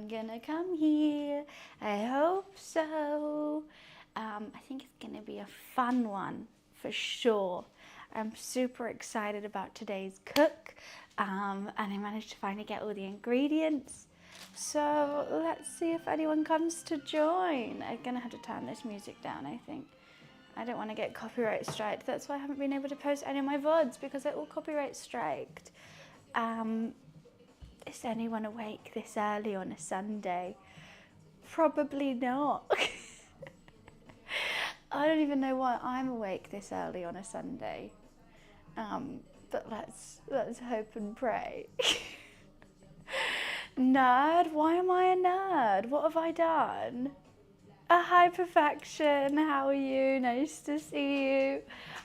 I'm gonna come here. I hope so. I think it's gonna be a fun one for sure. I'm super excited about today's cook, and I managed to finally get all the ingredients. So let's see if anyone comes to join. I'm gonna have to turn this music down, I think. I don't want to get copyright striked. That's why I haven't been able to post any of my VODs, because they're all copyright striked. Is anyone awake this early on a Sunday? Probably not. I don't even know why I'm awake this early on a Sunday. But let's hope and pray. Nerd? Why am I a nerd? What have I done? Hi Perfection, how are you? Nice to see you.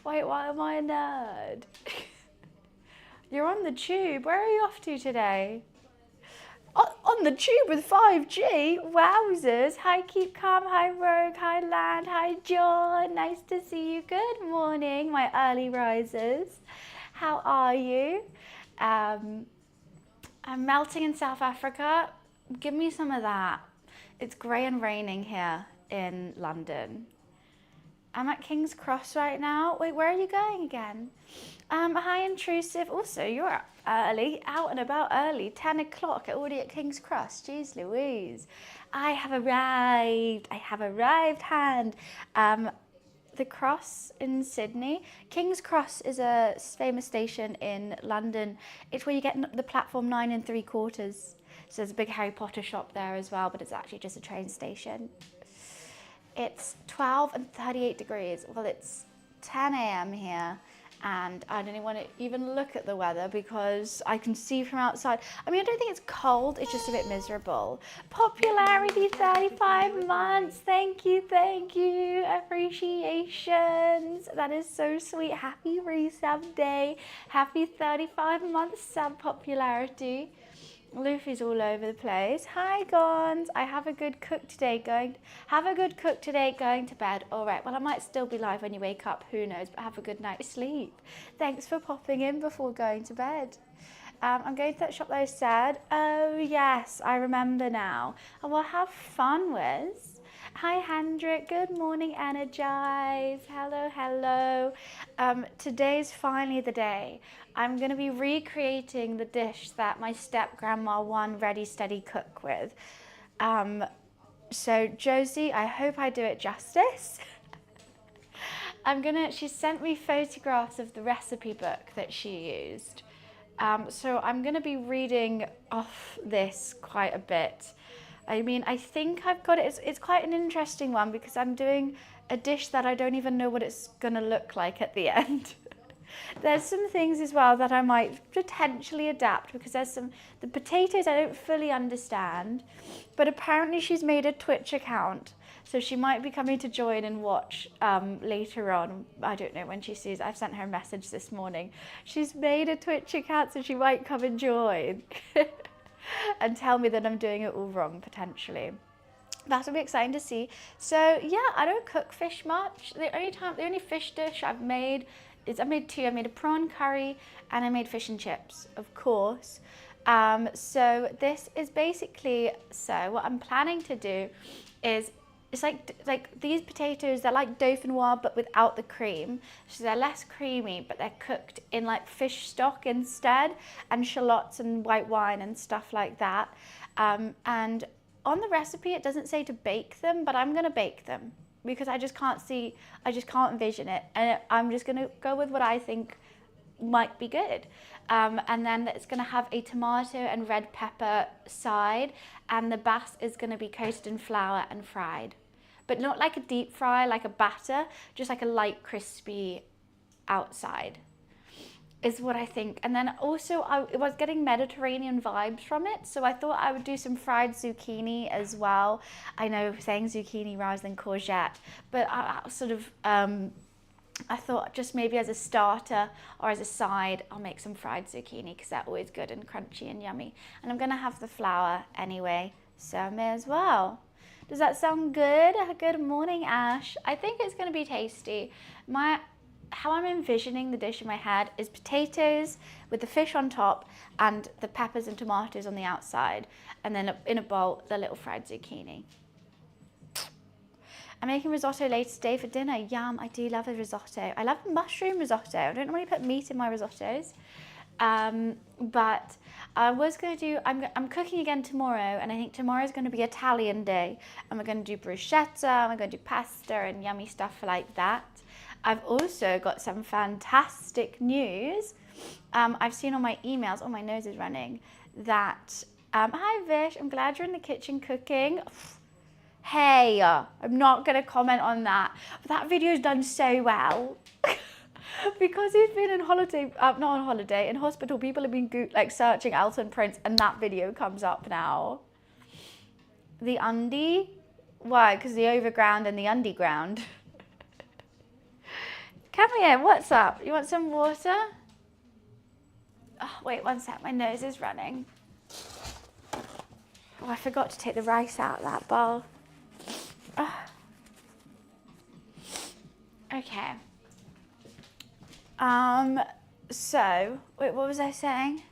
Wait, why am I a nerd? You're on the tube. Where are you off to today? On the tube with 5G? Wowzers. Hi Keep Calm, hi Rogue, hi Land, hi John. Nice to see you. Good morning, my early risers. How are you? I'm melting in South Africa. Give me some of that. It's grey and raining here in London. I'm at King's Cross right now. Wait, where are you going again? Hi Intrusive. Also, you're up early, out and about early. 10 o'clock, already at King's Cross. Jeez Louise. I have arrived. Hand. The Cross in Sydney. King's Cross is a famous station in London. It's where you get the platform 9 3/4. So there's a big Harry Potter shop there as well, but it's actually just a train station. It's 12 and 38 degrees. Well, it's 10 a.m. here, and I don't even want to even look at the weather because I can see from outside. I mean, I don't think it's cold, it's just a bit miserable. Popularity 35 months. Thank you. Appreciations. That is so sweet. Happy resub day. Happy 35 months sub popularity. Luffy's all over the place. Hi Gons. I have a good cook today going to bed. All right, well I might still be live when you wake up, who knows, but have a good night's sleep. Thanks for popping in before going to bed. I'm going to that shop that I said. Oh yes, I remember now. Oh, well, have fun, Wiz. Hi Hendrik, good morning Energize. Hello. Today's finally the day. I'm going to be recreating the dish that my step-grandma won Ready Steady Cook with. So Josie, I hope I do it justice. She sent me photographs of the recipe book that she used. So I'm going to be reading off this quite a bit. I mean, I think I've got it. It's quite an interesting one because I'm doing a dish that I don't even know what it's going to look like at the end. There's some things as well that I might potentially adapt because the potatoes I don't fully understand, but apparently she's made a Twitch account. So she might be coming to join and watch later on. I don't know when she sees. I've sent her a message this morning. She's made a Twitch account, so she might come and join and tell me that I'm doing it all wrong, potentially. That'll be exciting to see. So yeah, I don't cook fish much. The only fish dish I've made is, I made two. I made a prawn curry and I made fish and chips, of course. So this is basically, what I'm planning to do is, it's like these potatoes, they're like dauphinoise but without the cream. So they're less creamy, but they're cooked in like fish stock instead, and shallots and white wine and stuff like that. And on the recipe, it doesn't say to bake them, but I'm gonna bake them because I just can't envision it. And I'm just gonna go with what I think might be good. And then it's gonna have a tomato and red pepper side, and the base is gonna be coated in flour and fried. But not like a deep fry, like a batter, just like a light crispy outside is what I think. And then also I was getting Mediterranean vibes from it, so I thought I would do some fried zucchini as well. I know saying zucchini rather than courgette, but I thought just maybe as a starter or as a side, I'll make some fried zucchini because they're always good and crunchy and yummy. And I'm gonna have the flour anyway, so I may as well. Does that sound good? Good morning, Ash. I think it's gonna be tasty. how I'm envisioning the dish in my head is potatoes with the fish on top and the peppers and tomatoes on the outside, and then in a bowl, the little fried zucchini. I'm making risotto later today for dinner. Yum, I do love a risotto. I love mushroom risotto. I don't normally put meat in my risottos. But I was going to do, I'm cooking again tomorrow, and I think tomorrow is going to be Italian day, and we're going to do bruschetta, and we're going to do pasta and yummy stuff like that. I've also got some fantastic news. I've seen on my emails, oh, my nose is running, that, hi Vish, I'm glad you're in the kitchen cooking. Hey, I'm not going to comment on that, but that video's done so well. Because he's been in holiday, not on holiday, in hospital, people have been like searching Elton Prince, and that video comes up now. The undie? Why? Because the overground and the underground. Come here, what's up? You want some water? Oh, wait 1 sec, my nose is running. Oh, I forgot to take the rice out of that bowl. Oh. Okay. So, wait, what was I saying?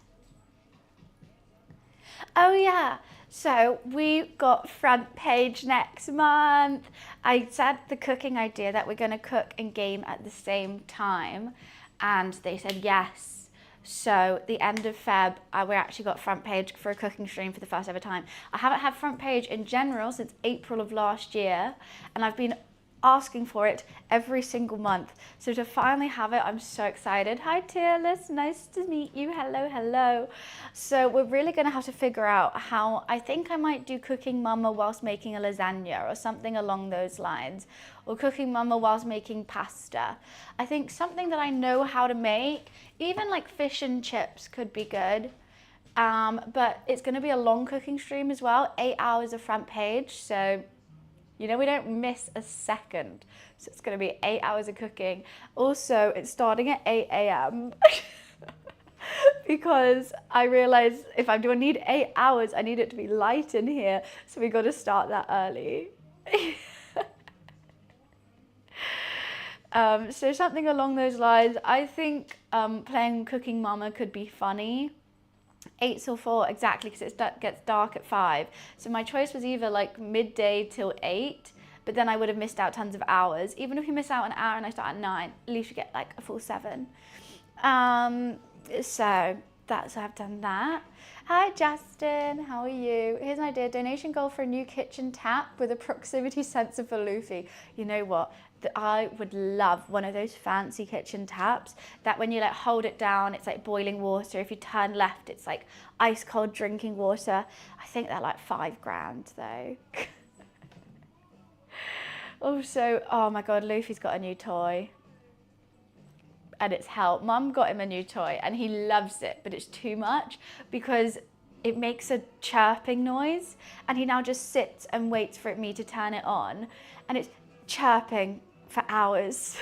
Oh yeah, so we got front page next month. I said the cooking idea that we're gonna cook and game at the same time, and they said yes. So the end of Feb, we actually got front page for a cooking stream for the first ever time. I haven't had front page in general since April of last year, and I've been asking for it every single month. So to finally have it, I'm so excited. Hi Tearless, nice to meet you. Hello, hello. So we're really gonna have to figure out how, I think I might do cooking mama whilst making a lasagna or something along those lines, or cooking mama whilst making pasta. I think something that I know how to make, even like fish and chips could be good. But it's gonna be a long cooking stream as well, 8 hours of front page. So you know, we don't miss a second. So it's going to be 8 hours of cooking. Also, it's starting at 8 a.m. because I realized if I'm going to need 8 hours, I need it to be light in here. So we got to start that early. So something along those lines. I think playing Cooking Mama could be funny. 8 till 4, exactly, because it gets dark at 5. So my choice was either like midday till 8, but then I would have missed out tons of hours. Even if you miss out an hour and I start at 9, at least you get like a full 7. So that's, I've done that. Hi Justin, how are you? Here's an idea, donation goal for a new kitchen tap with a proximity sensor for Luffy. You know what? I would love one of those fancy kitchen taps that when you like hold it down, it's like boiling water. If you turn left, it's like ice cold drinking water. I think they're like $5,000 though. Also, oh my God, Luffy's got a new toy. And it's hell. Mum got him a new toy and he loves it, but it's too much because it makes a chirping noise and he now just sits and waits for me to turn it on and it's chirping for hours.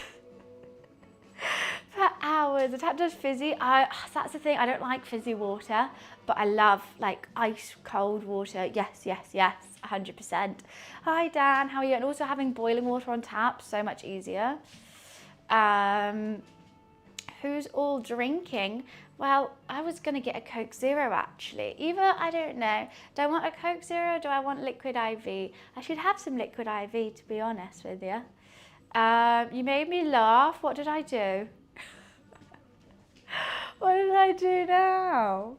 For hours. The tap does fizzy. That's the thing, I don't like fizzy water, but I love like ice cold water. Yes, yes, yes, 100%. Hi Dan, how are you? And also having boiling water on tap, so much easier. Who's all drinking? Well, I was gonna get a Coke Zero actually. Either, I don't know, do I want a Coke Zero or do I want liquid IV? I should have some liquid IV to be honest with you. You made me laugh. What did I do? What did I do now?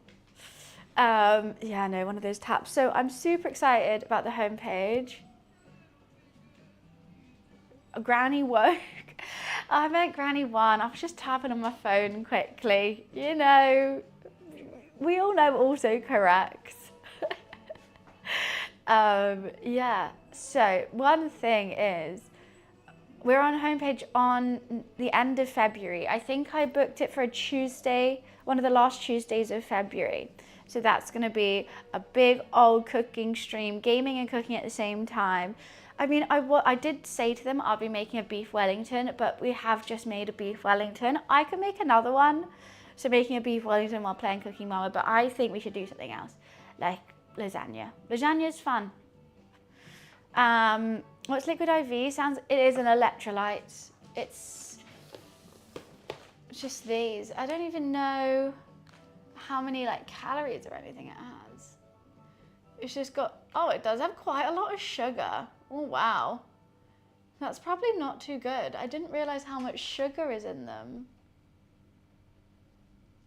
Yeah, no, one of those taps. So I'm super excited about the homepage. Granny woke. I meant Granny won. I was just tapping on my phone quickly. You know, we all know autocorrects. Yeah, so one thing is, we're on homepage on the end of February. I think I booked it for a Tuesday, one of the last Tuesdays of February. So that's gonna be a big old cooking stream, gaming and cooking at the same time. I mean, I did say to them I'll be making a beef Wellington, but we have just made a beef Wellington. I could make another one, so making a beef Wellington while playing Cooking Mama, but I think we should do something else, like lasagna. Lasagna's fun. What's liquid IV? It is an electrolyte. It's just these. I don't even know how many like calories or anything it has. It's just got, oh, it does have quite a lot of sugar. Oh, wow. That's probably not too good. I didn't realize how much sugar is in them.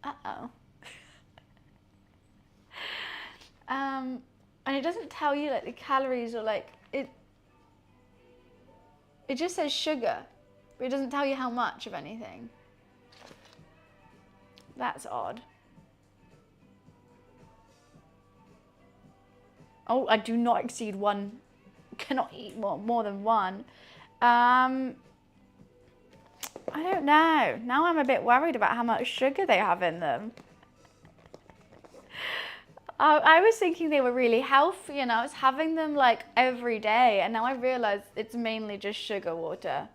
Uh-oh. And it doesn't tell you like the calories or like, it just says sugar, but it doesn't tell you how much of anything. That's odd. Oh, I do not exceed one, cannot eat more than one. I don't know. Now I'm a bit worried about how much sugar they have in them. I was thinking they were really healthy and I was having them like every day, and now I realize it's mainly just sugar water.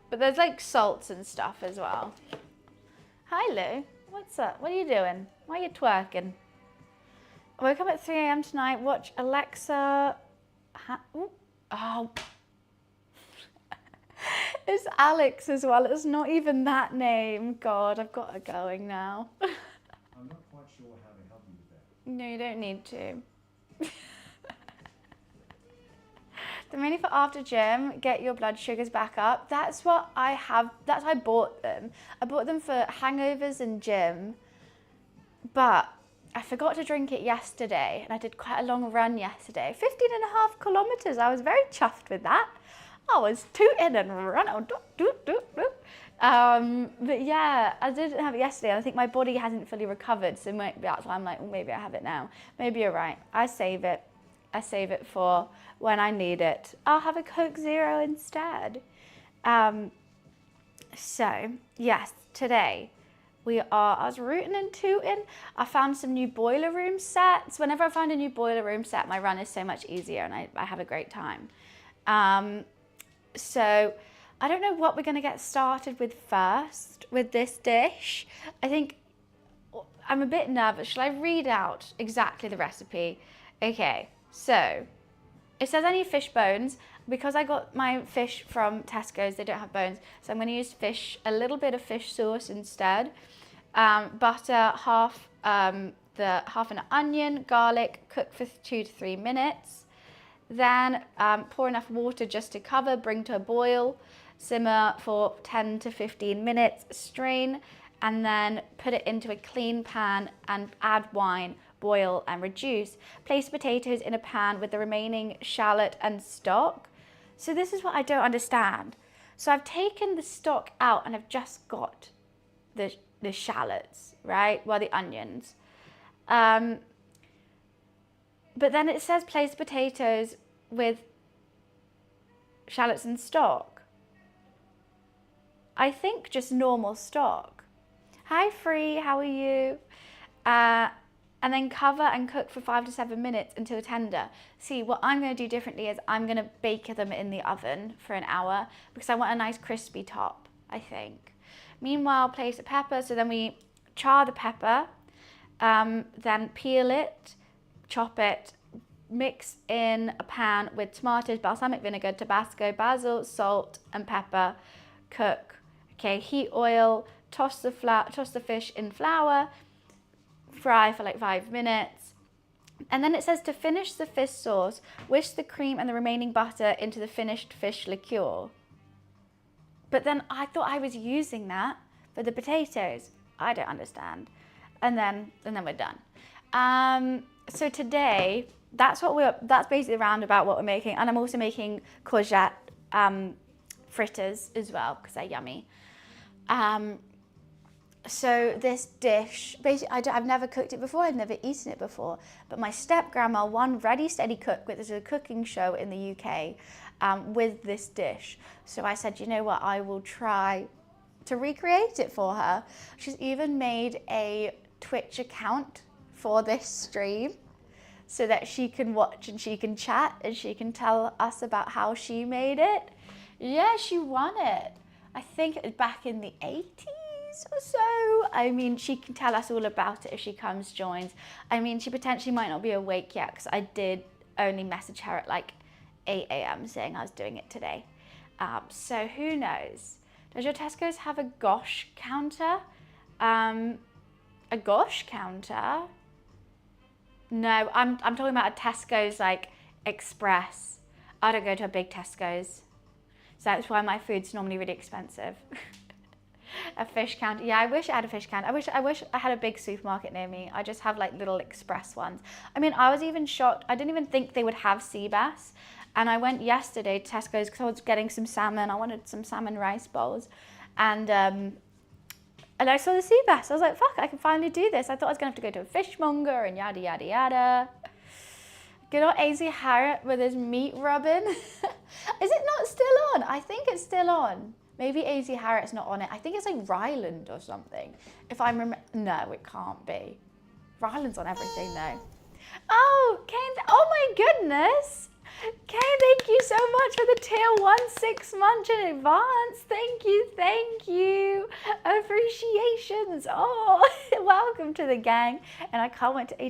But there's like salts and stuff as well. Hi Lou, what's up? What are you doing? Why are you twerking? I woke up at 3 a.m. tonight, watch Alexa. Oh. It's Alex as well. It's not even that name. God, I've got her going now. I'm not quite sure how to help you with that. No, you don't need to. They're mainly for after gym, get your blood sugars back up. That's what I have, that's why I bought them. I bought them for hangovers and gym, but I forgot to drink it yesterday, and I did quite a long run yesterday. 15.5 kilometers, I was very chuffed with that. I was tooting and running. But yeah, I didn't have it yesterday. I think my body hasn't fully recovered, so that's why I'm like, well, maybe I have it now. Maybe you're right. I save it. I save it for when I need it. I'll have a Coke Zero instead. So yes, today I was rooting and tooting. I found some new boiler room sets. Whenever I find a new boiler room set, my run is so much easier and I have a great time. So I don't know what we're going to get started with first with this dish. I think I'm a bit nervous. Shall I read out exactly the recipe? Okay, so it says I need fish bones. Because I got my fish from Tesco's, they don't have bones. So I'm going to use a little bit of fish sauce instead. Butter, half an onion, garlic, cook for 2 to 3 minutes. Then pour enough water just to cover, bring to a boil, simmer for 10 to 15 minutes, strain, and then put it into a clean pan and add wine, boil and reduce. Place potatoes in a pan with the remaining shallot and stock. So this is what I don't understand. So I've taken the stock out and I've just got the shallots, right? Well, the onions. But then it says place potatoes with shallots and stock. I think just normal stock. Hi Free, how are you? And then cover and cook for 5 to 7 minutes until tender. See, what I'm gonna do differently is I'm gonna bake them in the oven for an hour because I want a nice crispy top, I think. Meanwhile, place a pepper, so then we char the pepper, then peel it, chop it, mix in a pan with tomatoes, balsamic vinegar, Tabasco, basil, salt, and pepper, cook. Okay, heat oil, toss the fish in flour, fry for like 5 minutes. And then it says to finish the fish sauce, whisk the cream and the remaining butter into the finished fish liqueur. But then I thought I was using that for the potatoes. I don't understand. And then we're done. So today, that's basically around about what we're making. And I'm also making courgette fritters as well because they're yummy. So this dish, basically, I've never cooked it before, I've never eaten it before, but my step-grandma, one Ready Steady Cook, there's a cooking show in the UK with this dish. So I said, you know what, I will try to recreate it for her. She's even made a Twitch account for this stream so that she can watch and she can chat and she can tell us about how she made it. Yeah, she won it. I think it was back in the 80s. Or so. I mean, she can tell us all about it if she joins. I mean, she potentially might not be awake yet because I did only message her at like 8 a.m. saying I was doing it today. So who knows? Does your Tesco's have a gosh counter? A gosh counter? No, I'm talking about a Tesco's like express. I don't go to a big Tesco's. So that's why my food's normally really expensive. A fish counter. Yeah, I wish I had a fish counter. I wish I had a big supermarket near me. I just have like little express ones. I mean, I was even shocked. I didn't even think they would have sea bass. And I went yesterday to Tesco's because I was getting some salmon. I wanted some salmon rice bowls. And I saw the sea bass. I was like, fuck, I can finally do this. I thought I was going to have to go to a fishmonger and yada, yada, yada. Good old AZ Harriet with his meat rubbing. Is it not still on? I think it's still on. Maybe AZ Harriet's not on it. I think it's like Ryland or something. If I remember, no, it can't be. Ryland's on everything though. Oh, Kane, oh my goodness. Kane, thank you so much for the tier 1 6 months in advance. Thank you. Appreciations. Oh, welcome to the gang. And I can't wait to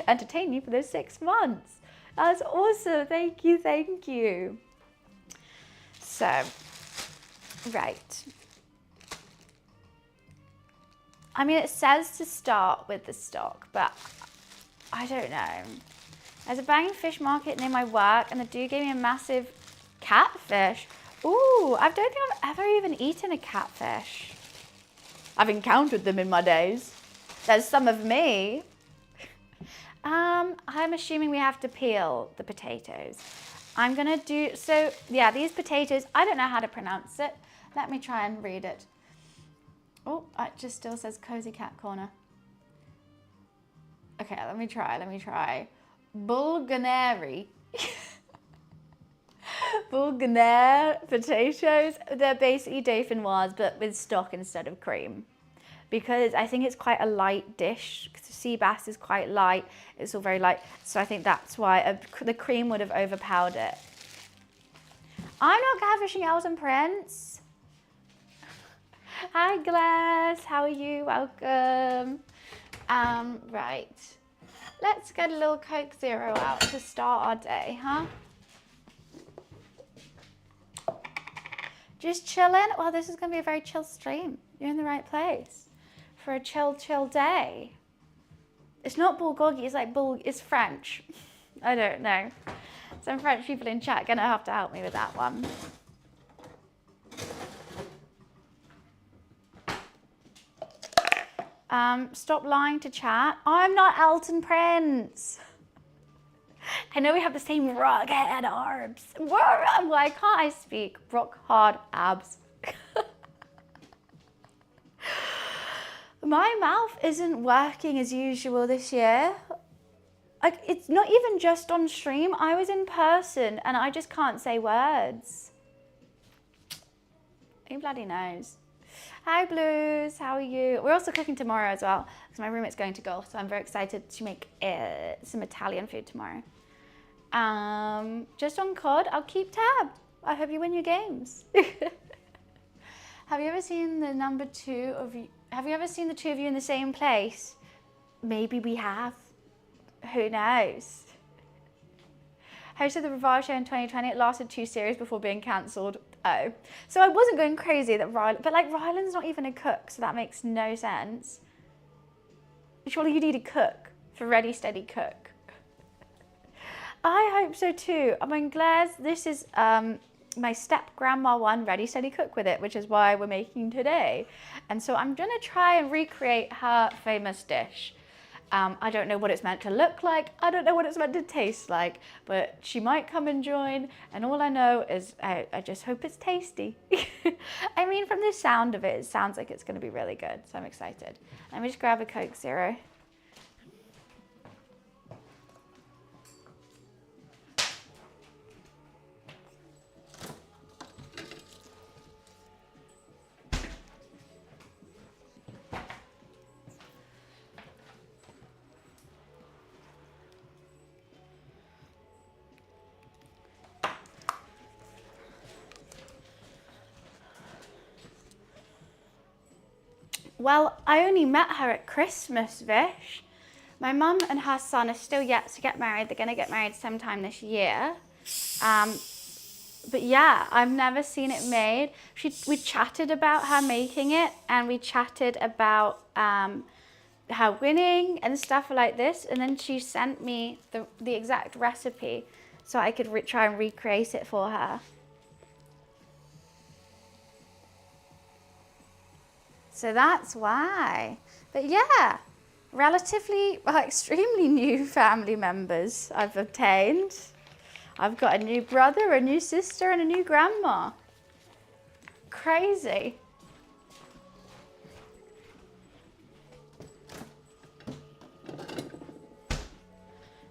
entertain you for those 6 months. That's awesome. Thank you. So, right. I mean, it says to start with the stock, but I don't know. There's a banging fish market near my work, and the dude gave me a massive catfish. Ooh, I don't think I've ever even eaten a catfish. I've encountered them in my days. There's some of me. I'm assuming we have to peel the potatoes. I'm gonna do, so yeah, these potatoes, I don't know how to pronounce it. Let me try and read it. Oh, it just still says Cozy Cat Corner. Okay, let me try. Boulangere. Boulangere potatoes. They're basically dauphinoise, but with stock instead of cream. Because I think it's quite a light dish. Because sea bass is quite light. It's all very light. So I think that's why the cream would have overpowered it. I'm not catfishing Elton Prince. Hi Glass, how are you? Welcome. Right. Let's get a little Coke Zero out to start our day, huh? Just chilling. Well, this is going to be a very chill stream. You're in the right place for a chill day. It's not bulgogi, it's like it's French. I don't know. Some French people in chat are going to have to help me with that one. Stop lying to chat. I'm not Elton Prince. I know we have the same rock head arms. Why can't I speak? Rock hard abs. My mouth isn't working as usual this year. Like, it's not even just on stream. I was in person and I just can't say words. Who bloody knows? Hi Blues, how are you? We're also cooking tomorrow as well because my roommate's going to golf, so I'm very excited to make some Italian food tomorrow. Just on COD, I'll keep tab. I hope you win your games. Have you ever seen the number 2 of you? Have you ever seen the 2 of you in the same place? Maybe we have. Who knows? Hosted the Revival Show in 2020. It lasted 2 series before being cancelled. Oh, so I wasn't going crazy that but like Ryland's not even a cook, so that makes no sense. Surely you need a cook for Ready Steady Cook. I hope so too. I mean, Glares, this is my step grandma one Ready Steady Cook with it, which is why we're making today. And so I'm gonna try and recreate her famous dish. I don't know what it's meant to look like. I don't know what it's meant to taste like, but she might come and join. And all I know is I just hope it's tasty. I mean, from the sound of it, it sounds like it's going to be really good. So I'm excited. Let me just grab a Coke Zero. Well, I only met her at Christmas, Vish. My mum and her son are still yet to get married. They're going to get married sometime this year. But yeah, I've never seen it made. We chatted about her making it, and we chatted about her winning and stuff like this. And then she sent me the exact recipe so I could try and recreate it for her. So that's why. But yeah, relatively, extremely new family members I've obtained. I've got a new brother, a new sister, and a new grandma. Crazy.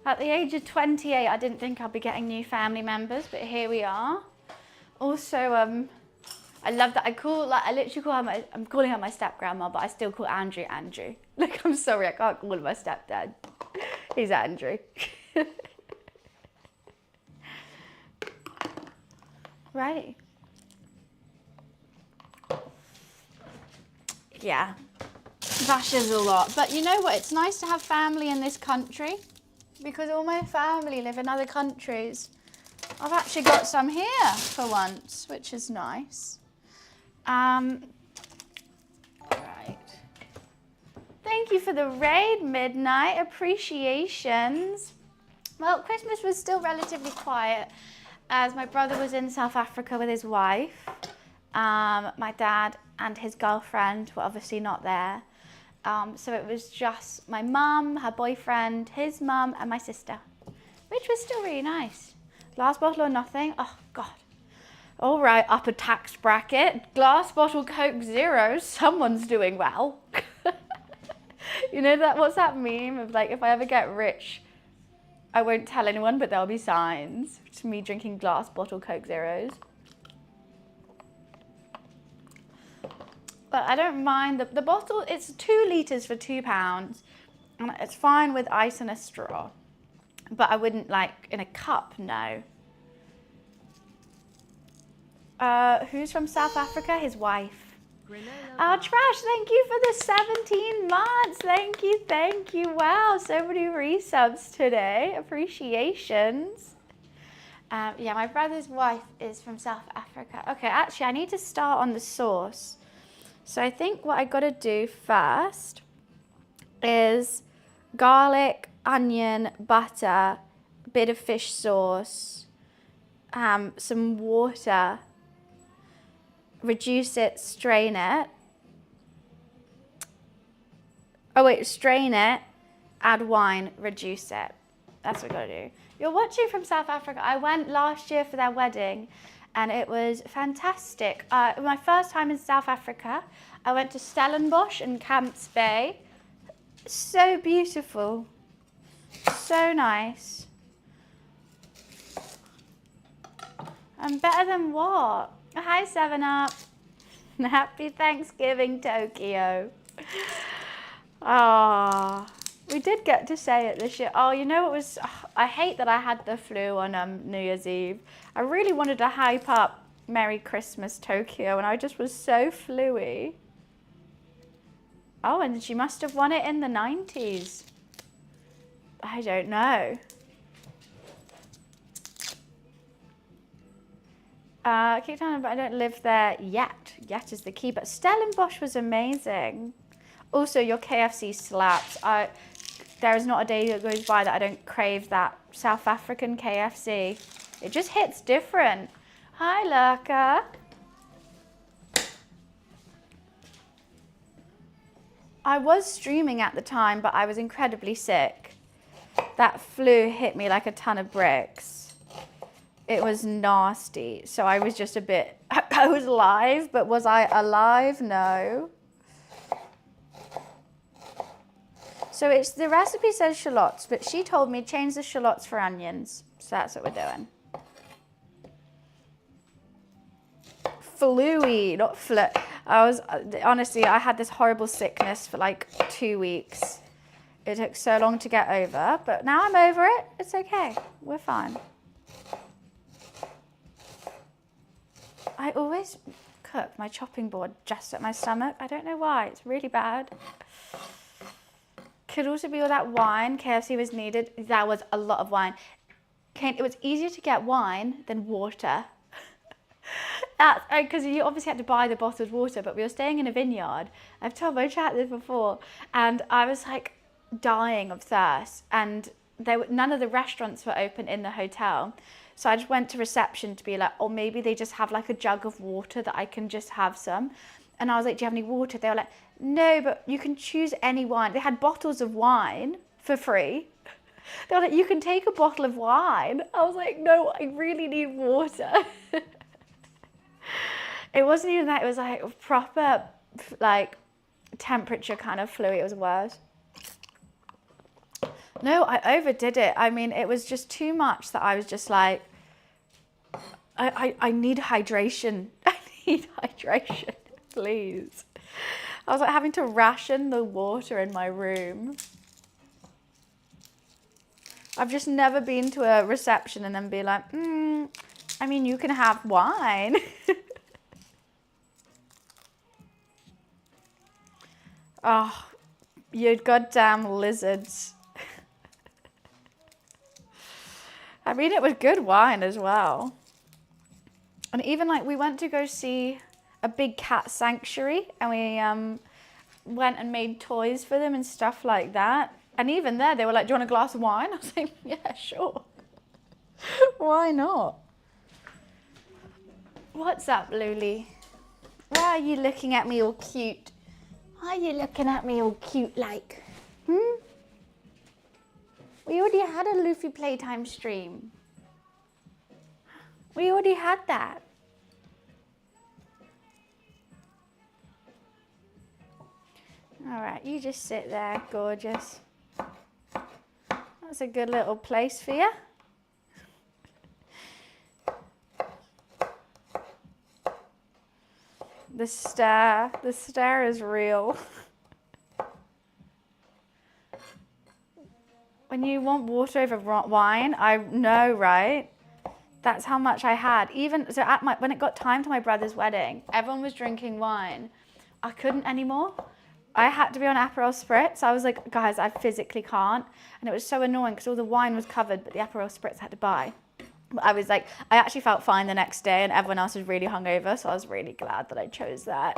At the age of 28, I didn't think I'd be getting new family members, but here we are. Also, I love that I literally call her I'm calling her my step grandma, but I still call Andrew Andrew. Like, I'm sorry, I can't call him my stepdad. He's Andrew. Right. Yeah, that is a lot. But you know what? It's nice to have family in this country because all my family live in other countries. I've actually got some here for once, which is nice. Right. Thank you for the raid, Midnight. Appreciations. Well, Christmas was still relatively quiet as my brother was in South Africa with his wife. My dad and his girlfriend were obviously not there. So it was just my mum, her boyfriend, his mum, and my sister, which was still really nice. Glass bottle or nothing? Oh, God. All right, upper tax bracket. Glass bottle Coke Zero. Someone's doing well. You know that? What's that meme of like, if I ever get rich, I won't tell anyone, but there'll be signs. It's me drinking glass bottle Coke Zeros. But I don't mind the bottle. It's 2 litres for £2, and it's fine with ice and a straw. But I wouldn't like in a cup, no. Who's from South Africa? His wife. Oh, Trash, thank you for the 17 months. Thank you. Wow, so many resubs today. Appreciations. Yeah, my brother's wife is from South Africa. Okay, actually, I need to start on the sauce. So I think what I gotta do first is garlic, onion, butter, a bit of fish sauce, some water, reduce it, strain it. Oh wait, strain it, add wine, reduce it. That's what I gotta do. You're watching from South Africa. I went last year for their wedding and it was fantastic. My first time in South Africa, I went to Stellenbosch and Camps Bay. So beautiful, so nice. And better than what? Hi, 7up. Happy Thanksgiving, Tokyo. Ah, we did get to say it this year. Oh, you know what was... I hate that I had the flu on New Year's Eve. I really wanted to hype up Merry Christmas, Tokyo, and I just was so flu-y. Oh, and she must have won it in the 90s. I don't know. Keep telling them, but I don't live there yet. Yet is the key. But Stellenbosch was amazing. Also, your KFC slaps. There is not a day that goes by that I don't crave that South African KFC. It just hits different. Hi, Lurker. I was streaming at the time, but I was incredibly sick. That flu hit me like a ton of bricks. It was nasty. So I was just a bit, I was live, but was I alive? No. So it's, the recipe says shallots, but she told me change the shallots for onions. So that's what we're doing. Flu-y, not flu. Honestly, I had this horrible sickness for like 2 weeks. It took so long to get over, but now I'm over it. It's okay. We're fine. I always cook my chopping board just at my stomach. I don't know why. It's really bad. Could also be all that wine. KFC was needed. That was a lot of wine. It was easier to get wine than water. Because you obviously had to buy the bottled water, but we were staying in a vineyard. I've told my chat this before, and I was like dying of thirst, and none of the restaurants were open in the hotel. So I just went to reception to be like, oh, maybe they just have like a jug of water that I can just have some. And I was like, do you have any water? They were like, no, but you can choose any wine. They had bottles of wine for free. They were like, you can take a bottle of wine. I was like, no, I really need water. It wasn't even that, it was like proper like temperature kind of flu. It was worse. No, I overdid it. I mean, it was just too much that I was just like, I need hydration. I need hydration, please. I was like having to ration the water in my room. I've just never been to a reception and then be like, I mean, you can have wine. Oh, you goddamn lizards. I mean, it was good wine as well. And even like we went to go see a big cat sanctuary, and we went and made toys for them and stuff like that. And even there, they were like, do you want a glass of wine? I was like, yeah, sure. Why not? What's up, Luli? Why are you looking at me all cute? Why are you looking at me all cute like? We already had a Luffy playtime stream. We already had that. All right, you just sit there, gorgeous. That's a good little place for you. The stare is real. When you want water over wine, I know, right? That's how much I had. Even so, when it got time to my brother's wedding, everyone was drinking wine. I couldn't anymore. I had to be on Aperol Spritz. I was like, guys, I physically can't. And it was so annoying because all the wine was covered, but the Aperol Spritz I had to buy. But I was like, I actually felt fine the next day, and everyone else was really hungover, so I was really glad that I chose that.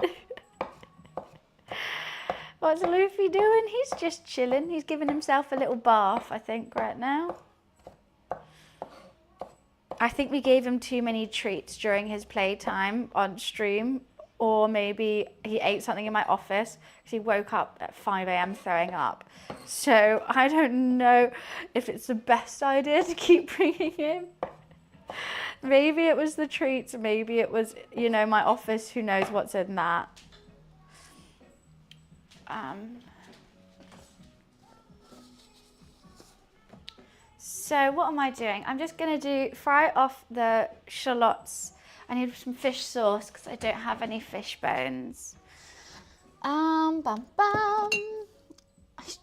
What's Luffy doing? He's just chilling. He's giving himself a little bath, I think, right now. I think we gave him too many treats during his playtime on stream, or maybe he ate something in my office because he woke up at 5 a.m. throwing up. So I don't know if it's the best idea to keep bringing him. Maybe it was the treats, maybe it was, you know, my office, who knows what's in that. So what am I doing? I'm just going to fry off the shallots. I need some fish sauce because I don't have any fish bones. Bum, bum. I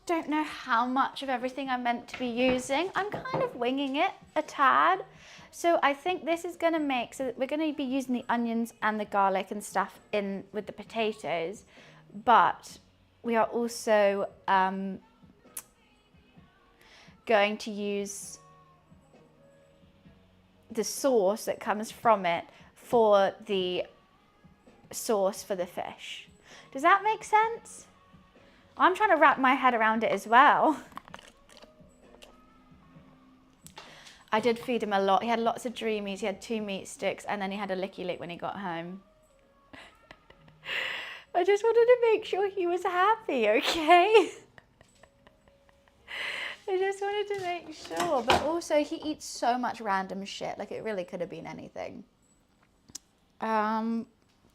don't know how much of everything I'm meant to be using. I'm kind of winging it a tad. So I think this is going to make, so that we're going to be using the onions and the garlic and stuff in with the potatoes, but we are also going to use the sauce that comes from it for the sauce for the fish. Does that make sense? I'm trying to wrap my head around it as well. I did feed him a lot. He had lots of dreamies. He had 2 meat sticks, and then he had a licky lick when he got home. I just wanted to make sure he was happy, okay? I just wanted to make sure. But also, he eats so much random shit. Like, it really could have been anything. Dum,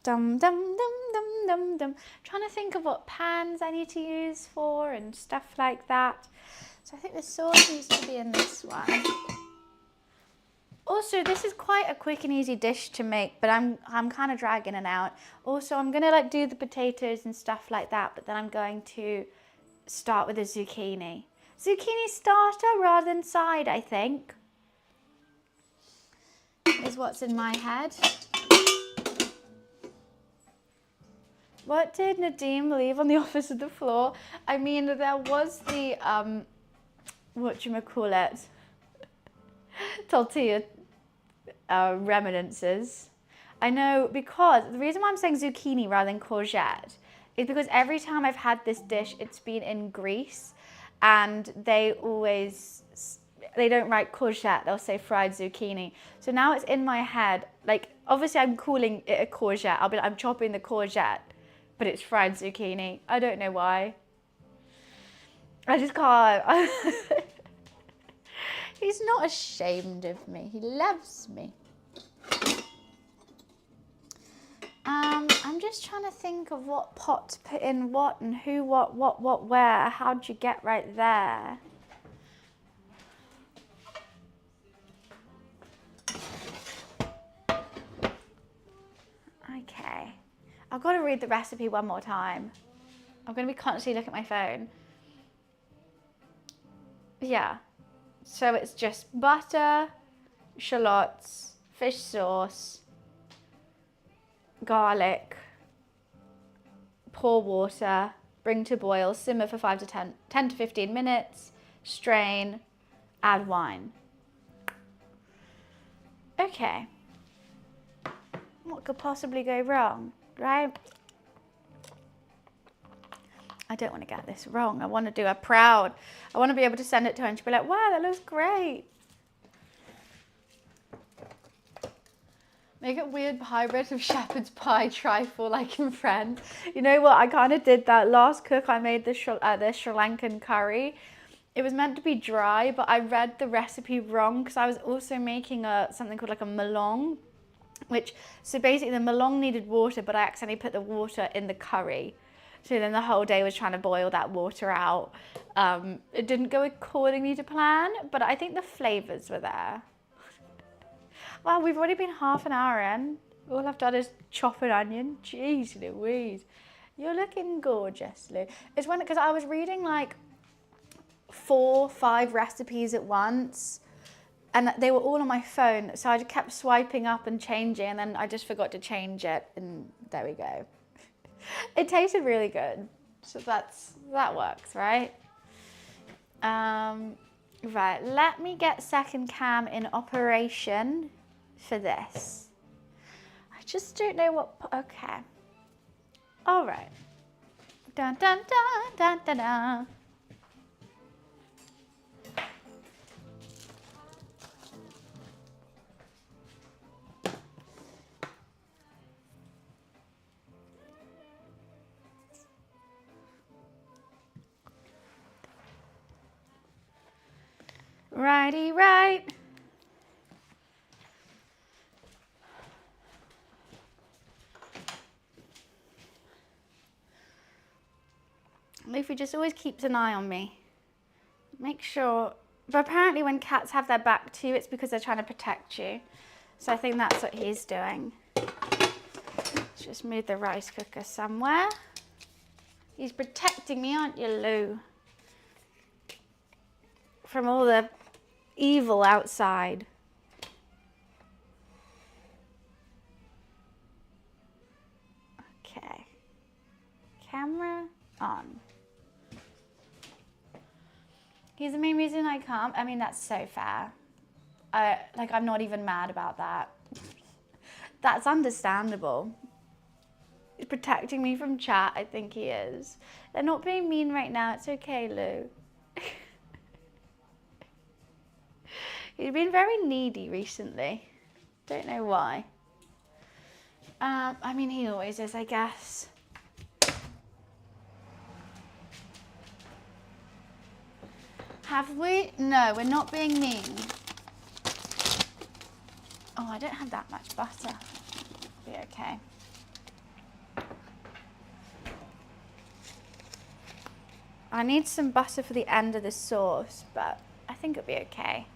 dum, dum, dum, dum, dum. Trying to think of what pans I need to use for and stuff like that. So I think the sauce needs to be in this one. Also, this is quite a quick and easy dish to make, but I'm kind of dragging it out. Also, I'm gonna like do the potatoes and stuff like that, but then I'm going to start with a zucchini. Zucchini starter rather than side, I think, is what's in my head. What did Nadeem leave on the office of the floor? I mean, there was the, whatchamacallit, tortilla reminiscences. I know, because the reason why I'm saying zucchini rather than courgette is because every time I've had this dish, it's been in Greece, and they don't write courgette, they'll say fried zucchini. So now it's in my head, like, obviously I'm calling it a courgette, I'm chopping the courgette, but it's fried zucchini. I don't know why. I just can't. He's not ashamed of me, he loves me. I'm just trying to think of what pot to put in what and who, what, where. How'd you get right there? Okay. I've got to read the recipe one more time. I'm going to be constantly looking at my phone. Yeah. So it's just butter, shallots, fish sauce, garlic, pour water, bring to boil, simmer for 10 to 15 minutes, strain, add wine. Okay. What could possibly go wrong, right? I don't want to get this wrong. I want to do her proud. I want to be able to send it to her and she'll be like, wow, that looks great. Make a weird hybrid of shepherd's pie trifle like in Friends. You know what? I kind of did that. Last cook, I made the Sri Lankan curry. It was meant to be dry, but I read the recipe wrong because I was also making something called like a melong, so basically the melong needed water, but I accidentally put the water in the curry. So then the whole day was trying to boil that water out. It didn't go accordingly to plan, but I think the flavors were there. Wow, we've already been half an hour in. All I've done is chop an onion. Jeez Louise. You're looking gorgeous, Lou. It's because I was reading like 4-5 recipes at once, and they were all on my phone. So I just kept swiping up and changing, and then I just forgot to change it, and there we go. It tasted really good. So that works, right? Right, let me get second cam in operation for this. I just don't know what, okay. All right. Dun, dun, dun, dun, dun, dun. Righty, right. Luffy just always keeps an eye on me. Make sure, but apparently when cats have their back to you, it's because they're trying to protect you. So I think that's what he's doing. Let's just move the rice cooker somewhere. He's protecting me, aren't you, Lou? From all the evil outside. Okay. Camera on. He's the main reason I can't. I mean, that's so fair. I'm not even mad about that. That's understandable. He's protecting me from chat, I think he is. They're not being mean right now. It's okay, Lou. He's been very needy recently. Don't know why. I mean, he always is, I guess. Have we? No, we're not being mean. Oh, I don't have that much butter. Be okay. I need some butter for the end of the sauce, but I think it'll be okay.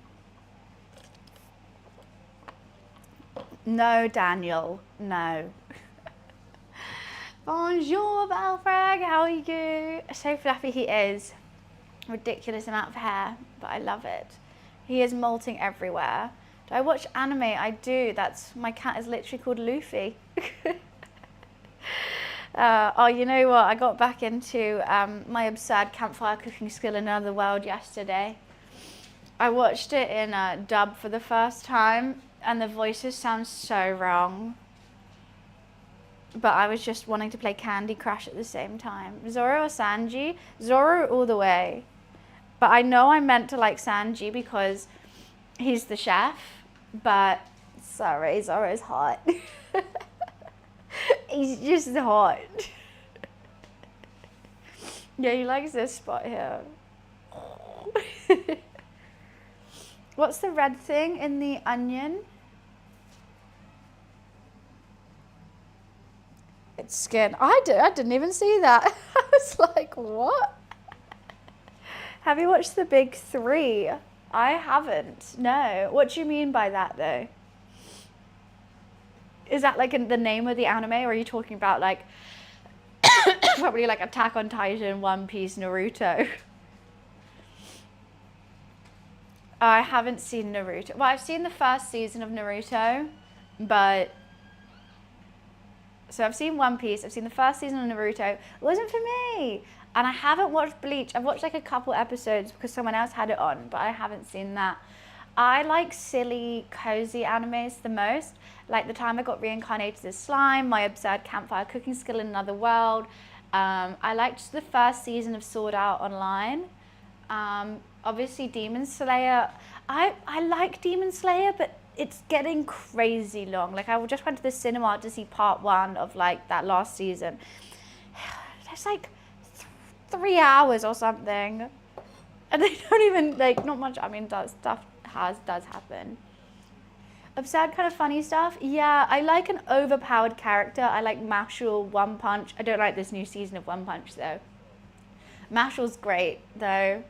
No, Daniel, no. Bonjour, Balfrag, how are you? So fluffy he is. Ridiculous amount of hair, but I love it. He is molting everywhere. Do I watch anime? I do. My cat is literally called Luffy. Oh, you know what? I got back into my absurd campfire cooking skill in another world yesterday. I watched it in dub for the first time, and the voices sound so wrong. but I was just wanting to play Candy Crush at the same time. Zoro or Sanji? Zoro all the way. But I know I'm meant to like Sanji because he's the chef, but sorry, Zoro's hot. He's just hot. Yeah, he likes this spot here. What's the red thing in the onion? It's skin. I didn't even see that. I was like, what? Have you watched The Big Three? I haven't. No. What do you mean by that, though? Is that like the name of the anime, or are you talking about like probably like Attack on Titan, One Piece, Naruto? I haven't seen Naruto. Well, I've seen the first season of Naruto, but so I've seen One Piece, I've seen the first season of Naruto. It wasn't for me. And I haven't watched Bleach. I've watched like a couple episodes because someone else had it on, but I haven't seen that. I like silly, cozy animes the most. Like The Time I Got Reincarnated as Slime, My Absurd Campfire Cooking Skill in Another World. I liked the first season of Sword Art Online. Obviously Demon Slayer. I like Demon Slayer, but it's getting crazy long. Like I just went to the cinema to see part 1 of like that last season. It's like 3 hours or something, and they don't even like, not much. I mean, does happen. Absurd kind of funny stuff. Yeah, I like an overpowered character. I like Mashal, One Punch. I don't like this new season of One Punch though. Mashal's great though.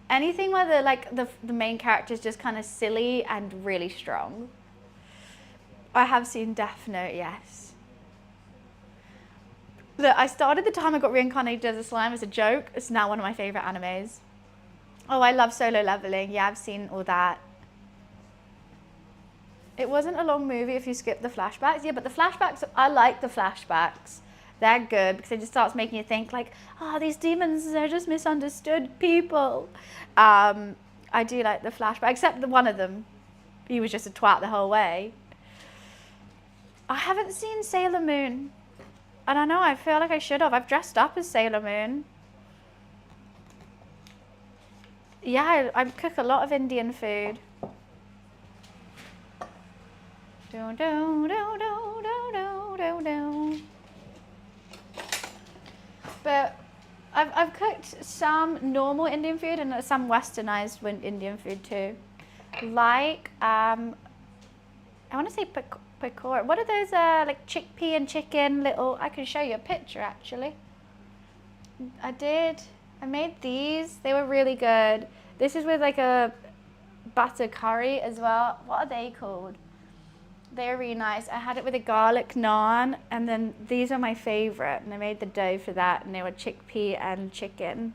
Anything where the main character is just kind of silly and really strong. I have seen Death Note, yes. Look, I started The Time I Got Reincarnated as a Slime as a joke. It's now one of my favorite animes. Oh, I love Solo Leveling. Yeah, I've seen all that. It wasn't a long movie if you skip the flashbacks. Yeah, but the flashbacks, I like the flashbacks. They're good because it just starts making you think like, oh, these demons, they're just misunderstood people. I do like the flashback, except the one of them. He was just a twat the whole way. I haven't seen Sailor Moon. I don't know, I feel like I should have. I've dressed up as Sailor Moon. Yeah, I cook a lot of Indian food. Do, do, do, do, do, do, do. But I've cooked some normal Indian food and some westernized Indian food too. Like, I want to say pakora. What are those like chickpea and chicken little, I can show you a picture actually. I made these, they were really good. This is with like a butter curry as well. What are they called? They're really nice. I had it with a garlic naan, and then these are my favorite, and I made the dough for that, and they were chickpea and chicken.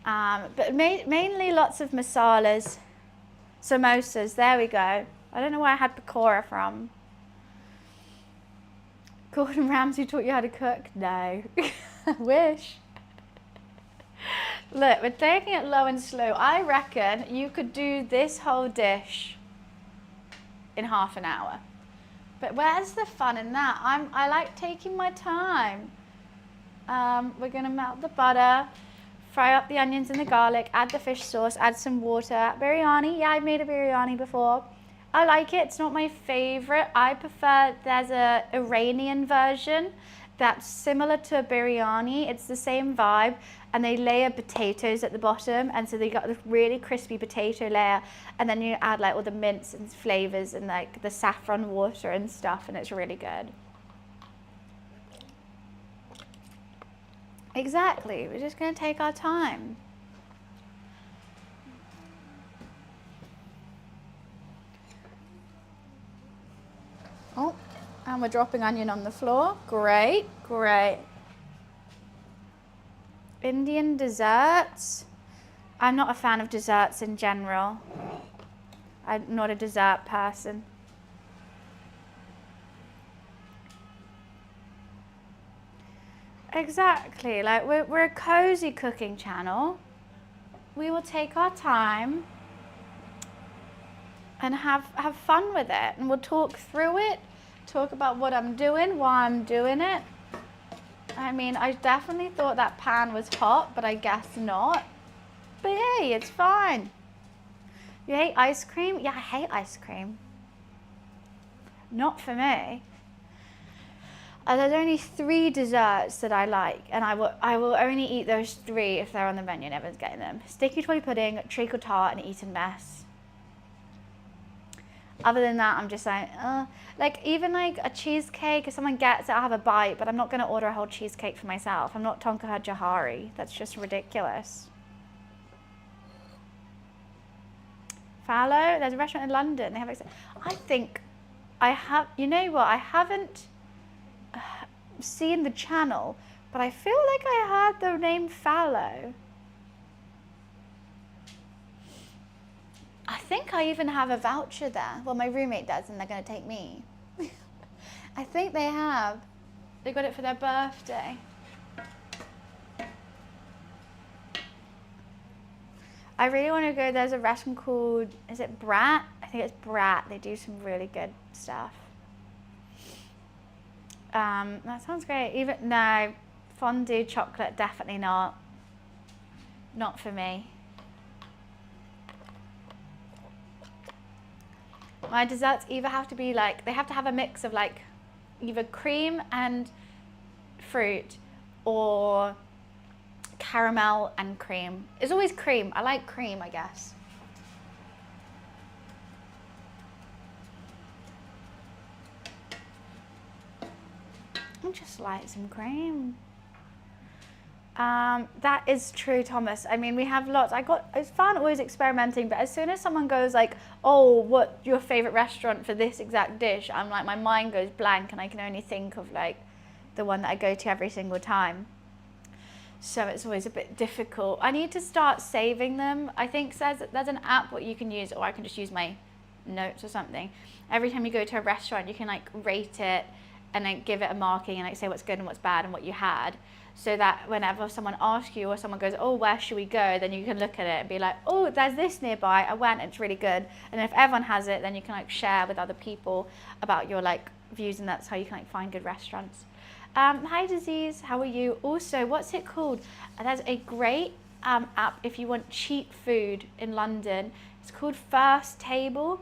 But mainly lots of masalas. Samosas, there we go. I don't know where I had pakora from. Gordon Ramsay taught you how to cook? No. I wish. Look, we're taking it low and slow. I reckon you could do this whole dish in half an hour. But where's the fun in that? I like taking my time. We're gonna melt the butter, fry up the onions and the garlic, add the fish sauce, add some water. Biryani, yeah, I've made a biryani before. I like it, it's not my favorite. I prefer, there's a Iranian version that's similar to a biryani. It's the same vibe, and they layer potatoes at the bottom, and so they got this really crispy potato layer, and then you add like all the mints and flavors and like the saffron water and stuff, and it's really good. Exactly, we're just gonna take our time. Oh, and we're dropping onion on the floor. Great, great. Indian desserts. I'm not a fan of desserts in general. I'm not a dessert person. Exactly, like we're a cozy cooking channel. We will take our time and have fun with it, and we'll talk through it. talk about what I'm doing while I'm doing it. I mean, I definitely thought that pan was hot, but I guess not. But hey, it's fine. You hate ice cream? Yeah, I hate ice cream. Not for me. There's only 3 desserts that I like, and I will only eat those 3 if they're on the menu and everyone's getting them. Sticky toy pudding, treacle tart, and Eton mess. Other than that, I'm just like even like a cheesecake, if someone gets it, I'll have a bite, but I'm not gonna order a whole cheesecake for myself. I'm not Tonka Jahari. That's just ridiculous. Fallow, there's a restaurant in London. They have, I think I have, you know what, I haven't seen the channel, but I feel like I heard the name Fallow. I think I even have a voucher there. Well, my roommate does, and they're going to take me. I think they have. They got it for their birthday. I really want to go. There's a restaurant called, is it Brat? I think it's Brat. They do some really good stuff. That sounds great. No, fondue chocolate, definitely not. Not for me. My desserts either have to be like, they have to have a mix of like either cream and fruit or caramel and cream. It's always cream. I like cream, I guess. I just like some cream. That is true, Thomas. I mean, we have lots. It's fun always experimenting, but as soon as someone goes like, oh, what's your favorite restaurant for this exact dish? I'm like, my mind goes blank and I can only think of like the one that I go to every single time. So it's always a bit difficult. I need to start saving them. I think there's an app what you can use, or I can just use my notes or something. Every time you go to a restaurant, you can like rate it and then give it a marking and like say what's good and what's bad and what you had. So that whenever someone asks you or someone goes, oh, where should we go? Then you can look at it and be like, oh, there's this nearby. I went, it's really good. And if everyone has it, then you can like share with other people about your like views, and that's how you can like find good restaurants. Hi Disease, how are you? Also, what's it called? There's a great app if you want cheap food in London. It's called First Table.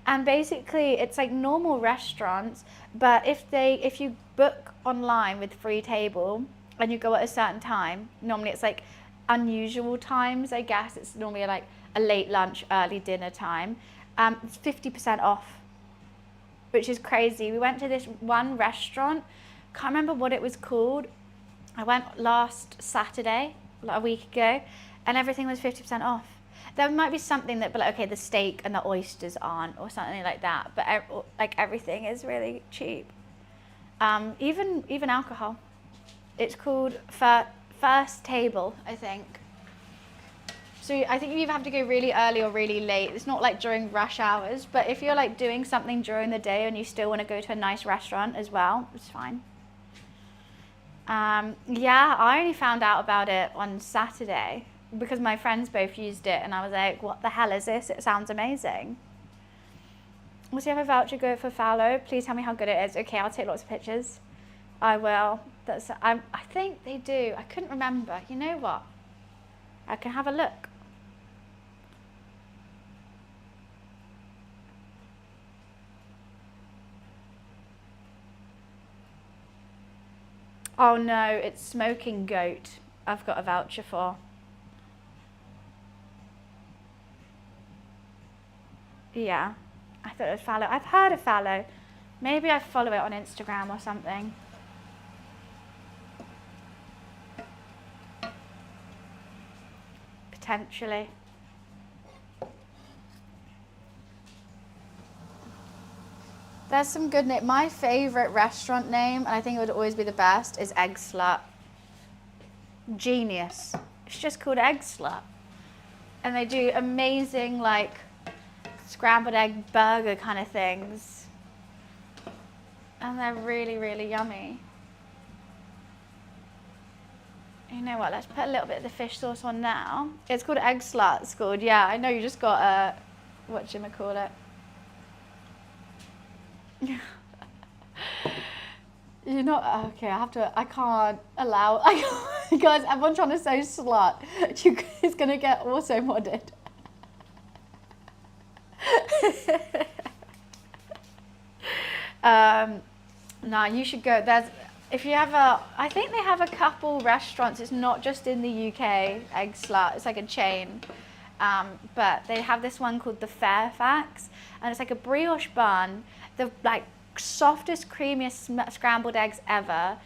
And basically it's like normal restaurants, but if you book online with free table, and you go at a certain time, normally it's like unusual times, I guess. It's normally like a late lunch, early dinner time. It's 50% off, which is crazy. We went to this one restaurant, can't remember what it was called. I went last Saturday, like a week ago, and everything was 50% off. There might be something that, but like, okay, the steak and the oysters aren't, or something like that, but like everything is really cheap. Even alcohol. It's called First Table, I think. So I think you either have to go really early or really late. It's not like during rush hours, but if you're like doing something during the day and you still want to go to a nice restaurant as well, it's fine. Yeah, I only found out about it on Saturday because my friends both used it, and I was like, what the hell is this? It sounds amazing. Also, you have a voucher, go for Fallow. Please tell me how good it is. Okay, I'll take lots of pictures. I will. I think they do. I couldn't remember. You know what? I can have a look. Oh no, it's Smoking Goat. I've got a voucher for. Yeah, I thought it was Fallow. I've heard of Fallow. Maybe I follow it on Instagram or something. Potentially. There's some good name. My favorite restaurant name, and I think it would always be the best, is Egg Slut. Genius. It's just called Egg Slut. And they do amazing like scrambled egg burger kind of things. And they're really, really yummy. You know what, let's put a little bit of the fish sauce on now. It's called Egg Slut, it's called. Yeah, I know you just got a, whatchamacallit. You're not, okay, I can't allow, guys, everyone trying to say slut, it's going to get auto-modded. No, you should go. If you have I think they have a couple restaurants. It's not just in the UK, Egg Slut. It's like a chain. But they have this one called the Fairfax, and it's like a brioche bun, the like softest, creamiest scrambled eggs ever.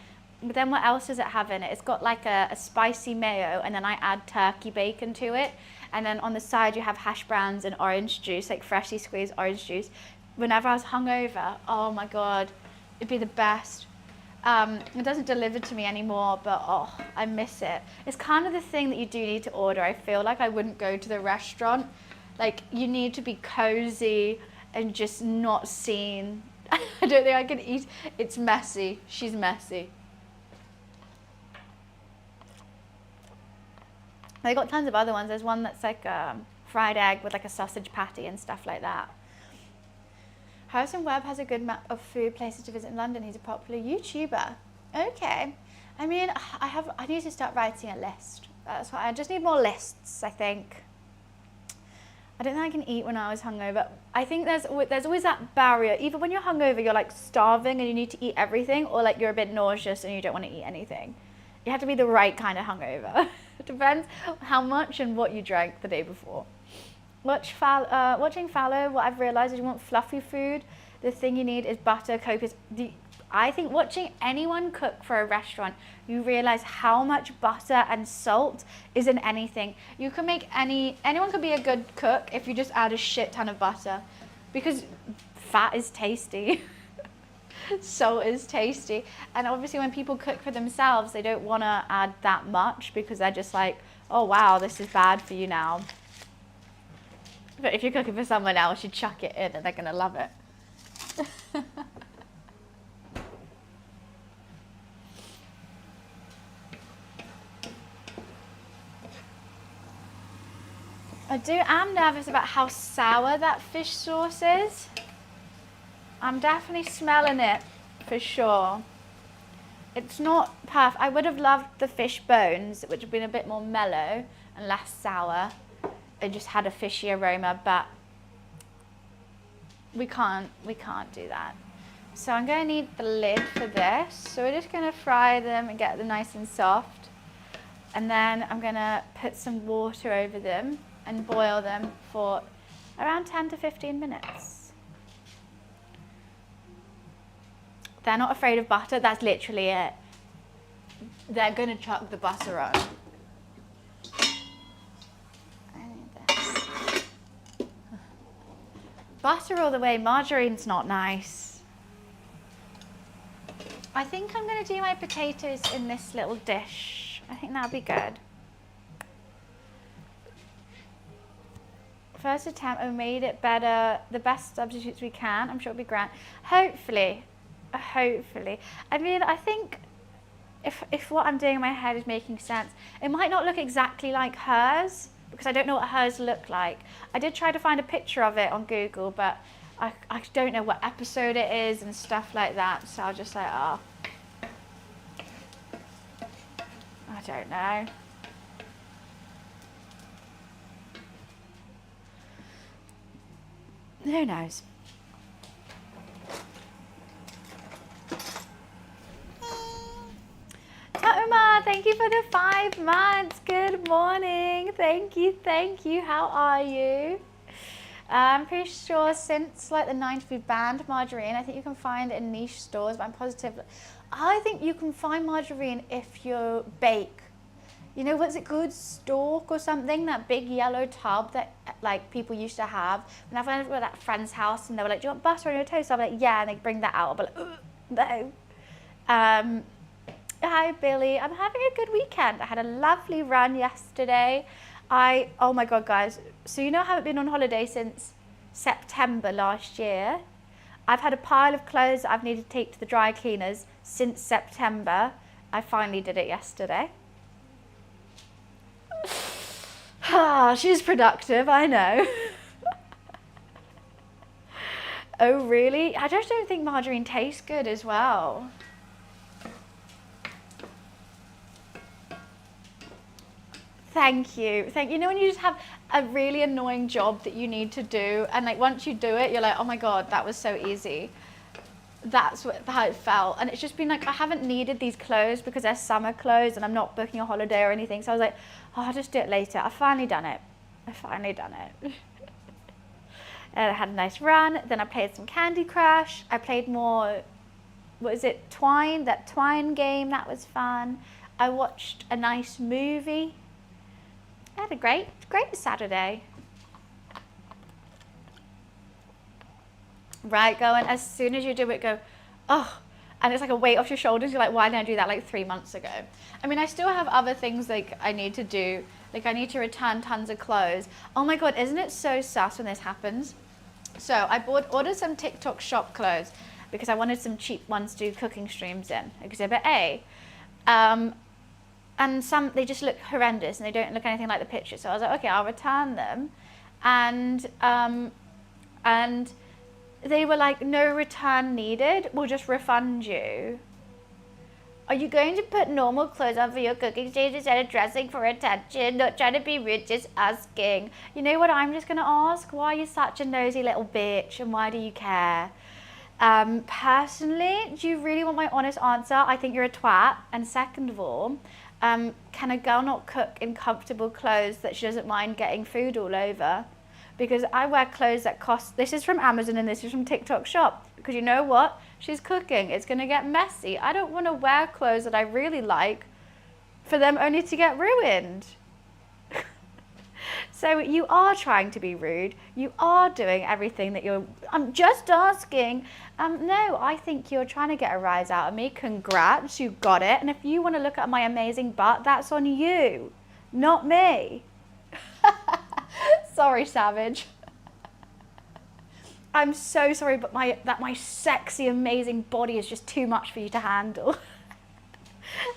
But then what else does it have in it? It's got like a spicy mayo, and then I add turkey bacon to it. And then on the side you have hash browns and orange juice, like freshly squeezed orange juice. Whenever I was hungover, oh my God, it'd be the best. It doesn't deliver to me anymore, but oh, I miss it. It's kind of the thing that you do need to order. I feel like I wouldn't go to the restaurant. Like, you need to be cozy and just not seen. I don't think I can eat. It's messy. She's messy. They got tons of other ones. There's one that's like fried egg with like a sausage patty and stuff like that. Harrison Webb has a good map of food places to visit in London. He's a popular YouTuber. Okay. I mean, I need to start writing a list. That's why I just need more lists, I think. I don't think I can eat when I was hungover. I think there's always that barrier. Either when you're hungover, you're like starving and you need to eat everything, or like you're a bit nauseous and you don't want to eat anything. You have to be the right kind of hungover. It depends how much and what you drank the day before. Watching Fallow, what I've realised is you want fluffy food. The thing you need is butter, copious. I think watching anyone cook for a restaurant, you realise how much butter and salt is in anything. You can make anyone could be a good cook if you just add a shit ton of butter, because fat is tasty. Salt is tasty. And obviously when people cook for themselves, they don't want to add that much because they're just like, oh wow, this is bad for you now. But if you're cooking for someone else, you chuck it in and they're going to love it. I'm nervous about how sour that fish sauce is. I'm definitely smelling it for sure. It's not perfect. I would have loved the fish bones, which would have been a bit more mellow and less sour. It just had a fishy aroma, but we can't do that. So I'm going to need the lid for this. So we're just going to fry them and get them nice and soft. And then I'm going to put some water over them and boil them for around 10 to 15 minutes. They're not afraid of butter. That's literally it. They're going to chuck the butter on. Butter all the way, margarine's not nice. I think I'm going to do my potatoes in this little dish. I think that'll be good. First attempt, we made it better, the best substitutes we can. I'm sure it'll be grand. Hopefully. I mean, I think if what I'm doing in my head is making sense, it might not look exactly like hers, because I don't know what hers look like. I did try to find a picture of it on Google, but I don't know what episode it is and stuff like that. So I was just like, oh, I don't know. Who knows? Tatuma, thank you for the 5 months. Good morning. Thank you. How are you? I'm pretty sure since like the 90s we banned margarine. I think you can find it in niche stores, but I'm positive. I think you can find margarine if you bake. You know, what's it called? Stork or something? That big yellow tub that like people used to have. Whenever I went to that friend's house and they were like, do you want butter on your toast? I'm like, yeah, and they bring that out. I'll be like, no. Hi Billy, I'm having a good weekend. I had a lovely run yesterday. Oh my God guys, so you know I haven't been on holiday since September last year. I've had a pile of clothes that I've needed to take to the dry cleaners since September. I finally did it yesterday. She's productive, I know. Oh, really? I just don't think margarine tastes good as well. Thank you. You know when you just have a really annoying job that you need to do, and like once you do it, you're like, oh my God, that was so easy. That's how it felt. And it's just been like, I haven't needed these clothes because they're summer clothes and I'm not booking a holiday or anything. So I was like, oh, I'll just do it later. I've finally done it. And I had a nice run. Then I played some Candy Crush. I played more, what is it, Twine? That Twine game, that was fun. I watched a nice movie. I had a great Saturday. Right, go, and as soon as you do it, go, oh, and it's like a weight off your shoulders. You're like, why didn't I do that like 3 months ago? I mean, I still have other things like I need to do. Like I need to return tons of clothes. Oh my God, isn't it so sus when this happens? So I ordered some TikTok shop clothes because I wanted some cheap ones to do cooking streams in, Exhibit A. And some, they just look horrendous and they don't look anything like the picture. So I was like, okay, I'll return them. And they were like, no return needed, we'll just refund you. Are you going to put normal clothes on for your cooking stage instead of dressing for attention? Not trying to be rude, just asking. You know what I'm just going to ask? Why are you such a nosy little bitch and why do you care? Personally, do you really want my honest answer? I think you're a twat. And second of all, can a girl not cook in comfortable clothes that she doesn't mind getting food all over? Because I wear clothes that cost, this is from Amazon and this is from TikTok shop. Because you know what? She's cooking, it's gonna get messy. I don't wanna wear clothes that I really like for them only to get ruined. So you are trying to be rude. You are doing everything that I'm just asking. No, I think you're trying to get a rise out of me. Congrats, you got it. And if you wanna look at my amazing butt, that's on you, not me. Sorry, Savage. I'm so sorry, but my sexy, amazing body is just too much for you to handle.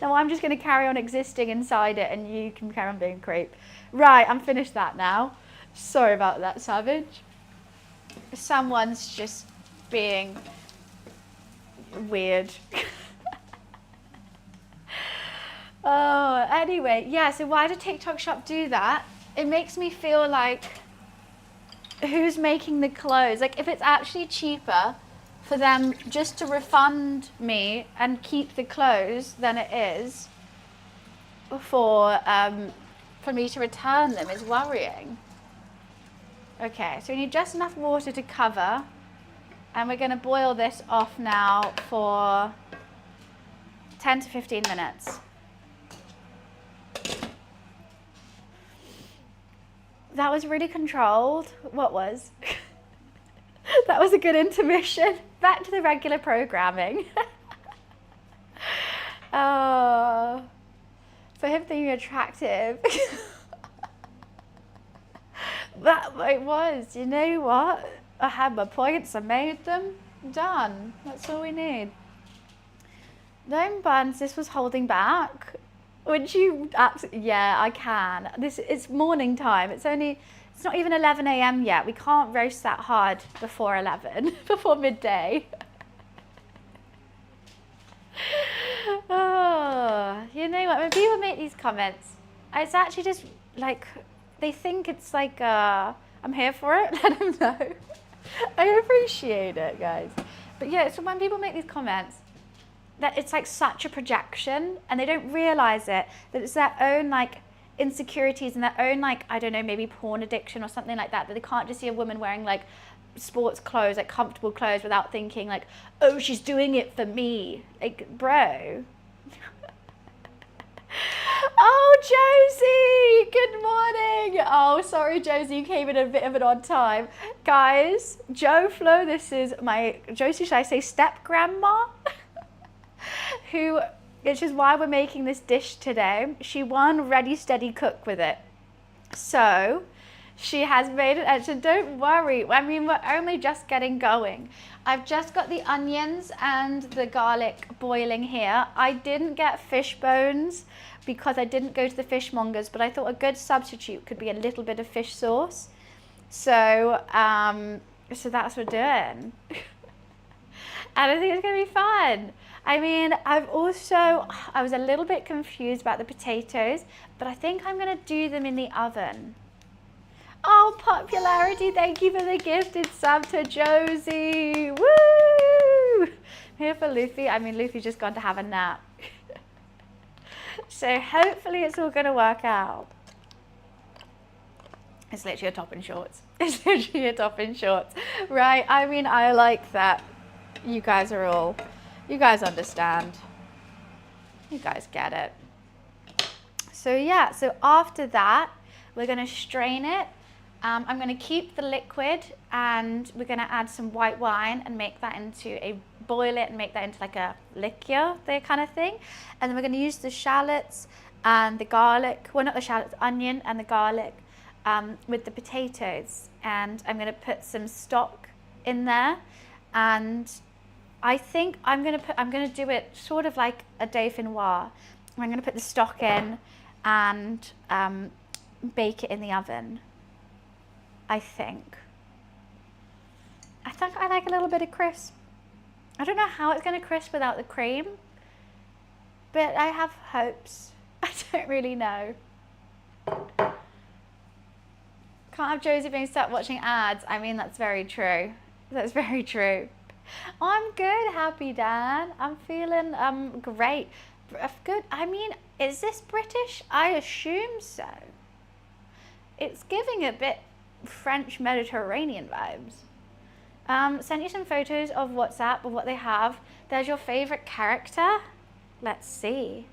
No, I'm just going to carry on existing inside it and you can carry on being a creep. Right, I'm finished that now. Sorry about that, Savage. Someone's just being weird. Oh, anyway, yeah, so why did TikTok Shop do that? It makes me feel like, who's making the clothes? Like, if it's actually cheaper for them just to refund me and keep the clothes than it is for me to return them, is worrying. Okay, so we need just enough water to cover, and we're going to boil this off now for 10 to 15 minutes. That was really controlled. What was? That was a good intermission. Back to the regular programming. Oh, for him thinking attractive. That it was. You know what? I had my points. I made them. Done. That's all we need. No buns. This was holding back. Would you absolutely? Yeah, I can. It's morning time. It's not even 11 a.m. yet. We can't roast that hard before 11, before midday. Oh, you know what? When people make these comments, it's actually just like, they think it's like, I'm here for it. Let them know. I appreciate it, guys. But yeah, so when people make these comments, that it's like such a projection and they don't realize it, that it's their own like insecurities and their own like, I don't know, maybe porn addiction or something like that they can't just see a woman wearing like sports clothes, like comfortable clothes, without thinking like, oh, she's doing it for me. Like, bro. Oh, Josie, good morning. Oh, sorry, Josie, you came in a bit of an odd time. Guys, Joe Flo, this is my, Josie, should I say step grandma? Which is why we're making this dish today. She won Ready Steady Cook with it. So she has made it, and so don't worry. I mean, we're only just getting going. I've just got the onions and the garlic boiling here. I didn't get fish bones because I didn't go to the fishmongers, but I thought a good substitute could be a little bit of fish sauce. So So that's what we're doing. And I think it's gonna be fun. I mean, I was a little bit confused about the potatoes, but I think I'm gonna do them in the oven. Oh, popularity, thank you for the gifted sub to Josie. Woo! Here for Luffy. I mean, Luffy's just gone to have a nap. So hopefully it's all gonna work out. It's literally a top and shorts. It's literally a top and shorts. Right, I mean, I like that. You guys understand. You guys get it. So yeah, so after that, we're gonna strain it. I'm gonna keep the liquid and we're gonna add some white wine and make that boil it and make that into like a liqueur, that kind of thing. And then we're gonna use the shallots and the garlic, well not the shallots, onion and the garlic with the potatoes. And I'm gonna put some stock in there. And I think I'm gonna do it sort of like a dauphinoise. I'm gonna put the stock in and bake it in the oven. I think I like a little bit of crisp. I don't know how it's gonna crisp without the cream, but I have hopes. I don't really know. Can't have Josie being stuck watching ads. I mean, that's very true. That's very true. I'm good, Happy Dan. I'm feeling great. Good. I mean, is this British? I assume so. It's giving a bit French Mediterranean vibes. Sent you some photos of WhatsApp of what they have. There's your favorite character. Let's see.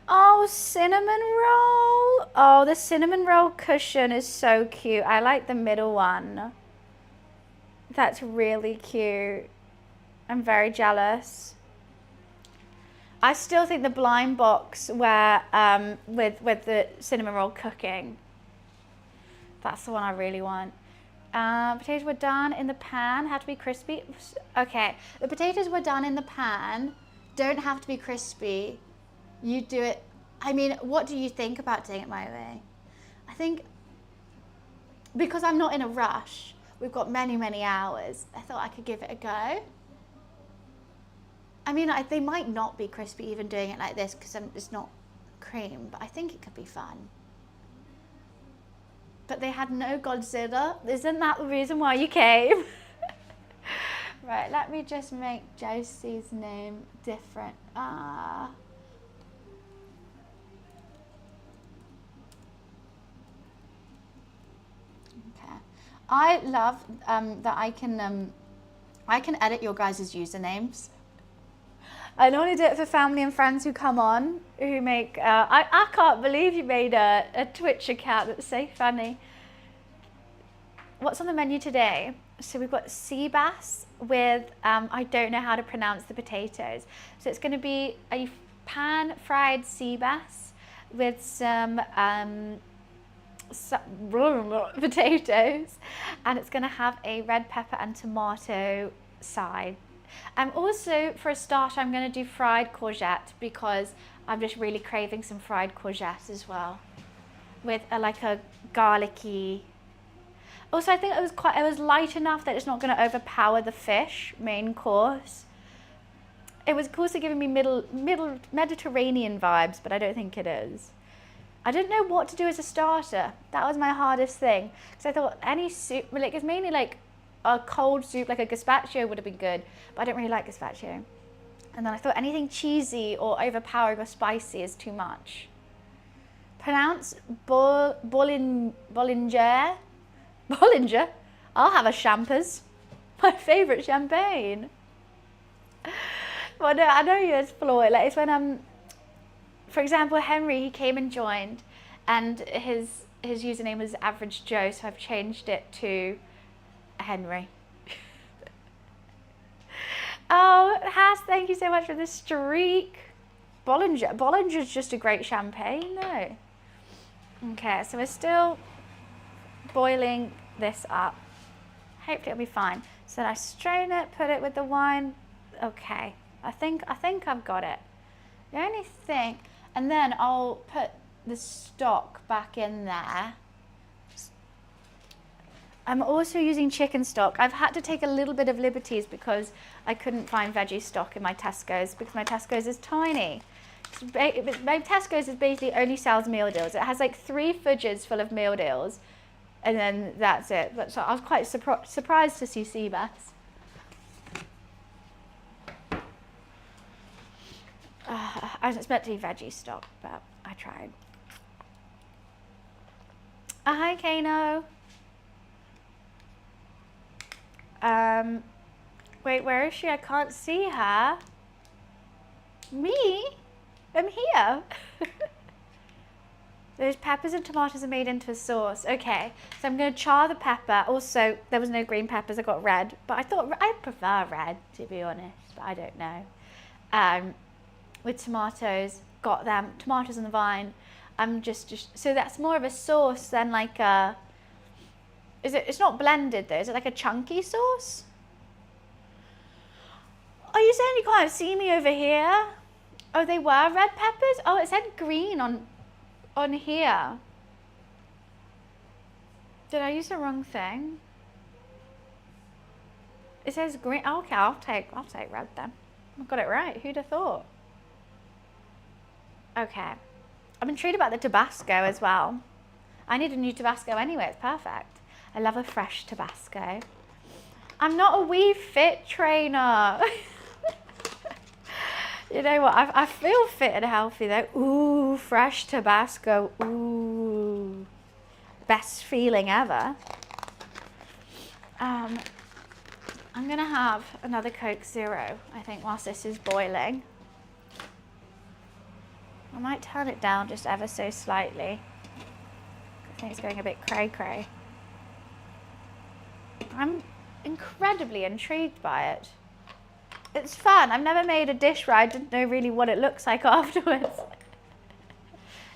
Oh, cinnamon roll. Oh, the cinnamon roll cushion is so cute. I like the middle one. That's really cute. I'm very jealous. I still think the blind box where with the cinnamon roll cooking. That's the one I really want. Potatoes were done in the pan, had to be crispy. Okay, the potatoes were done in the pan, don't have to be crispy. You do it, I mean, what do you think about doing it my way? I think, because I'm not in a rush, we've got many, many hours, I thought I could give it a go. I mean, they might not be crispy even doing it like this because it's not cream, but I think it could be fun. But they had no Godzilla. Isn't that the reason why you came? Right, let me just make Josie's name different. Okay. I love that I can edit your guys' usernames. I normally do it for family and friends who come on, who make, I can't believe you made a Twitch account, that's so funny. What's on the menu today? So we've got sea bass with, I don't know how to pronounce the potatoes. So it's gonna be a pan fried sea bass with some potatoes, and it's gonna have a red pepper and tomato side. Also, for a start, I'm going to do fried courgette because I'm just really craving some fried courgette as well, with like a garlicky. Also, I think it was light enough that it's not going to overpower the fish main course. It was also giving me middle Mediterranean vibes, but I don't think it is. I didn't know what to do as a starter. That was my hardest thing because I thought any soup, like it's mainly like a cold soup, like a gazpacho would have been good, but I don't really like gazpacho. And then I thought anything cheesy or overpowering or spicy is too much. Pronounce Boulangere? Boulangere? I'll have a champers. My favourite champagne. Well, no, I know it's Floyd. Like, it's when, for example, Henry, he came and joined, and his username was Average Joe, so I've changed it to Henry. Oh, Haas, thank you so much for the streak. Bollinger's just a great champagne, no? Okay, so we're still boiling this up. Hopefully it'll be fine. So I strain it, put it with the wine. Okay, I think I've got it. The only thing, and then I'll put the stock back in there. I'm also using chicken stock. I've had to take a little bit of liberties because I couldn't find veggie stock in my Tesco's because my Tesco's is tiny. My Tesco's is basically only sells meal deals. It has like 3 fridges full of meal deals and then that's it. But so I was quite surprised to see sea bass. I was expecting veggie stock, but I tried. Hi, Kano. Wait, where is she? I can't see her. Me? I'm here. Those peppers and tomatoes are made into a sauce. Okay, so I'm going to char the pepper. Also, there was no green peppers. I got red, but I thought I prefer red, to be honest, but I don't know. With tomatoes, got them. Tomatoes on the vine. I'm just so that's more of a sauce than like a. It's not blended though. Is it like a chunky sauce? Oh, you saying you can't see me over here? Oh, they were red peppers? Oh, it said green on here. Did I use the wrong thing? It says green. Oh, okay, I'll take red then. I got it right. Who'd have thought? Okay. I'm intrigued about the Tabasco as well. I need a new Tabasco anyway. It's perfect. I love a fresh Tabasco. I'm not a Wii Fit trainer. You know what? I feel fit and healthy though. Ooh, fresh Tabasco. Ooh, best feeling ever. I'm gonna have another Coke Zero, I think, whilst this is boiling. I might turn it down just ever so slightly. I think it's going a bit cray-cray. I'm incredibly intrigued by it. It's fun. I've never made a dish where I didn't know really what it looks like afterwards.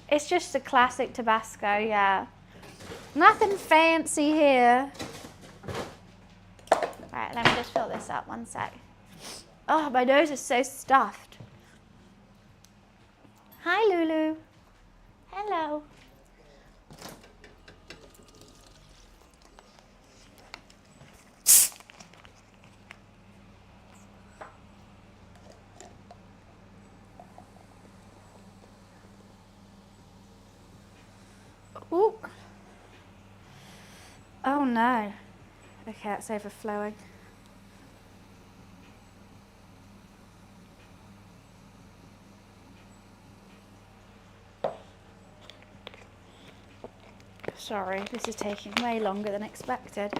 It's just a classic Tabasco, yeah. Nothing fancy here. Right, let me just fill this up, one sec. Oh, my nose is so stuffed. Hi, Lulu. Hello. Ooh. Oh no. Okay, it's overflowing. Sorry, this is taking way longer than expected.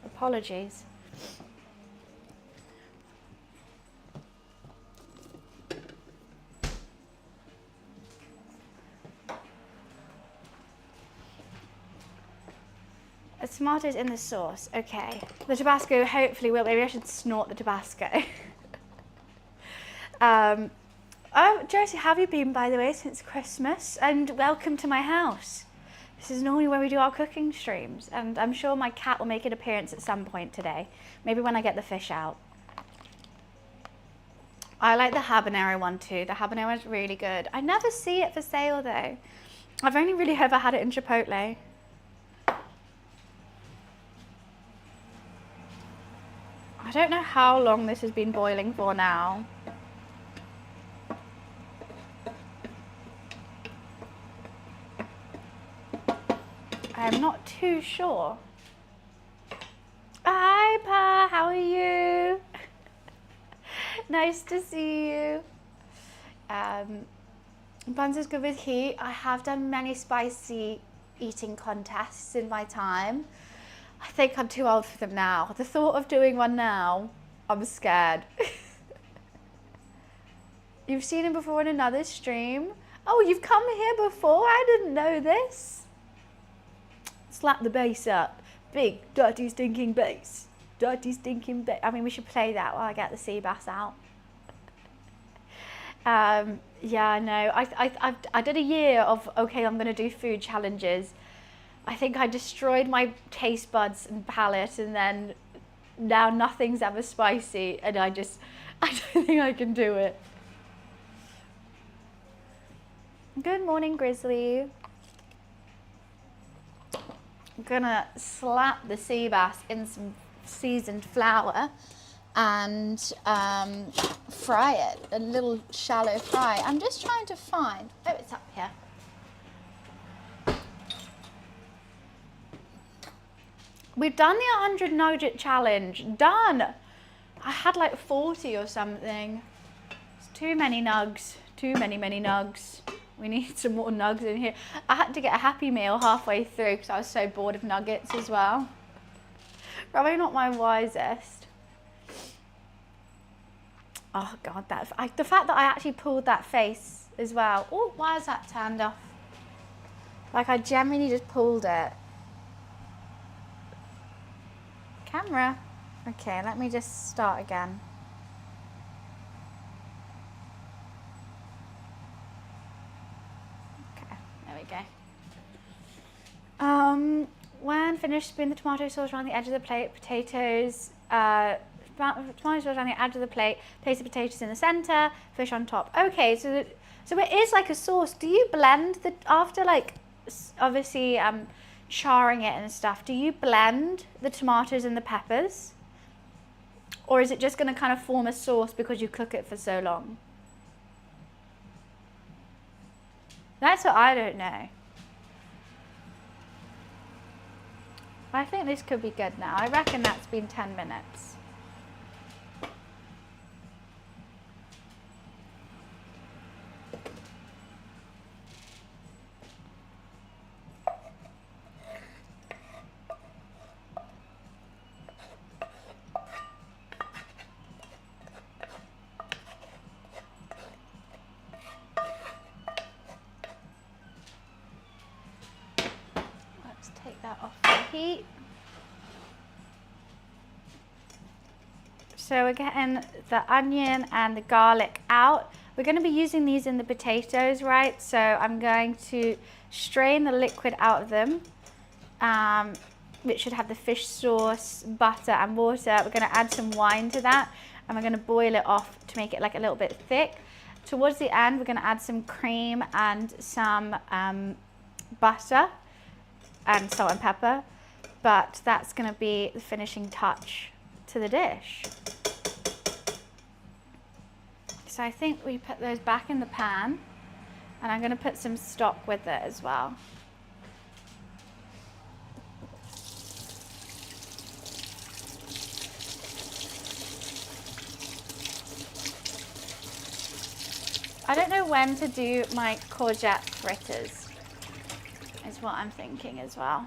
Apologies. The tomatoes in the sauce, okay. The Tabasco hopefully will, maybe I should snort the Tabasco. Oh, Josie, have you been, by the way, since Christmas? And welcome to my house. This is normally where we do our cooking streams, and I'm sure my cat will make an appearance at some point today. Maybe when I get the fish out. I like the habanero one too. The habanero is really good. I never see it for sale though. I've only really ever had it in Chipotle. I don't know how long this has been boiling for now. I'm not too sure. Hi, Pa, how are you? Nice to see you. Buns is good with heat. I have done many spicy eating contests in my time. I think I'm too old for them now. The thought of doing one now, I'm scared. You've seen him before in another stream? Oh, you've come here before? I didn't know this. Slap the bass up. Big, dirty, stinking bass. Dirty, stinking bass. I mean, we should play that while I get the sea bass out. Yeah, no. I did a year of, okay, I'm going to do food challenges. I think I destroyed my taste buds and palate, and then now nothing's ever spicy, and I don't think I can do it. Good morning, Grizzly. I'm gonna slap the sea bass in some seasoned flour and fry it, a little shallow fry. I'm just trying to find, oh, it's up here. We've done the 100 nugget challenge, done. I had like 40 or something. It's too many nugs, too many nugs. We need some more nugs in here. I had to get a Happy Meal halfway through because I was so bored of nuggets as well. Probably not my wisest. Oh God, the fact that I actually pulled that face as well. Oh, why is that turned off? Like I genuinely just pulled it. Camera. Okay, let me just start again. Okay, there we go. When finished, spoon the tomato sauce around the edge of the plate, potatoes, tomato sauce around the edge of the plate, place the potatoes in the center, fish on top. Okay, so it is like a sauce. Do you blend the, after like, obviously charring it and stuff, do you blend the tomatoes and the peppers? Or is it just going to kind of form a sauce because you cook it for so long? That's what I don't know. I think this could be good now. I reckon that's been 10 minutes. Take that off the heat. So we're getting the onion and the garlic out. We're going to be using these in the potatoes, right? So I'm going to strain the liquid out of them, which should have the fish sauce, butter and water. We're going to add some wine to that and we're going to boil it off to make it like a little bit thick. Towards the end, we're going to add some cream and some butter and salt and pepper, but that's going to be the finishing touch to the dish. So I think we put those back in the pan and I'm going to put some stock with it as well. I don't know when to do my courgette fritters. Is what I'm thinking as well.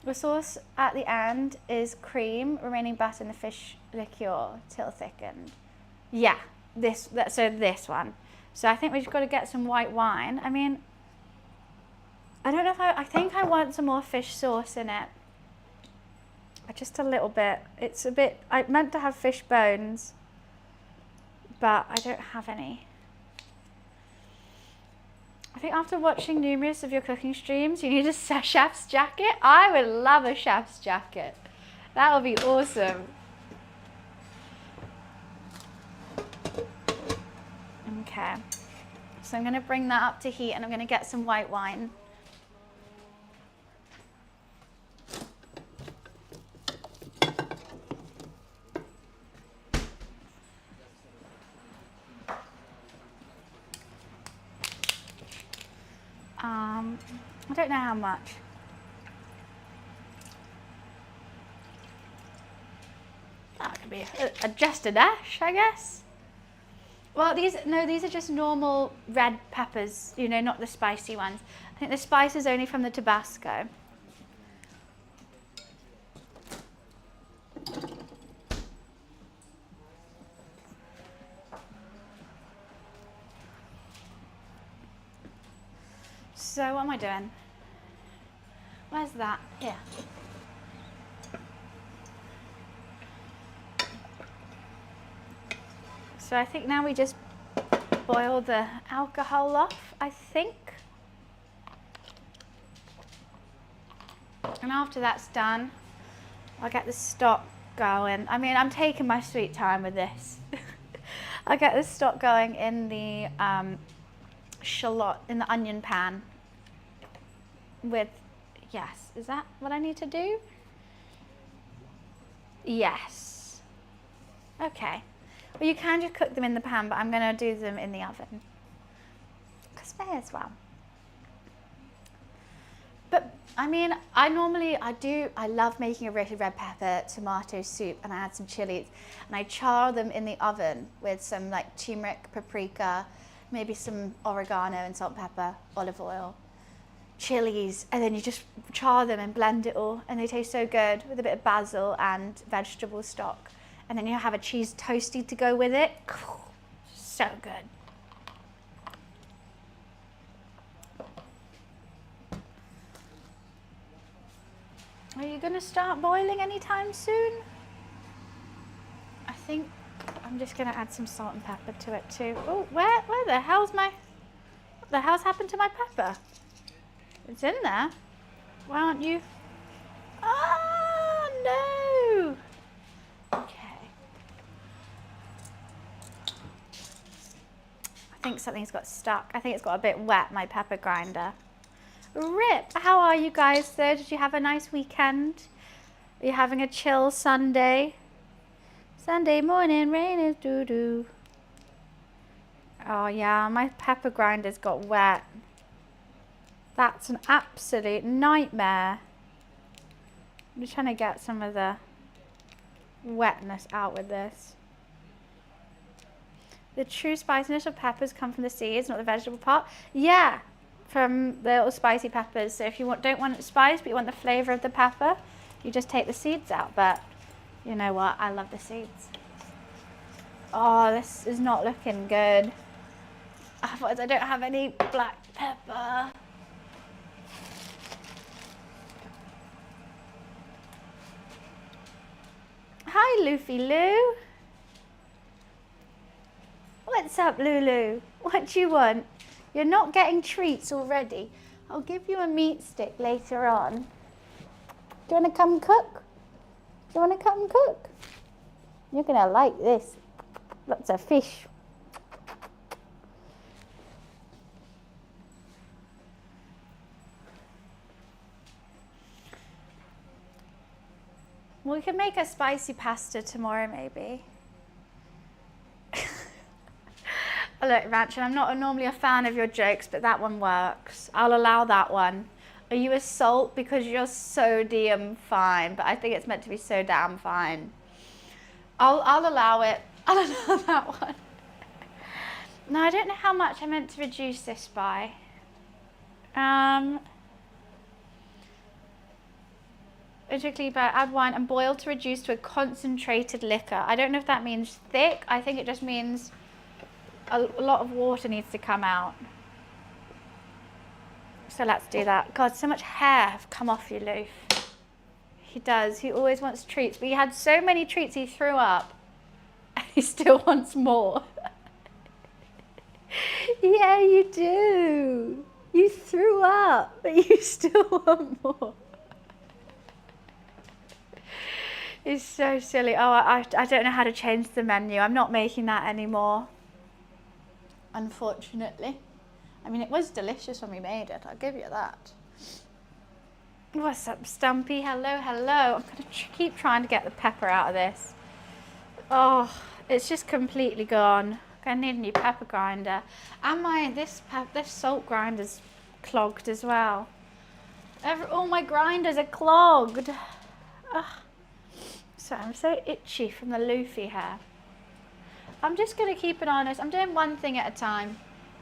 The sauce at the end is cream, remaining butter and the fish liqueur till thickened. Yeah, this one. So I think we've got to get some white wine. I mean, I don't know if I think I want some more fish sauce in it. Just a little bit. It's a bit, I meant to have fish bones, but I don't have any. I think after watching numerous of your cooking streams, you need a chef's jacket. I would love a chef's jacket. That would be awesome. Okay, so I'm going to bring that up to heat and I'm going to get some white wine. I don't know how much. That could be just a dash, I guess. Well, these are just normal red peppers, you know, not the spicy ones. I think the spice is only from the Tabasco. So what am I doing? Where's that? Here. So I think now we just boil the alcohol off, I think. And after that's done, I'll get the stock going. I mean, I'm taking my sweet time with this. I'll get the stock going in the shallot in the onion pan with, yes, is that what I need to do? Yes. Okay. Well, you can just cook them in the pan, but I'm going to do them in the oven. Because may as well. But, I mean, I love making a roasted red pepper tomato soup, and I add some chilies, and I char them in the oven with some like turmeric, paprika, maybe some oregano and salt and pepper, olive oil, chilies, and then you just char them and blend it all, and they taste so good with a bit of basil and vegetable stock. And then you have a cheese toasty to go with it. So good. Are you going to start boiling anytime soon? I think I'm just going to add some salt and pepper to it too. Oh, where the hell's what the hell's happened to my pepper? It's in there. Why aren't you? Oh, no. Okay. I think something's got stuck. I think it's got a bit wet, my pepper grinder. Rip. How are you guys though? Did you have a nice weekend? Are you having a chill Sunday? Sunday morning, rain is doo-doo. Oh yeah, my pepper grinder's got wet. That's an absolute nightmare. I'm just trying to get some of the wetness out with this. The true spiciness of peppers come from the seeds, not the vegetable part. Yeah, from the little spicy peppers. So if you don't want spice, but you want the flavour of the pepper, you just take the seeds out. But you know what? I love the seeds. Oh, this is not looking good. Otherwise, I don't have any black pepper. Hi, Luffy Lou. What's up, Lulu? What do you want? You're not getting treats already. I'll give you a meat stick later on. Do you want to come cook? Do you want to come cook? You're going to like this. Lots of fish. We could make a spicy pasta tomorrow, maybe. Look, Ranch, I'm not normally a fan of your jokes, but that one works. I'll allow that one. Are you a salt? Because you're so damn fine, but I think it's meant to be so damn fine. I'll allow it. I'll allow that one. No, I don't know how much I meant to reduce this by. Particularly about add wine and boil to reduce to a concentrated liquor. I don't know if that means thick. I think it just means a lot of water needs to come out. So let's do that. God, so much hair have come off you, Loof. He does. He always wants treats. But he had so many treats he threw up. And he still wants more. Yeah, you do. You threw up, but you still want more. It's so silly. Oh, I don't know how to change the menu. I'm not making that anymore. Unfortunately. I mean, it was delicious when we made it. I'll give you that. What's up, Stumpy? Hello, hello. I'm going to keep trying to get the pepper out of this. Oh, it's just completely gone. I need a new pepper grinder. And this salt grinder's clogged as well. All my grinders are clogged. Ugh. So I'm so itchy from the Luffy hair. I'm just going to keep it honest. I'm doing one thing at a time.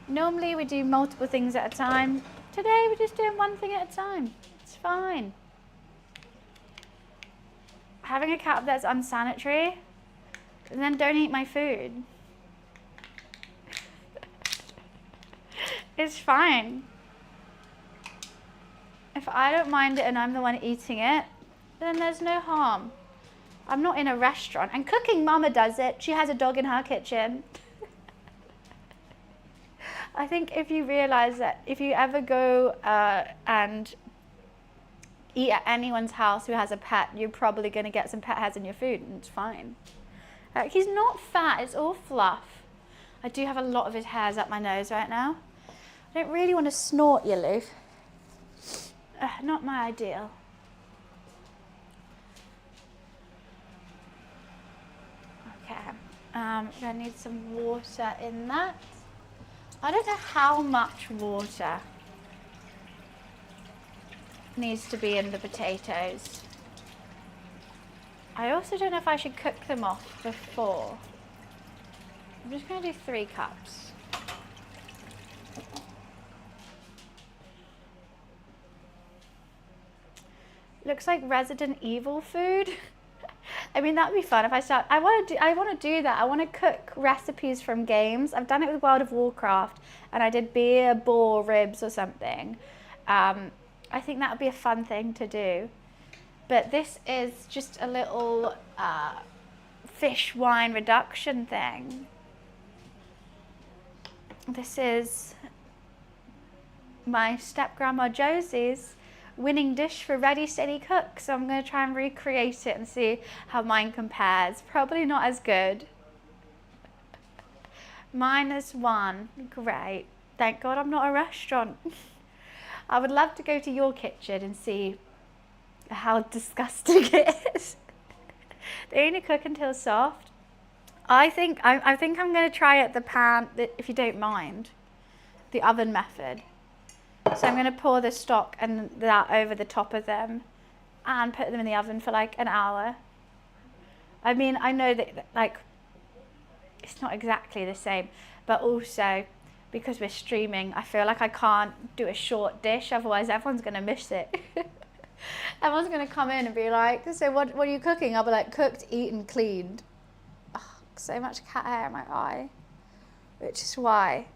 Normally we do multiple things at a time. Today we're just doing one thing at a time. It's fine. Having a cat that's unsanitary, and then don't eat my food. It's fine. If I don't mind it and I'm the one eating it, then there's no harm. I'm not in a restaurant. And cooking, Mama does it. She has a dog in her kitchen. I think if you realize that if you ever go and eat at anyone's house who has a pet, you're probably going to get some pet hairs in your food, and it's fine. He's not fat, it's all fluff. I do have a lot of his hairs up my nose right now. I don't really want to snort you, Lou. Not my ideal. Okay, I'm gonna need some water in that. I don't know how much water needs to be in the potatoes. I also don't know if I should cook them off before. I'm just gonna do 3 cups. Looks like Resident Evil food. I mean, that'd be fun if I start. I want to do that. I want to cook recipes from games. I've done it with World of Warcraft, and I did beer, boar, ribs, or something. I think that would be a fun thing to do. But this is just a little fish wine reduction thing. This is my step-grandma Josie's winning dish for Ready Steady Cook, so I'm going to try and recreate it and see how mine compares. Probably not as good. -1. Great. Thank God I'm not a restaurant. I would love to go to your kitchen and see how disgusting it is. They only cook until soft. I think I'm going to try it the pan, if you don't mind, the oven method. So I'm going to pour the stock and that over the top of them and put them in the oven for like an hour. I mean, I know that like it's not exactly the same, but also because we're streaming, I feel like I can't do a short dish, otherwise everyone's going to miss it. Everyone's going to come in and be like, so what are you cooking? I'll be like, cooked, eaten, cleaned. Oh, so much cat hair in my eye, which is why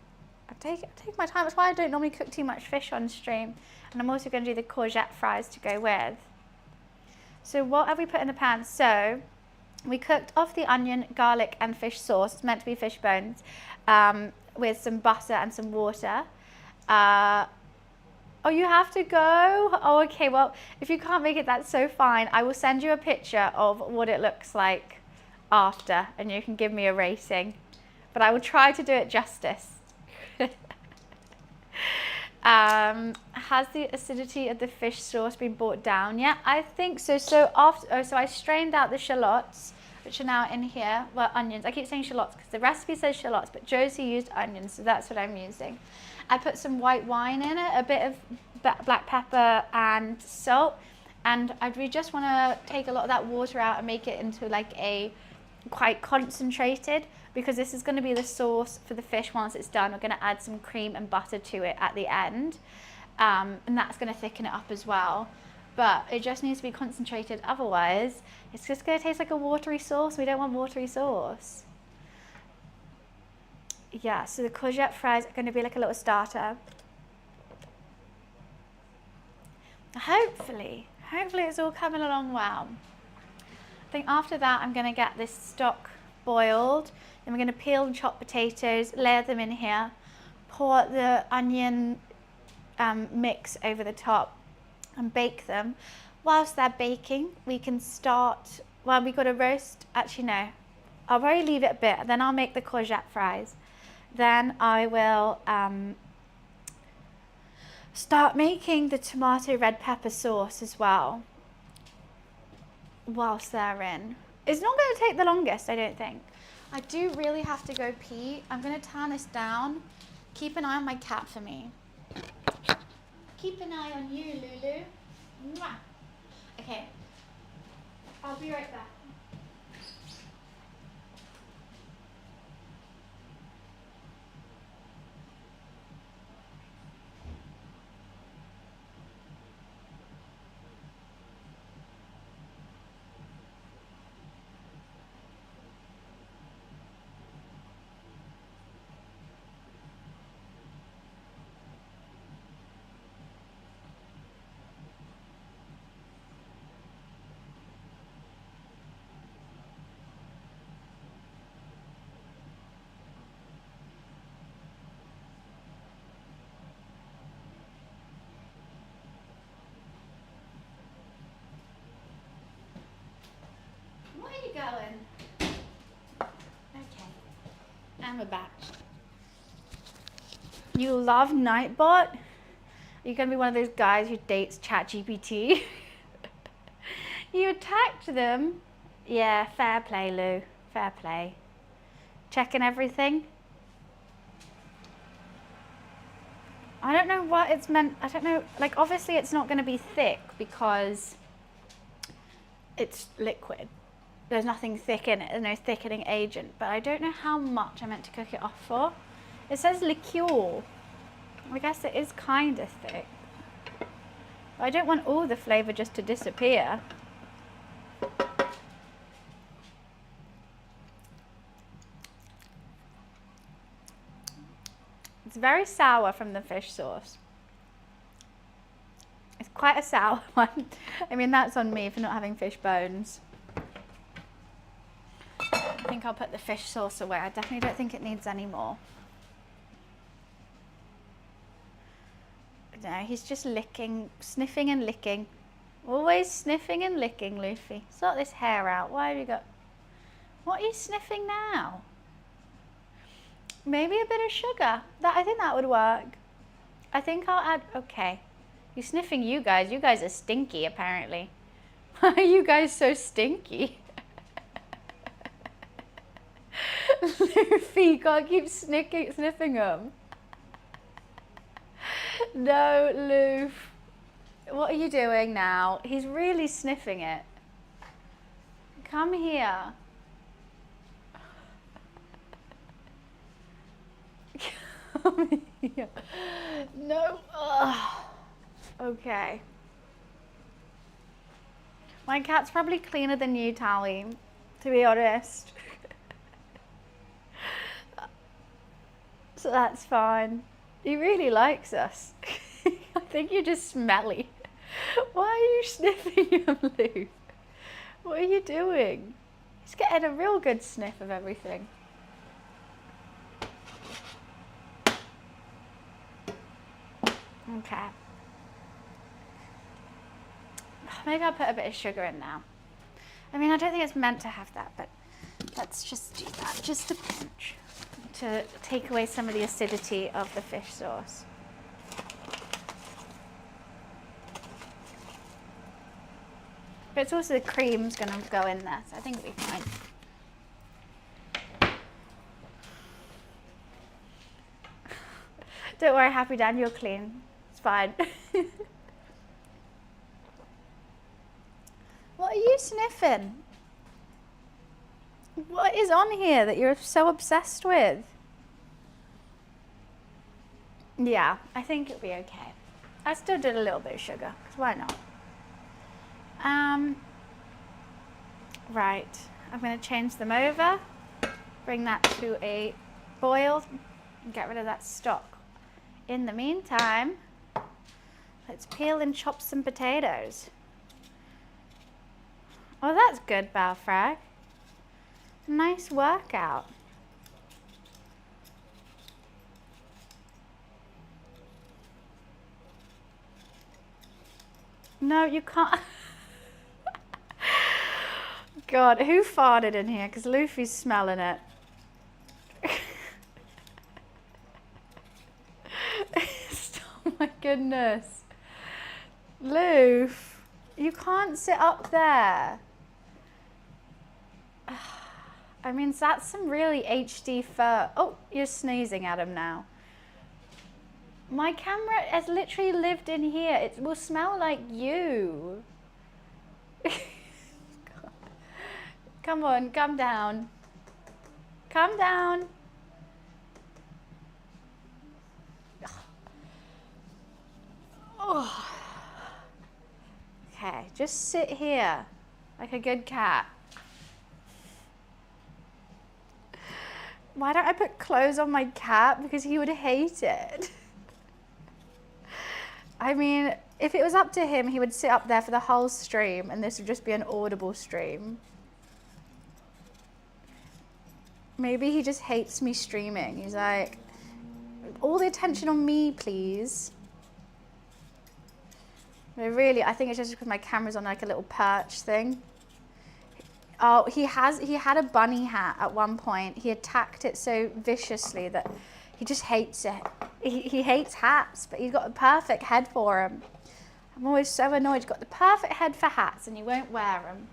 I take my time. That's why I don't normally cook too much fish on stream. And I'm also going to do the courgette fries to go with. So what have we put in the pan? So we cooked off the onion, garlic and fish sauce. It's meant to be fish bones, with some butter and some water. Oh, you have to go? Oh, okay. Well, if you can't make it, that's so fine. I will send you a picture of what it looks like after, and you can give me a rating. But I will try to do it justice. Has the acidity of the fish sauce been brought down yet? I think so. So I strained out the shallots, which are now in here. Well, onions. I keep saying shallots because the recipe says shallots, but Josie used onions, so that's what I'm using. I put some white wine in it, a bit of black pepper and salt, and we just want to take a lot of that water out and make it into like a quite concentrated, because this is going to be the sauce for the fish. Once it's done, we're going to add some cream and butter to it at the end, and that's going to thicken it up as well. But it just needs to be concentrated, otherwise it's just going to taste like a watery sauce. We don't want watery sauce. Yeah, so the courgette fries are going to be like a little starter. Hopefully it's all coming along well. I think after that I'm going to get this stock boiled. Then we're going to peel and chop potatoes, layer them in here, pour the onion mix over the top and bake them. Whilst they're baking, we can start, well, we got to roast, actually no, I'll probably leave it a bit, then I'll make the courgette fries. Then I will start making the tomato red pepper sauce as well, whilst they're in. It's not going to take the longest, I don't think. I do really have to go pee. I'm going to turn this down. Keep an eye on my cat for me. Keep an eye on you, Lulu. Mwah. Okay, I'll be right back. Going. Okay, and we're back. You love Nightbot? Are you gonna be one of those guys who dates ChatGPT? You attacked them? Yeah, fair play, Lou. Fair play. Checking everything? I don't know what it's meant. I don't know. Like, obviously it's not going to be thick because it's liquid. There's nothing thick in it. There's no thickening agent. But I don't know how much I meant to cook it off for. It says liqueur. I guess it is kind of thick. But I don't want all the flavour just to disappear. It's very sour from the fish sauce. It's quite a sour one. I mean, that's on me for not having fish bones. I think I'll put the fish sauce away. I definitely don't think it needs any more. No, he's just licking, sniffing and licking. Always sniffing and licking, Luffy. Sort this hair out. Why have you got... What are you sniffing now? Maybe a bit of sugar. I think that would work. I think I'll add... Okay. You're sniffing you guys. You guys are stinky, apparently. Why are you guys so stinky? Luffy, you can't keep sniffing them. No, Loof. What are you doing now? He's really sniffing it. Come here. Come here. No. Ugh. Okay. My cat's probably cleaner than you, Tally, to be honest. So that's fine. He really likes us. I think you're just smelly. Why are you sniffing him, Lou? What are you doing? He's getting a real good sniff of everything. Okay. Maybe I'll put a bit of sugar in now. I mean, I don't think it's meant to have that, but let's just do that. Just a pinch to take away some of the acidity of the fish sauce. But it's also the cream's going to go in there, so I think it'll be fine. Don't worry, Happy Dan, you're clean. It's fine. What are you sniffing? What is on here that you're so obsessed with? Yeah, I think it'll be okay. I still did a little bit of sugar, because why not? Right, I'm going to change them over, bring that to a boil, and get rid of that stock. In the meantime, let's peel and chop some potatoes. Oh, that's good, Balfrag. Nice workout. No, you can't. God, who farted in here? Because Luffy's smelling it. Oh my goodness. Loof, you can't sit up there. I mean, that's some really HD fur. Oh, you're sneezing at him now. My camera has literally lived in here. It will smell like you. Come on, calm down. Calm down. Oh. Okay, just sit here like a good cat. Why don't I put clothes on my cat? Because he would hate it. I mean, if it was up to him, he would sit up there for the whole stream and this would just be an audible stream. Maybe he just hates me streaming. He's like, all the attention on me, please. But really, I think it's just because my camera's on like a little perch thing. Oh, he had a bunny hat at one point. He attacked it so viciously that he just hates it. He hates hats, but he's got the perfect head for them. I'm always so annoyed. He's got the perfect head for hats and he won't wear them.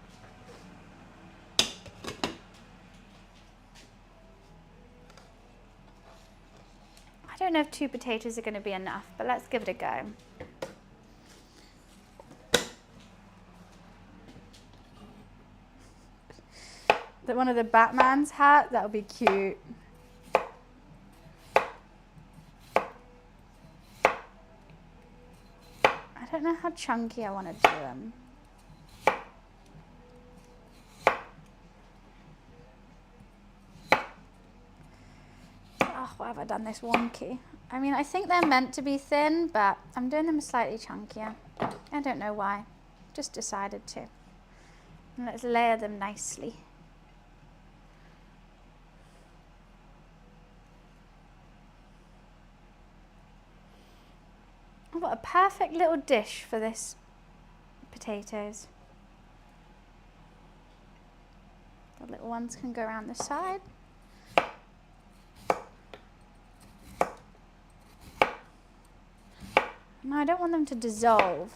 I don't know if 2 potatoes are going to be enough, but let's give it a go. One of the Batman's hat, that'll be cute. I don't know how chunky I want to do them. Oh, why have I done this wonky? I mean, I think they're meant to be thin, but I'm doing them slightly chunkier. I don't know why. Just decided to. And let's layer them nicely. I've got a perfect little dish for this potatoes. The little ones can go around the side. No, I don't want them to dissolve.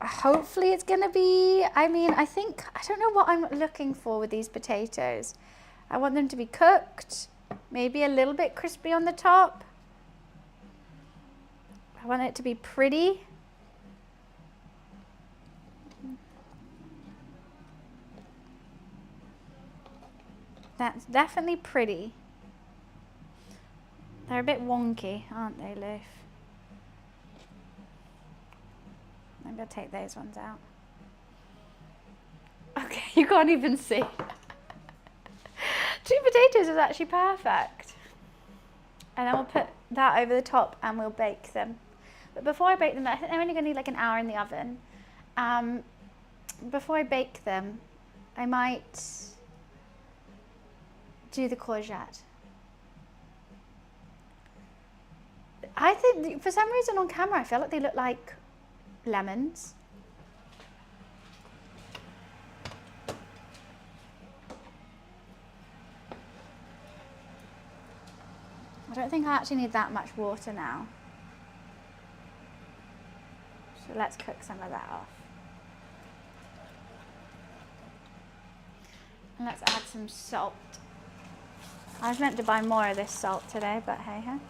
Hopefully it's gonna be, I don't know what I'm looking for with these potatoes. I want them to be cooked, maybe a little bit crispy on the top. I want it to be pretty. That's definitely pretty. They're a bit wonky, aren't they, Leaf? Maybe I'll take those ones out. Okay, you can't even see. 2 potatoes is actually perfect. And then we'll put that over the top and we'll bake them. But before I bake them, I think they're only going to need like an hour in the oven. Before I bake them, I might do the courgette. I think for some reason on camera I feel like they look like lemons. I don't think I actually need that much water now. So let's cook some of that off. And let's add some salt. I was meant to buy more of this salt today, but hey ho.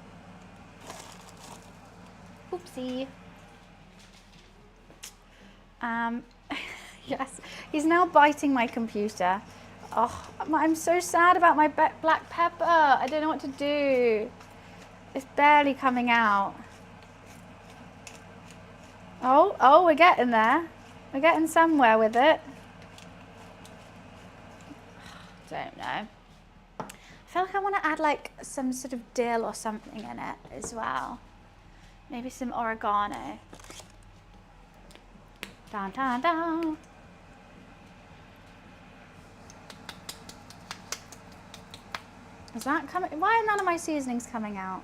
Oopsie. Yes, he's now biting my computer. Oh, I'm so sad about my black pepper. I don't know what to do. It's barely coming out. Oh, we're getting there. We're getting somewhere with it. Don't know. I feel like I want to add like some sort of dill or something in it as well. Maybe some oregano. Dun, dun, dun. Is that coming? Why are none of my seasonings coming out?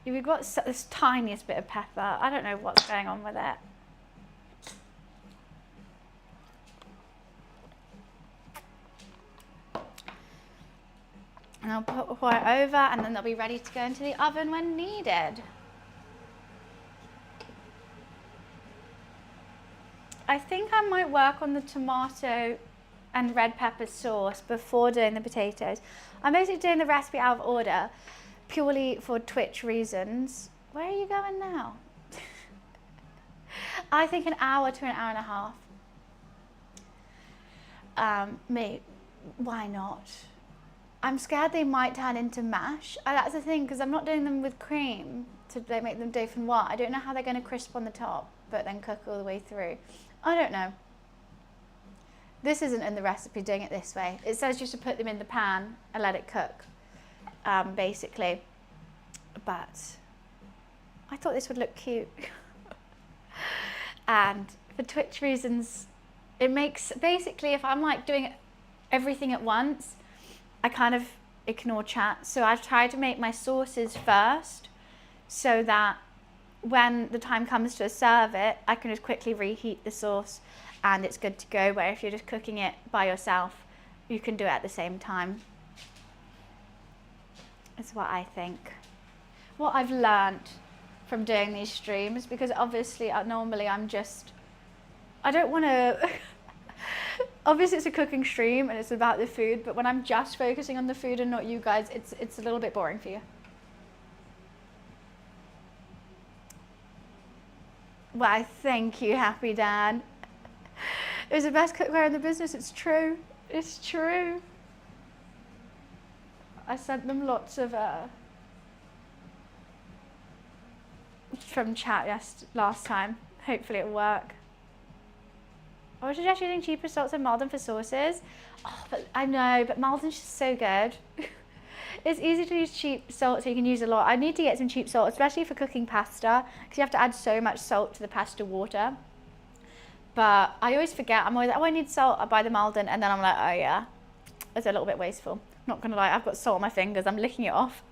We've got this tiniest bit of pepper. I don't know what's going on with it. And I'll pour it over and then they'll be ready to go into the oven when needed. I think I might work on the tomato and red pepper sauce before doing the potatoes. I'm basically doing the recipe out of order purely for Twitch reasons. Where are you going now? I think an hour to an hour and a half. Why not? I'm scared they might turn into mash. That's the thing, because I'm not doing them with cream to make them dauphinoise. I don't know how they're going to crisp on the top, but then cook all the way through. I don't know. This isn't in the recipe, doing it this way. It says just to put them in the pan and let it cook, basically. But I thought this would look cute. And for Twitch reasons, it makes, basically, if I'm like doing everything at once, I kind of ignore chat. So I've tried to make my sauces first so that when the time comes to serve it, I can just quickly reheat the sauce and it's good to go. Where if you're just cooking it by yourself, you can do it at the same time. Is what I think. What I've learned from doing these streams, because obviously normally I don't want to, obviously it's a cooking stream and it's about the food, but when I'm just focusing on the food and not you guys, it's a little bit boring for you. Why, thank you, Happy Dan. It was the best cookware in the business. It's true. It's true. I sent them lots of from chat last time. Hopefully it'll work. I would suggest using cheaper salts than Maldon for sauces. Oh, but I know, but Maldon's just so good. It's easy to use cheap salt, so you can use a lot. I need to get some cheap salt, especially for cooking pasta, because you have to add so much salt to the pasta water. But I always forget. I'm always like, oh, I need salt. I buy the Maldon, and then I'm like, oh yeah, it's a little bit wasteful. Not gonna lie, I've got salt on my fingers. I'm licking it off.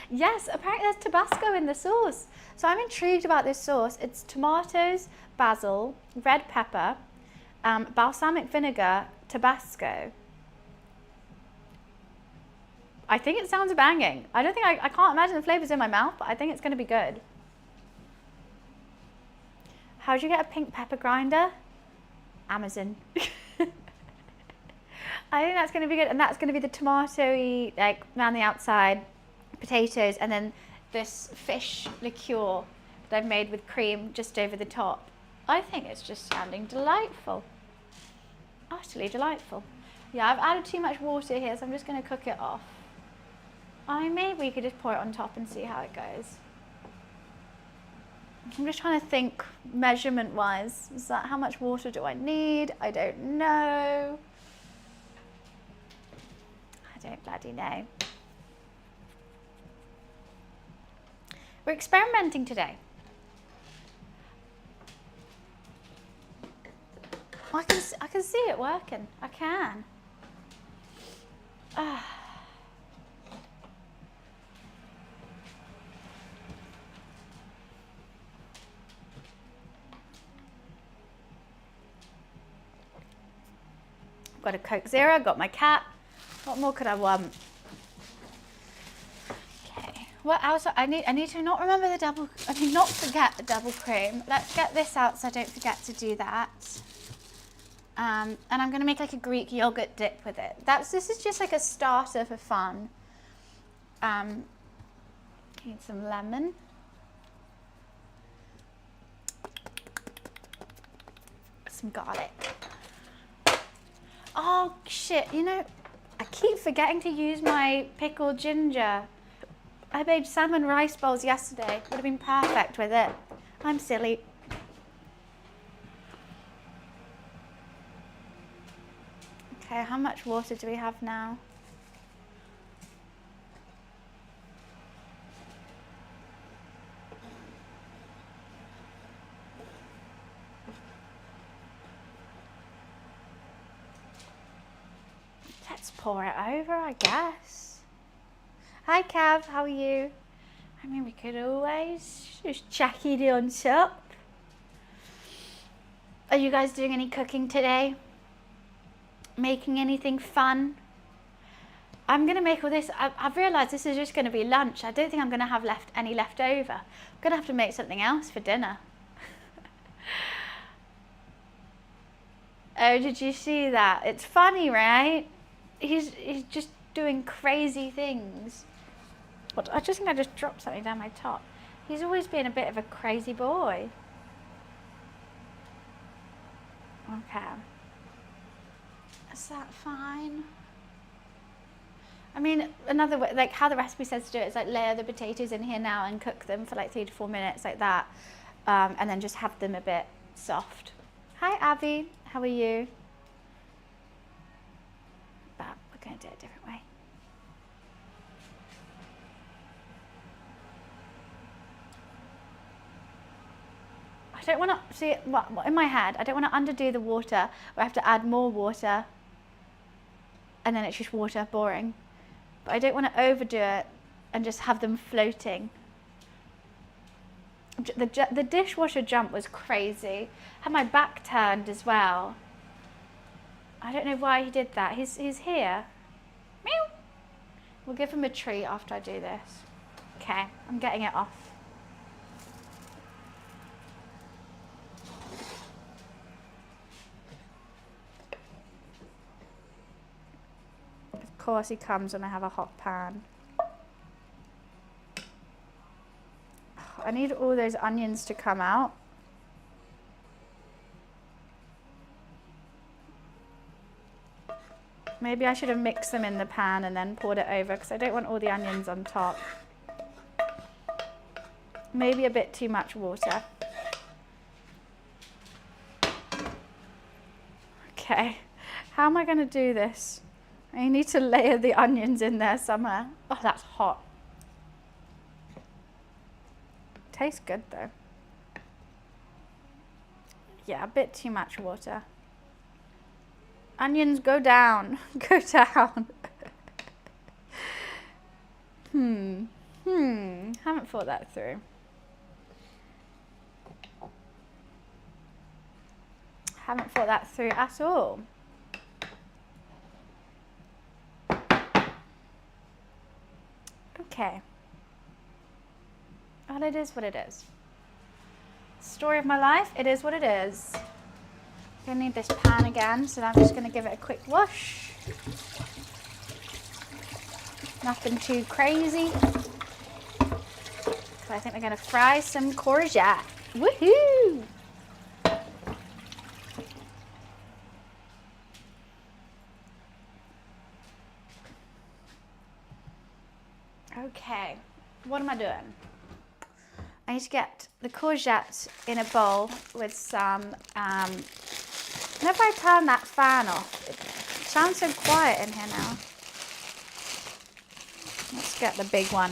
Yes, apparently there's Tabasco in the sauce. So I'm intrigued about this sauce. It's tomatoes, basil, red pepper, balsamic vinegar, Tabasco. I think it sounds banging. I can't imagine the flavors in my mouth, but I think it's gonna be good. How'd you get a pink pepper grinder? Amazon. I think that's gonna be good, and that's gonna be the tomatoey, like around the outside, potatoes, and then this fish liqueur that I've made with cream just over the top. I think it's just sounding delightful. Utterly delightful. Yeah, I've added too much water here, so I'm just gonna cook it off. I mean, maybe we could just pour it on top and see how it goes. I'm just trying to think measurement-wise. Is that how much water do I need? I don't know. I don't bloody know. We're experimenting today. I can see it working. I can. Got a Coke Zero, got my cat. What more could I want? Okay. What else? I need to not remember the double. I need not forget the double cream. Let's get this out so I don't forget to do that. And I'm gonna make like a Greek yogurt dip with it. This is just like a starter for fun. Need some lemon. Some garlic. Oh shit, you know, I keep forgetting to use my pickled ginger. I made salmon rice bowls yesterday. Would have been perfect with it. I'm silly. Okay, how much water do we have now? Let's pour it over, I guess. Hi Cav, how are you? I mean, we could always just chuck it on top. Are you guys doing any cooking today? Making anything fun? I'm gonna make all this. I've realised this is just gonna be lunch. I don't think I'm gonna have any left over. I'm gonna have to make something else for dinner. Oh, did you see that? It's funny, right? He's just doing crazy things. What? I just think I just dropped something down my top. He's always been a bit of a crazy boy. Okay. Is that fine? I mean, another way, like how the recipe says to do it is like layer the potatoes in here now and cook them for like 3 to 4 minutes like that. And then just have them a bit soft. Hi Abby, how are you? But we're going to do it a different way. I don't want to, see, in my head, I don't want to underdo the water, where I have to add more water and then it's just water, boring. But I don't want to overdo it and just have them floating. The dishwasher jump was crazy. Had my back turned as well. I don't know why he did that. He's here. Meow. We'll give him a treat after I do this. Okay, I'm getting it off. Of course he comes when I have a hot pan. I need all those onions to come out. Maybe I should have mixed them in the pan and then poured it over because I don't want all the onions on top. Maybe a bit too much water. Okay, how am I going to do this? I need to layer the onions in there somewhere. Oh, that's hot. Tastes good though. Yeah, a bit too much water. Onions, go down. Go down. Haven't thought that through. Haven't thought that through at all. Okay. Well, it is what it is. Story of my life, it is what it is. I'm gonna need this pan again, so I'm just gonna give it a quick wash. Nothing too crazy. So I think we're gonna fry some courgette. Woohoo! Okay, what am I doing? I need to get the courgette in a bowl with some, whenever I turn that fan off, it sounds so quiet in here now. Let's get the big one.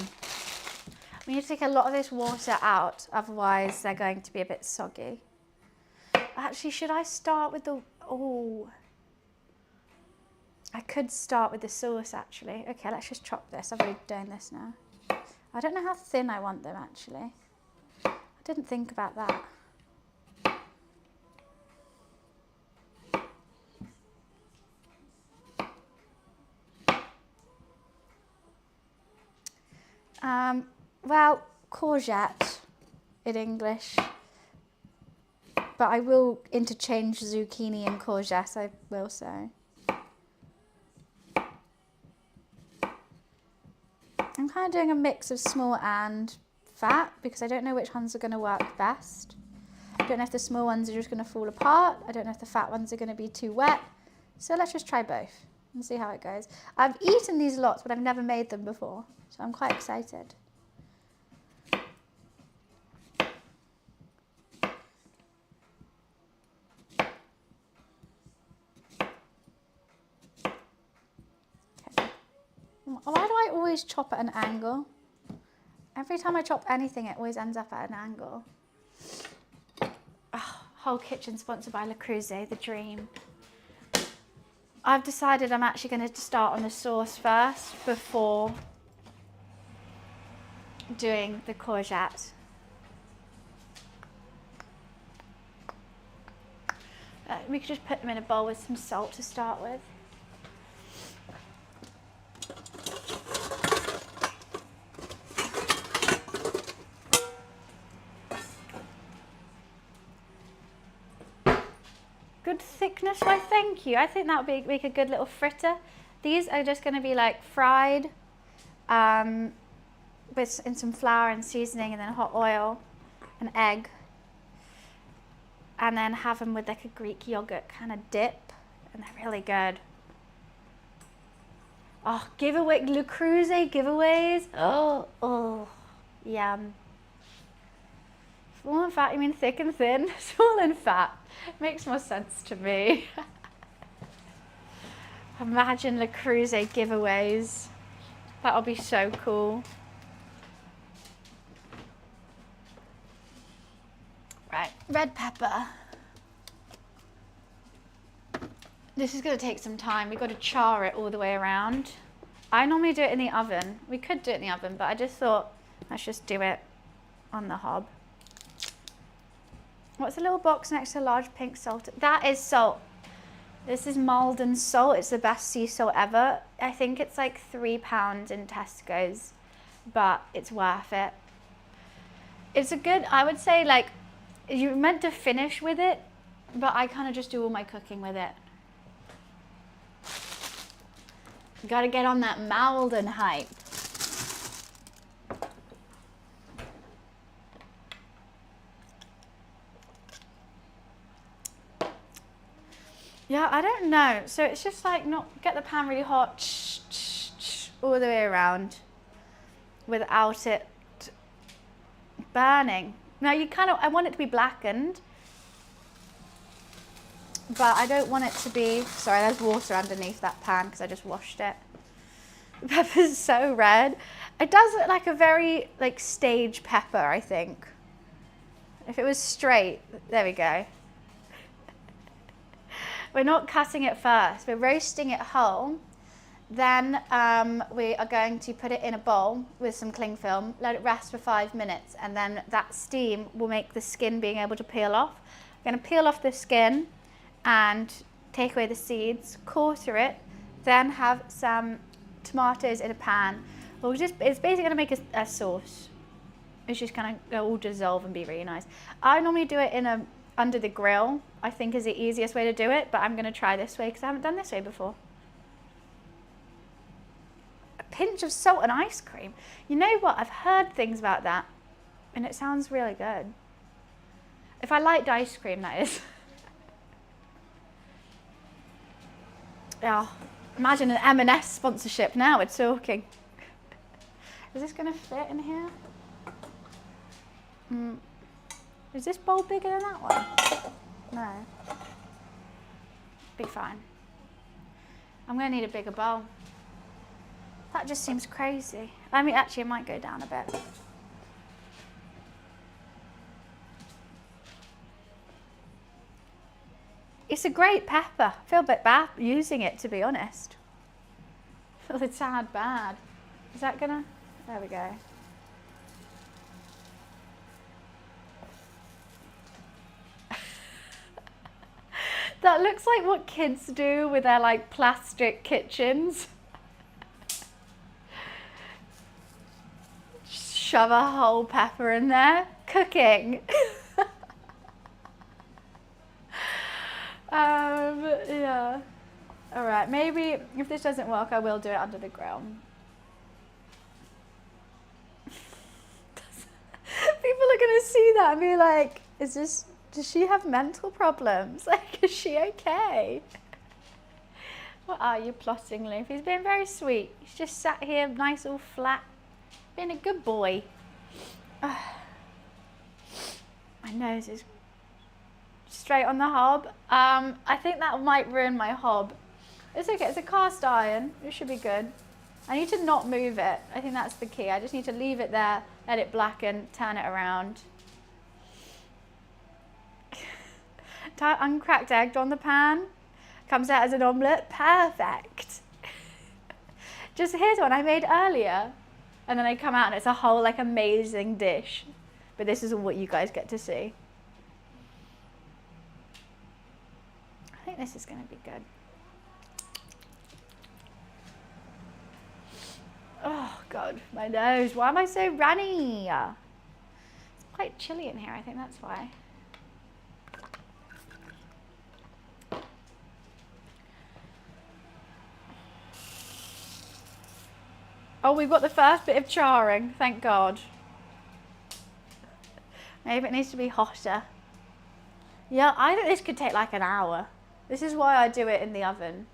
We need to take a lot of this water out, otherwise they're going to be a bit soggy. Actually, should I start with the, oh. I could start with the sauce actually. Okay, let's just chop this. I'm already doing this now. I don't know how thin I want them actually. I didn't think about that. Well, courgette in English, but I will interchange zucchini and courgette, I will say. I'm kind of doing a mix of small and fat because I don't know which ones are going to work best. I don't know if the small ones are just going to fall apart. I don't know if the fat ones are going to be too wet. So let's just try both and see how it goes. I've eaten these lots, but I've never made them before. So I'm quite excited. Why do I always chop at an angle? Every time I chop anything, it always ends up at an angle. Oh, whole kitchen sponsored by Le Creuset, the dream. I've decided I'm actually going to start on the sauce first before doing the courgette. We could just put them in a bowl with some salt to start with. Good thickness, why thank you. I think that would make a good little fritter. These are just going to be like fried in some flour and seasoning and then hot oil, an egg, and then have them with like a Greek yogurt kind of dip, and they're really good. Oh, giveaway, Le Creuset giveaways. Oh, yum. Small and fat, you mean thick and thin? Small and fat. Makes more sense to me. Imagine Le Creuset giveaways. That'll be so cool. Right, red pepper. This is going to take some time. We've got to char it all the way around. I normally do it in the oven. We could do it in the oven, but I just thought let's just do it on the hob. What's the little box next to large pink salt? That is salt. This is Malden salt. It's the best sea salt ever. I think it's like £3 in Tesco's, but it's worth it. It's a good, I would say, like, you're meant to finish with it, but I kind of just do all my cooking with it. Gotta get on that Malden hype. Yeah, I don't know. So it's just like not get the pan really hot all the way around without it burning. Now you kind of, I want it to be blackened, but I don't want it to be, sorry, there's water underneath that pan because I just washed it. The pepper's so red. It does look like a very like stage pepper, I think. If it was straight, there we go. We're not cutting it first, we're roasting it whole. Then we are going to put it in a bowl with some cling film, let it rest for 5 minutes, and then that steam will make the skin being able to peel off. I'm going to peel off the skin and take away the seeds, quarter it, then have some tomatoes in a pan. It's basically going to make a sauce. It's just going to all dissolve and be really nice. I normally do it in under the grill, I think is the easiest way to do it, but I'm going to try this way because I haven't done this way before. A pinch of salt and ice cream. You know what? I've heard things about that and it sounds really good. If I liked ice cream, that is. Yeah, imagine an M&S sponsorship now, we're talking. Is this going to fit in here? Is this bowl bigger than that one? No. Be fine. I'm going to need a bigger bowl. That just seems crazy. I mean, actually, it might go down a bit. It's a great pepper. I feel a bit bad using it, to be honest. I feel a tad bad. Is that gonna? There we go. That looks like what kids do with their like plastic kitchens. Shove a whole pepper in there. Cooking. Yeah. All right, maybe if this doesn't work, I will do it under the grill. People are gonna see that and be like, does she have mental problems? Like, is she okay? What are you plotting, Luke? He's been very sweet. He's just sat here, nice all flat, being a good boy. My nose is straight on the hob. I think that might ruin my hob. It's okay, it's a cast iron. It should be good. I need to not move it. I think that's the key. I just need to leave it there, let it blacken, turn it around. Uncracked egg on the pan. Comes out as an omelette. Perfect. Just here's one I made earlier. And then I come out and it's a whole like amazing dish. But this is what you guys get to see. I think this is going to be good. Oh God, my nose. Why am I so runny? It's quite chilly in here. I think that's why. Oh, we've got the first bit of charring, thank God. Maybe it needs to be hotter. Yeah, I think this could take like an hour. This is why I do it in the oven.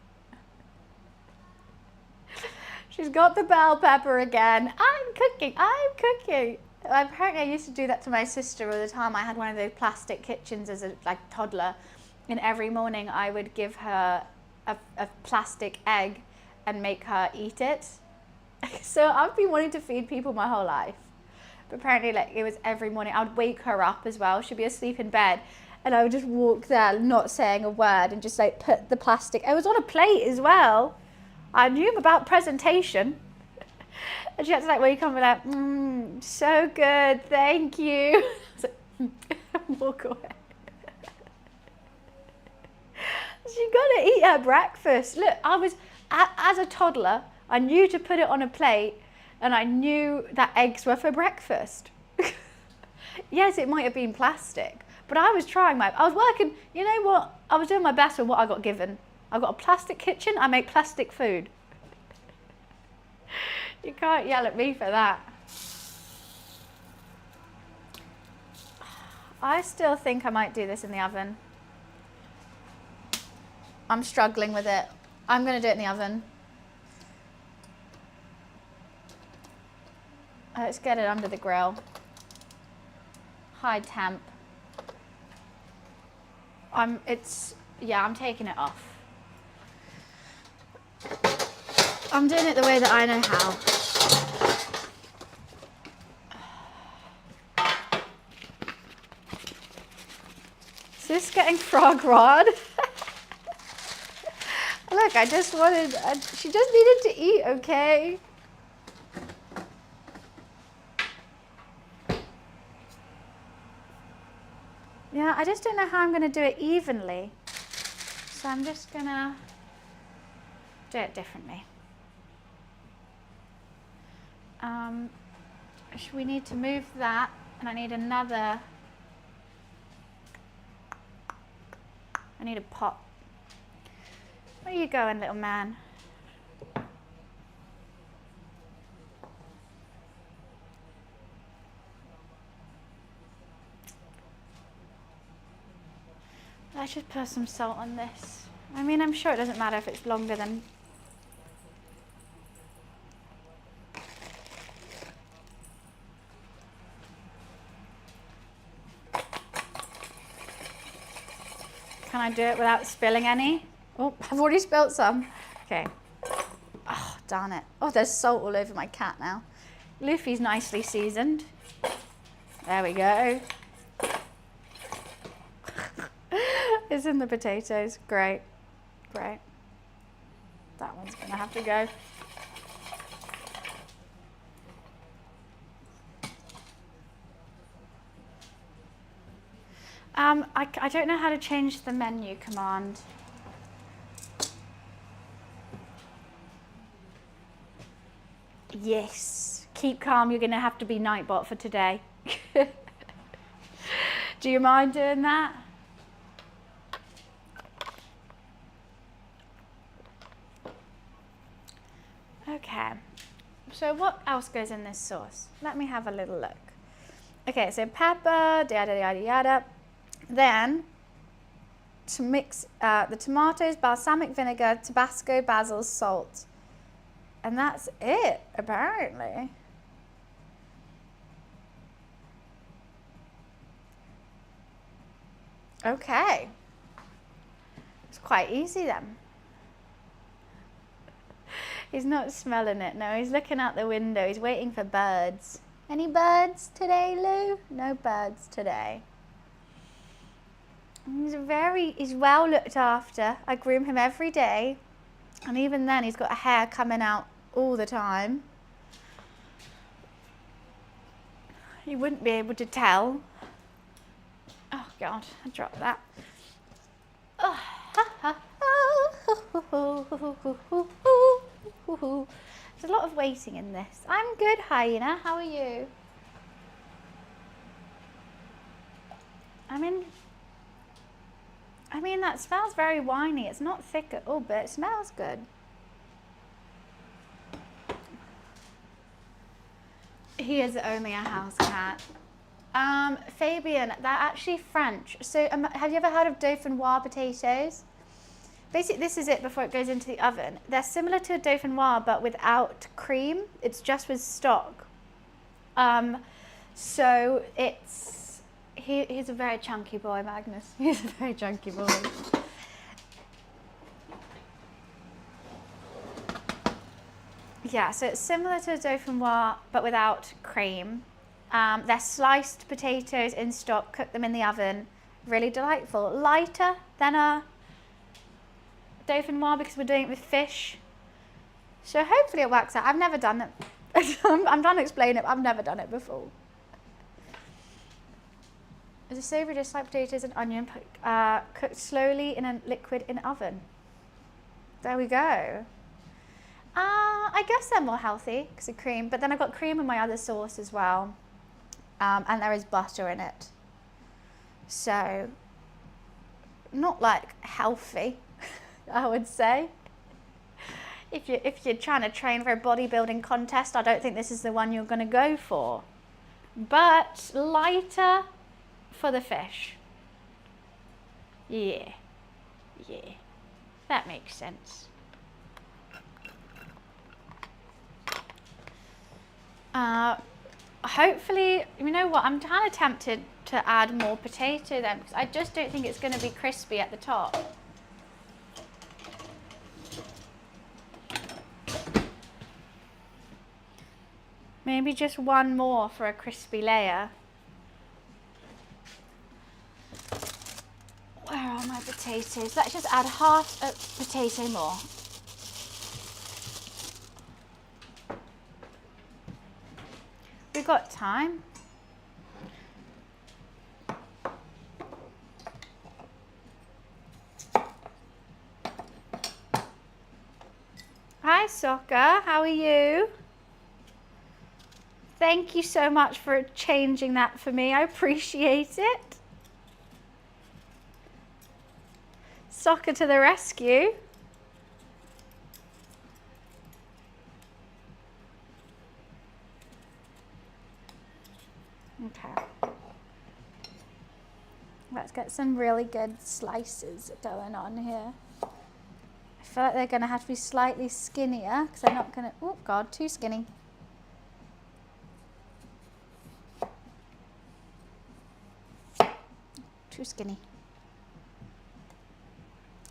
She's got the bell pepper again. I'm cooking. Apparently I used to do that to my sister all the time. I had one of those plastic kitchens as a toddler. And every morning I would give her a plastic egg and make her eat it. So I've been wanting to feed people my whole life. But apparently it was every morning. I would wake her up as well. She'd be asleep in bed. And I would just walk there not saying a word and just put the plastic. It was on a plate as well. I knew about presentation. And she had to wake up and be like, so good, thank you. Walk away. You gotta eat her breakfast. Look, I was, as a toddler, I knew to put it on a plate and I knew that eggs were for breakfast. Yes, it might have been plastic, but I was trying I was working, you know what? I was doing my best with what I got given. I got a plastic kitchen, I make plastic food. You can't yell at me for that. I still think I might do this in the oven. I'm struggling with it. I'm gonna do it in the oven. Let's get it under the grill. High temp. I'm taking it off. I'm doing it the way that I know how. Is this getting frog rod? Look, she just needed to eat, okay? Yeah, I just don't know how I'm going to do it evenly. So I'm just going to do it differently. We need to move that, and I need another. I need a pot. Where are you going, little man? Let's just put some salt on this. I mean, I'm sure it doesn't matter if it's longer than... Can I do it without spilling any? Oh, I've already spilled some. Okay. Oh, darn it. Oh, there's salt all over my cat now. Luffy's nicely seasoned. There we go. It's in the potatoes. Great. Great. That one's going to have to go. I don't know how to change the menu command. Yes. Keep calm. You're going to have to be Nightbot for today. Do you mind doing that? Okay. So what else goes in this sauce? Let me have a little look. Okay, so pepper, yada, yada, yada. Then, to mix the tomatoes, balsamic vinegar, Tabasco, basil, salt. And that's it, apparently. Okay. It's quite easy then. He's not smelling it, no, he's looking out the window, he's waiting for birds. Any birds today, Lou? No birds today. He's well looked after. I groom him every day. And even then, he's got a hair coming out all the time. You wouldn't be able to tell. Oh, God, I dropped that. Oh. There's a lot of waiting in this. I'm good, Hyena. How are you? I mean, that smells very winey. It's not thick at all, but it smells good. He is only a house cat. Fabian, they're actually French. So have you ever heard of dauphinoise potatoes? Basically, this is it before it goes into the oven. They're similar to a dauphinoise, but without cream. It's just with stock. So it's, he's a very chunky boy, Magnus. He's a very chunky boy. Yeah, so it's similar to a dauphinoise, but without cream. They're sliced potatoes in stock, cook them in the oven. Really delightful. Lighter than a dauphinoise because we're doing it with fish. So hopefully it works out. I've never done it. I'm trying to explain it, but I've never done it before. Is a savoury dish like potatoes and onion cooked slowly in a liquid in oven. There we go. I guess they're more healthy because of cream, but then I've got cream in my other sauce as well. And there is butter in it. So, not like healthy, I would say. If you're trying to train for a bodybuilding contest, I don't think this is the one you're going to go for. But lighter for the fish. Yeah. That makes sense. Hopefully, you know what, I'm kind of tempted to add more potato then, because I just don't think it's going to be crispy at the top. Maybe just one more for a crispy layer. Where are my potatoes? Let's just add half a potato more. We've got time. Hi Soccer, how are you? Thank you so much for changing that for me. I appreciate it. Soccer to the rescue. Okay. Let's get some really good slices going on here. I feel like they're going to have to be slightly skinnier because they're not going to... Oh, God, too skinny. Too skinny.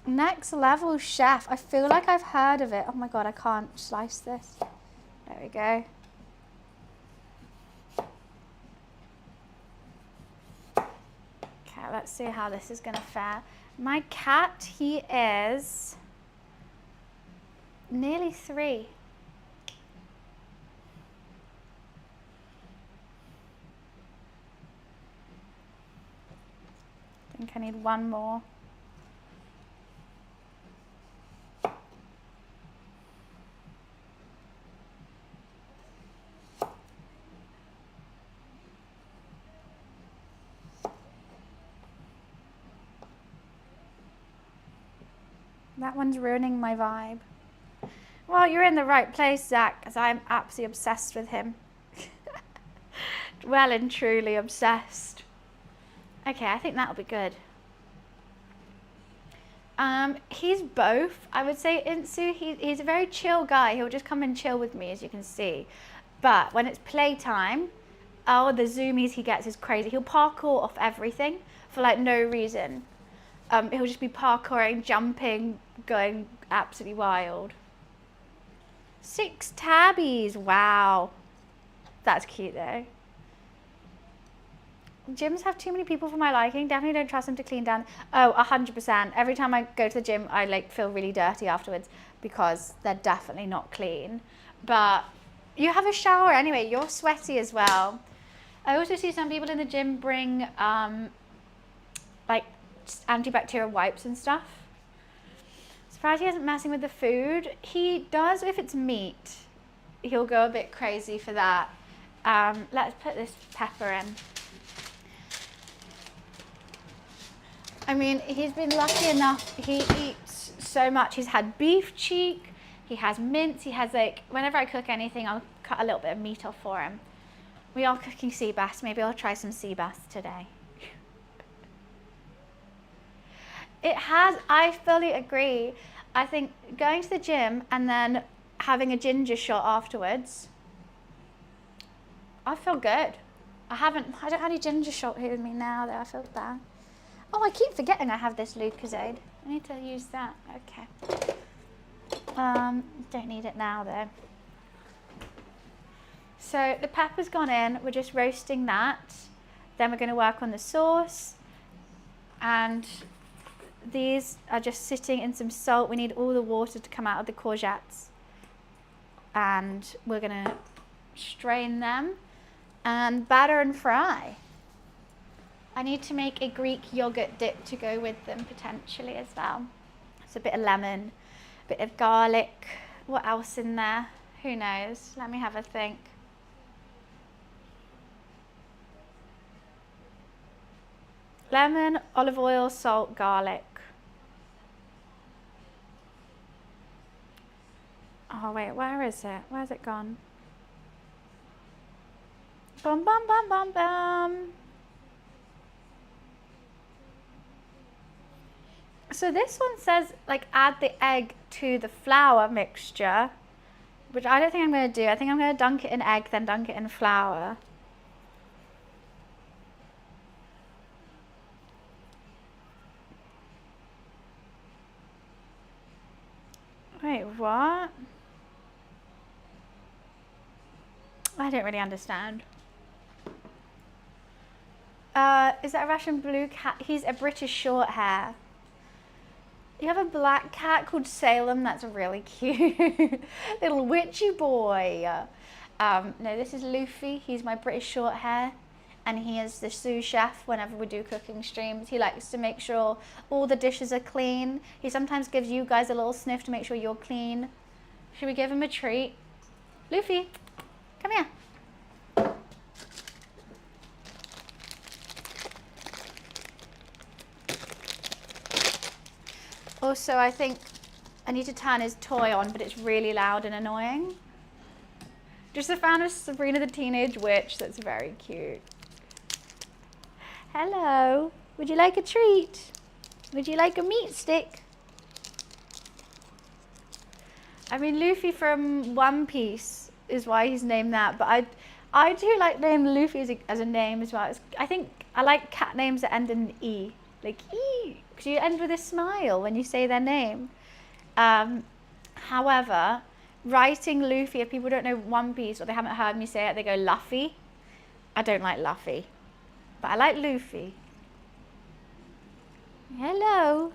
Next Level Chef. I feel like I've heard of it. Oh, my God, I can't slice this. There we go. Okay, let's see how this is going to fare. My cat, he is nearly 3. I think I need one more. That one's ruining my vibe. Well, you're in the right place, Zach, as I'm absolutely obsessed with him. Well and truly obsessed. Okay, I think that'll be good. He's both. I would say Insu, he's a very chill guy. He'll just come and chill with me, as you can see. But when it's playtime, oh, the zoomies he gets is crazy. He'll parkour off everything for like no reason. He'll just be parkouring, jumping, going absolutely wild. 6 tabbies, wow. That's cute though. Gyms have too many people for my liking. Definitely don't trust them to clean down. Oh, 100%. Every time I go to the gym, I like feel really dirty afterwards because they're definitely not clean. But you have a shower anyway. You're sweaty as well. I also see some people in the gym bring like antibacterial wipes and stuff. Surprised he isn't messing with the food. He does if it's meat. He'll go a bit crazy for that. Let's put this pepper in. I mean, he's been lucky enough. He eats so much. He's had beef cheek. He has mince. He has like, whenever I cook anything, I'll cut a little bit of meat off for him. We are cooking sea bass. Maybe I'll try some sea bass today. It has, I fully agree. I think going to the gym and then having a ginger shot afterwards, I feel good. I don't have any ginger shot here with me now though, I feel bad. Oh, I keep forgetting I have this Lucozade. I need to use that, okay. Don't need it now though. So the pepper's gone in, we're just roasting that. Then we're gonna work on the sauce. And these are just sitting in some salt. We need all the water to come out of the courgettes. And we're gonna strain them and batter and fry. I need to make a Greek yogurt dip to go with them potentially as well. So a bit of lemon, a bit of garlic. What else in there? Who knows? Let me have a think. Lemon, olive oil, salt, garlic. Oh wait, where is it? Where's it gone? Bum bum bum bum bum. So this one says like add the egg to the flour mixture, which I don't think I'm going to do. I think I'm going to dunk it in egg, then dunk it in flour. Wait, what? I don't really understand. Is that a Russian blue cat? He's a British short hair. You have a black cat called Salem. That's really cute. Little witchy boy. No, this is Luffy. He's my British short hair. And he is the sous chef whenever we do cooking streams. He likes to make sure all the dishes are clean. He sometimes gives you guys a little sniff to make sure you're clean. Should we give him a treat? Luffy, come here. Also, I think I need to turn his toy on, but it's really loud and annoying. Just a fan of Sabrina the Teenage Witch. That's very cute. Hello. Would you like a treat? Would you like a meat stick? I mean, Luffy from One Piece is why he's named that, but I do like name Luffy as a name as well. I think I like cat names that end in E. Like E, because you end with a smile when you say their name. However, writing Luffy, if people don't know One Piece or they haven't heard me say it, they go Luffy. I don't like Luffy, but I like Luffy. Hello.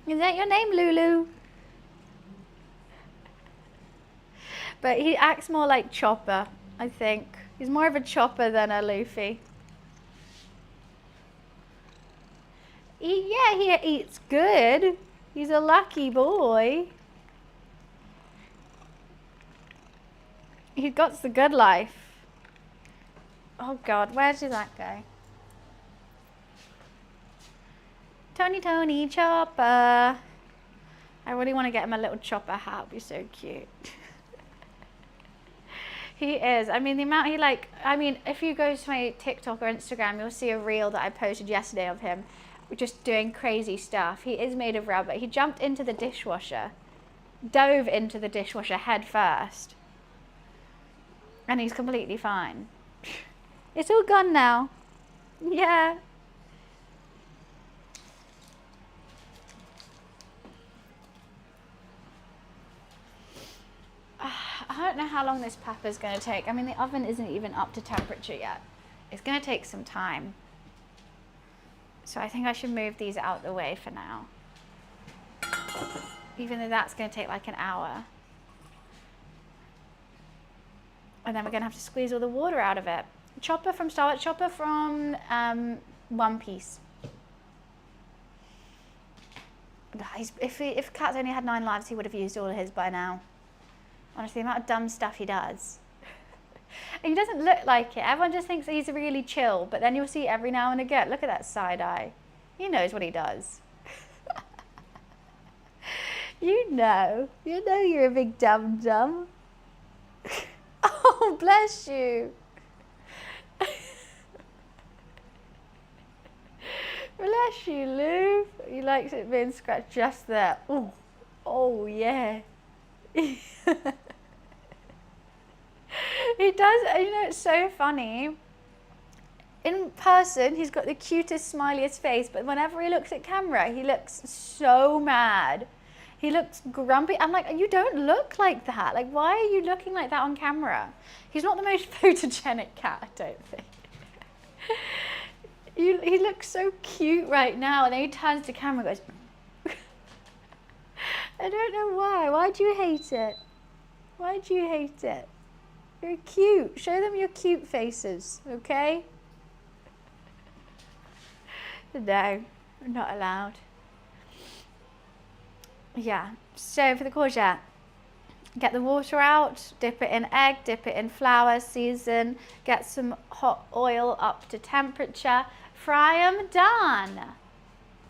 Is that your name, Lulu? But he acts more like Chopper, I think. He's more of a Chopper than a Luffy. Yeah, he eats good. He's a lucky boy. He got the good life. Oh God, where did that go? Tony, Chopper. I really want to get him a little Chopper hat. It'd be so cute. He is. I mean, the amount he if you go to my TikTok or Instagram, you'll see a reel that I posted yesterday of him just doing crazy stuff. He is made of rubber. He jumped into the dishwasher, dove into the dishwasher head first, and he's completely fine. It's all gone now. Yeah. I don't know how long this pepper's going to take. I mean, the oven isn't even up to temperature yet. It's going to take some time. So I think I should move these out the way for now. Even though that's going to take like an hour. And then we're going to have to squeeze all the water out of it. Chopper from Star Wars, Chopper from One Piece. If Cat's only had 9 lives, he would have used all of his by now. Honestly, the amount of dumb stuff he does. And he doesn't look like it. Everyone just thinks he's really chill, but then you'll see every now and again, look at that side eye. He knows what he does. You know you're a big dum-dum. Oh, bless you. Bless you, Lou. He likes it being scratched just there. Ooh. Oh, yeah. He does, you know, it's so funny. In person, he's got the cutest, smiliest face, but whenever he looks at camera, he looks so mad. He looks grumpy. I'm like, you don't look like that. Like, why are you looking like that on camera? He's not the most photogenic cat, I don't think. He looks so cute right now, and then he turns to camera and goes, I don't know why. Why do you hate it? Why do you hate it? You're cute. Show them your cute faces, okay? No, not allowed. Yeah, so for the courgette, get the water out, dip it in egg, dip it in flour, season, get some hot oil up to temperature, fry them, done.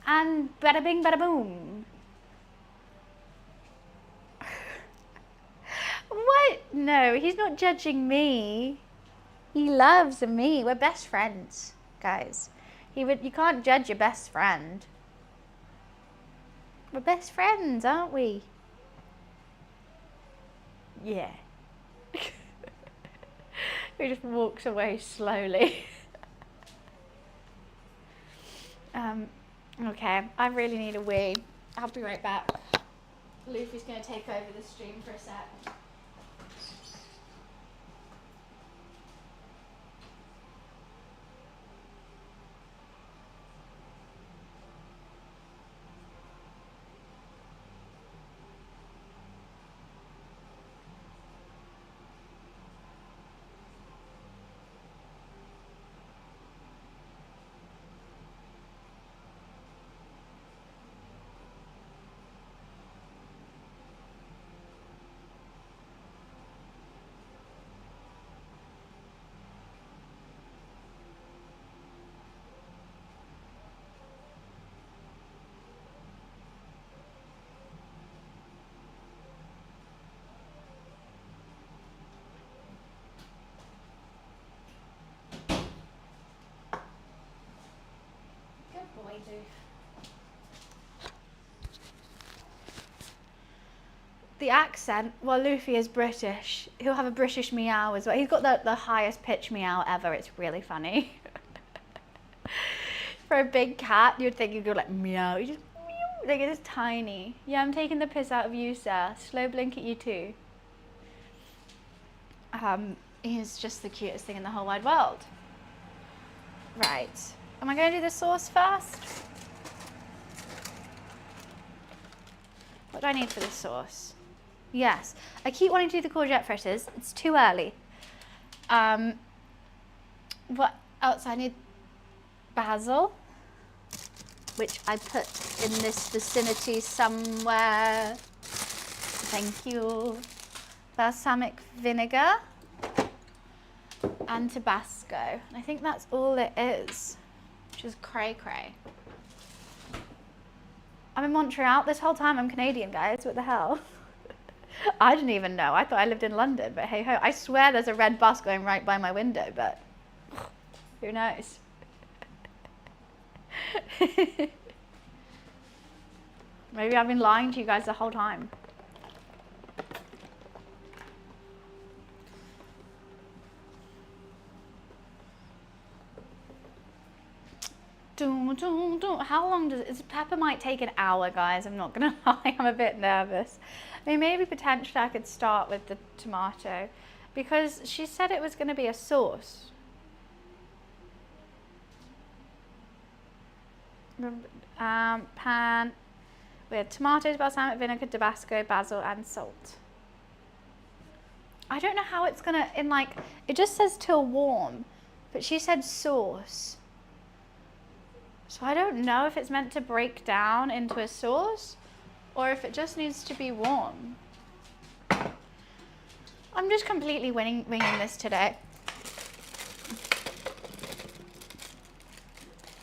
And bada bing, bada boom. What? No, he's not judging me. He loves me. We're best friends, guys. You can't judge your best friend. We're best friends, aren't we? Yeah. He just walks away slowly. Okay, I really need a wee. I'll be right back. Luffy's going to take over the stream for a sec. The accent, well, Luffy is British. He'll have a British meow as well. He's got the highest pitch meow ever. It's really funny. For a big cat, you'd think you'd go like meow. You just meow. Like it's tiny. Yeah, I'm taking the piss out of you, sir. Slow blink at you too. He's just the cutest thing in the whole wide world. Right. Am I going to do the sauce first? What do I need for this sauce? Yes, I keep wanting to do the courgette fritters. It's too early. What else? I need basil, which I put in this vicinity somewhere. Thank you. Balsamic vinegar and Tabasco. I think that's all it is, which is cray cray. I'm in Montreal this whole time. I'm Canadian, guys. What the hell? I didn't even know. I thought I lived in London, but hey ho. I swear there's a red bus going right by my window, but who knows? Maybe I've been lying to you guys the whole time. How long does it? Pepper might take an hour, guys. I'm not gonna lie. I'm a bit nervous. I mean, maybe potentially I could start with the tomato because she said it was going to be a sauce. Pan with tomatoes, balsamic vinegar, Tabasco, basil, and salt. I don't know how it's gonna. It just says till warm, but she said sauce. So I don't know if it's meant to break down into a sauce or if it just needs to be warm. I'm just completely winging this today.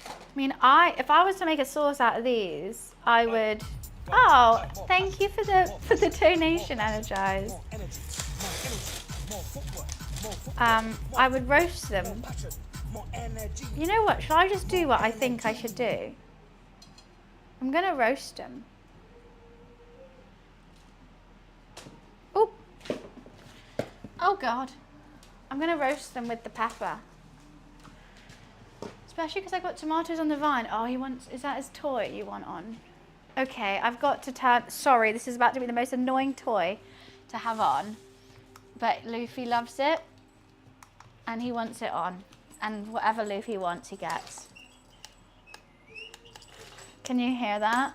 I mean, if I was to make a sauce out of these, I would. Oh, thank you for the donation, Energize. I would roast them. You know what? Shall I just do what I think I should do? I'm gonna roast them. Oh. Oh God. I'm gonna roast them with the pepper. Especially because I got tomatoes on the vine. Oh, is that his toy you want on? Okay, I've got to turn, sorry, this is about to be the most annoying toy to have on. But Luffy loves it. And he wants it on. And whatever Luffy wants, he gets. Can you hear that?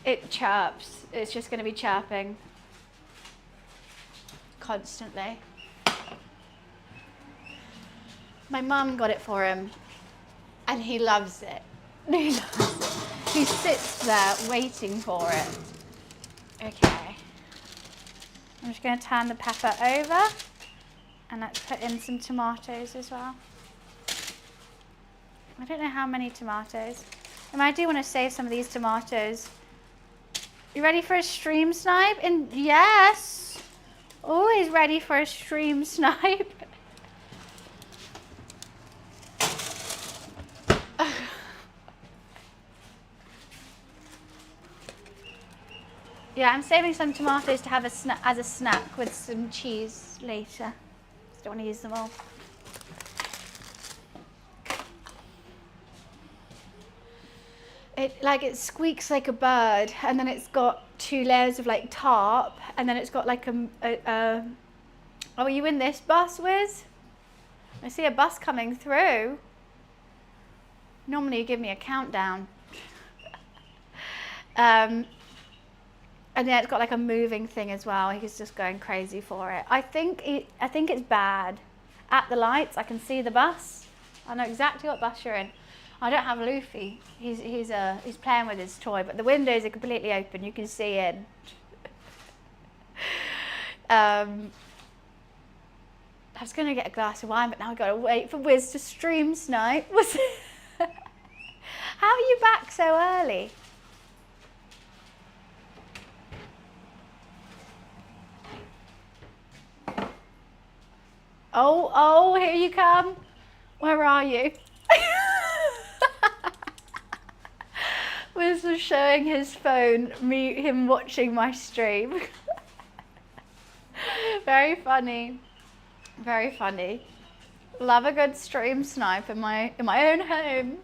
It chirps. It's just going to be chirping constantly. My mum got it for him And he loves it. He loves it. He sits there waiting for it. Okay. I'm just going to turn the pepper over and let's put in some tomatoes as well. I don't know how many tomatoes. And I do want to save some of these tomatoes. You ready for a stream snipe? And yes, always ready for a stream snipe. Yeah, I'm saving some tomatoes to have as a snack with some cheese later. Just don't want to use them all. It squeaks like a bird, and then it's got 2 layers of like tarp, and then it's got like oh, are you in this bus, Wiz? I see a bus coming through. Normally you give me a countdown. And yeah, it's got like a moving thing as well. He's just going crazy for it. I think it's bad. At the lights, I can see the bus. I know exactly what bus you're in. I don't have Luffy. He's playing with his toy, but the windows are completely open. You can see in. I was gonna get a glass of wine, but now I've got to wait for Wiz to stream snipe. How are you back so early? Oh, here you come. Where are you? Wiz was showing his phone, him watching my stream. Very funny. Very funny. Love a good stream snipe in my own home.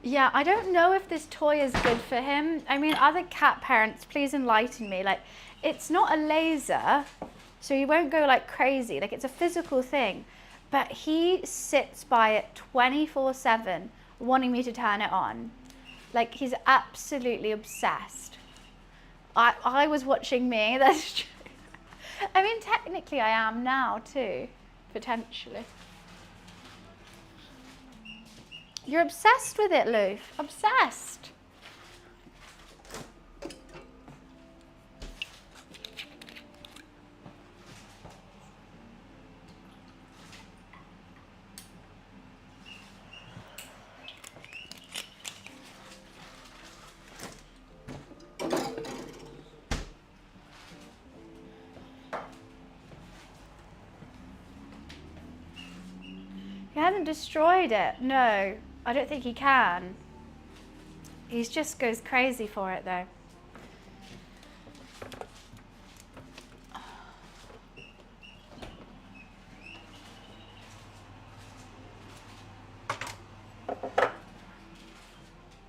Yeah, I don't know if this toy is good for him. I mean, other cat parents, please enlighten me. Like, it's not a laser, so he won't go like crazy. Like, it's a physical thing. But he sits by it 24/7, wanting me to turn it on. Like, he's absolutely obsessed. I was watching me, that's true. I mean, technically I am now too, potentially. You're obsessed with it, Loof. Obsessed. He hasn't destroyed it, no. I don't think he can. He just goes crazy for it though.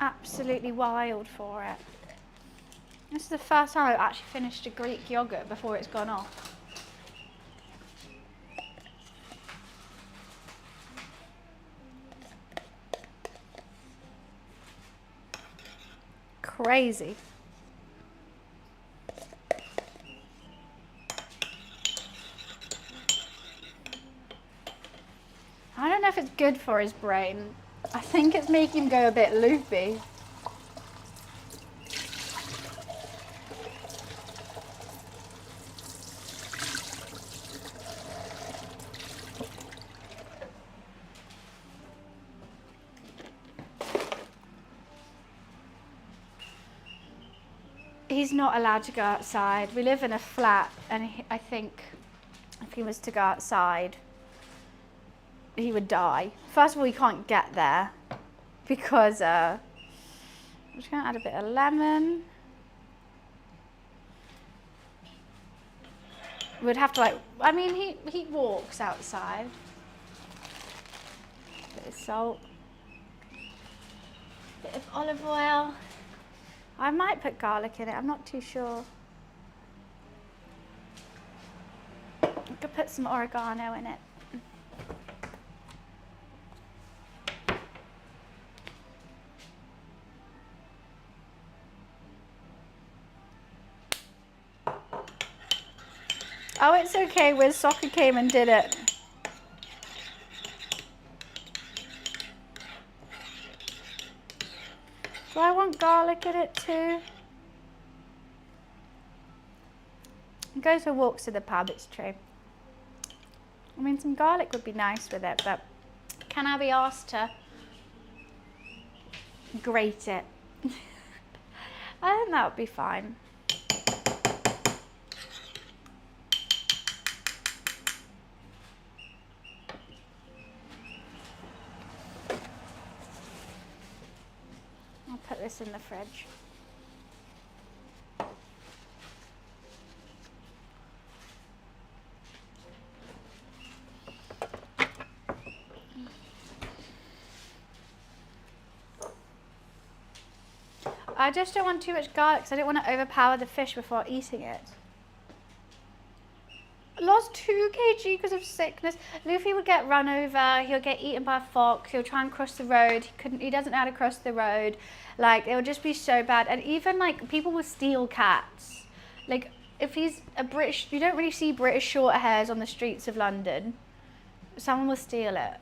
Absolutely wild for it. This is the first time I've actually finished a Greek yogurt before it's gone off. Crazy. I don't know if it's good for his brain. I think it's making him go a bit loopy. He's not allowed to go outside. We live in a flat, and I think if he was to go outside, he would die. First of all, he can't get there because I'm just going to add a bit of lemon. We'd have to I mean, he walks outside. Bit of salt, bit of olive oil. I might put garlic in it, I'm not too sure. I could put some oregano in it. Oh, it's okay. Wiz Soccer came and did it. Do I want garlic in it too? He goes for walks to the pub, it's true. I mean, some garlic would be nice with it, but can I be asked to grate it? I think that would be fine. I'll put this in the fridge. I just don't want too much garlic because I don't want to overpower the fish before eating it. Lost 2 kg because of sickness. Luffy would get run over, he'll get eaten by a fox, he'll try and cross the road, he doesn't know how to cross the road. Like, it would just be so bad. And even like, people will steal cats. Like, if he's a British, you don't really see British short hairs on the streets of London. Someone will steal it.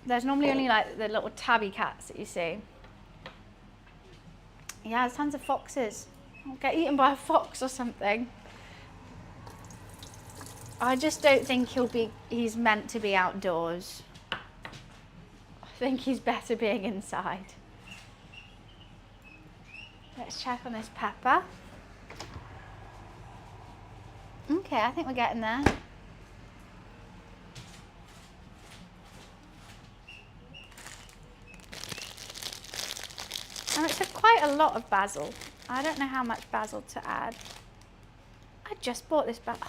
There's normally only like the little tabby cats that you see. Yeah, there's tons of foxes. I'll get eaten by a fox or something. I just don't think he's meant to be outdoors. I think he's better being inside. Let's check on this pepper. Okay, I think we're getting there. And it's quite a lot of basil. I don't know how much basil to add. I just bought this basil.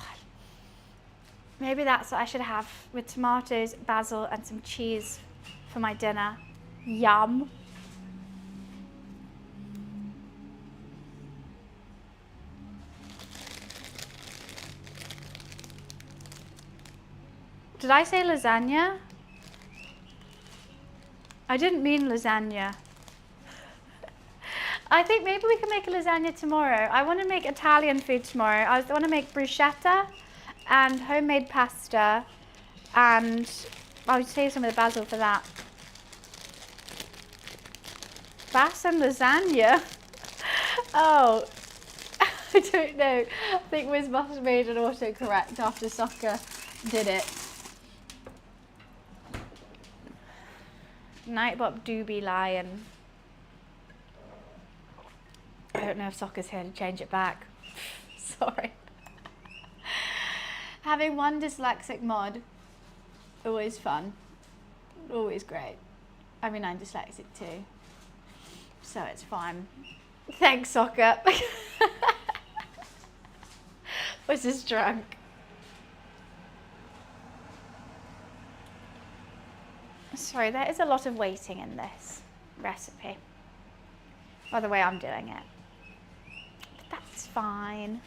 Maybe that's what I should have with tomatoes, basil and some cheese for my dinner. Yum. Did I say lasagna? I didn't mean lasagna. I think maybe we can make a lasagna tomorrow. I want to make Italian food tomorrow. I want to make bruschetta and homemade pasta, and I'll save some of the basil for that. Bass and lasagna? Oh, I don't know. I think Wiz must have made an autocorrect after soccer did it. Nightbot do be lying. I don't know if soccer's here to change it back. Sorry. Having one dyslexic mod, always fun. Always great. I mean, I'm dyslexic too, so it's fine. Thanks, soccer. Was just drunk. Sorry, there is a lot of waiting in this recipe. By the way I'm doing it. But that's fine.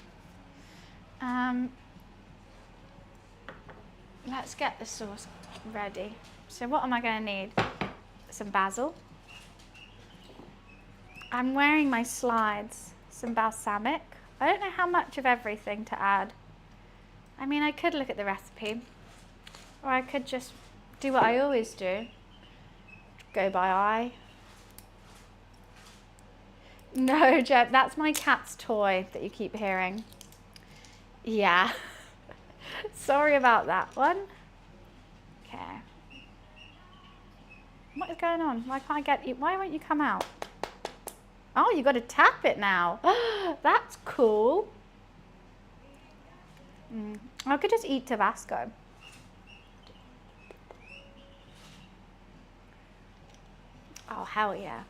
Let's get the sauce ready. So what am I going to need? Some basil. I'm wearing my slides. Some balsamic. I don't know how much of everything to add. I mean, I could look at the recipe, or I could just do what I always do. Go by eye. No, Jeb, that's my cat's toy that you keep hearing. Yeah. Sorry about that one. Okay. What is going on? Why can't I get you? Why won't you come out? Oh, you got to tap it now. That's cool. I could just eat Tabasco. Oh, hell yeah.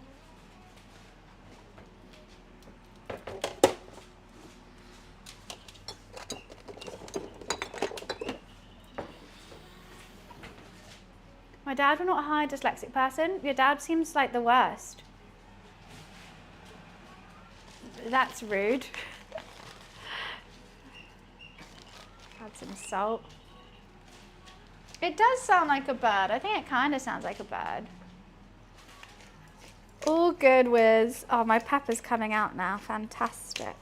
My dad will not hire a dyslexic person. Your dad seems like the worst. That's rude. Add some salt. It does sound like a bird. I think it kind of sounds like a bird. All good, Wiz. Oh, my pepper's coming out now. Fantastic.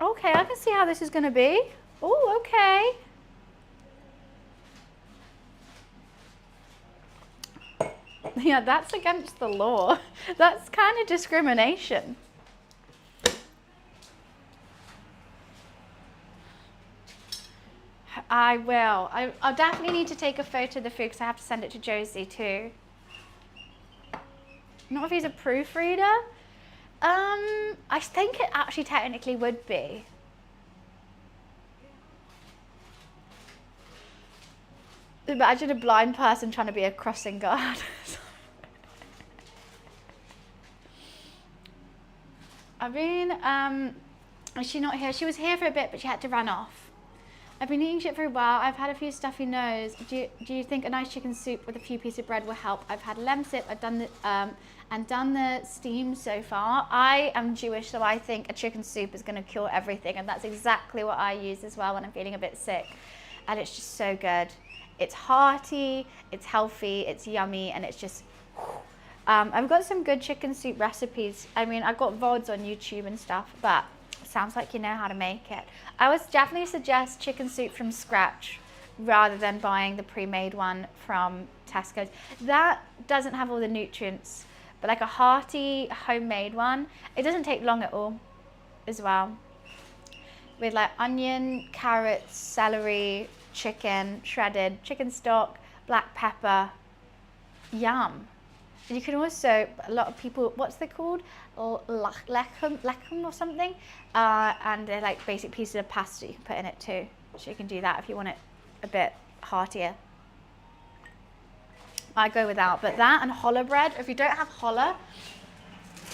Okay, I can see how this is going to be. Oh, okay. Yeah, that's against the law. That's kind of discrimination. I will. I'll definitely need to take a photo of the food because I have to send it to Josie too. Not if he's a proofreader. I think it actually technically would be. Imagine a blind person trying to be a crossing guard. I mean, is she not here? She was here for a bit, but she had to run off. I've been eating shit for a while. I've had a few stuffy nose. Do you think a nice chicken soup with a few pieces of bread will help? I've had lemon sip. I've done the steam so far. I am Jewish, so I think a chicken soup is going to cure everything, and that's exactly what I use as well when I'm feeling a bit sick. And it's just so good. It's hearty, it's healthy, it's yummy, and it's just. I've got some good chicken soup recipes. I mean, I've got VODs on YouTube and stuff, but it sounds like you know how to make it. I would definitely suggest chicken soup from scratch rather than buying the pre-made one from Tesco's. That doesn't have all the nutrients, but like a hearty homemade one, it doesn't take long at all as well. With like onion, carrots, celery, chicken, shredded, chicken stock, black pepper, yum. And you can also, a lot of people, what's they called? Lechem or something. And they're like basic pieces of pasta you can put in it too. So you can do that if you want it a bit heartier. I go without, but that and challah bread. If you don't have challah,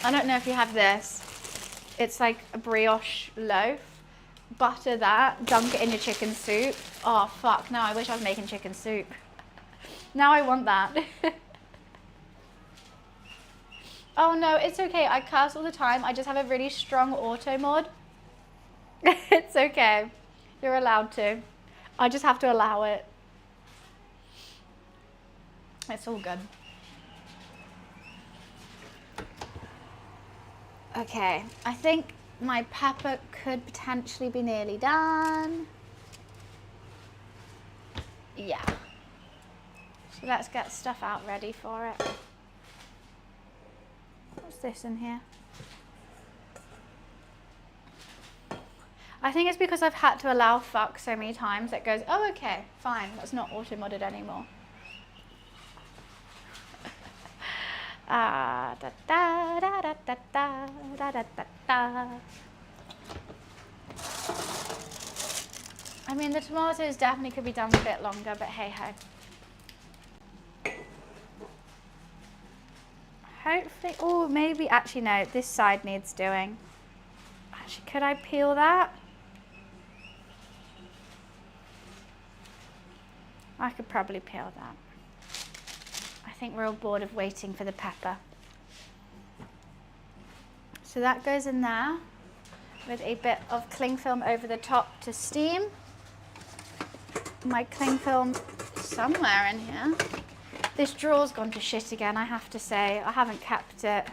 I don't know if you have this. It's like a brioche loaf. Butter that, dunk it in your chicken soup. Oh fuck, now I wish I was making chicken soup. Now I want that. Oh no, it's okay. I curse all the time. I just have a really strong auto mod. It's okay. You're allowed to. I just have to allow it. It's all good. Okay, I think my pepper could potentially be nearly done. Yeah. So let's get stuff out ready for it. What's this in here? I think it's because I've had to allow fuck so many times that goes, oh okay, fine, that's not auto-modded anymore. Da da da da da da da da da. I mean, the tomatoes definitely could be done a bit longer, but hey ho. Hopefully, oh, maybe, actually no, this side needs doing. Actually, could I peel that? I could probably peel that. I think we're all bored of waiting for the pepper. So that goes in there with a bit of cling film over the top to steam. My cling film somewhere in here. This drawer's gone to shit again, I have to say. I haven't kept it.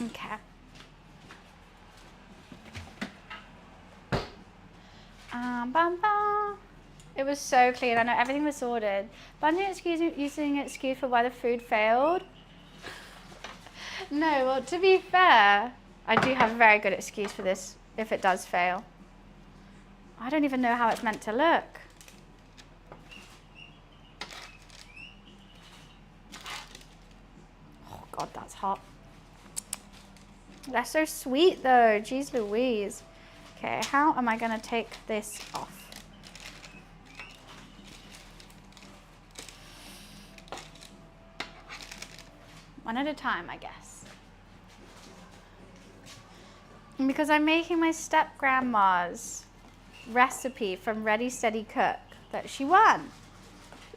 Okay. Bam, bam. It was so clean. I know everything was sorted. But I'm using an excuse for why the food failed. No, well, to be fair, I do have a very good excuse for this if it does fail. I don't even know how it's meant to look. Oh God, that's hot. They're so sweet though, jeez Louise. Okay, how am I gonna take this off? One at a time, I guess. And because I'm making my step-grandma's recipe from Ready Steady Cook that she won.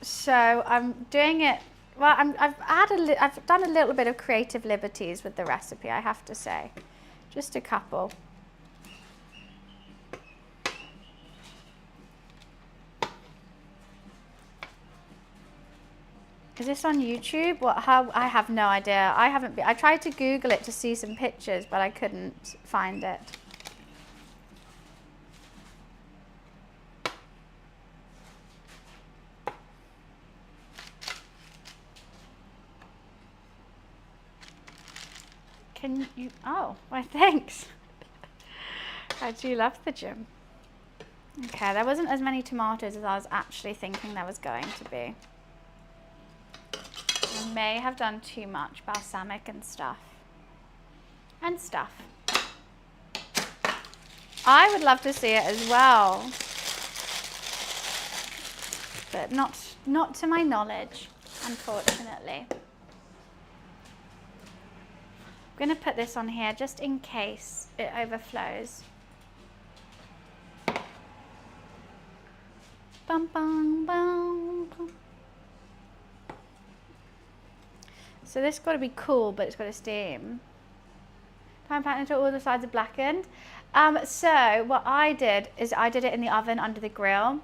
So I'm doing it, well, I've done a little bit of creative liberties with the recipe, I have to say. Just a couple. Is this on YouTube? What? How? I have no idea. I haven't been, I tried to Google it to see some pictures, but I couldn't find it. Can you? Oh, why thanks. I do love the gym. Okay, there wasn't as many tomatoes as I was actually thinking there was going to be. I may have done too much balsamic and stuff. I would love to see it as well, but not to my knowledge, unfortunately. I'm going to put this on here just in case it overflows. Bum, bum, bum, bum. So this got to be cool, but it's got to steam. Pan pan until all the sides are blackened. So what I did is I did it in the oven under the grill,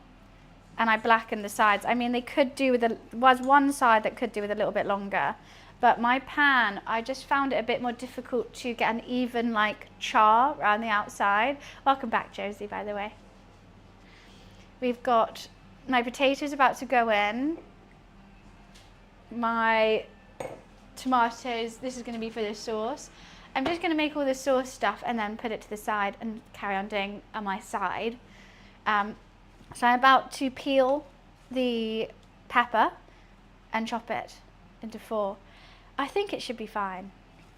and I blackened the sides. I mean, they could do with was one side that could do with a little bit longer. But my pan, I just found it a bit more difficult to get an even like char around the outside. Welcome back, Josie, by the way. We've got my potatoes about to go in. My tomatoes, this is going to be for the sauce. I'm just going to make all the sauce stuff and then put it to the side and carry on doing on my side. So I'm about to peel the pepper and chop it into 4. I think it should be fine.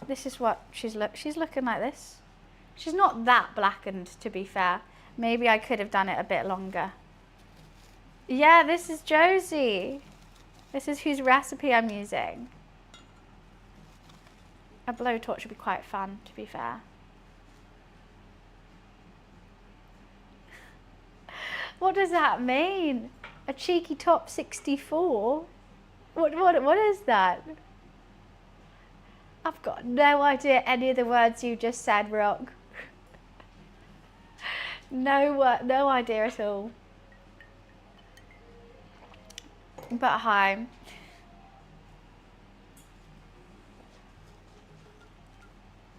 This is what she's looking like this. She's not that blackened, to be fair. Maybe I could have done it a bit longer. Yeah, this is Josie. This is whose recipe I'm using. A blowtorch would be quite fun, to be fair. What does that mean? A cheeky top 64? What is that? I've got no idea any of the words you just said, Rock. No idea at all. But hi.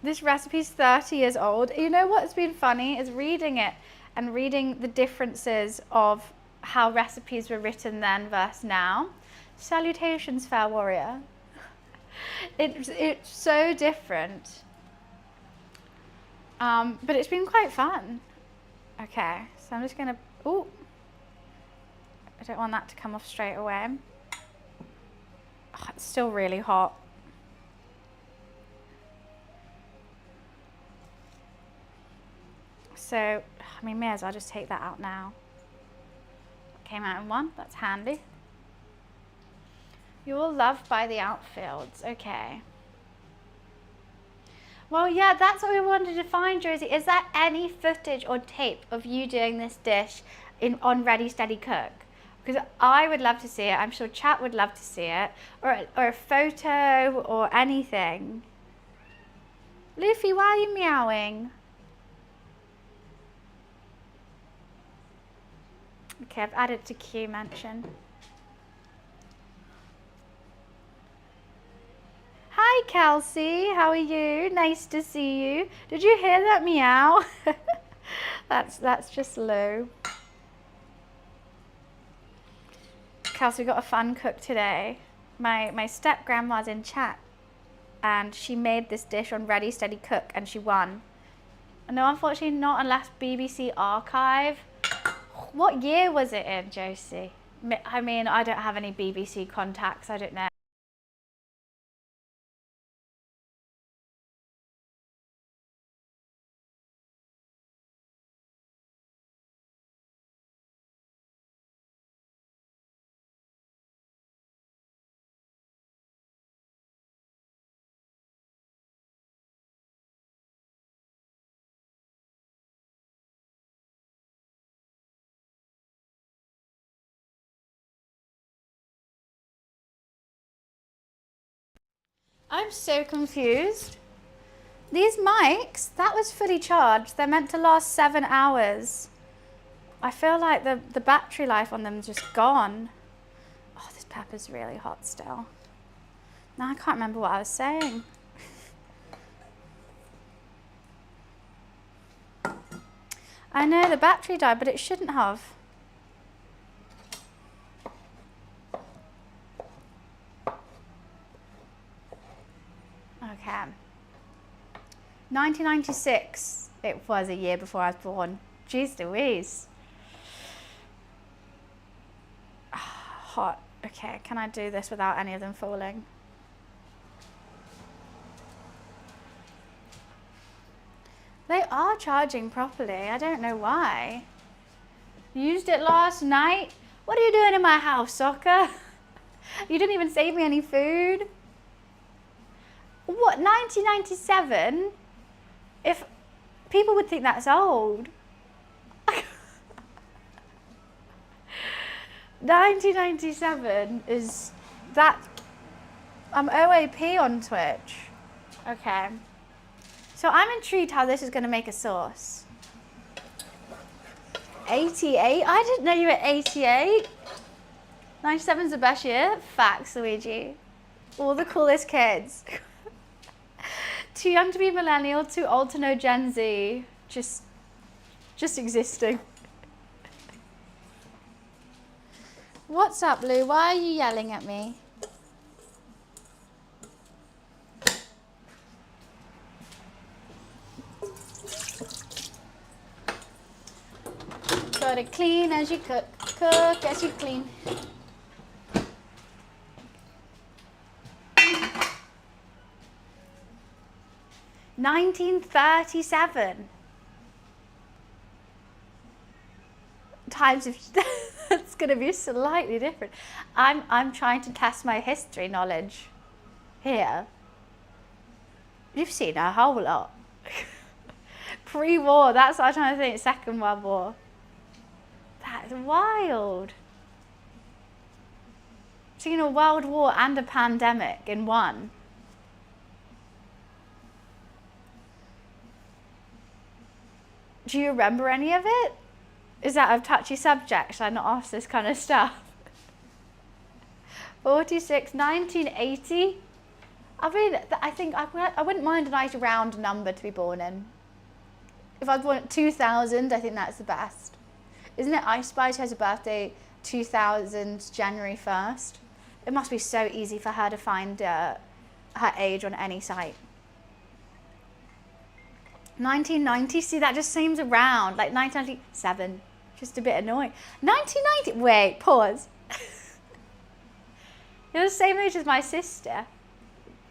This recipe's 30 years old. You know what's been funny is reading it and reading the differences of how recipes were written then versus now. Salutations, fair warrior. It's so different. But it's been quite fun. Okay, so I'm just gonna, ooh. I don't want that to come off straight away. Oh, it's still really hot. So, I mean, may as well just take that out now. Came out in 1, that's handy. You're all loved by the outfields, okay. Well, yeah, that's what we wanted to find, Josie. Is there any footage or tape of you doing this dish on Ready, Steady, Cook? Because I would love to see it. I'm sure chat would love to see it. Or a photo or anything. Luffy, why are you meowing? Okay, I've added to queue mention. Hi, Kelsey. How are you? Nice to see you. Did you hear that meow? That's just Lou. Kelsey, we got a fun cook today. My step grandma's in chat, and she made this dish on Ready, Steady, Cook, and she won. No, unfortunately not, unless BBC Archive. What year was it in, Josie? I mean, I don't have any BBC contacts. I don't know. I'm so confused. These mics, that was fully charged. They're meant to last 7 hours. I feel like the battery life on them is just gone. Oh, this pepper's really hot still. Now I can't remember what I was saying. I know the battery died, but it shouldn't have. Okay. 1996, it was a year before I was born. Jeez Louise. Hot. Okay, can I do this without any of them falling? They are charging properly. I don't know why. Used it last night. What are you doing in my house, Soccer? You didn't even save me any food. What, 1997? If people would think that's old. 1997 is that. I'm OAP on Twitch. Okay. So I'm intrigued how this is going to make a sauce. 88? I didn't know you were 88. 97's the best year. Facts, Luigi. All the coolest kids. Too young to be millennial, too old to know Gen Z. Just existing. What's up, Lou? Why are you yelling at me? Gotta clean as you cook, cook as you clean. $1937. Times of it's gonna be slightly different. I'm trying to test my history knowledge here. You've seen a whole lot. Pre-war, that's what I'm trying to think. Second World War. That's wild. Seen a world war and a pandemic in one. Do you remember any of it? Is that a touchy subject? Should I not ask this kind of stuff? 46, 1980. I mean, I think I wouldn't mind a nice round number to be born in. If I was born at 2000, I think that's the best. Isn't it Ice Spice who has a birthday 2000, January 1st? It must be so easy for her to find her age on any site. 1990, see that just seems around, like 1997, just a bit annoying. 1990, wait, pause. You're the same age as my sister.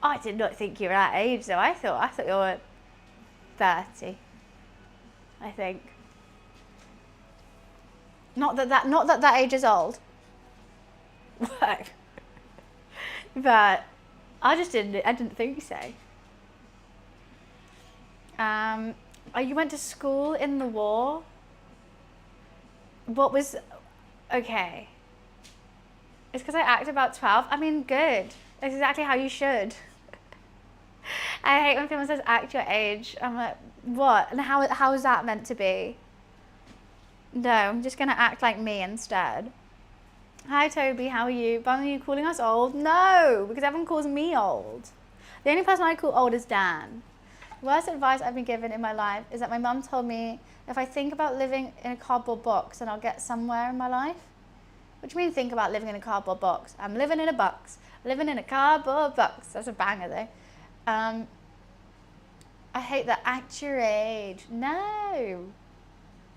I did not think you were that age though. I thought you were 30, I think. Not that age is old. But I didn't think so. You went to school in the war? What was, okay. It's because I act about 12. I mean, good. That's exactly how you should. I hate when someone says act your age. I'm like, what? And how is that meant to be? No, I'm just going to act like me instead. Hi, Toby. How are you? But are you calling us old? No, because everyone calls me old. The only person I call old is Dan. The worst advice I've been given in my life is that my mum told me if I think about living in a cardboard box, then I'll get somewhere in my life. What do you mean think about living in a cardboard box? I'm living in a box. Living in a cardboard box. That's a banger though. I hate that act your age. No.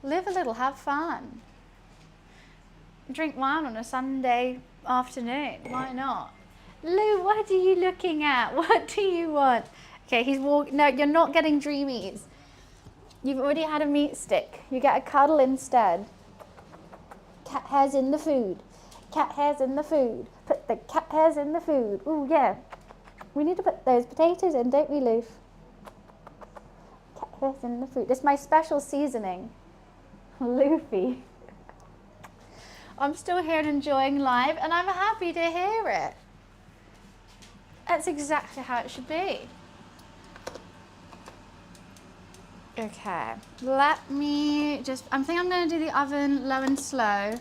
Live a little, have fun. Drink wine on a Sunday afternoon. Why not? Lou, what are you looking at? What do you want? Okay, he's walking. No, you're not getting dreamies. You've already had a meat stick. You get a cuddle instead. Cat hairs in the food. Cat hairs in the food. Put the cat hairs in the food. Ooh, yeah. We need to put those potatoes in, don't we, Loof? Cat hairs in the food. It's my special seasoning. Loofy. I'm still here and enjoying live, and I'm happy to hear it. That's exactly how it should be. Okay, let me just, I think I'm going to do the oven low and slow.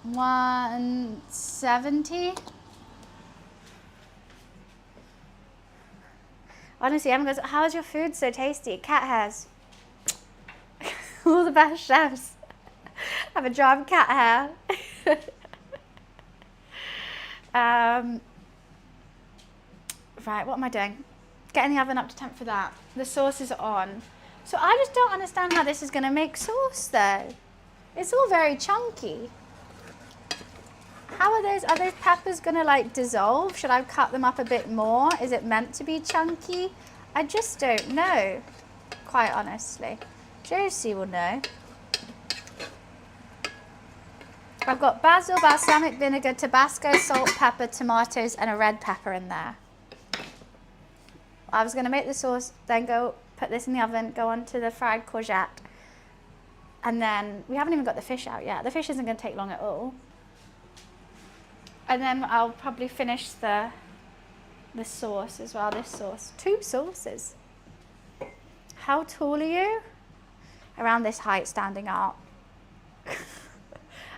170. Honestly, Emma goes, how is your food so tasty? Cat hairs. All the best chefs have a jar of cat hair. Right, what am I doing? Getting the oven up to temp for that. The sauce is on. So I just don't understand how this is going to make sauce though. It's all very chunky. How are those peppers going to like dissolve? Should I cut them up a bit more? Is it meant to be chunky? I just don't know, quite honestly. Josie will know. I've got basil, balsamic vinegar, Tabasco, salt, pepper, tomatoes, and a red pepper in there. I was going to make the sauce, then go put this in the oven, go on to the fried courgette. And then, we haven't even got the fish out yet. The fish isn't going to take long at all. And then I'll probably finish the sauce as well, this sauce. 2 sauces. How tall are you? Around this height, standing up.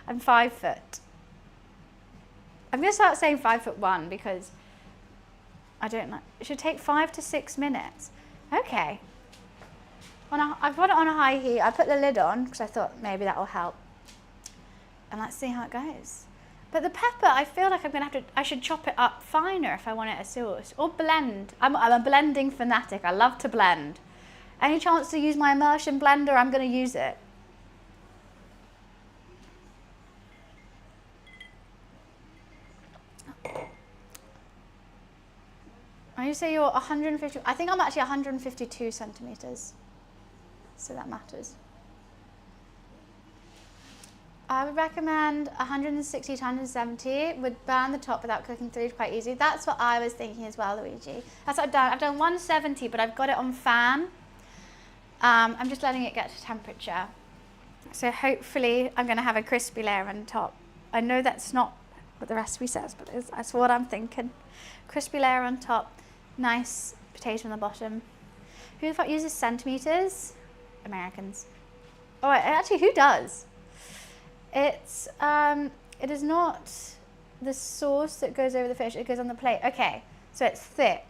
I'm 5 foot. I'm going to start saying 5'1" because I don't know. It should take 5 to 6 minutes. Okay. I've got it on a high heat. I put the lid on because I thought maybe that will help. And let's see how it goes. But the pepper, I feel like I should chop it up finer if I want it a sauce. Or blend. I'm a blending fanatic. I love to blend. Any chance to use my immersion blender, I'm going to use it. You say you're 150, I think I'm actually 152 centimeters. So that matters. I would recommend 160 to 170. Would burn the top without cooking through quite easy. That's what I was thinking as well, Luigi. That's what I've done. I've done 170, but I've got it on fan. I'm just letting it get to temperature. So hopefully I'm going to have a crispy layer on top. I know that's not what the recipe says, but that's what I'm thinking. Crispy layer on top, nice potato on the bottom. Who the fuck uses centimeters? Americans. Oh, actually, who does? It is not the sauce that goes over the fish, it goes on the plate. Okay, so it's thick.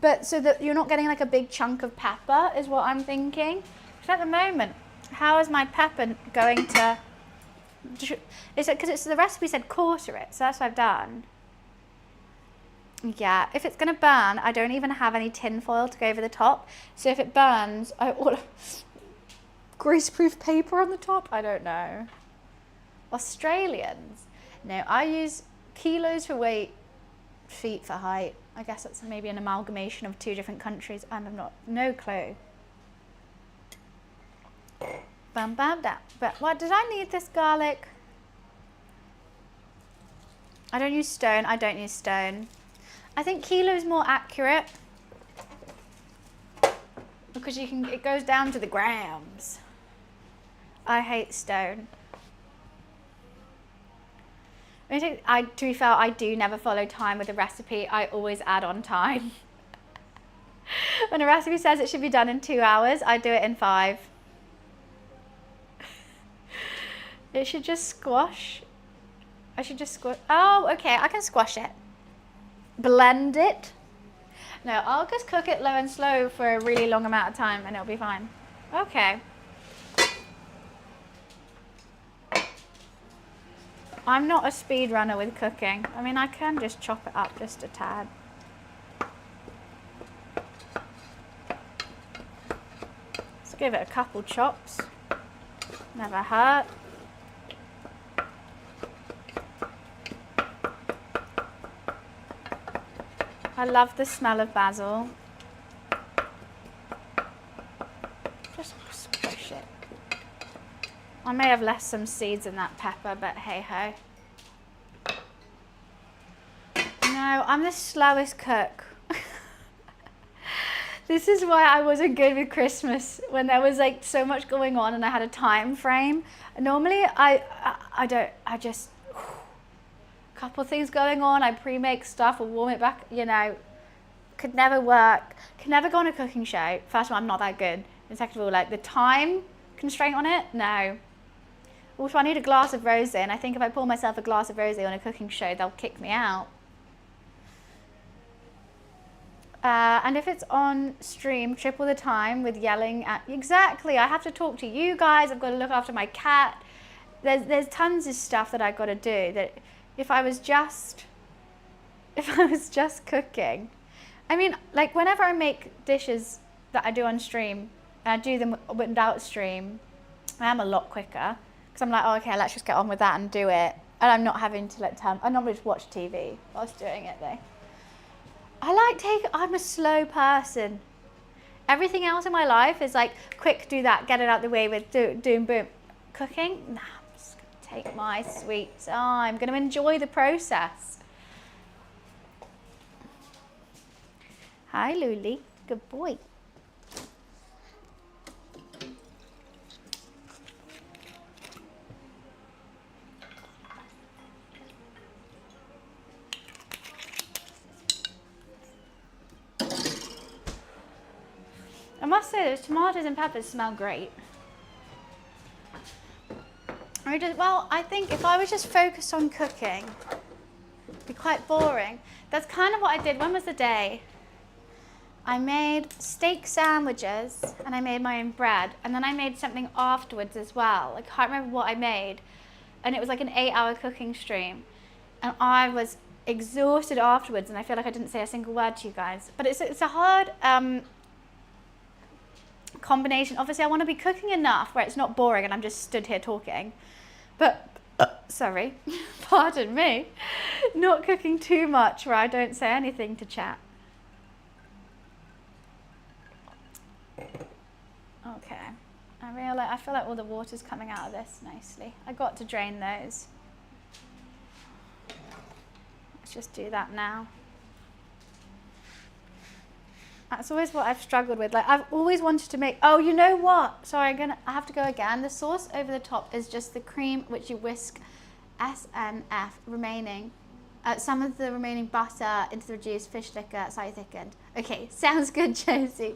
But so that you're not getting like a big chunk of pepper is what I'm thinking. So at the moment, how is my pepper going to, is it, because the recipe said quarter it, so that's what I've done. Yeah, if it's gonna burn, I don't even have any tin foil to go over the top. So if it burns, I order greaseproof paper on the top? I don't know. Australians? No, I use kilos for weight, feet for height. I guess that's maybe an amalgamation of 2 different countries and I'm no clue. Bam, bam, bam. But what, did I need this garlic? I don't use stone, I don't use stone. I think kilo is more accurate because it goes down to the grams. I hate stone. To be fair, I do never follow time with a recipe. I always add on time. When a recipe says it should be done in 2 hours, I do it in 5. It should just squash. I should just squash. Oh, okay, I can squash it. Blend it. No, I'll just cook it low and slow for a really long amount of time and it'll be fine. Okay. I'm not a speed runner with cooking. I mean, I can just chop it up just a tad. Let's give it a couple chops. Never hurt. I love the smell of basil. Just squish it. I may have left some seeds in that pepper, but hey ho. No, I'm the slowest cook. This is why I wasn't good with Christmas when there was like so much going on and I had a time frame. Normally I just couple things going on, I pre-make stuff or warm it back, you know, could never work, could never go on a cooking show. First of all, I'm not that good. And second of all, like the time constraint on it, no. Also, I need a glass of rosé, and I think if I pour myself a glass of rosé on a cooking show, they'll kick me out. And if it's on stream, triple the time with yelling at, exactly, I have to talk to you guys, I've got to look after my cat. There's tons of stuff that I've got to do that if I was just cooking. I mean, like whenever I make dishes that I do on stream, and I do them without stream, I am a lot quicker. Because I'm like, oh, okay, let's just get on with that and do it. And I'm not having to I normally just watch TV whilst doing it though. I'm a slow person. Everything else in my life is like, quick, do that, get it out the way with doom, boom. Cooking, nah, I'm just gonna take my sweet time. I'm gonna enjoy the process. Hi, Luli, good boy. I must say those tomatoes and peppers smell great. I think if I was just focused on cooking, it'd be quite boring. That's kind of what I did. When was the day? I made steak sandwiches and I made my own bread, and then I made something afterwards as well. I can't remember what I made, and it was like an 8-hour cooking stream, and I was exhausted afterwards, and I feel like I didn't say a single word to you guys. But it's a hard combination. Obviously I want to be cooking enough where it's not boring and I'm just stood here talking, but sorry, pardon me, not cooking too much where I don't say anything to chat. Okay, I feel like all the water's coming out of this nicely. I got to drain those. Let's just do that now. That's always what I've struggled with. Like I've always wanted to make, oh, you know what? Sorry, I have to go again. The sauce over the top is just the cream, which you whisk SNF remaining. Some of the remaining butter into the reduced fish liquor, slightly thickened. Okay, sounds good, Josie.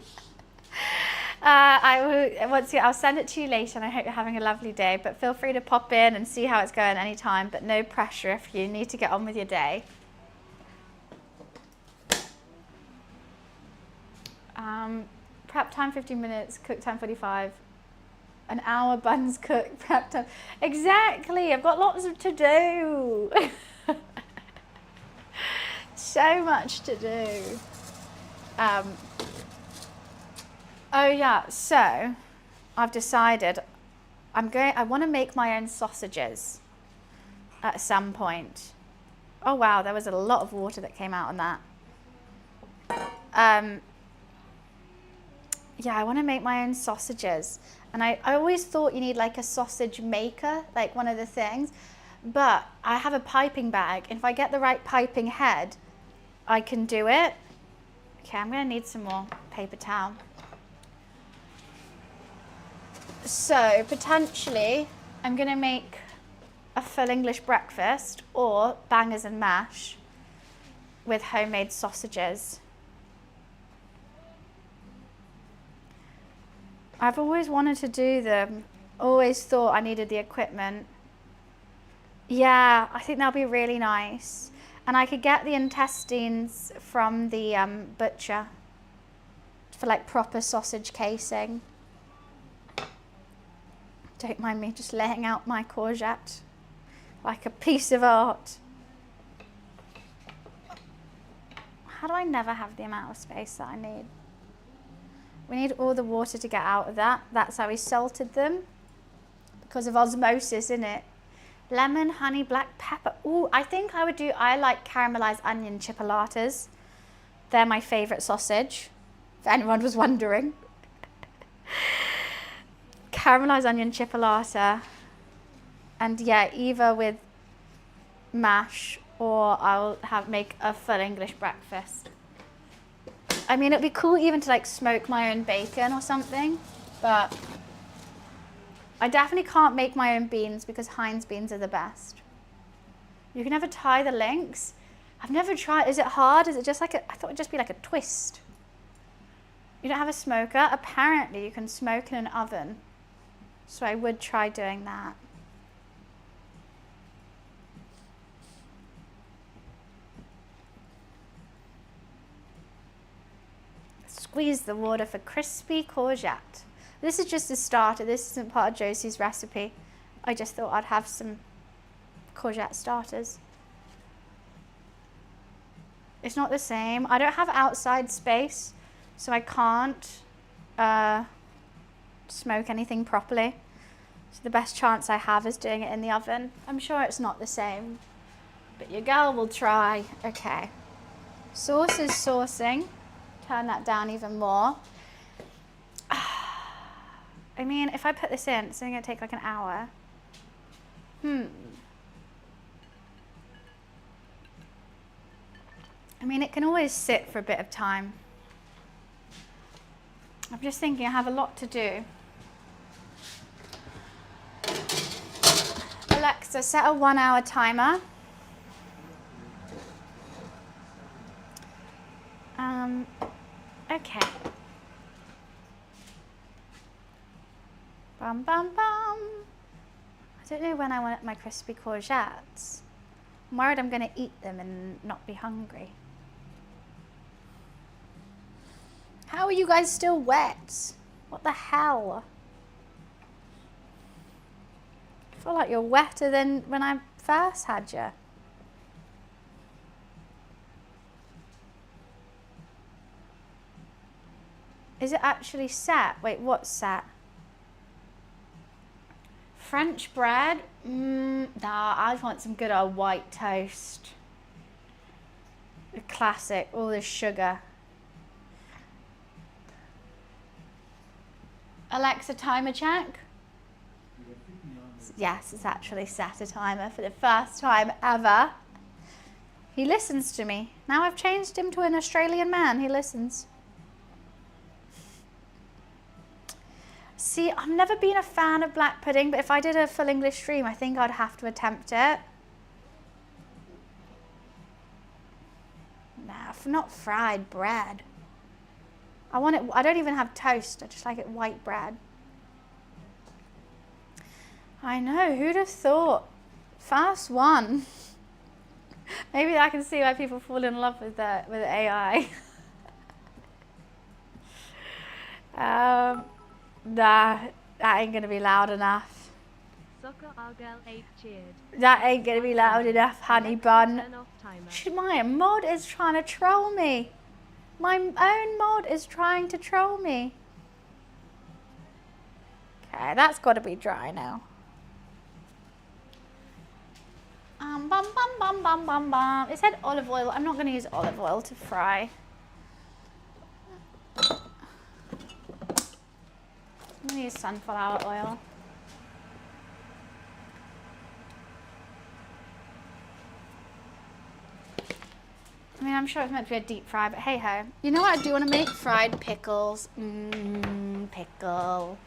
I'll send it to you later, and I hope you're having a lovely day. But feel free to pop in and see how it's going anytime, but no pressure if you need to get on with your day. Prep time 15 minutes, cook time 45, an hour, buns cook, prep time. Exactly, I've got lots to do. So much to do. Oh yeah, so I've decided I want to make my own sausages at some point. Oh wow, there was a lot of water that came out on that. Yeah, I want to make my own sausages. And I always thought you need like a sausage maker, like one of the things. But I have a piping bag. And if I get the right piping head, I can do it. Okay, I'm going to need some more paper towel. So potentially, I'm going to make a full English breakfast or bangers and mash with homemade sausages. I've always wanted to do them, always thought I needed the equipment. Yeah, I think that'll be really nice. And I could get the intestines from the butcher for like proper sausage casing. Don't mind me just laying out my courgette like a piece of art. How do I never have the amount of space that I need? We need all the water to get out of that. That's how we salted them. Because of osmosis, innit? Lemon, honey, black pepper. Ooh, I think I like caramelized onion chipolatas. They're my favorite sausage, if anyone was wondering. Caramelized onion chipolata. And yeah, either with mash or I'll make a full English breakfast. I mean, it'd be cool even to like smoke my own bacon or something, but I definitely can't make my own beans because Heinz beans are the best. You can never tie the links. I've never tried. Is it hard? Is it just like I thought it'd just be like a twist. You don't have a smoker? Apparently you can smoke in an oven. So I would try doing that. Squeeze the water for crispy courgette. This is just a starter. This isn't part of Josie's recipe. I just thought I'd have some courgette starters. It's not the same. I don't have outside space, so I can't smoke anything properly. So the best chance I have is doing it in the oven. I'm sure it's not the same, but your girl will try. Okay. Sauce is saucing. Turn that down even more. I mean, if I put this in, it's only going to take like an hour. I mean, it can always sit for a bit of time. I'm just thinking I have a lot to do. Alexa, set a 1 hour timer. Okay. Bum, bum, bum. I don't know when I want my crispy courgettes. I'm worried I'm going to eat them and not be hungry. How are you guys still wet? What the hell? I feel like you're wetter than when I first had you. Is it actually set? Wait, what's set? French bread? Nah, I want some good old white toast. The classic, all this sugar. Alexa, timer check. Yes, it's actually set a timer for the first time ever. He listens to me. Now I've changed him to an Australian man. He listens. See, I've never been a fan of black pudding, but if I did a full English stream, I think I'd have to attempt it. Nah, not fried bread. I want it, I don't even have toast, I just like it white bread. I know, who'd have thought? First one. Maybe I can see why people fall in love with AI. Nah, that ain't gonna be loud enough. That ain't gonna be loud enough, honey bun. My mod is trying to troll me. My own mod is trying to troll me. Okay, that's got to be dry now. Bum bum bum bum bum bum. It said olive oil. I'm not going to use olive oil to fry. I'm going to use sunflower oil. I mean, I'm sure it's meant to be a deep fry, but hey ho. You know what I do want to make? Fried pickles. Pickle.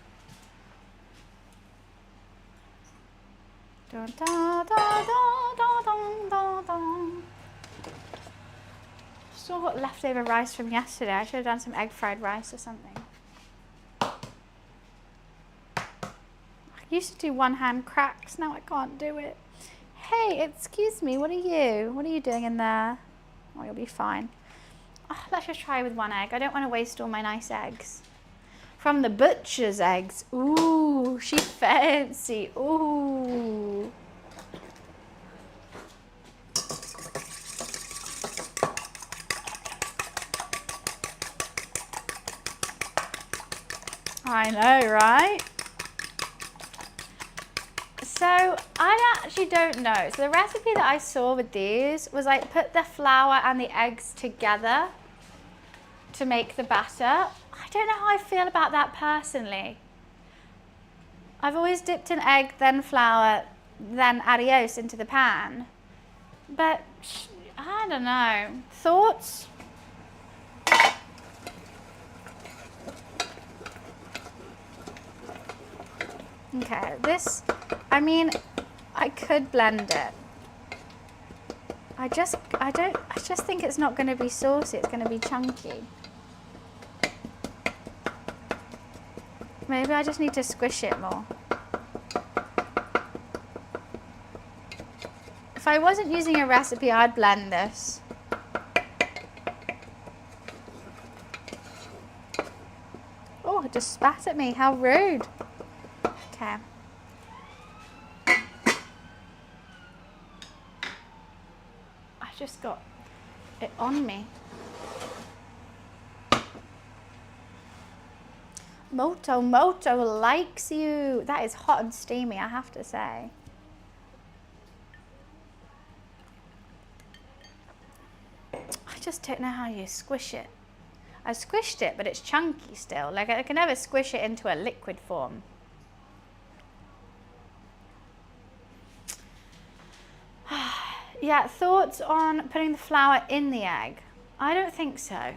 Dun, da, da, da, da, dun, da, da. Still got leftover rice from yesterday. I should have done some egg fried rice or something. I used to do one hand cracks. Now I can't do it. Hey, excuse me. What are you? What are you doing in there? Oh, you'll be fine. Oh, let's just try with one egg. I don't want to waste all my nice eggs. From the butcher's eggs. Ooh, she's fancy. Ooh. I know, right? So I actually don't know. So the recipe that I saw with these was like put the flour and the eggs together to make the batter. I don't know how I feel about that personally. I've always dipped in egg, then flour, then adios into the pan. But I don't know. Thoughts? Okay, this, I mean, I could blend it. I just think it's not going to be saucy, it's going to be chunky. Maybe I just need to squish it more. If I wasn't using a recipe, I'd blend this. Oh, it just spat at me, how rude. Okay. I just got it on me. Moto likes you. That is hot and steamy, I have to say. I just don't know how you squish it. I squished it, but it's chunky still. Like I can never squish it into a liquid form. Yeah, thoughts on putting the flour in the egg? I don't think so.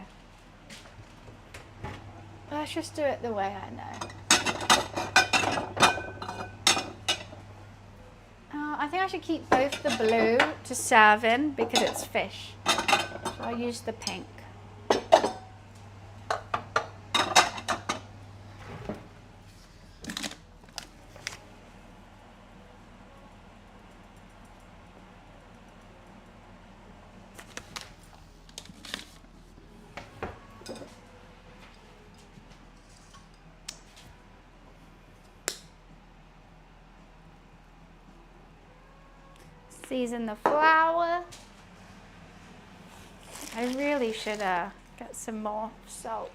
Let's just do it the way I know. I think I should keep both the blue to serve in because it's fish. So I'll use the pink. Season the flour. I really should get some more salt.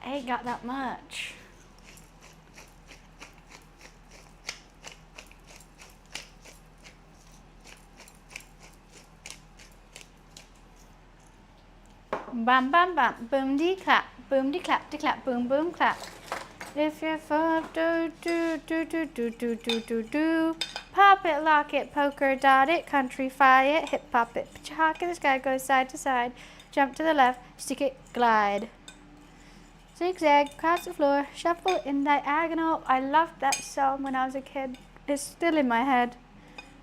I ain't got that much. Bam bam bam, boom dee clap, boom dee clap, boom boom clap. If you're for do do do do do do do do do. Pop it, lock it, poker, dot it, country, fire it, hip hop it, put your hawk in the sky, go side to side, jump to the left, stick it, glide. Zigzag, across the floor, shuffle in diagonal. I loved that song when I was a kid. It's still in my head.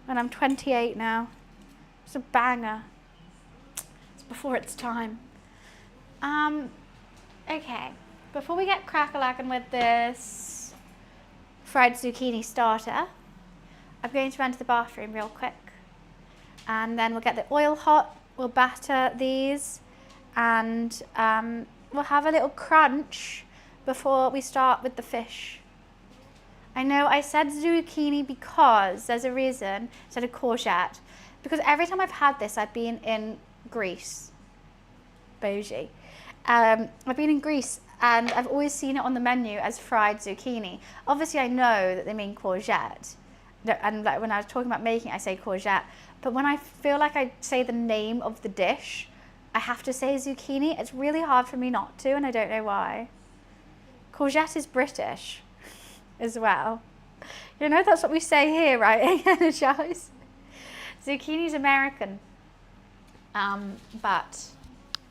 And I'm 28 now. It's a banger. It's before its time. Okay. Before we get crack-a-lackin' with this fried zucchini starter, I'm going to run to the bathroom real quick. And then we'll get the oil hot, we'll batter these, and we'll have a little crunch before we start with the fish. I know I said zucchini because there's a reason instead of courgette. Because every time I've had this, I've been in Greece. Bougie. I've been in Greece and I've always seen it on the menu as fried zucchini. Obviously I know that they mean courgette. And like when I was talking about making it, I say courgette. But when I feel like I say the name of the dish, I have to say zucchini. It's really hard for me not to, and I don't know why. Courgette is British as well. You know, that's what we say here, right? Energize. Zucchini's American. But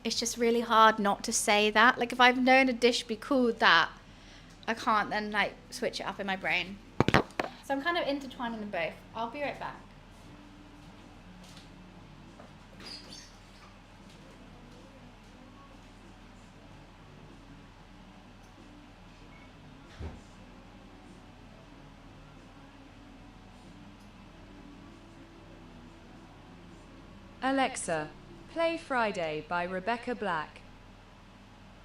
it's just really hard not to say that. Like if I've known a dish be called that, I can't then like switch it up in my brain. So I'm kind of intertwining them both. I'll be right back. Alexa, play Friday by Rebecca Black.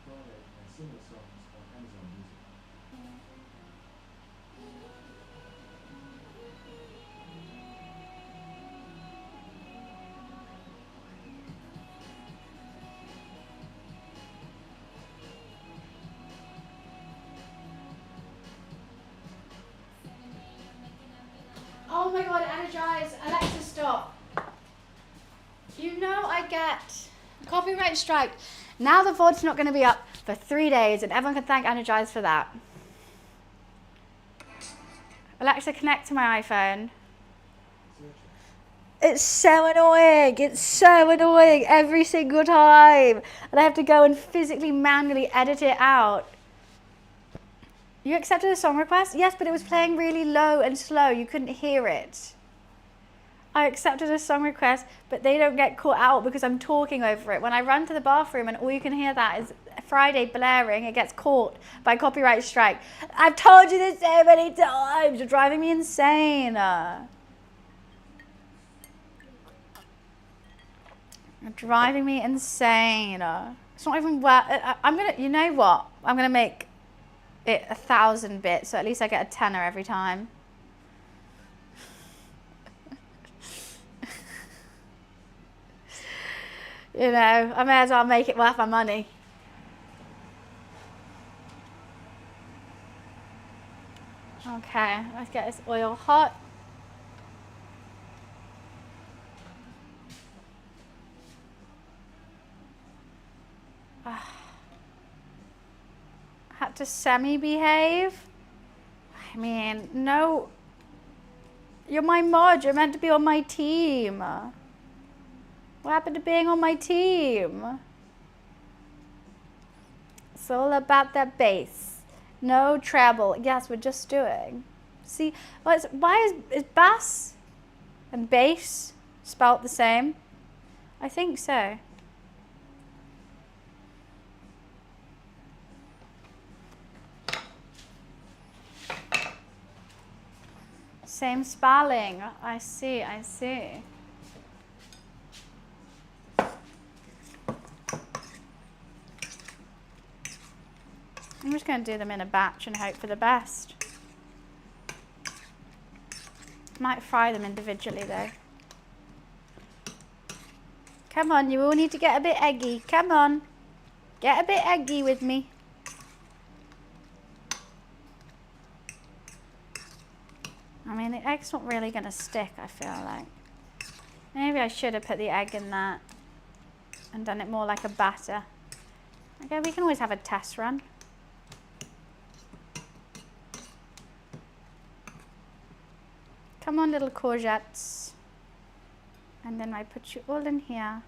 Friday and similar songs on Amazon Music. Oh my god, energize. Alexa, stop. You know I get a copyright strike. Now the VOD's not going to be up for 3 days and everyone can thank Energize for that. Alexa, connect to my iPhone. It's so annoying. It's so annoying every single time. And I have to go and physically, manually edit it out. You accepted a song request? Yes, but it was playing really low and slow. You couldn't hear it. I accepted a song request, but they don't get caught out because I'm talking over it. When I run to the bathroom and all you can hear that is Friday blaring, it gets caught by copyright strike. I've told you this so many times. You're driving me insane. You're driving me insane. It's not even worth. I'm gonna. You know what? I'm gonna make it 1,000 bits, so at least I get a tenner every time. You know, I may as well make it worth my money. Okay, let's get this oil hot. Had to semi-behave. I mean, no. You're my mod. You're meant to be on my team. What happened to being on my team? It's all about that bass. No treble. Yes, we're just doing. See, why is bass and bass spelt the same? I think so. Same spelling. I see, I see. I'm just going to do them in a batch and hope for the best. Might fry them individually though. Come on, you all need to get a bit eggy. Come on. Get a bit eggy with me. I mean, the egg's not really going to stick, I feel like. Maybe I should have put the egg in that and done it more like a batter. Okay, we can always have a test run. Come on, little courgettes. And then I put you all in here.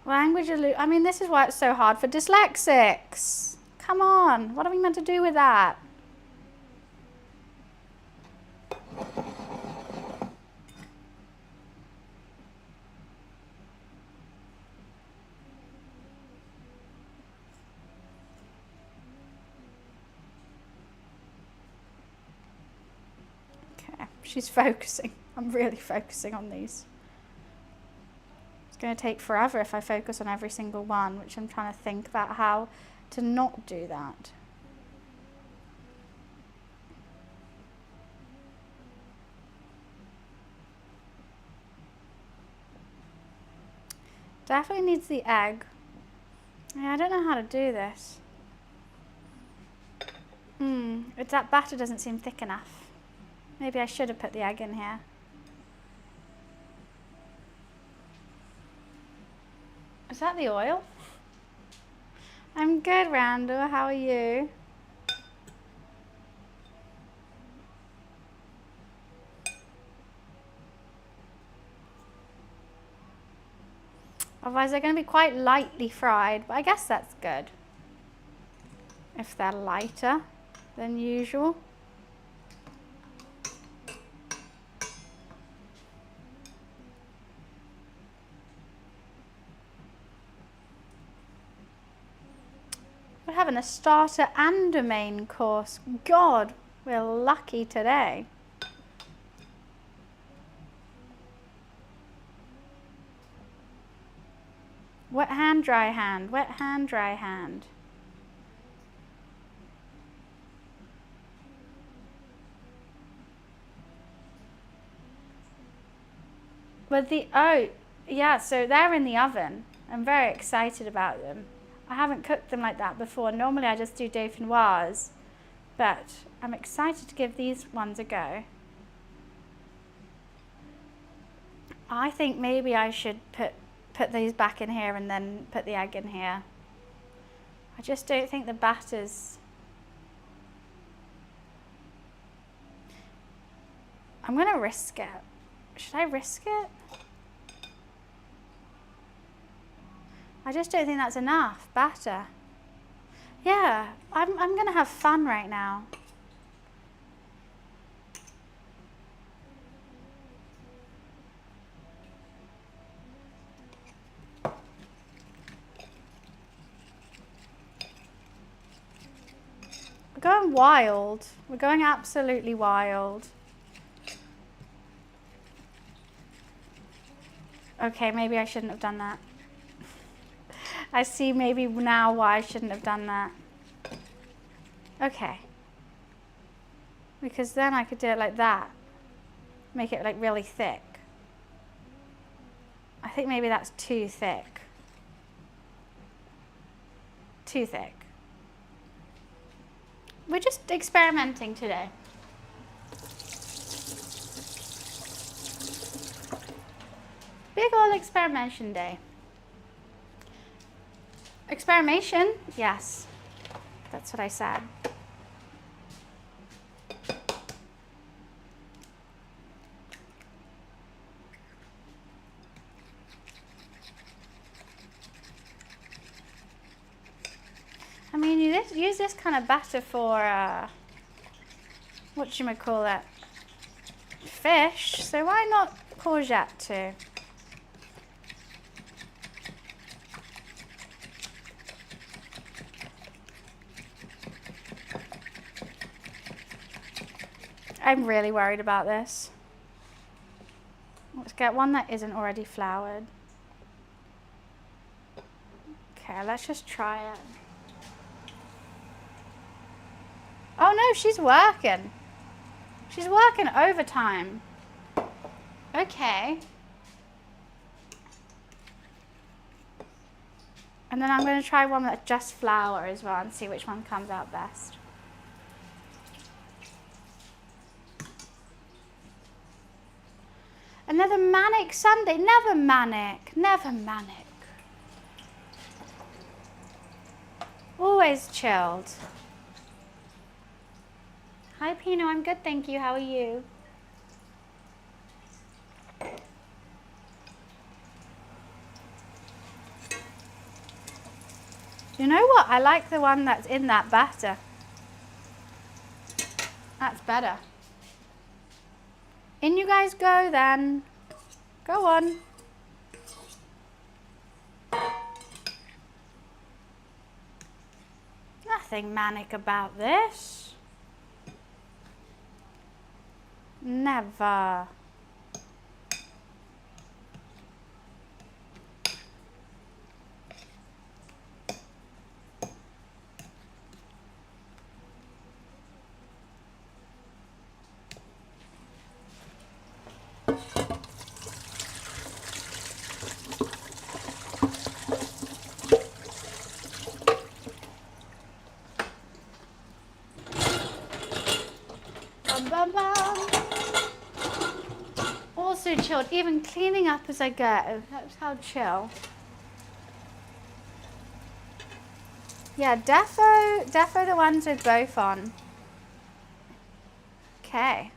Language, I mean, this is why it's so hard for dyslexics. Come on, what are we meant to do with that? Okay, she's focusing. I'm really focusing on these. It's going to take forever if I focus on every single one, which I'm trying to think about how to not do that. Definitely needs the egg. Yeah, I don't know how to do this. It's that batter doesn't seem thick enough. Maybe I should have put the egg in here. Is that the oil? I'm good, Randall. How are you? Otherwise, they're going to be quite lightly fried, but I guess that's good. If they're lighter than usual. We're having a starter and a main course. God, we're lucky today. Wet hand, dry hand, wet hand, dry hand. Oh, yeah, so they're in the oven. I'm very excited about them. I haven't cooked them like that before. Normally I just do dauphinoise, but I'm excited to give these ones a go. I think maybe I should put these back in here and then put the egg in here. I just don't think the batter's... I'm going to risk it. Should I risk it? I just don't think that's enough batter. Yeah, I'm gonna have fun right now. We're going wild. We're going absolutely wild. Okay, maybe I shouldn't have done that. I see maybe now why I shouldn't have done that. Okay. Because then I could do it like that. Make it like really thick. I think maybe that's too thick. Too thick. We're just experimenting today. Big ol' experimentation day. Experimentation? Yes. That's what I said. I mean, you use this kind of batter for, whatchamacallit, fish, so why not courgette too? I'm really worried about this. Let's get one that isn't already floured. Okay, let's just try it. Oh no, she's working. She's working overtime. Okay. And then I'm going to try one that's just flour as well and see which one comes out best. Another manic Sunday. Never manic. Never manic. Always chilled. Hi Pino, I'm good, thank you. How are you? You know what? I like the one that's in that batter. That's better. In you guys go then. Go on. Nothing manic about this. Never. Bum, bum, bum. Also chilled, even cleaning up as I go. That's how chill. Yeah, defo the ones with both on. Okay.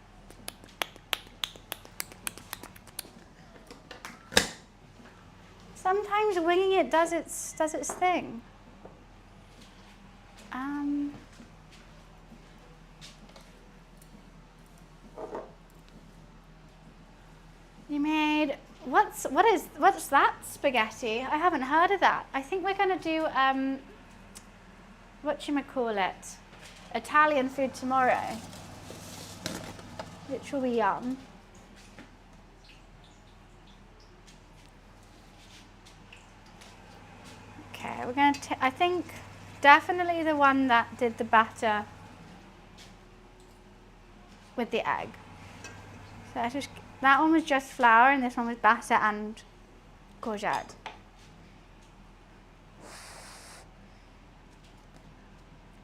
Sometimes winging it does its thing. You made what's that spaghetti? I haven't heard of that. I think we're gonna do whatchamacallit, Italian food tomorrow, which will be yum. Okay, we're gonna. I think definitely the one that did the batter with the egg. So I just. That one was just flour and this one was batter and courgette.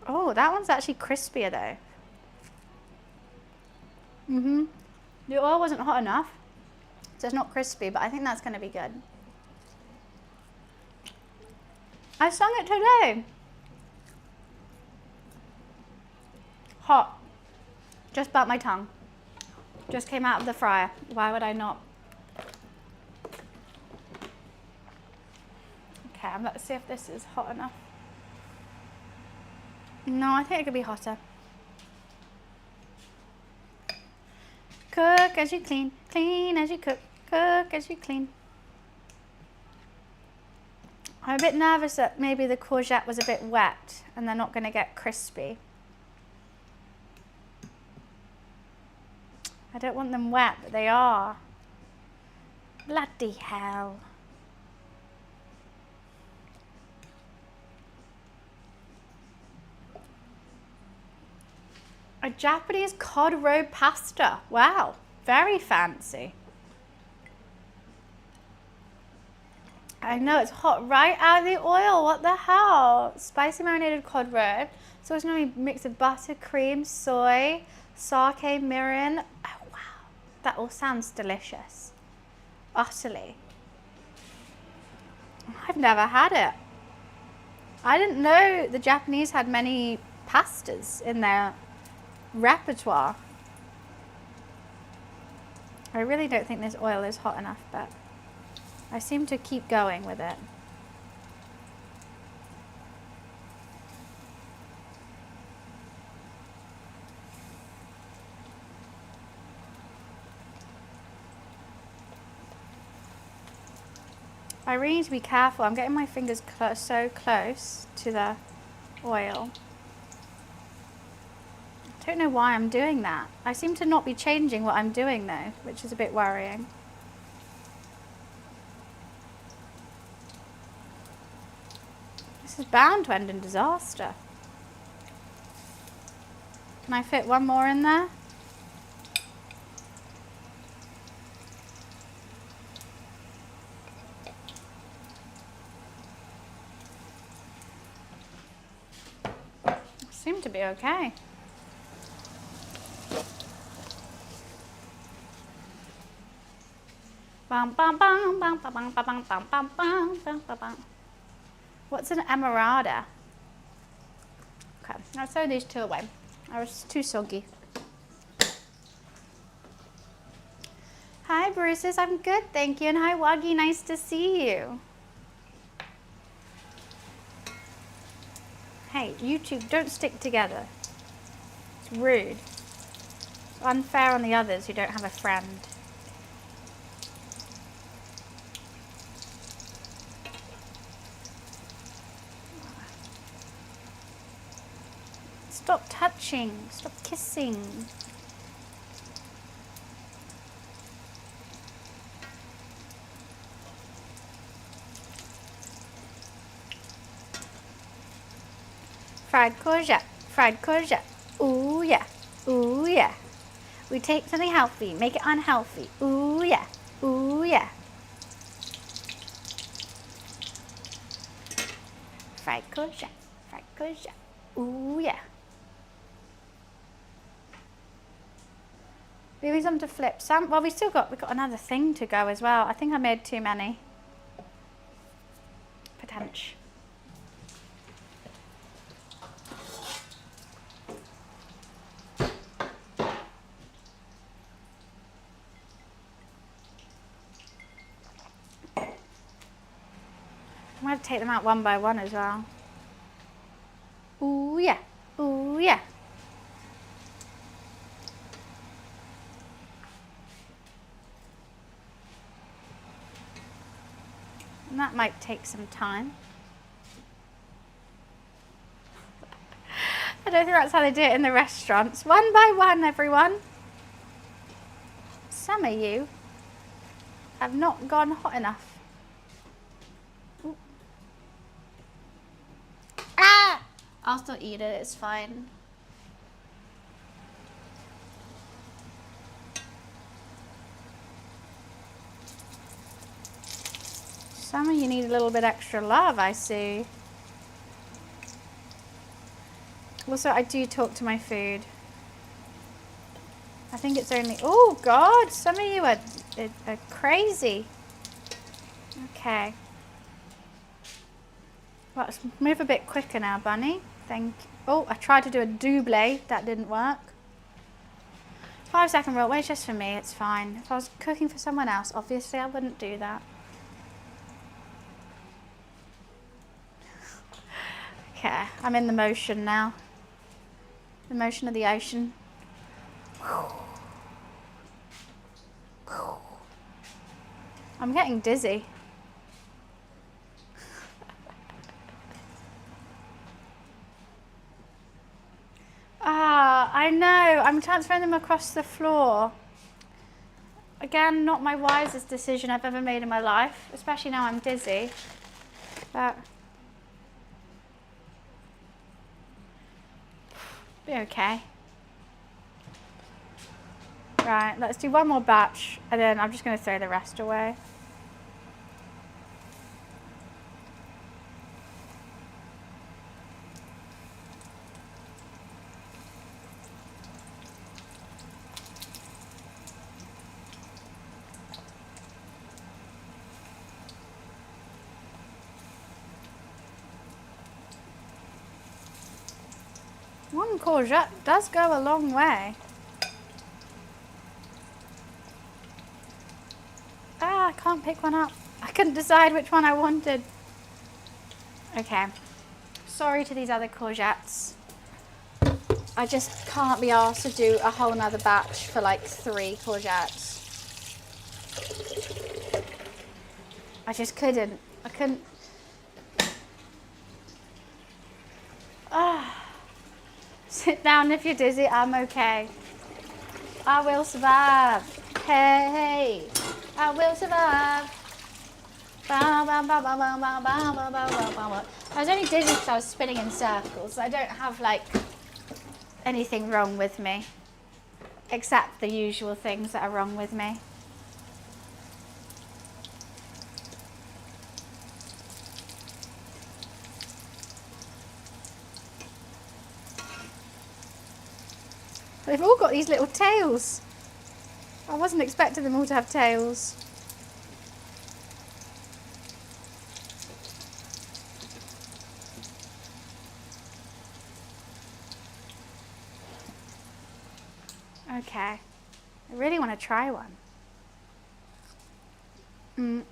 Oh, that one's actually crispier though. The oil wasn't hot enough, so it's not crispy, but I think that's going to be good. I sung it today. Hot. Just burnt my tongue. Just came out of the fryer. Why would I not? Okay, let's see if this is hot enough. No, I think it could be hotter. Cook as you clean, clean as you cook, cook as you clean. I'm a bit nervous that maybe the courgette was a bit wet and they're not going to get crispy. I don't want them wet, but they are. Bloody hell. A Japanese cod roe pasta. Wow, very fancy. I know, it's hot right out of the oil. What the hell? Spicy marinated cod roe. So it's going to be a mix of butter, cream, soy, sake, mirin. Oh, wow. That all sounds delicious. Utterly. I've never had it. I didn't know the Japanese had many pastas in their repertoire. I really don't think this oil is hot enough, but I seem to keep going with it. I really need to be careful. I'm getting my fingers so close to the oil. I don't know why I'm doing that. I seem to not be changing what I'm doing though, which is a bit worrying. This is bound to end in disaster. Can I fit one more in there? Seem to be okay. Bum, bum, bum, bum, bum, bum, bum, bum, bum, bum, bum, bum, bum. What's an emirata? Okay, I'll throw these two away. I was too soggy. Hi Bruce's, I'm good, thank you. And hi Waggy, nice to see you. Hey, you two, don't stick together. It's rude. It's unfair on the others who don't have a friend. Stop touching, stop kissing. Fried courgette, ooh yeah, ooh yeah. We take something healthy, make it unhealthy, ooh yeah, ooh yeah. Fried courgette, ooh yeah. Maybe some to flip. Some, well, we've got another thing to go as well. I think I made too many. Potential. I'm going to take them out one by one as well. Ooh yeah, ooh yeah. And that might take some time. I don't think that's how they do it in the restaurants. One by one, everyone. Some of you have not gone hot enough. Ooh. Ah! I'll still eat it, it's fine. Some of you need a little bit extra love, I see. Also, I do talk to my food. I think it's only, oh God, some of you are crazy. Okay. Well, let's move a bit quicker now, Bunny. Thank you. Oh, I tried to do a double, that didn't work. 5-second rule, well, it's just for me, it's fine. If I was cooking for someone else, obviously I wouldn't do that. Okay, I'm in the motion now. The motion of the ocean. I'm getting dizzy. Ah, I know. I'm transferring them across the floor. Again, not my wisest decision I've ever made in my life, especially now I'm dizzy. But be okay. Right, let's do one more batch and then I'm just going to throw the rest away. One courgette does go a long way. Ah, I can't pick one up. I couldn't decide which one I wanted. Okay. Sorry to these other courgettes. I just can't be arsed to do a whole nother batch for like 3 courgettes. I just couldn't. I couldn't. Ah. Sit down if you're dizzy, I'm okay. I will survive. Hey, I will survive. I was only dizzy because I was spinning in circles. I don't have like anything wrong with me, except the usual things that are wrong with me. They've all got these little tails. I wasn't expecting them all to have tails. Okay, I really want to try one.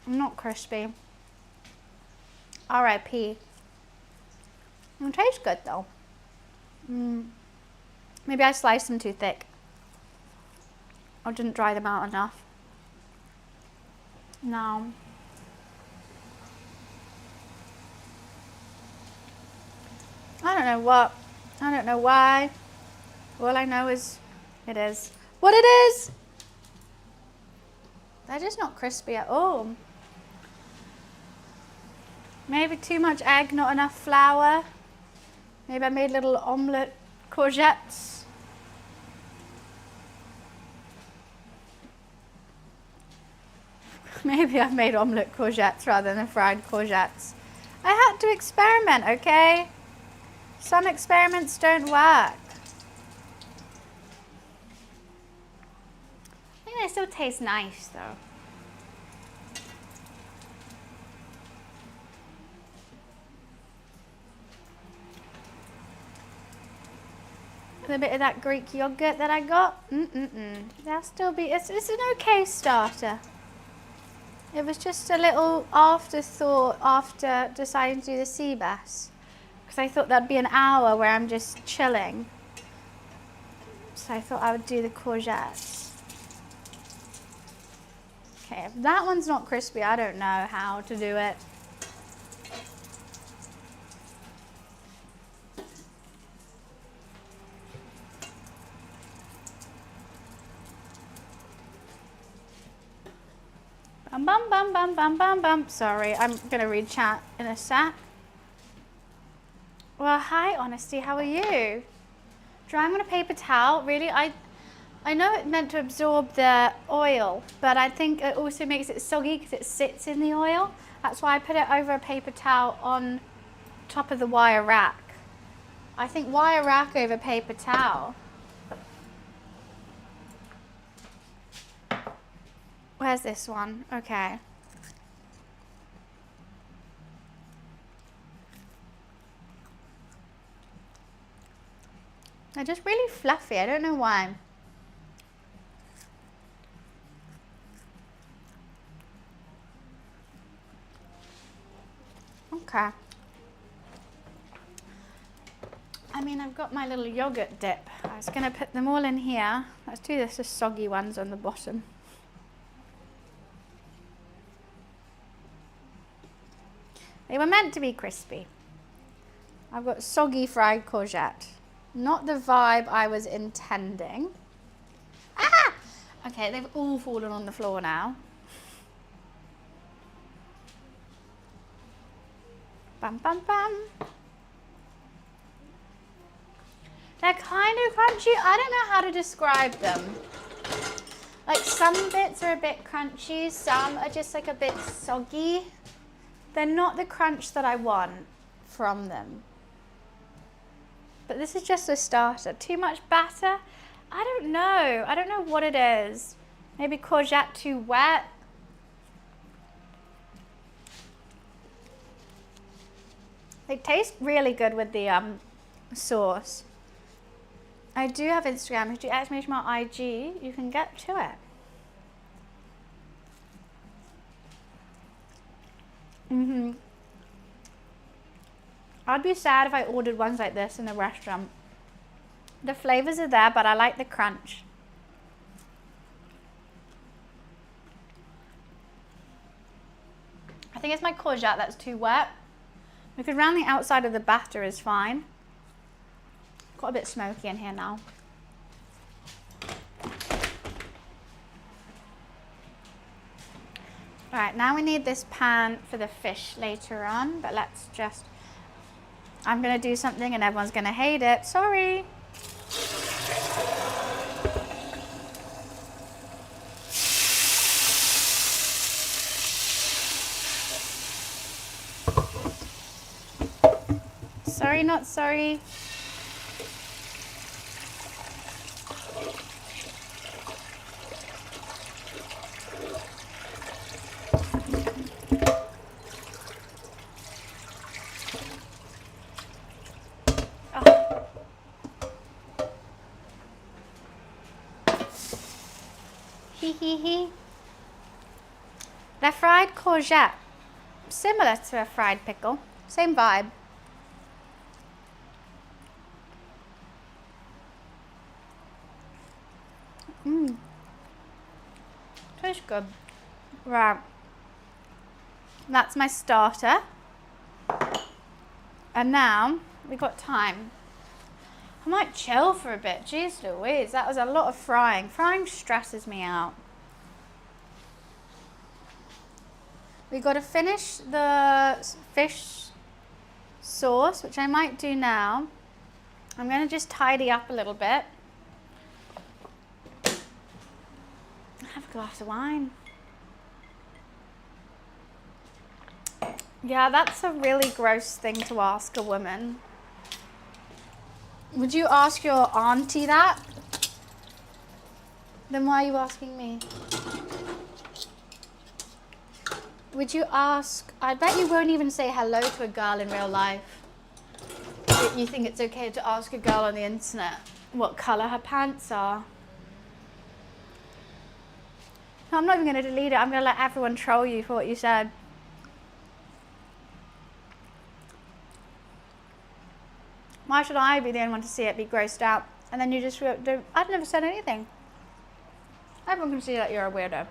Not crispy. R.I.P. It tastes good though. Maybe I sliced them too thick. Or didn't dry them out enough. No. I don't know what. I don't know why. All I know is it is what it is. They're just not crispy at all. Maybe too much egg, not enough flour. Maybe I made little omelette courgettes. Maybe I've made omelette courgettes rather than fried courgettes. I had to experiment, okay? Some experiments don't work. I think they still taste nice though. A bit of that Greek yogurt that I got. That'll still be, it's an okay starter. It was just a little afterthought after deciding to do the sea bass. Because I thought that'd be an hour where I'm just chilling. So I thought I would do the courgettes. Okay, if that one's not crispy, I don't know how to do it. Bum bum bum bum bum bum. Sorry, I'm gonna read chat in a sec. Well, hi Honesty, how are you? Drying on a paper towel, really? I know it's meant to absorb the oil, but I think it also makes it soggy because it sits in the oil. That's why I put it over a paper towel on top of the wire rack. I think wire rack over paper towel. Where's this one? Okay. They're just really fluffy. I don't know why. Okay. I mean, I've got my little yogurt dip. I was going to put them all in here. Let's do this, the soggy ones on the bottom. They were meant to be crispy. I've got soggy fried courgette. Not the vibe I was intending. Ah! Okay, they've all fallen on the floor now. Bam, bam, bam. They're kind of crunchy. I don't know how to describe them. Like some bits are a bit crunchy, some are just like a bit soggy. They're not the crunch that I want from them. But this is just a starter. Too much batter? I don't know. I don't know what it is. Maybe courgette too wet. They taste really good with the sauce. I do have Instagram. If you ask me to my IG, you can get to it. I'd be sad if I ordered ones like this in the restaurant. The flavors are there, but I like the crunch. I think it's my courgette that's too wet, because around the outside of the batter is fine. Got a bit smoky in here now. All right, now we need this pan for the fish later on, but let's just, I'm gonna do something and everyone's gonna hate it, sorry. Sorry, not sorry. They're fried courgette, similar to a fried pickle, same vibe. Tastes good. Right, that's my starter. And now we've got time. I might chill for a bit. Jeez Louise, that was a lot of frying. Frying stresses me out. We got to finish the fish sauce, which I might do now. I'm going to just tidy up a little bit. Have a glass of wine. Yeah, that's a really gross thing to ask a woman. Would you ask your auntie that? Then why are you asking me? Would you ask, I bet you won't even say hello to a girl in real life. You think it's okay to ask a girl on the internet what colour her pants are. No, I'm not even going to delete it. I'm going to let everyone troll you for what you said. Why should I be the only one to see it, be grossed out? And then you just do, I've never said anything. Everyone can see that you're a weirdo.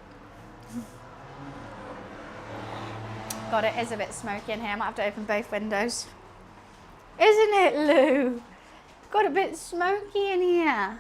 God, it is a bit smoky in here. I might have to open both windows. Isn't it, Lou? Got a bit smoky in here.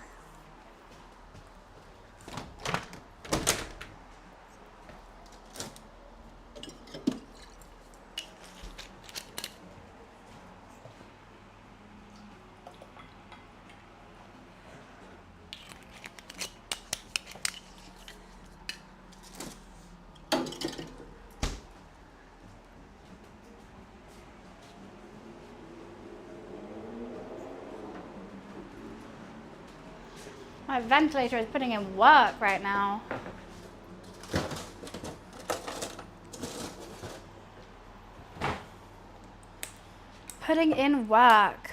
My ventilator is putting in work right now. Putting in work.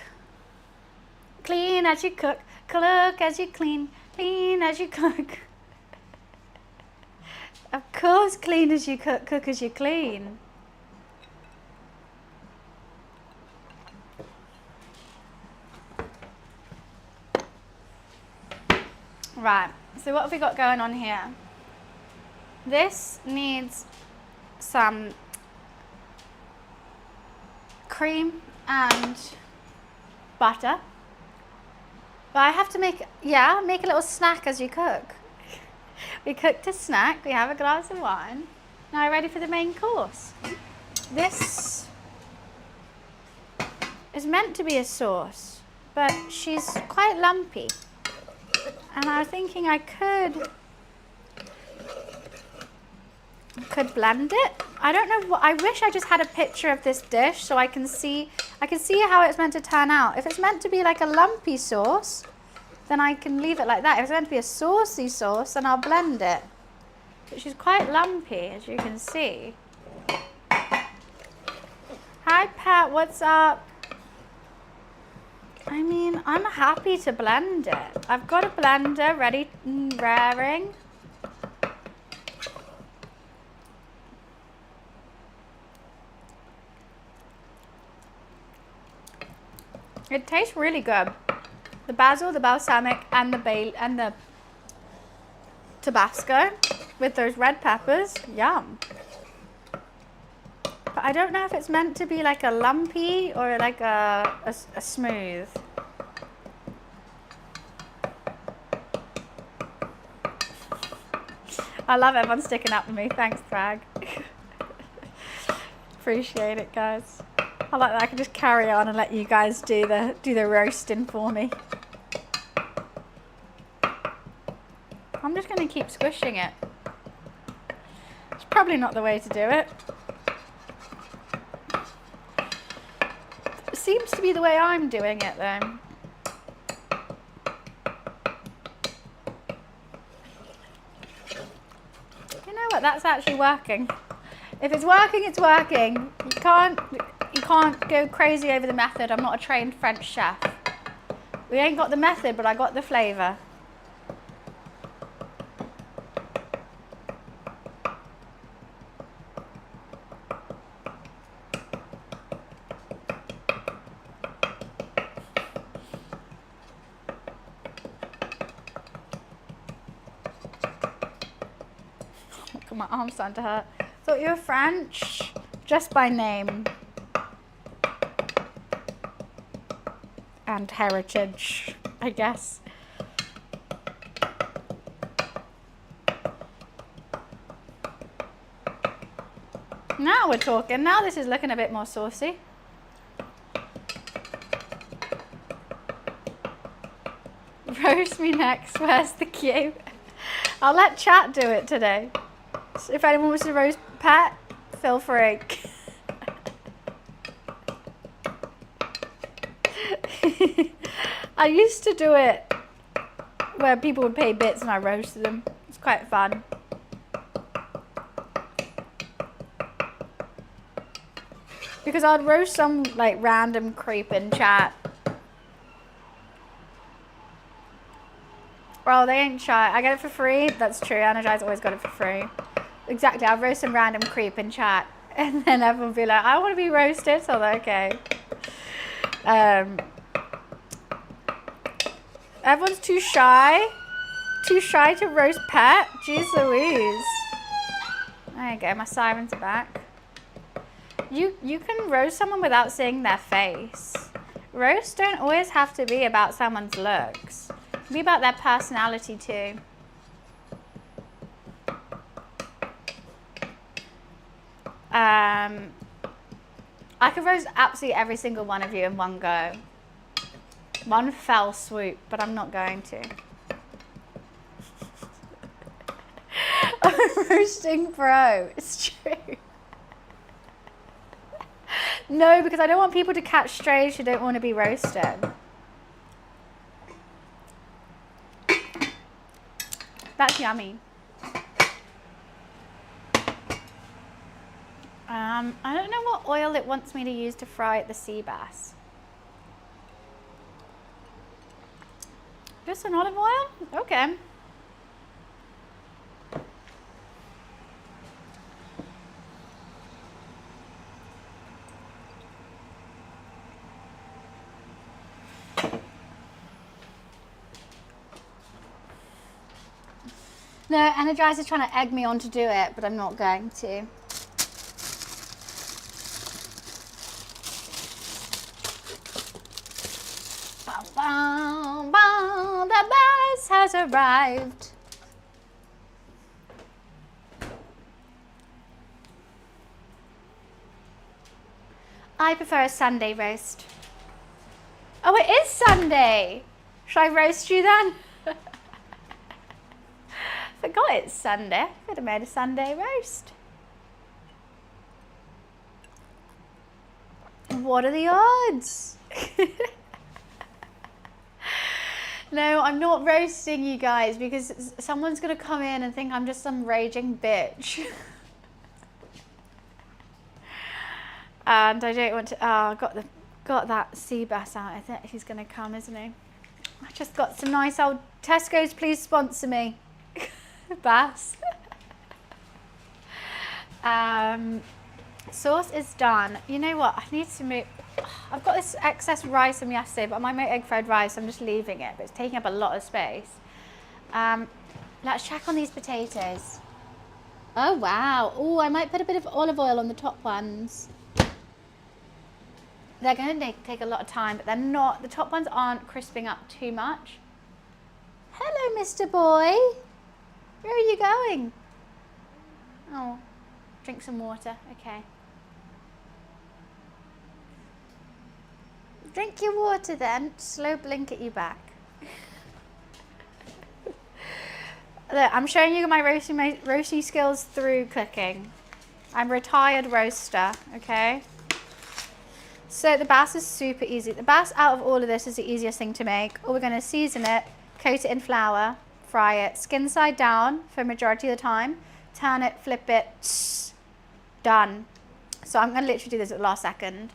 Clean as you cook, cook as you clean, clean as you cook. Of course, clean as you cook, cook as you clean. Right, so what have we got going on here? This needs some cream and butter. But I have to make a little snack as you cook. We cooked a snack, we have a glass of wine. Now ready for the main course. This is meant to be a sauce, but she's quite lumpy. And I was thinking I could blend it. I don't know what, I wish I just had a picture of this dish so I can see how it's meant to turn out. If it's meant to be like a lumpy sauce, then I can leave it like that. If it's meant to be a saucy sauce, then I'll blend it. But she's quite lumpy, as you can see. Hi Pat, what's up? I mean, I'm happy to blend it. I've got a blender ready and raring. It tastes really good. The basil, the balsamic, and the Tabasco with those red peppers. Yum. But I don't know if it's meant to be like a lumpy or like a smooth. I love everyone sticking up with me. Thanks, Thrag. Appreciate it, guys. I like that I can just carry on and let you guys do the roasting for me. I'm just going to keep squishing it. It's probably not the way to do it. It seems to be the way I'm doing it though. You know what? That's actually working. If it's working, it's working. You can't go crazy over the method. I'm not a trained French chef. We ain't got the method, but I got the flavour. Look at my arm starting to hurt. Thought you were French, just by name. And heritage, I guess. Now we're talking. Now this is looking a bit more saucy. Roast me next. Where's the cue? I'll let chat do it today. So if anyone wants to roast Pat, feel free. I used to do it where people would pay bits and I roasted them. It's quite fun. Because I'd roast some like random creep in chat. Well, they ain't shy. I get it for free. That's true. Energize always got it for free. Exactly. I'll roast some random creep in chat. And then everyone will be like, I want to be roasted. So I'm like, okay. Everyone's too shy. Too shy to roast Pat. Jeez Louise. There you go. My sirens are back. You can roast someone without seeing their face. Roasts don't always have to be about someone's looks. It can be about their personality too. I could roast absolutely every single one of you in one go. One fell swoop, but I'm not going to. I'm roasting pro. It's true. No, because I don't want people to catch strays who don't want to be roasted. That's yummy. I don't know what oil it wants me to use to fry the sea bass. Just an olive oil? Okay. No, Energizer's trying to egg me on to do it, but I'm not going to. Bum, bum, bum, the bus has arrived. I prefer a Sunday roast. Oh, it is Sunday. Should I roast you then? Forgot it's Sunday. Could have made a Sunday roast. What are the odds? No, I'm not roasting you guys because someone's going to come in and think I'm just some raging bitch. And I don't want to. Oh, got that sea bass out. I think he's going to come, isn't he? I just got some nice old Tesco's. Please sponsor me, bass. Sauce is done. You know what? I need to move. I've got this excess rice from yesterday, but I might make egg fried rice. I'm just leaving it, but it's taking up a lot of space. Let's check on these potatoes. Oh wow! Oh, I might put a bit of olive oil on the top ones. They're going to take a lot of time, but they're not. The top ones aren't crisping up too much. Hello, Mr. Boy. Where are you going? Oh, drink some water. Okay. Drink your water then. Slow blink at you back. Look, I'm showing you my roasting skills through cooking. I'm a retired roaster, okay? So the bass is super easy. The bass out of all of this is the easiest thing to make. We're going to season it, coat it in flour, fry it, skin side down for majority of the time, turn it, flip it, done. So I'm going to literally do this at the last second.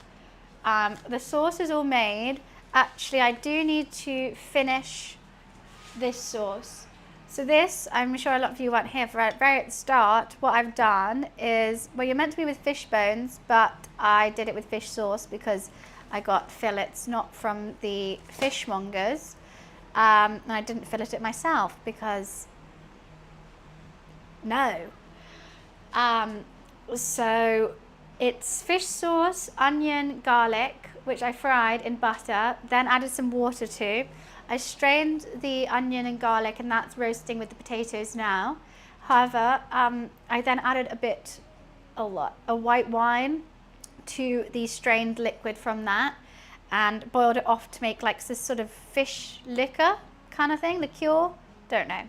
The sauce is all made. Actually, I do need to finish this sauce. So this, I'm sure a lot of you weren't here for it. Very at the start, what I've done is, well, you're meant to be with fish bones, but I did it with fish sauce because I got fillets, not from the fishmongers. And I didn't fillet it myself because, no. So it's fish sauce, onion, garlic, which I fried in butter, then added some water to. I strained the onion and garlic and that's roasting with the potatoes now. However, I then added a white wine to the strained liquid from that and boiled it off to make like this sort of fish liquor kind of thing, liqueur, don't know.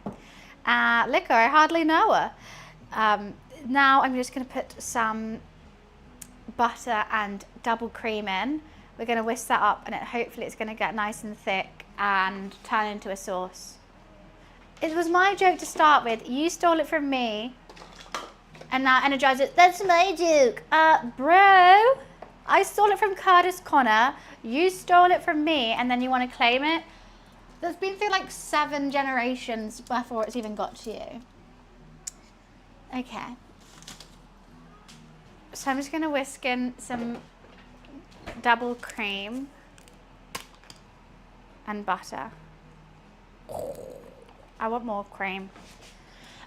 Liquor, I hardly know her. Now I'm just going to put some butter and double cream in. We're going to whisk that up and hopefully it's going to get nice and thick and turn into a sauce. It was my joke to start with. You stole it from me and now energize it. That's my joke. Bro, I stole it from Curtis Connor. You stole it from me and then you want to claim it? That's been through like 7 generations before it's even got to you. Okay. So I'm just going to whisk in some double cream and butter. I want more cream.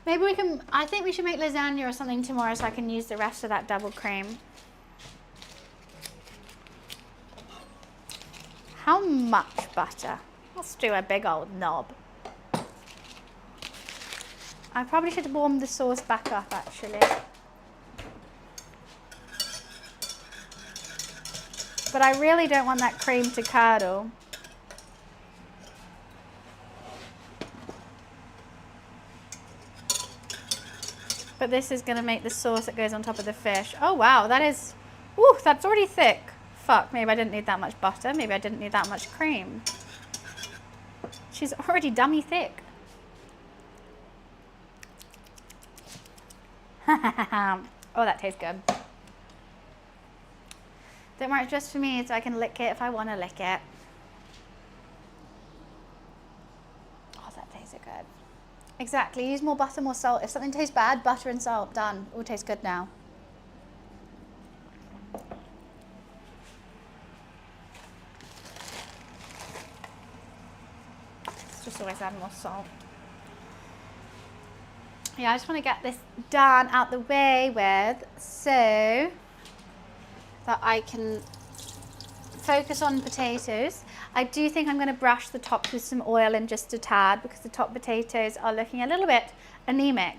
Maybe we can, I think we should make lasagna or something tomorrow so I can use the rest of that double cream. How much butter? Let's do a big old knob. I probably should warm the sauce back up actually. But I really don't want that cream to curdle. But this is going to make the sauce that goes on top of the fish. Oh wow, that is, ooh, that's already thick. Fuck, maybe I didn't need that much butter. Maybe I didn't need that much cream. She's already dummy thick. Oh, that tastes good. Don't worry, it's just for me so I can lick it if I want to lick it. Oh, that tasted good. Exactly, use more butter, more salt. If something tastes bad, butter and salt, done. All tastes good now. Let's just always add more salt. yeah, I just want to get this done out the way with so that I can focus on potatoes. I do think I'm going to brush the tops with some oil in just a tad because the top potatoes are looking a little bit anemic.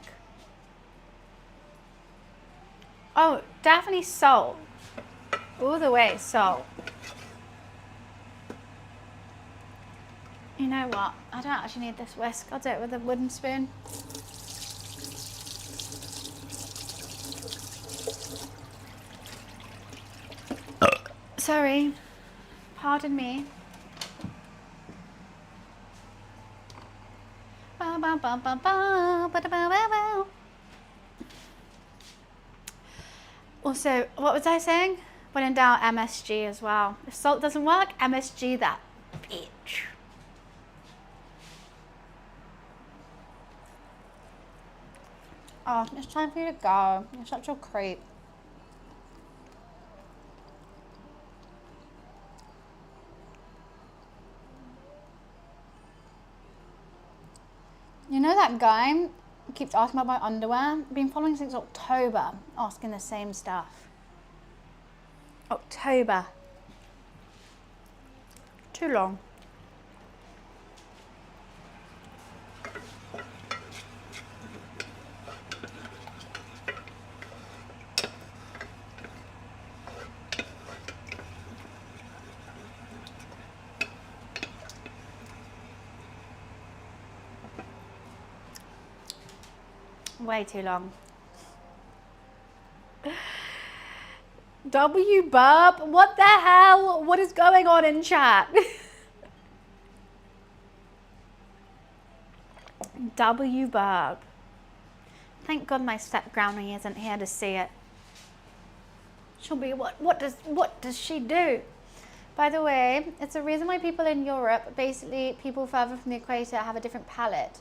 Oh, definitely salt. All the way salt. You know what? I don't actually need this whisk. I'll do it with a wooden spoon. Sorry. Pardon me. Also, what was I saying? When in doubt, MSG as well. If salt doesn't work, MSG that bitch. Oh, it's time for you to go. You're such a creep. You know that guy who keeps asking about my underwear? I've been following since October, asking the same stuff. October. Too long. Way too long. W burp? What the hell? What is going on in chat? W burp. Thank God my step granny isn't here to see it. She'll be what does she do? By the way, it's a reason why people in Europe, basically people further from the equator, have a different palate.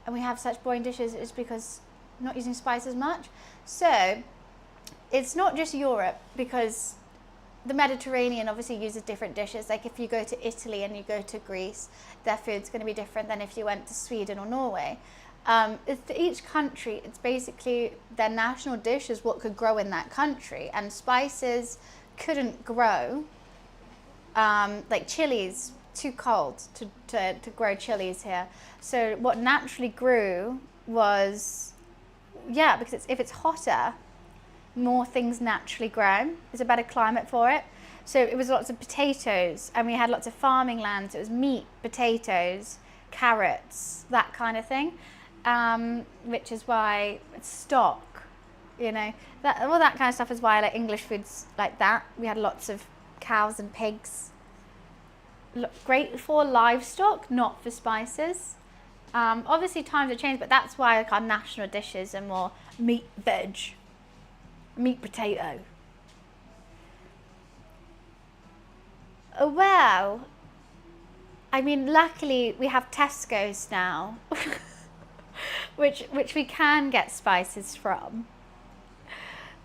And we have such boring dishes is because we're not using spice as much. So it's not just Europe, because the Mediterranean obviously uses different dishes. Like if you go to Italy and you go to Greece, their food's going to be different than if you went to Sweden or Norway. Each country, it's basically their national dish is what could grow in that country, and spices couldn't grow. Like chilies, too cold to grow chilies here. So what naturally grew was, yeah, because if it's hotter, more things naturally grow. There's a better climate for it. So it was lots of potatoes, and we had lots of farming land. So it was meat, potatoes, carrots, that kind of thing, which is why it's stock, you know, all that kind of stuff is why I like English foods like that. We had lots of cows and pigs. Great for livestock, not for spices. Obviously times have changed, but that's why like our national dishes are more meat, veg, meat, potato. Well, I mean, luckily we have Tesco's now, which we can get spices from.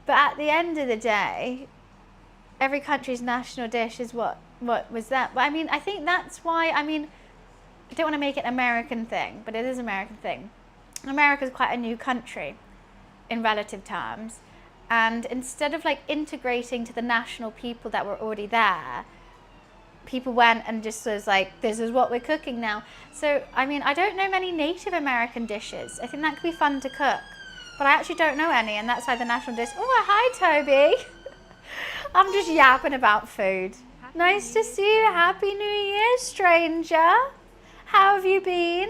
But at the end of the day, every country's national dish is what was that. But I mean, I think that's why, I mean, I don't want to make it an American thing, but it is an American thing. America's quite a new country in relative terms. And instead of like integrating to the national people that were already there, people went and just was like, this is what we're cooking now. So, I mean, I don't know many Native American dishes. I think that could be fun to cook, but I actually don't know any, and that's why the national dish. Oh, hi, Toby. I'm just yapping about food. Nice to see you. Happy New Year, stranger. How have you been?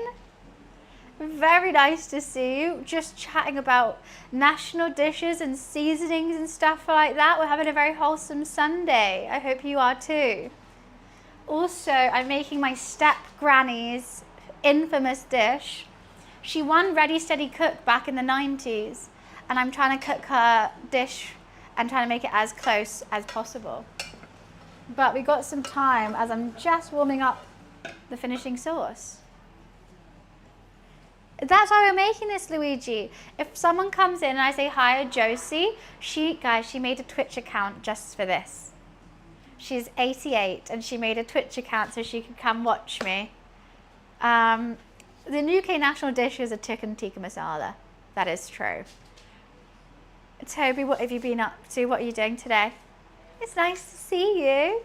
Very nice to see you. Just chatting about national dishes and seasonings and stuff like that. We're having a very wholesome Sunday. I hope you are too. Also, I'm making my step granny's infamous dish. She won Ready Steady Cook back in the 90s, and I'm trying to cook her dish and trying to make it as close as possible. But we got some time as I'm just warming up the finishing sauce. That's why we're making this, Luigi. If someone comes in and I say hi to Josie, she made a Twitch account just for this. She's 88 and she made a Twitch account so she could come watch me. The UK national dish is a chicken tikka masala. That is true. Toby, what have you been up to? What are you doing today? It's nice to see you.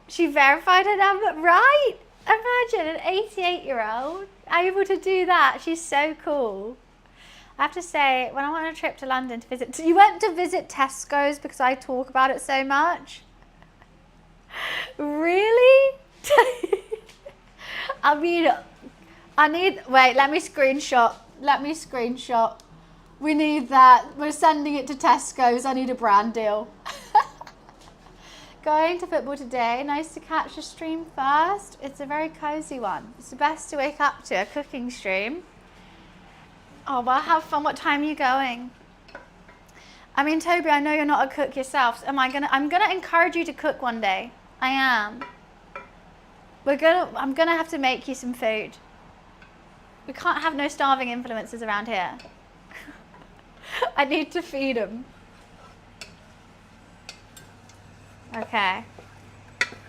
She verified her number, right? Imagine an 88-year-old able to do that. She's so cool. I have to say, when I went on a trip to London to visit, you went to visit Tesco's because I talk about it so much? Really? I mean, wait, let me screenshot. We need that. We're sending it to Tesco's. I need a brand deal. Going to football today. Nice to catch a stream first. It's a very cozy one. It's the best to wake up to, a cooking stream. Oh, well, have fun. What time are you going? I mean, Toby, I know you're not a cook yourself. So I'm gonna encourage you to cook one day. I am. I'm gonna have to make you some food. We can't have no starving influencers around here. I need to feed them. Okay.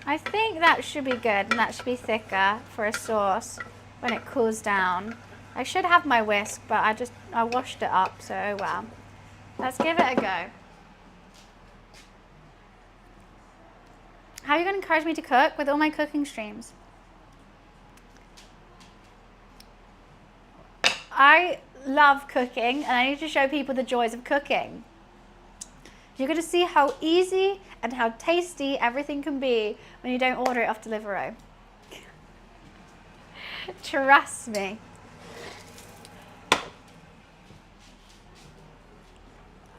I think that should be good, and that should be thicker for a sauce when it cools down. I should have my whisk, but I washed it up, so oh well. Let's give it a go. How are you going to encourage me to cook with all my cooking streams? I love cooking, and I need to show people the joys of cooking. You're going to see how easy and how tasty everything can be when you don't order it off Deliveroo. Trust me.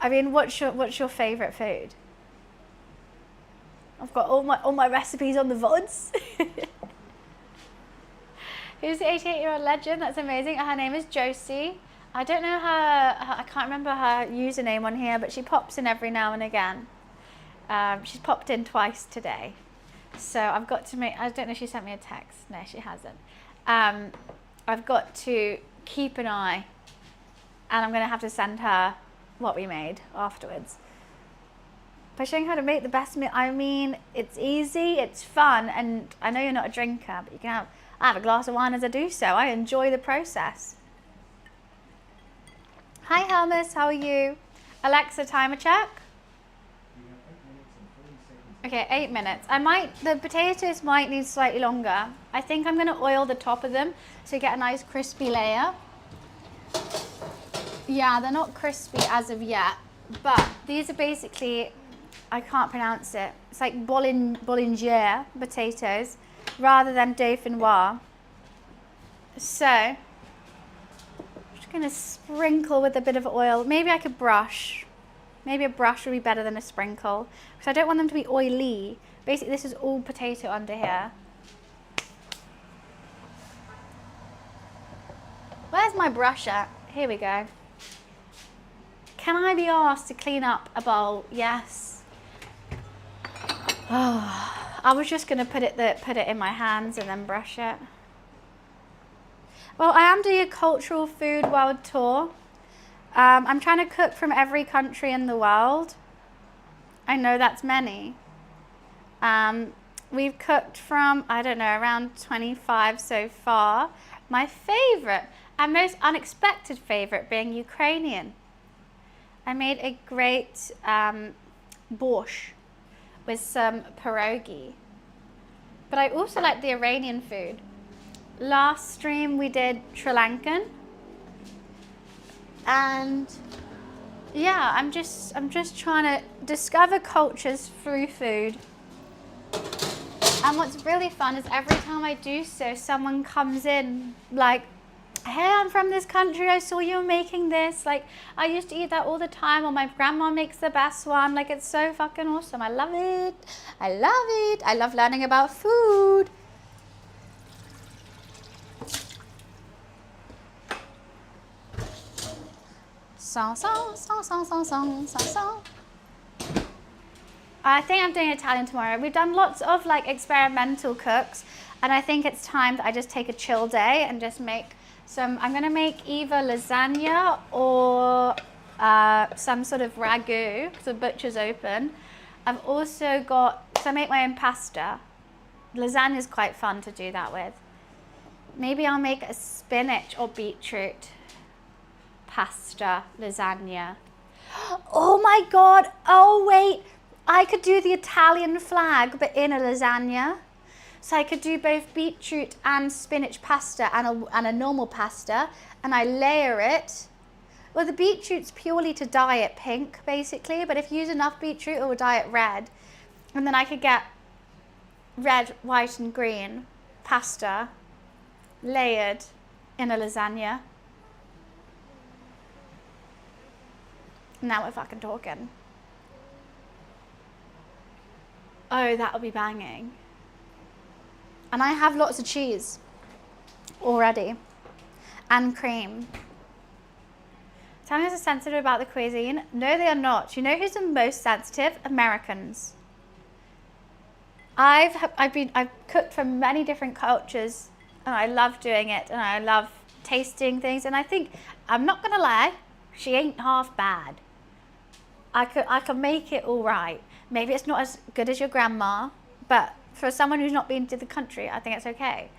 I mean, what's your favourite food? I've got all my recipes on the VODs. Who's the 88-year-old legend? That's amazing. Her name is Josie. I don't know I can't remember her username on here, but she pops in every now and again. She's popped in twice today. So I've got to I don't know if she sent me a text. No, she hasn't. I've got to keep an eye, and I'm going to have to send her what we made afterwards. By showing how to make the best meal, I mean, it's easy, it's fun, and I know you're not a drinker, but you can I have a glass of wine as I do so. I enjoy the process. Hi Helmus, how are you? Alexa, timer check. Okay, 8 minutes. The potatoes might need slightly longer. I think I'm gonna oil the top of them so you get a nice crispy layer. Yeah, they're not crispy as of yet, but these are basically, I can't pronounce it. It's like Boulangere potatoes rather than dauphinoise. So, I'm just gonna sprinkle with a bit of oil. Maybe I could brush. Maybe a brush would be better than a sprinkle, because I don't want them to be oily. Basically, this is all potato under here. Where's my brush at? Here we go. Can I be asked to clean up a bowl? Yes. Oh, I was just gonna put it in my hands and then brush it. Well, I am doing a cultural food world tour. I'm trying to cook from every country in the world. I know that's many. We've cooked from, I don't know, around 25 so far. My favorite and most unexpected favorite being Ukrainian. I made a great borscht with some pierogi. But I also like the Iranian food. Last stream we did Sri Lankan. And yeah, I'm just trying to discover cultures through food. And what's really fun is every time I do so, someone comes in like, hey, I'm from this country, I saw you making this. Like, I used to eat that all the time, or my grandma makes the best one. Like, it's so fucking awesome. I love it. I love it. I love learning about food. Song, song, song, song, song, song, song, song. I think I'm doing Italian tomorrow. We've done lots of like experimental cooks, and I think it's time that I just take a chill day and just make some. I'm gonna make either lasagna or some sort of ragu because the butcher's open. I've also got, so I make my own pasta. Lasagna is quite fun to do that with. Maybe I'll make a spinach or beetroot pasta, lasagna. Oh my God, oh wait, I could do the Italian flag, but in a lasagna. So I could do both beetroot and spinach pasta and a normal pasta, and I layer it. Well, the beetroot's purely to dye it pink, basically, but if you use enough beetroot, it will dye it red. And then I could get red, white, and green pasta layered in a lasagna. Now we're fucking talking. Oh, that'll be banging. And I have lots of cheese already and cream. Italians are sensitive about the cuisine. No, they are not. You know who's the most sensitive? Americans. I've cooked for many different cultures, and I love doing it, and I love tasting things. And I think, I'm not gonna lie, she ain't half bad. I could make it all right. Maybe it's not as good as your grandma, but for someone who's not been to the country, I think it's okay.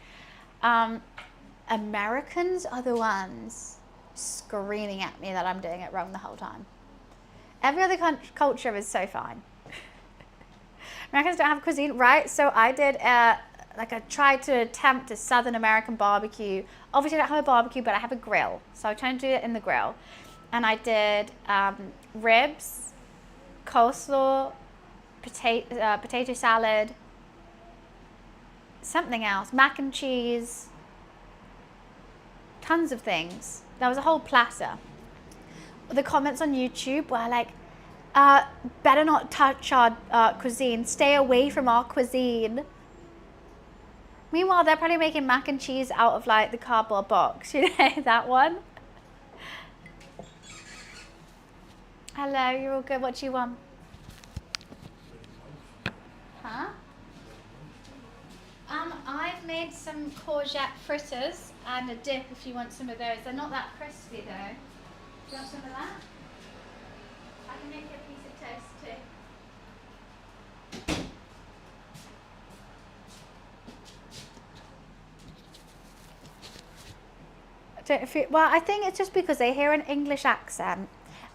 Americans are the ones screaming at me that I'm doing it wrong the whole time. Every other culture is so fine. Americans don't have cuisine, right? So I did I tried to attempt a Southern American barbecue. Obviously I don't have a barbecue, but I have a grill. So I tried to do it in the grill. And I did ribs, coleslaw, potato salad, something else, mac and cheese, tons of things. There was a whole platter. The comments on YouTube were like, better not touch our cuisine, stay away from our cuisine. Meanwhile, they're probably making mac and cheese out of like the cardboard box, you know, that one. Hello, you're all good, what do you want? Huh? I've made some courgette fritters and a dip if you want some of those. They're not that crispy though. Do you want some of that? I can make you a piece of toast too. Well, I think it's just because they hear an English accent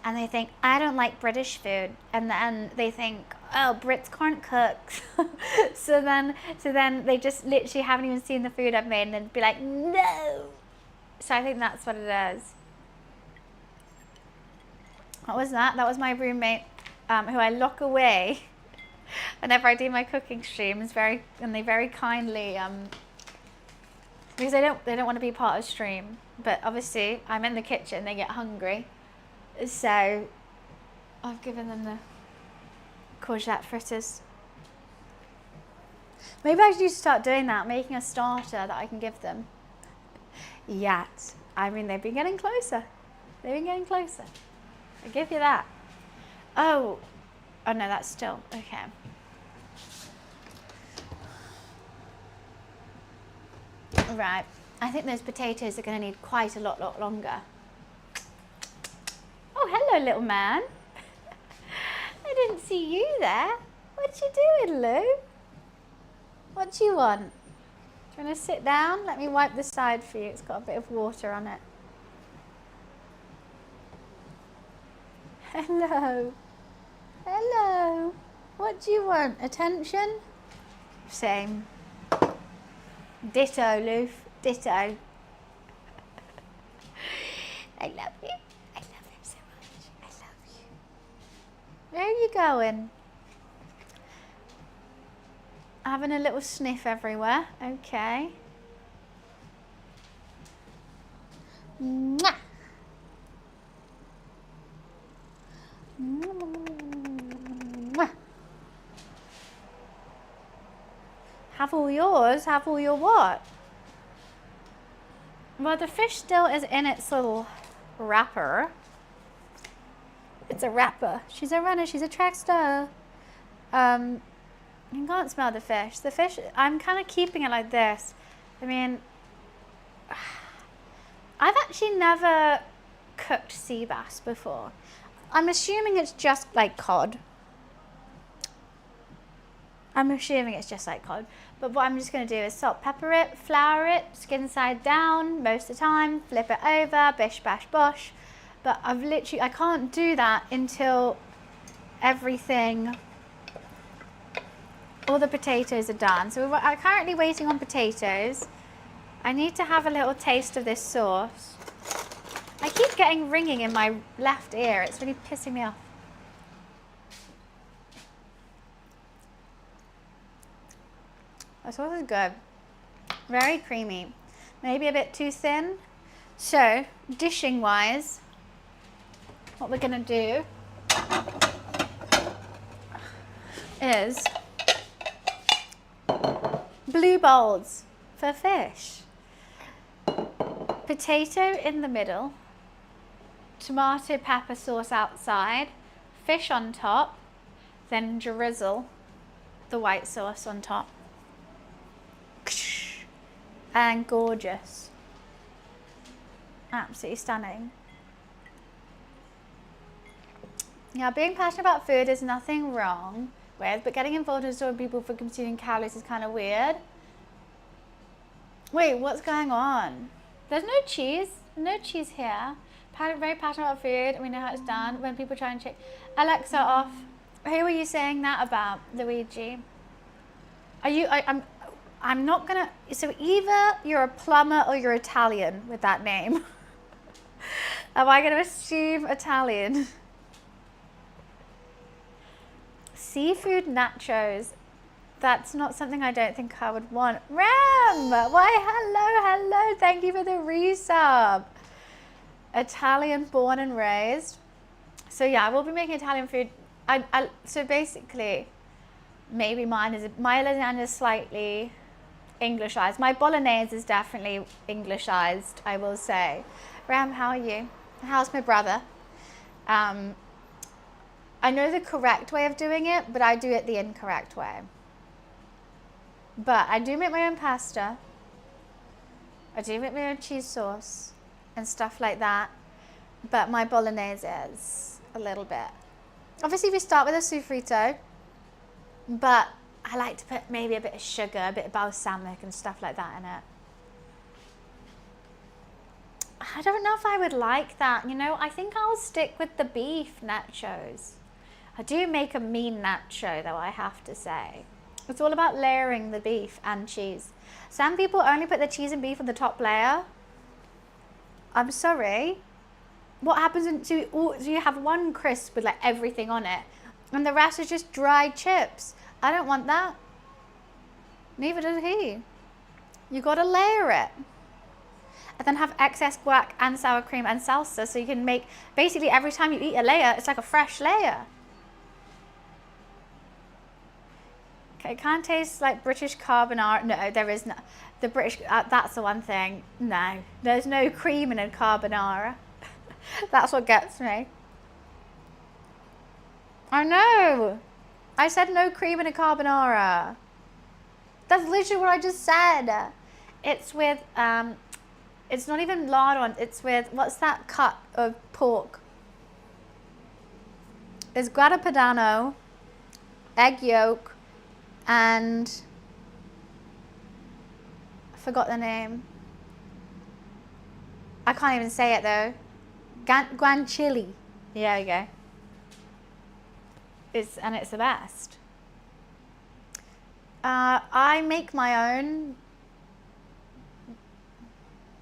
and they think, I don't like British food. And then they think, oh, Brits can't cook. so then they just literally haven't even seen the food I've made and they'd be like, no. So I think that's what it is. What was that? That was my roommate who I lock away whenever I do my cooking streams. And they very kindly, because they don't want to be part of the stream. But obviously I'm in the kitchen, they get hungry. So I've given them the courgette fritters. Maybe I should start doing that, making a starter that I can give them. Yet, I mean, they've been getting closer. They've been getting closer. I give you that. Oh no, that's still okay. Right, I think those potatoes are going to need quite a lot longer. Oh, hello, little man. I didn't see you there. What you doing, Lou? What do you want? Do you want to sit down? Let me wipe the side for you. It's got a bit of water on it. Hello. Hello. What do you want? Attention? Same. Ditto, Loof. Ditto. I love you. I love him so much. I love you. Where are you going? Having a little sniff everywhere. Okay. Mwah. Mwah. Have all yours? Have all your what? Well, the fish still is in its little wrapper. It's a wrapper. She's a runner. She's a track star. You can't smell the fish. The fish, I'm kind of keeping it like this. I mean, I've actually never cooked sea bass before. I'm assuming it's just like cod. I'm assuming it's just like cod. But what I'm just going to do is salt, pepper it, flour it, skin side down most of the time, flip it over, bish, bash, bosh. But I can't do that until everything, all the potatoes are done. So I'm currently waiting on potatoes. I need to have a little taste of this sauce. I keep getting ringing in my left ear. It's really pissing me off. The sauce is good. Very creamy. Maybe a bit too thin. So, dishing wise, what we're gonna do is blue bowls for fish. Potato in the middle, tomato pepper sauce outside, fish on top, then drizzle the white sauce on top. And gorgeous. Absolutely stunning. Now, being passionate about food is nothing wrong with, but getting involved in stopping people for consuming calories is kind of weird. Wait, what's going on? There's no cheese. No cheese here. Very passionate about food. We know how it's done. When people try and check. Alexa off. Who are you saying that about, Luigi? Are you? I'm not gonna. So either you're a plumber or you're Italian with that name. Am I gonna assume Italian? Seafood nachos. That's not something I don't think I would want. Ram! Why, hello. Thank you for the resub. Italian born and raised. So yeah, I will be making Italian food. So basically, maybe my lasagna is slightly Englishized. My bolognese is definitely Englishized, I will say. Ram, how are you? How's my brother? I know the correct way of doing it, but I do it the incorrect way. But I do make my own pasta. I do make my own cheese sauce and stuff like that. But my bolognese is a little bit. Obviously, we start with a sofrito, but I like to put maybe a bit of sugar, a bit of balsamic and stuff like that in it. I don't know if I would like that. You know, I think I'll stick with the beef nachos. I do make a mean nacho, though, I have to say. It's all about layering the beef and cheese. Some people only put the cheese and beef on the top layer. I'm sorry. What happens so you have one crisp with like everything on it, and the rest is just dried chips. I don't want that. Neither does he. You gotta layer it. And then have excess guac and sour cream and salsa, so you can make, basically every time you eat a layer, it's like a fresh layer. Okay, it can't taste like British carbonara. No, there is no. The British, that's the one thing. No, there's no cream in a carbonara. That's what gets me. I know. I said no cream in a carbonara. That's literally what I just said. It's with, it's not even lardon. It's with, what's that cut of pork? It's grana padano, egg yolk, and I forgot the name. I can't even say it though. Guanciale. Yeah, there you go. It's the best. I make my own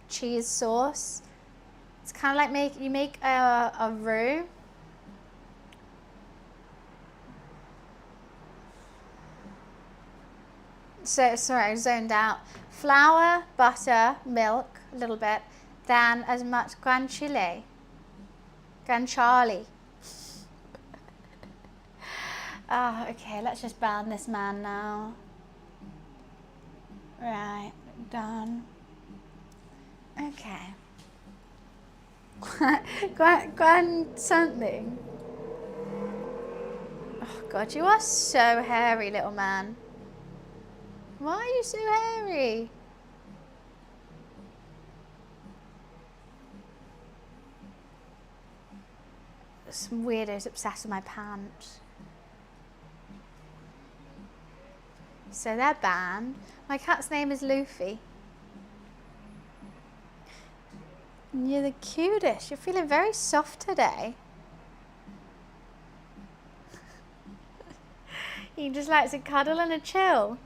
cheese sauce. It's kind of like you make a roux. So, sorry, I zoned out. Flour, butter, milk, a little bit, then as much guanciale. Oh, okay, let's just ban this man now. Right, done. Okay. Something. Oh God, you are so hairy, little man. Why are you so hairy? Some weirdos obsessed with my pants. So they're banned. My cat's name is Luffy. You're the cutest. You're feeling very soft today. He just likes a cuddle and a chill.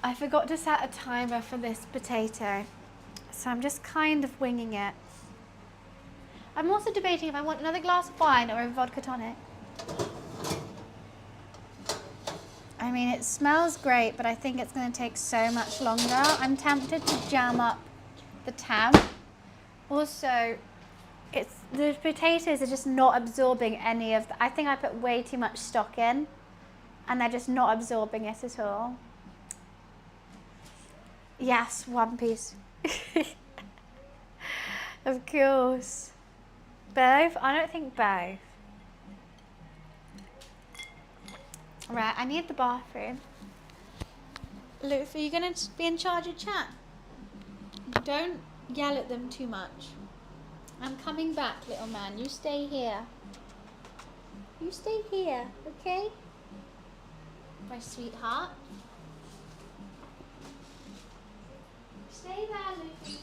I forgot to set a timer for this potato, so I'm just kind of winging it. I'm also debating if I want another glass of wine or a vodka tonic. I mean, it smells great, but I think it's going to take so much longer. I'm tempted to jam up the temp. Also, the potatoes are just not absorbing any of I think I put way too much stock in, and they're just not absorbing it at all. Yes, one piece. Of course. Both? I don't think both. Right, I need the bathroom. Luke, are you going to be in charge of chat? Don't yell at them too much. I'm coming back, little man. You stay here. You stay here, okay? My sweetheart. Stay there, Luke.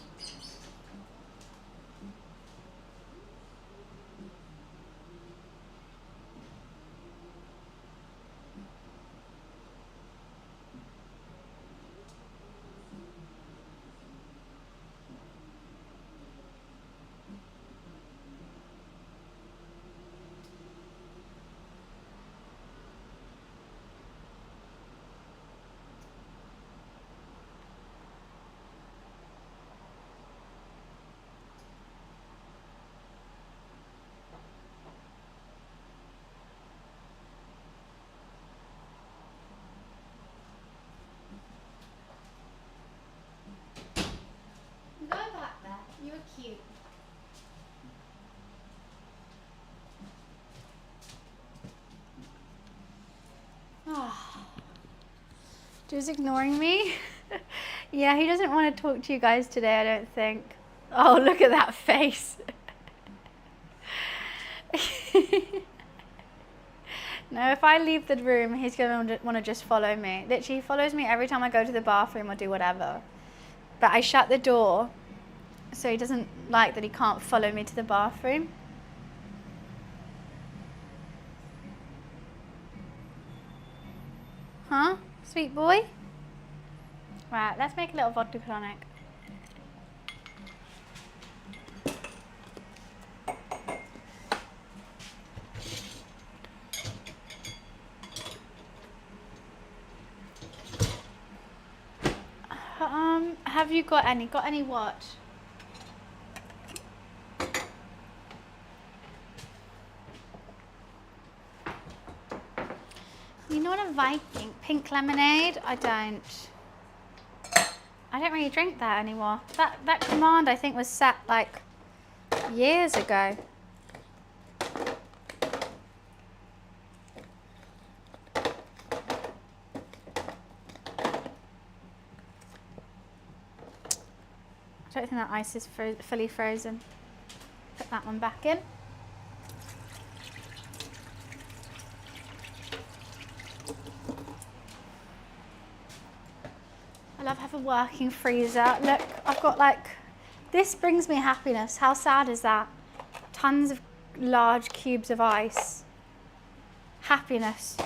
Go back there. You were cute. Oh. Drew's ignoring me. Yeah, he doesn't want to talk to you guys today, I don't think. Oh, look at that face. No, if I leave the room, he's going to want to just follow me. Literally, he follows me every time I go to the bathroom or do whatever. But I shut the door, so he doesn't like that he can't follow me to the bathroom. Huh? Sweet boy? Right, let's make a little vodka tonic. Have you got any? Got any what? You know what a Viking? Pink lemonade? I don't really drink that anymore. That command I think was set like years ago. I don't think that ice is fully frozen. Put that one back in. I love having a working freezer. Look, I've got like, this brings me happiness. How sad is that? Tons of large cubes of ice. Happiness.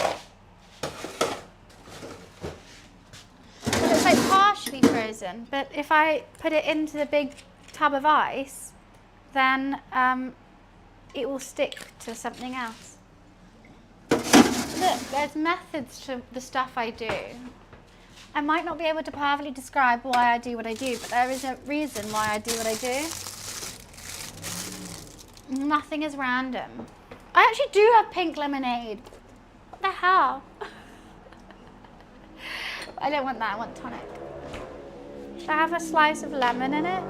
It's like partially frozen, but if I put it into the big tub of ice, then it will stick to something else. Look, there's methods to the stuff I do. I might not be able to perfectly describe why I do what I do, but there is a reason why I do what I do. Nothing is random. I actually do have pink lemonade. What the hell? I don't want that, I want tonic. Should I have a slice of lemon in it?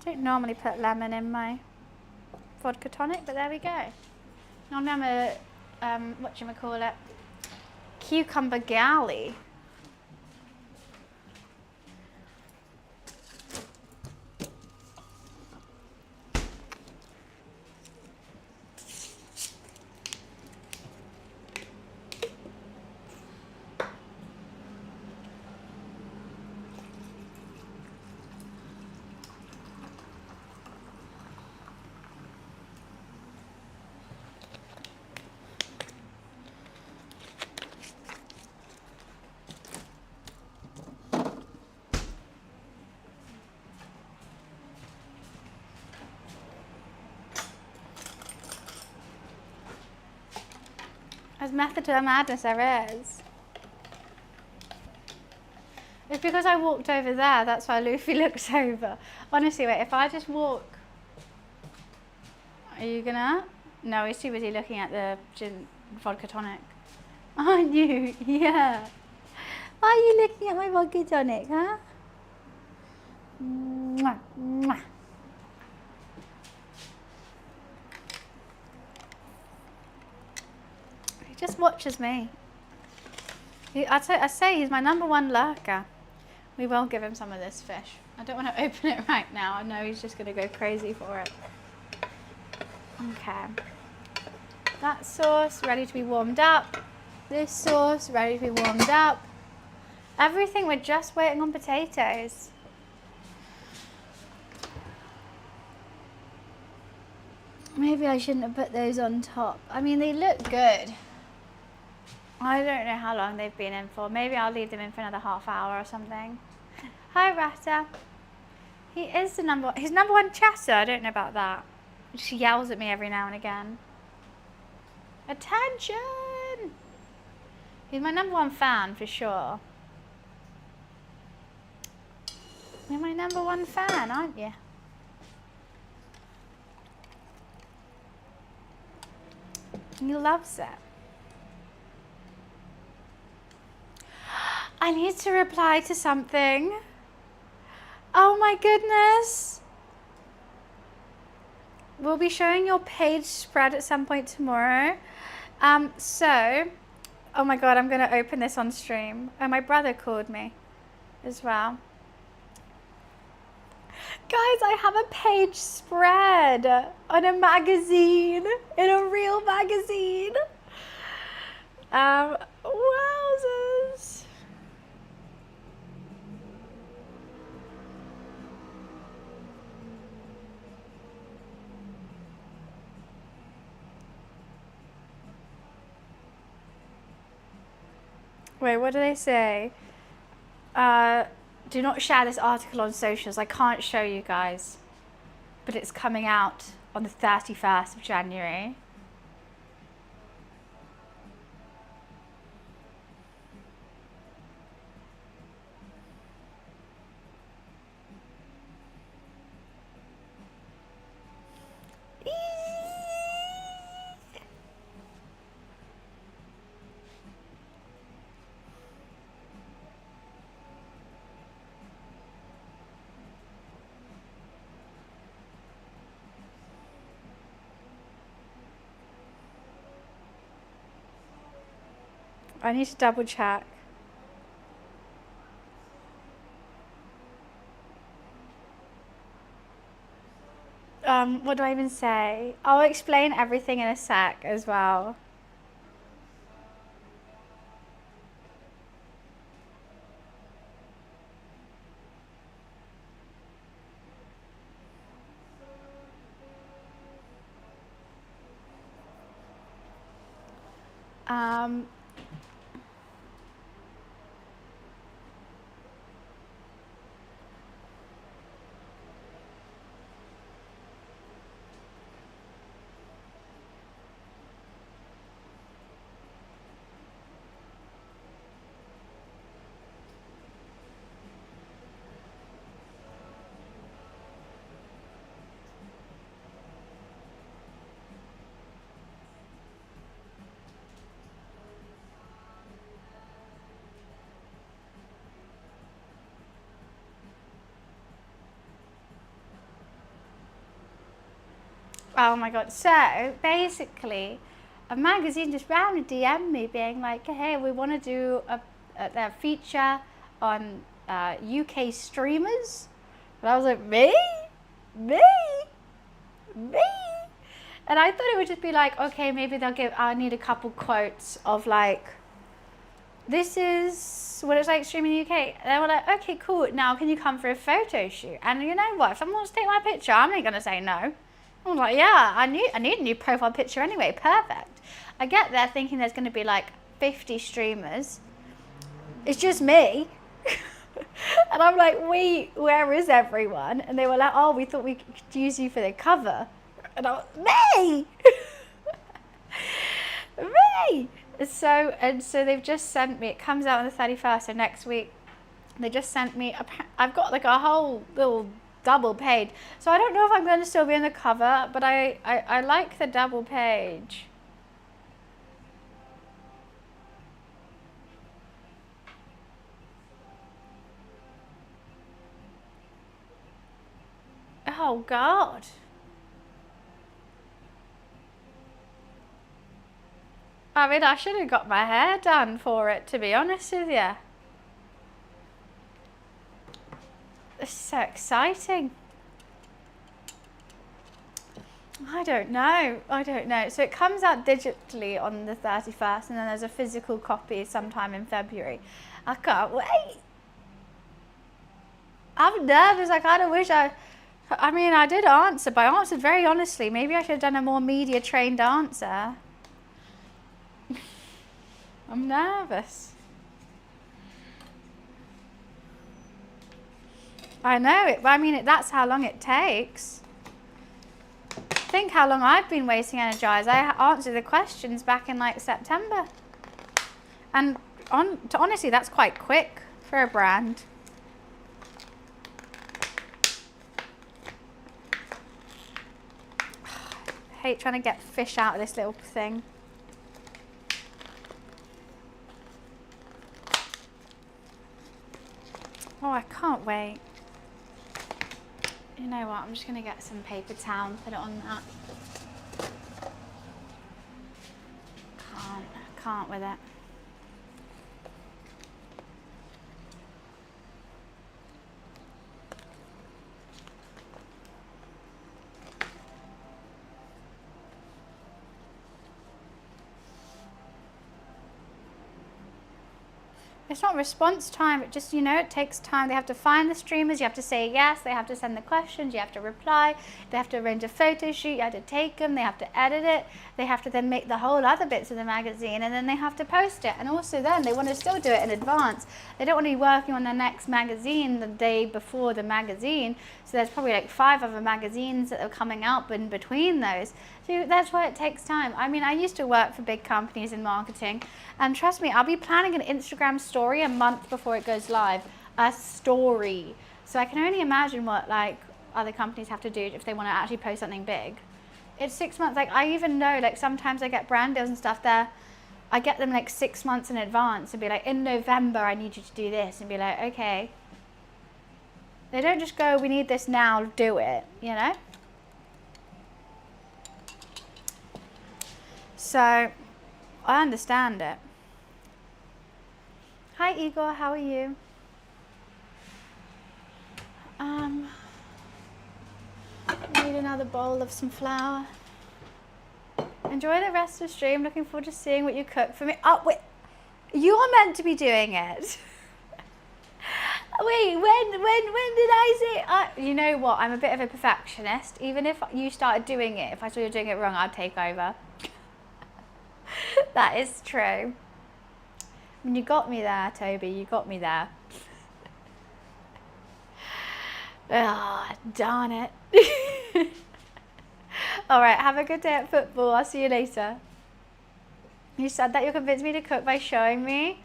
I don't normally put lemon in my vodka tonic, but there we go. Normally I'm a, whatchamacallit, cucumber galley. There's method to the madness, there is. It's because I walked over there, that's why Luffy looks over. Honestly, wait, if I just walk... Are you gonna? No, he's too busy looking at the gin vodka tonic. Aren't you? Yeah. Why are you looking at my vodka tonic, huh? Mwah, mwah. He just watches me. I say he's my #1 lurker. We will give him some of this fish. I don't want to open it right now. I know he's just going to go crazy for it. Okay. That sauce ready to be warmed up. This sauce ready to be warmed up. Everything, we're just waiting on potatoes. Maybe I shouldn't have put those on top. I mean, they look good. I don't know how long they've been in for. Maybe I'll leave them in for another half hour or something. Hi, Rata. He is the he's #1 chatter. I don't know about that. She yells at me every now and again. Attention! He's my #1 fan for sure. You're my #1 fan, aren't you? He loves it. I need to reply to something. Oh my goodness. We'll be showing your page spread at some point tomorrow. Oh my God, I'm gonna open this on stream. Oh, my brother called me as well. Guys, I have a page spread on a magazine, in a real magazine. Wowzers. Wait, what do they say? Do not share this article on socials. I can't show you guys, but it's coming out on the 31st of January. I need to double check. What do I even say? I'll explain everything in a sec as well. Oh my God. So basically, a magazine just randomly DM'd me being like, hey, we want to do a feature on UK streamers. And I was like, me? Me? Me? And I thought it would just be like, okay, maybe I need a couple quotes of like, this is what it's like streaming in the UK. And they were like, okay, cool. Now can you come for a photo shoot? And you know what? If someone wants to take my picture, I'm not going to say no. I was like, yeah, I need a new profile picture anyway. Perfect. I get there thinking there's going to be like 50 streamers. It's just me. And I'm like, wait, where is everyone? And they were like, oh, we thought we could use you for the cover. And I was, me! Me! So they've just sent me, it comes out on the 31st, so next week, they just sent me, I've got like a whole little double page. So I don't know if I'm going to still be in the cover, but I like the double page. Oh God. I mean, I should have got my hair done for it, to be honest with you. It's so exciting. I don't know. So it comes out digitally on the 31st, and then there's a physical copy sometime in February. I can't wait. I'm nervous. I kind of wish I mean, I did answer, but I answered very honestly. Maybe I should have done a more media trained answer. I'm nervous. I know it, but I mean, that's how long it takes. Think how long I've been waiting Energize. I answered the questions back in like September. And honestly, that's quite quick for a brand. I hate trying to get fish out of this little thing. Oh, I can't wait. You know what, I'm just gonna get some paper towel and put it on that. Can't with it. It's not response time, it just, you know, it takes time. They have to find the streamers, you have to say yes, they have to send the questions, you have to reply, they have to arrange a photo shoot, you have to take them, they have to edit it, they have to then make the whole other bits of the magazine, and then they have to post it. And also then they want to still do it in advance. They don't want to be working on their next magazine the day before the magazine, so there's probably like 5 other magazines that are coming out in between those. So that's why it takes time. I mean, I used to work for big companies in marketing, and trust me, I'll be planning an Instagram story a month before it goes live. A story. So I can only imagine what like other companies have to do if they want to actually post something big. It's 6 months. Like I even know, like sometimes I get brand deals and stuff there. I get them like 6 months in advance and be like, in November, I need you to do this, and be like, okay. They don't just go, we need this now, do it, you know? So I understand it. Hi Igor, how are you? Need another bowl of some flour. Enjoy the rest of the stream. Looking forward to seeing what you cook for me. Oh wait, you are meant to be doing it. Wait, when did I say? You know what? I'm a bit of a perfectionist. Even if you started doing it, if I saw you doing it wrong, I'd take over. That is true. I mean, you got me there, Toby. You got me there. Ah, oh, darn it. All right, have a good day at football. I'll see you later. You said that you'll convince me to cook by showing me.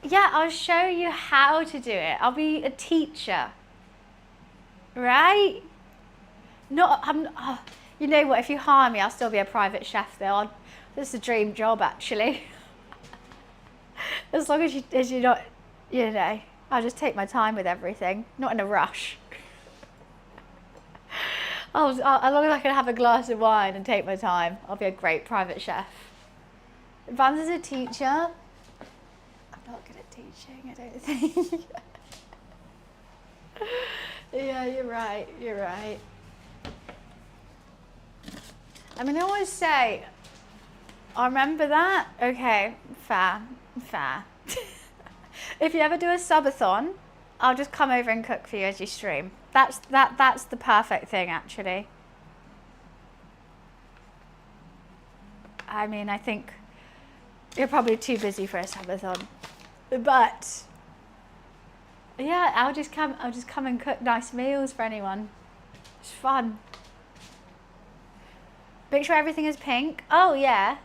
Yeah, I'll show you how to do it. I'll be a teacher. Right? You know what, if you hire me, I'll still be a private chef though. This is a dream job actually. As long as you're not, you know, I'll just take my time with everything. Not in a rush. As long as I can have a glass of wine and take my time, I'll be a great private chef. Vans is a teacher. I'm not good at teaching, I don't think. Yeah, you're right. I mean, I always say, I remember that. Okay, fair. If you ever do a subathon, I'll just come over and cook for you as you stream. That's the perfect thing, actually. I mean, I think you're probably too busy for a subathon, but yeah, I'll just come and cook nice meals for anyone. It's fun. Make sure everything is pink. Oh yeah.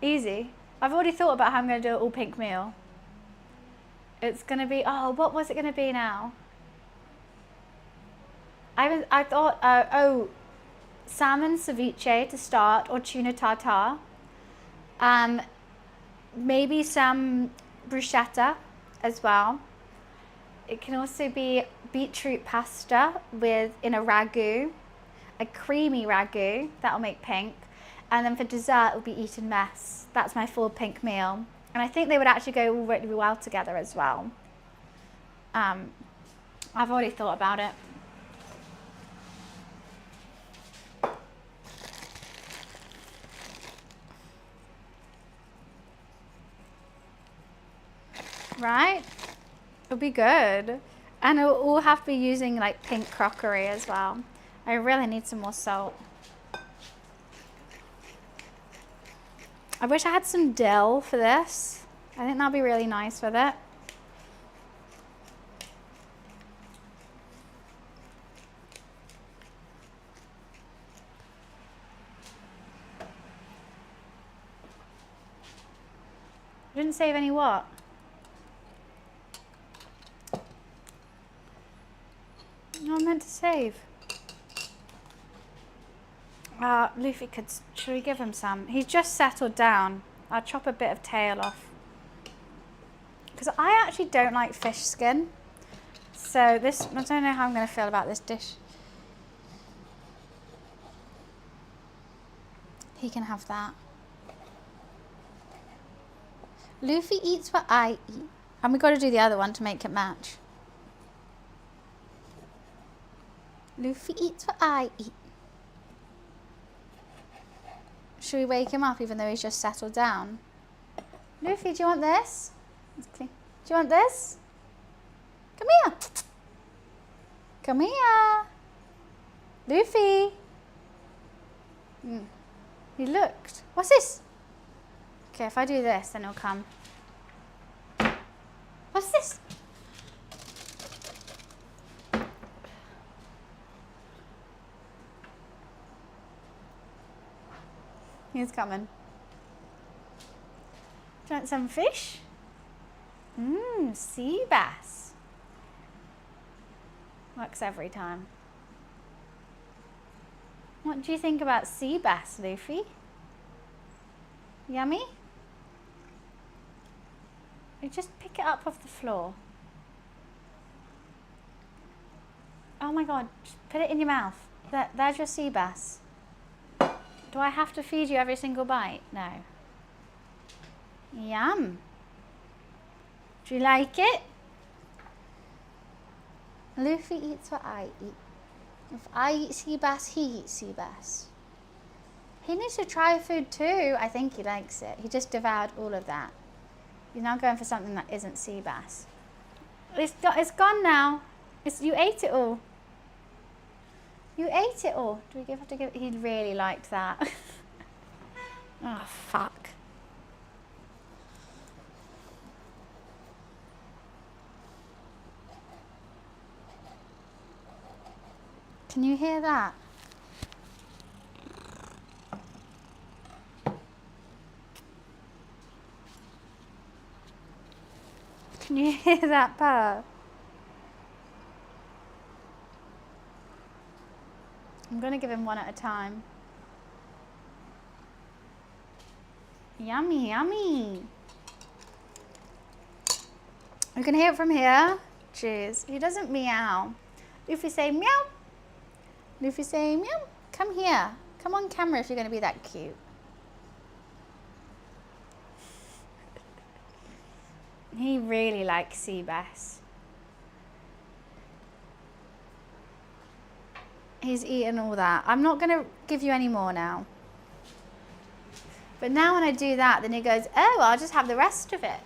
Easy. I've already thought about how I'm going to do an all pink meal. It's going to be, oh, what was it going to be now? I thought, salmon ceviche to start, or tuna tartare. Maybe some bruschetta as well. It can also be beetroot pasta in a ragu, a creamy ragu, that'll make pink. And then for dessert, it'll be eaten mess. That's my full pink meal. And I think they would actually go really well together as well. I've already thought about it. Right? It'll be good. And it'll all have to be using like pink crockery as well. I really need some more salt. I wish I had some dill for this. I think that'll be really nice with it. I didn't save any what? No, I meant to save. Luffy should we give him some? He's just settled down. I'll chop a bit of tail off. Because I actually don't like fish skin. So I don't know how I'm going to feel about this dish. He can have that. Luffy eats what I eat. And we've got to do the other one to make it match. Luffy eats what I eat. Should we wake him up even though he's just settled down? Luffy, do you want this? Do you want this? Come here. Come here. Luffy. He looked. What's this? Okay, if I do this, then he'll come. What's this? He's coming. Do you want some fish? Sea bass. Works every time. What do you think about sea bass, Luffy? Yummy? You just pick it up off the floor. Oh my god, just put it in your mouth. There's your sea bass. Do I have to feed you every single bite? No. Yum. Do you like it? Luffy eats what I eat. If I eat sea bass, he eats sea bass. He needs to try food too. I think he likes it. He just devoured all of that. He's now going for something that isn't sea bass. It's gone now. You ate it all. You ate it all. Do we have to give? He really liked that. Oh, fuck. Can you hear that? Can you hear that purr? I'm going to give him one at a time. Yummy, yummy. You can hear it from here. Cheers. He doesn't meow. Luffy say meow. Luffy say meow. Come here. Come on camera if you're going to be that cute. He really likes sea bass. He's eaten all that. I'm not going to give you any more now. But now when I do that, then he goes, oh, I'll just have the rest of it.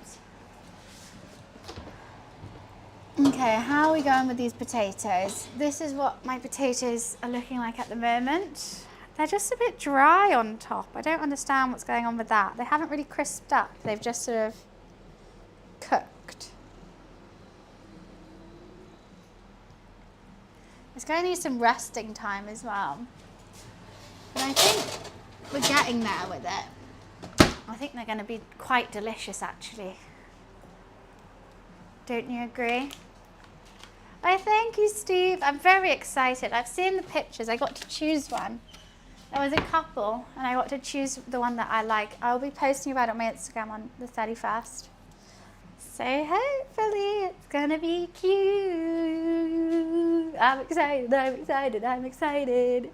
Okay, how are we going with these potatoes? This is what my potatoes are looking like at the moment. They're just a bit dry on top. I don't understand what's going on with that. They haven't really crisped up. They've just sort of cooked. It's going to need some resting time as well. And I think we're getting there with it. I think they're going to be quite delicious, actually. Don't you agree? Oh, thank you, Steve. I'm very excited. I've seen the pictures. I got to choose one. There was a couple, and I got to choose the one that I like. I'll be posting about it on my Instagram on the 31st. So hopefully it's going to be cute. I'm excited, I'm excited, I'm excited.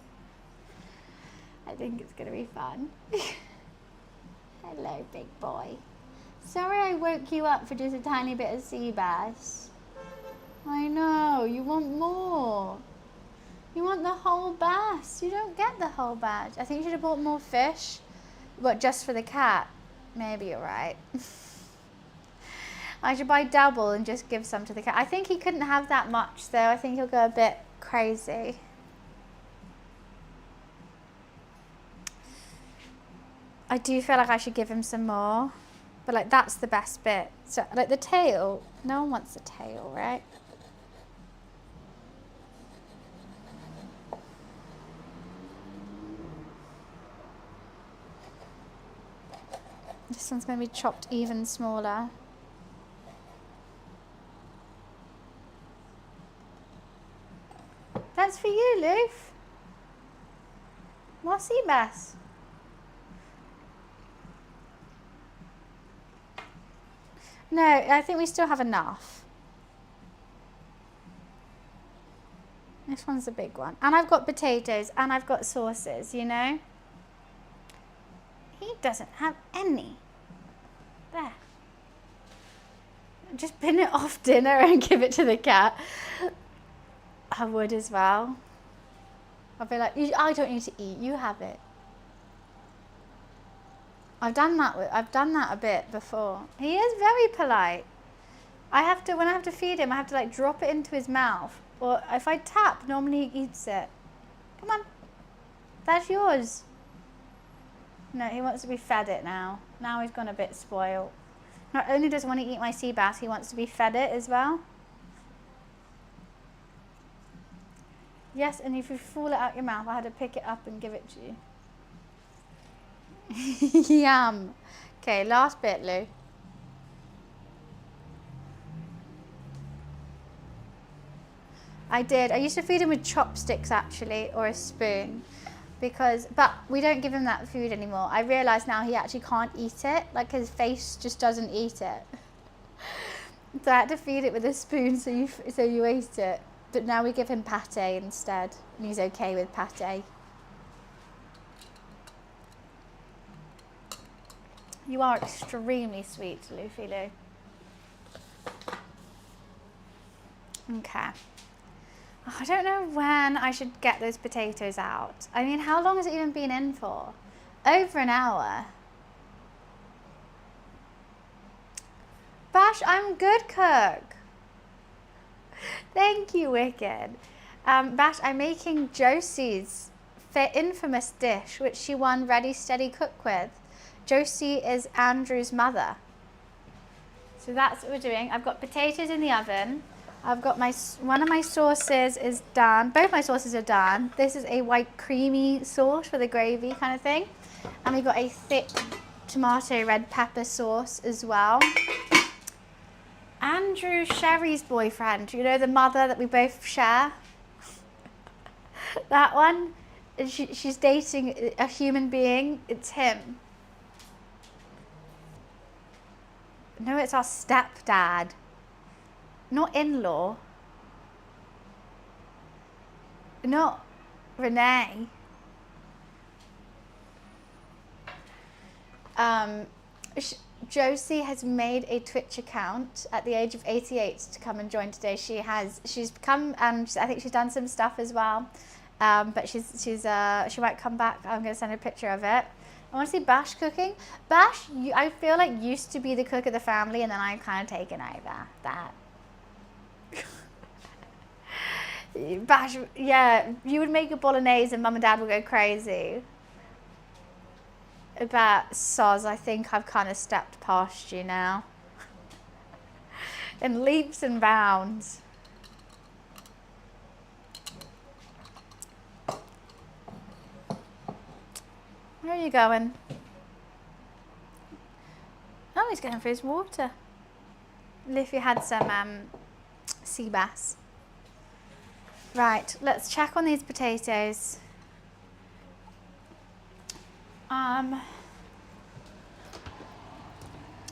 I think it's going to be fun. Hello, big boy. Sorry I woke you up for just a tiny bit of sea bass. I know, you want more. You want the whole bass. You don't get the whole batch. I think you should have bought more fish. What, just for the cat? Maybe you're right. I should buy double and just give some to the cat. I think he couldn't have that much though. I think he'll go a bit crazy. I do feel like I should give him some more. But like that's the best bit. So like the tail, no one wants the tail, right? This one's going to be chopped even smaller. That's for you, Loof. More sea bass. No, I think we still have enough. This one's a big one. And I've got potatoes and I've got sauces, you know? He doesn't have any. There. Just bin it off dinner and give it to the cat. I would as well. I'll be like, I don't need to eat, you have it. I've done that a bit before. He is very polite. When I have to feed him, I have to like drop it into his mouth. Or if I tap, normally he eats it. Come on. That's yours. No, he wants to be fed it now. Now he's gone a bit spoiled. Not only does he want to eat my sea bass, he wants to be fed it as well. Yes, and if you fall it out your mouth, I had to pick it up and give it to you. Yum. Okay, last bit, Lou. I did. I used to feed him with chopsticks, actually, or a spoon. But we don't give him that food anymore. I realise now he actually can't eat it. Like his face just doesn't eat it. So I had to feed it with a spoon so you ate it. But now we give him pate instead. And he's okay with pate. You are extremely sweet, Luffy Lou. Okay. I don't know when I should get those potatoes out. I mean, how long has it even been in for? Over an hour. Bash, I'm good cook. Thank you, Wicked. Bash, I'm making Josie's infamous dish, which she won Ready Steady Cook with. Josie is Andrew's mother. So that's what we're doing. I've got potatoes in the oven. I've got one of my sauces is done. Both my sauces are done. This is a white creamy sauce for the gravy kind of thing. And we've got a thick tomato red pepper sauce as well. Andrew Sherry's boyfriend, you know, the mother that we both share? That one, she's dating a human being, it's him. No, it's our stepdad. Not in-law. Not Renee. Josie has made a Twitch account at the age of 88 to come and join today. She's come and I think she's done some stuff as well. But she might come back. I'm going to send her a picture of it. I want to see Bash cooking. Bash, I feel like used to be the cook of the family, and then I've kind of taken over that. Bash, yeah, you would make a bolognese and mum and dad would go crazy. But Soz, I think I've kind of stepped past you now. In leaps and bounds. Where are you going? he's going for his water. Liffy had some sea bass. Right, let's check on these potatoes.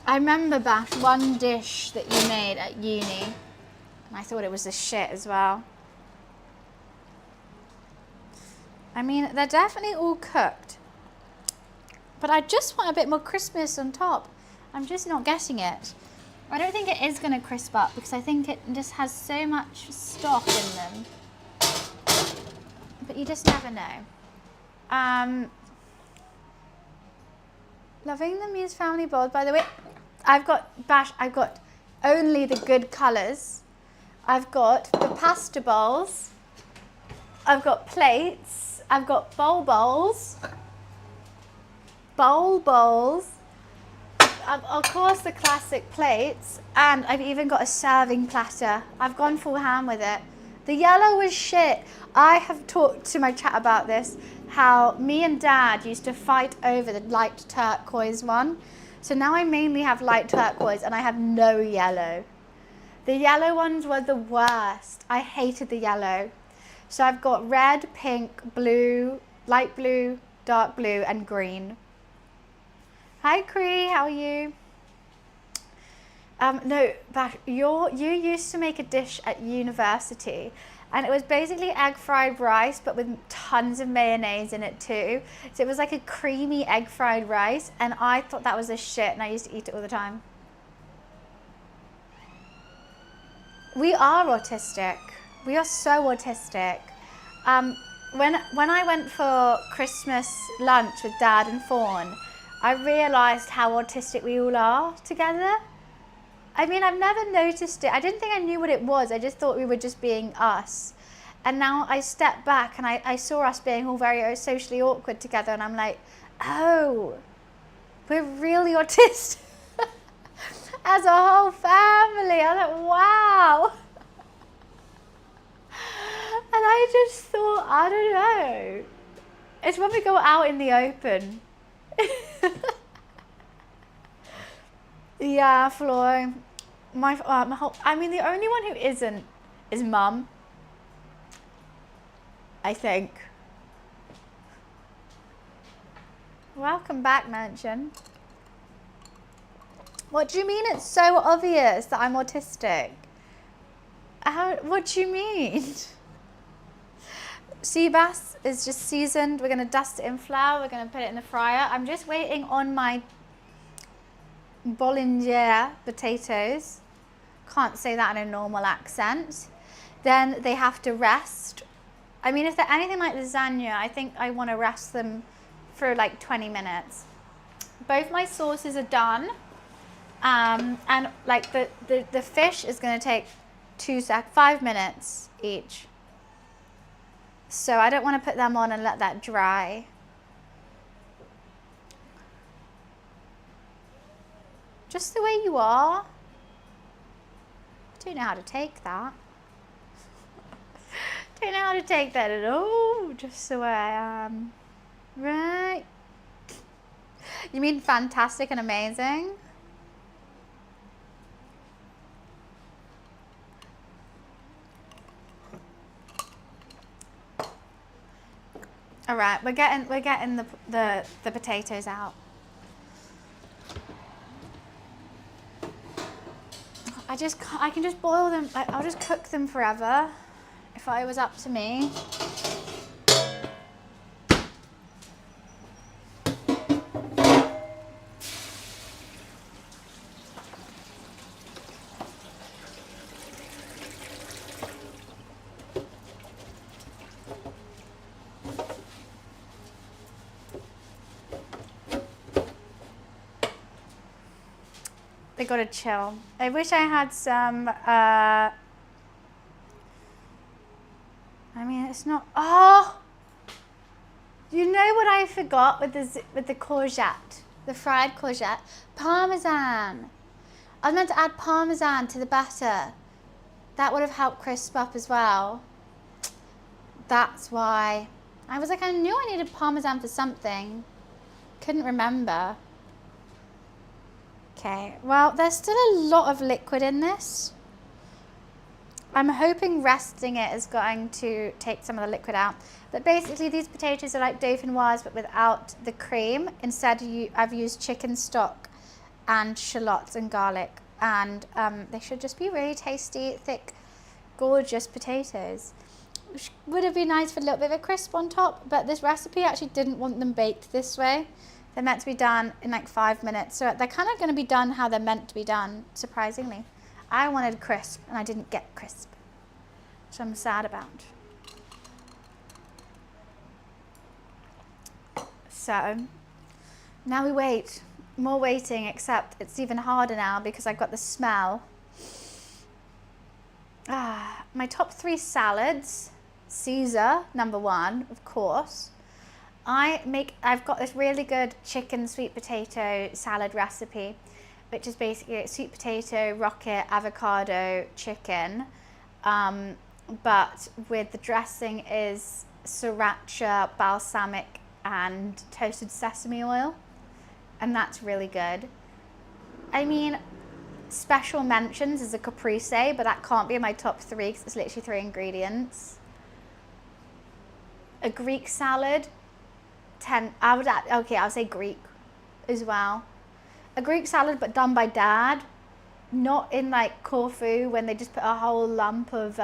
I remember, Bash, one dish that you made at uni, and I thought it was the shit as well. I mean, they're definitely all cooked, but I just want a bit more crispness on top. I'm just not getting it. I don't think it is going to crisp up because I think it just has so much stock in them. But you just never know. Loving the Muse family bowls. By the way, I've got only the good colours. I've got the pasta bowls. I've got plates. I've got bowls. Of course, the classic plates, and I've even got a serving platter. I've gone full ham with it. The yellow was shit. I have talked to my chat about this, how me and Dad used to fight over the light turquoise one. So now I mainly have light turquoise and I have no yellow. The yellow ones were the worst. I hated the yellow. So I've got red, pink, blue, light blue, dark blue, and green. Hi Cree, how are you? No, but you used to make a dish at university, and it was basically egg fried rice, but with tons of mayonnaise in it too. So it was like a creamy egg fried rice, and I thought that was a shit, and I used to eat it all the time. We are autistic. We are so autistic. When I went for Christmas lunch with Dad and Fawn, I realised how autistic we all are together. I mean, I've never noticed it. I didn't think I knew what it was. I just thought we were just being us. And now I step back and I saw us being all very socially awkward together, and I'm like, oh, we're really autistic as a whole family. I'm like, wow. And I just thought, I don't know. It's when we go out in the open. Yeah, Floy. I mean, the only one who isn't is Mum, I think. Welcome back, Mansion. What do you mean it's so obvious that I'm autistic? What do you mean? Sea bass is just seasoned. We're going to dust it in flour. We're going to put it in the fryer. I'm just waiting on my Boulangere potatoes. Can't say that in a normal accent. Then they have to rest. I mean, if they're anything like lasagna, I think I want to rest them for like 20 minutes. Both my sauces are done. And like the fish is going to take 5 minutes each. So I don't want to put them on and let that dry. Just the way you are. I don't know how to take that. Don't know how to take that at all. Just the way I am. Right. You mean fantastic and amazing? All right, we're getting the potatoes out. I can just boil them. I'll just cook them forever if it was up to me. They gotta chill. I wish I had some, I mean, it's not, oh! You know what I forgot with the courgette, the fried courgette? Parmesan. I was meant to add parmesan to the batter. That would have helped crisp up as well. That's why. I was like, I knew I needed parmesan for something. Couldn't remember. Okay, well, there's still a lot of liquid in this. I'm hoping resting it is going to take some of the liquid out. But basically, these potatoes are like dauphinoise, but without the cream. Instead, I've used chicken stock and shallots and garlic. And they should just be really tasty, thick, gorgeous potatoes. Which would have been nice for a little bit of a crisp on top, but this recipe actually didn't want them baked this way. They're meant to be done in like 5 minutes. So they're kind of going to be done how they're meant to be done, surprisingly. I wanted crisp, and I didn't get crisp, which I'm sad about. So, now we wait. More waiting, except it's even harder now because I've got the smell. My top 3 salads. Caesar, number 1, of course. I've got this really good chicken sweet potato salad recipe, which is basically sweet potato, rocket, avocado, chicken, but with the dressing is sriracha, balsamic, and toasted sesame oil, and that's really good. I mean, special mentions is a caprese, but that can't be in my top 3 because it's literally 3 ingredients. A Greek salad, 10. I'll say Greek as well. A Greek salad, but done by Dad, not in like Corfu when they just put a whole lump of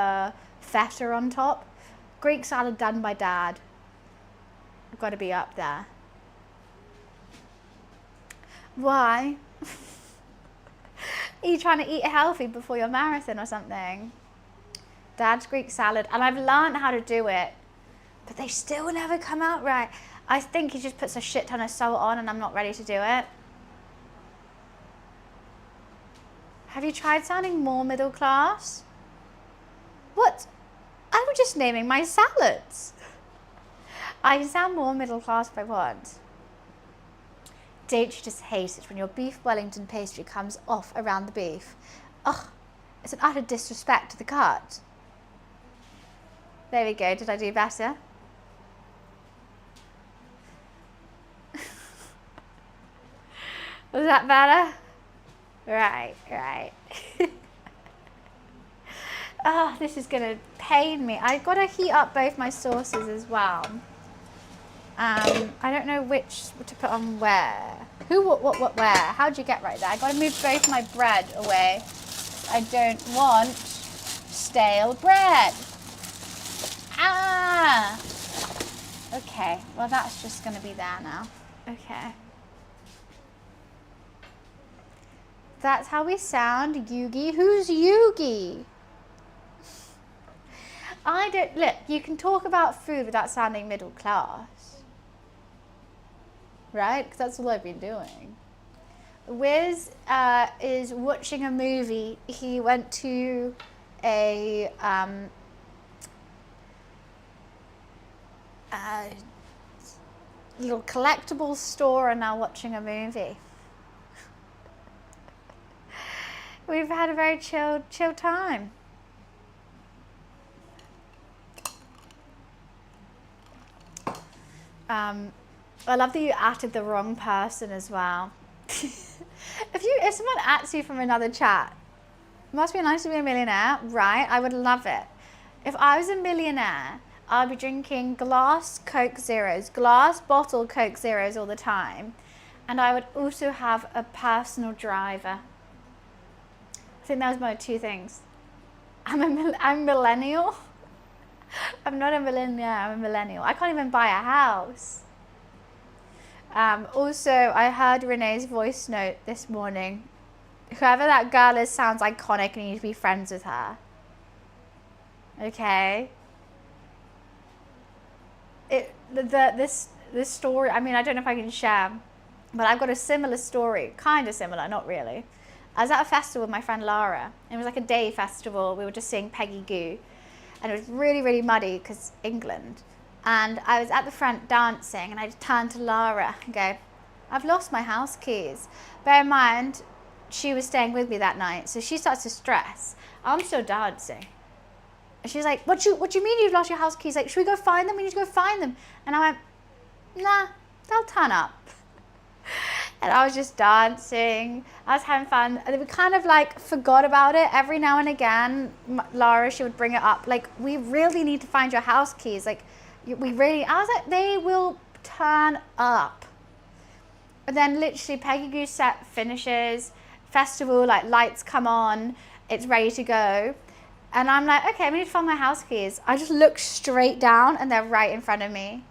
feta on top. Greek salad done by Dad. I've got to be up there. Why? Are you trying to eat healthy before your marathon or something? Dad's Greek salad, and I've learned how to do it, but they still never come out right. I think he just puts a shit ton of salt on and I'm not ready to do it. Have you tried sounding more middle class? What? I was just naming my salads. I can sound more middle class if I want. Don't you just hate it when your beef Wellington pastry comes off around the beef? Ugh, it's an utter disrespect to the cut. There we go, did I do better? Was that better? Right. Oh, this is gonna pain me. I've got to heat up both my sauces as well. I don't know which to put on where. Who, what, where? How'd you get right there? I got to move both my bread away. I don't want stale bread. Ah! Okay, well that's just gonna be there now. Okay. That's how we sound, Yugi. Who's Yugi? Look, you can talk about food without sounding middle class. Right? Because that's all I've been doing. Wiz is watching a movie. He went to a little collectibles store and now watching a movie. We've had a very chill time. I love that you added the wrong person as well. If someone adds you from another chat, it must be nice to be a millionaire, right? I would love it. If I was a millionaire, I'd be drinking glass Coke Zeros, glass bottle Coke Zeros all the time. And I would also have a personal driver. I think that was my 2 things. I'm millennial. I'm not a millionaire, I'm a millennial. I can't even buy a house. Also, I heard Renee's voice note this morning. Whoever that girl is sounds iconic and you need to be friends with her. Okay? This story, I mean, I don't know if I can share, but I've got a similar story. Kind of similar, not really. I was at a festival with my friend Lara. It was like a day festival. We were just seeing Peggy Goo. And it was really, really muddy because England. And I was at the front dancing and I just turned to Lara and go, I've lost my house keys. Bear in mind, she was staying with me that night. So she starts to stress. I'm still dancing. And she's like, what do you mean you've lost your house keys? Like, should we go find them? We need to go find them. And I went, nah, they'll turn up. And I was just dancing. I was having fun. And we kind of like forgot about it. Every now and again, Lara, she would bring it up. Like, we really need to find your house keys. Like, I was like, they will turn up. And then literally Peggy Goose set finishes, festival, like lights come on, it's ready to go. And I'm like, okay, I need to find my house keys. I just look straight down and they're right in front of me.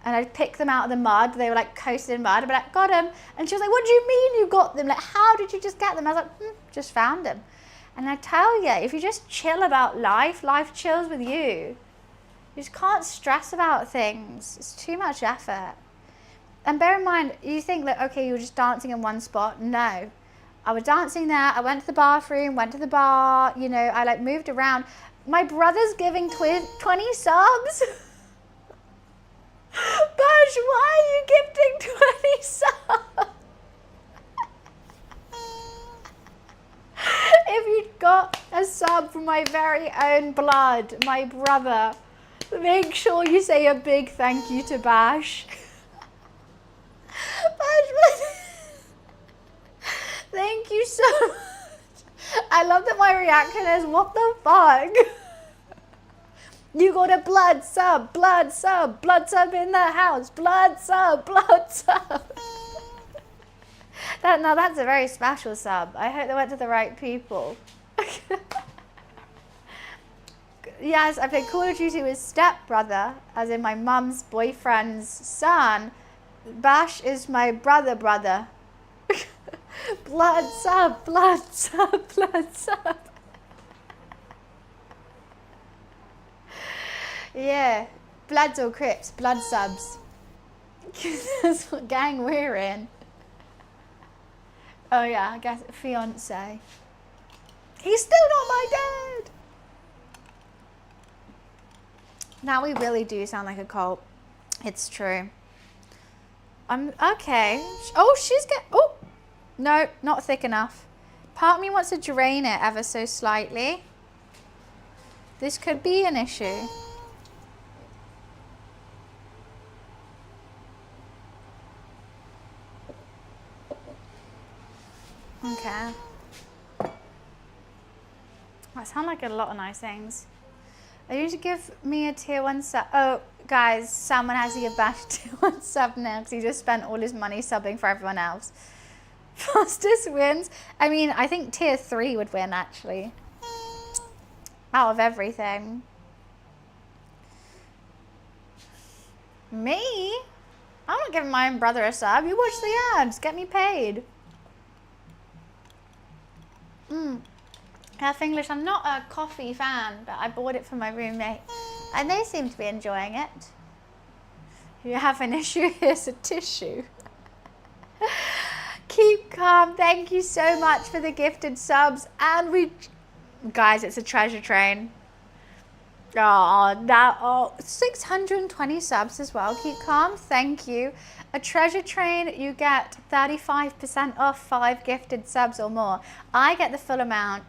And I'd pick them out of the mud. They were like coated in mud. I'd be like, got them. And she was like, what do you mean you got them? Like, how did you just get them? I was like, just found them. And I tell you, if you just chill about life, life chills with you. You just can't stress about things. It's too much effort. And bear in mind, you think that, okay, you were just dancing in one spot. No. I was dancing there. I went to the bathroom, went to the bar. You know, I like moved around. My brother's giving 20 subs. Bash, why are you gifting 20 subs? If you got a sub from my very own blood, my brother, make sure you say a big thank you to Bash. Thank you so much. I love that my reaction is, what the fuck? You got a blood sub, blood sub, blood sub in the house, blood sub, blood sub. Now that's a very special sub. I hope they went to the right people. Yes, I played Call of Duty with stepbrother, as in my mum's boyfriend's son. Bash is my brother. Blood sub, blood sub, blood sub. Yeah, Bloods or Crips, blood subs. That's what gang we're in. Oh yeah, I guess fiance. He's still not my dad. Now we really do sound like a cult. It's true. I'm okay. Oh, oh, no, not thick enough. Part of me wants to drain it ever so slightly. This could be an issue. Okay. That sounds like a lot of nice things. Are you to give me a tier 1 sub? Oh, guys, someone has to give Bash a tier 1 sub now because he just spent all his money subbing for everyone else. Fastest wins. I mean, I think tier 3 would win, actually. Out of everything. Me? I'm not giving my own brother a sub. You watch the ads. Get me paid. Half English. I'm not a coffee fan, but I bought it for my roommate. And they seem to be enjoying it. If you have an issue, here's a tissue. Keep calm. Thank you so much for the gifted subs. And guys, it's a treasure train. Oh, 620 subs as well. Keep calm. Thank you. A treasure train, you get 35% off 5 gifted subs or more. I get the full amount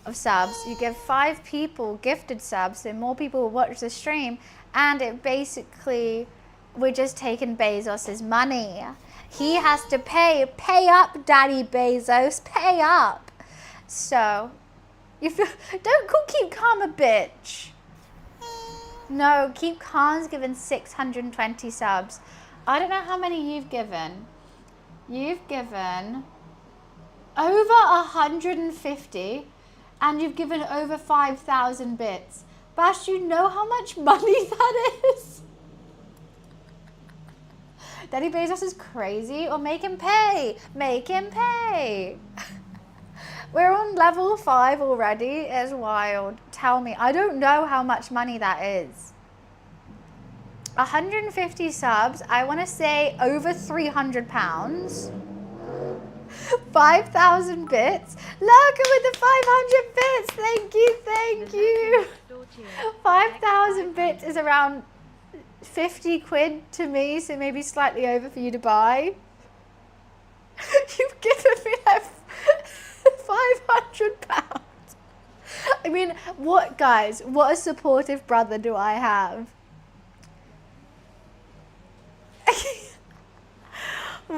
of subs. You give 5 people gifted subs, so more people will watch the stream. And it basically, we're just taking Bezos's money. He has to pay up, Daddy Bezos, pay up. So, don't keep calm a bitch. No, keep calm's given 620 subs. I don't know how many you've given. You've given over 150 and you've given over 5,000 bits. Bash, you know how much money that is? Daddy Bezos is crazy, or make him pay. Make him pay. We're on level 5 already. It's wild. Tell me. I don't know how much money that is. 150 subs. I want to say over £300. 5,000 bits. Look with the 500 bits. Thank you. Thank you. 5,000 bits is around 50 quid to me, so maybe slightly over for you to buy. You've given me like £500. I mean, what, guys, what a supportive brother do I have.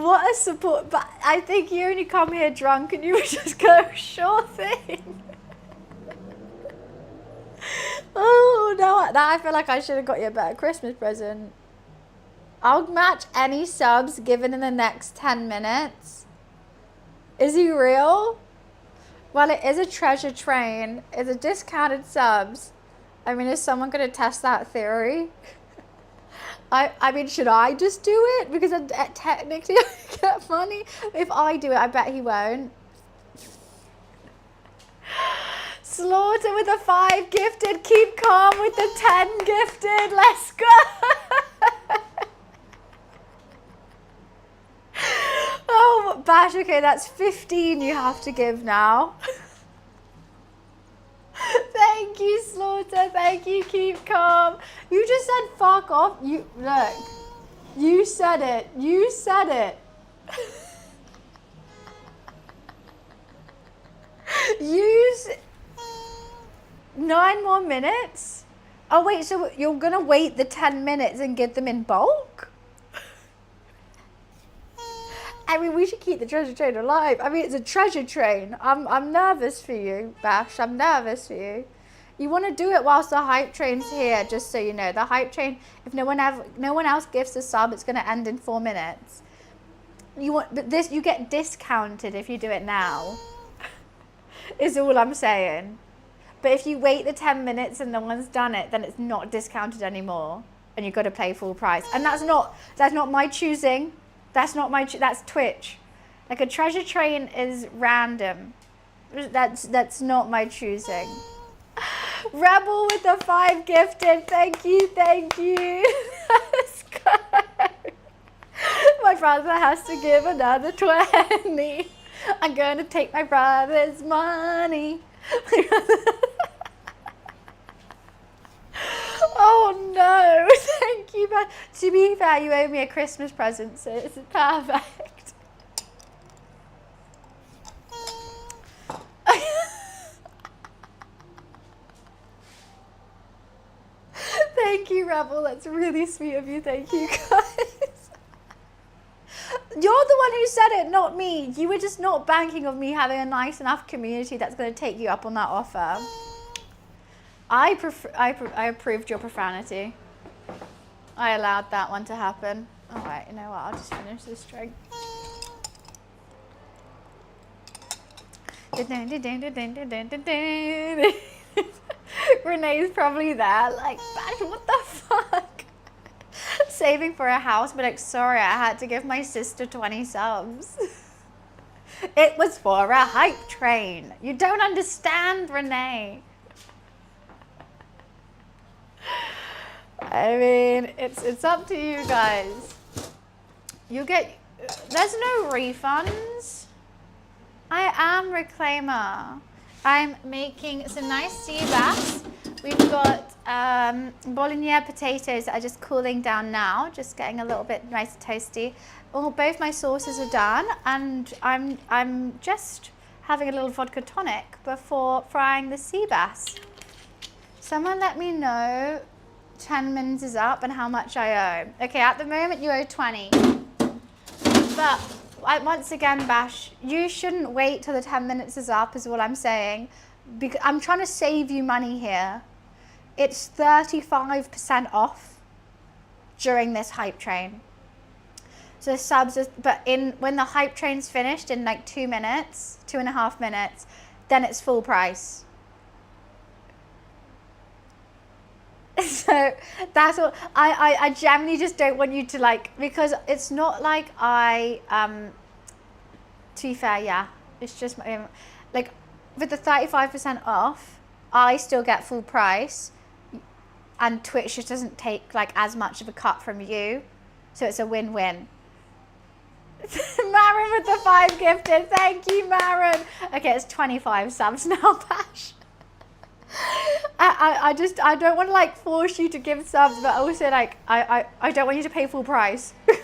What a support. But I think you only come here drunk and you would just go, sure thing. Oh, no, now I feel like I should have got you a better Christmas present. I'll match any subs given in the next 10 minutes. Is he real? Well, it is a treasure train. It's a discounted subs. I mean, is someone going to test that theory? I mean, should I just do it? Because technically I get money. If I do it, I bet he won't. Slaughter with a 5 gifted. Keep calm with the 10 gifted. Let's go. Oh, Bash, okay, that's 15 you have to give now. Thank you, Slaughter. Thank you, keep calm. You just said fuck off. You, look. You said it. You said it. Use 9 more minutes? Oh, wait, so you're going to wait the 10 minutes and give them in bulk? I mean, we should keep the treasure train alive. I mean, it's a treasure train. I'm nervous for you, Bash. I'm nervous for you. You want to do it whilst the hype train's here, just so you know. The hype train, if no one else gives a sub, it's going to end in 4 minutes. But this, you get discounted if you do it now. Is all I'm saying. But if you wait the 10 minutes and no one's done it, then it's not discounted anymore, and you've got to pay full price. And that's not my choosing. That's not that's Twitch. Like, a treasure train is random. That's not my choosing. Rebel with the 5 gifted. Thank you, thank you. Let's go. My brother has to give another 20. I'm going to take my brother's money. Oh no, thank you, but to be fair, you owe me a Christmas present, so it's perfect. Thank you, Rebel, that's really sweet of you, thank you guys. You're the one who said it, not me. You were just not banking on me having a nice enough community that's going to take you up on that offer. I approved your profanity. I allowed that one to happen. All right, you know what? I'll just finish this drink. Renee's probably there, like, what the fuck? Saving for a house, but like, sorry, I had to give my sister 20 subs. It was for a hype train. You don't understand, Renee. I mean, it's up to you guys. There's no refunds. I am Reclaimer. I'm making some nice sea bass. We've got Boulangere potatoes that are just cooling down now, just getting a little bit nice and toasty. Both my sauces are done, and I'm just having a little vodka tonic before frying the sea bass. Someone let me know 10 minutes is up and how much I owe. Okay, at the moment you owe 20. But once again, Bash, you shouldn't wait till the 10 minutes is up is what I'm saying. Because I'm trying to save you money here. It's 35% off during this hype train. So the subs, when the hype train's finished in like 2 minutes, 2.5 minutes, then it's full price. So that's all. I generally just don't want you to, like, because it's not like to be fair, yeah, it's just like with the 35% off, I still get full price, and Twitch just doesn't take like as much of a cut from you, so it's a win-win. Marin with the 5 gifted, thank you, Marin. Okay, it's 25 subs now, Bash. I don't want to like force you to give subs, but also like I don't want you to pay full price. 25,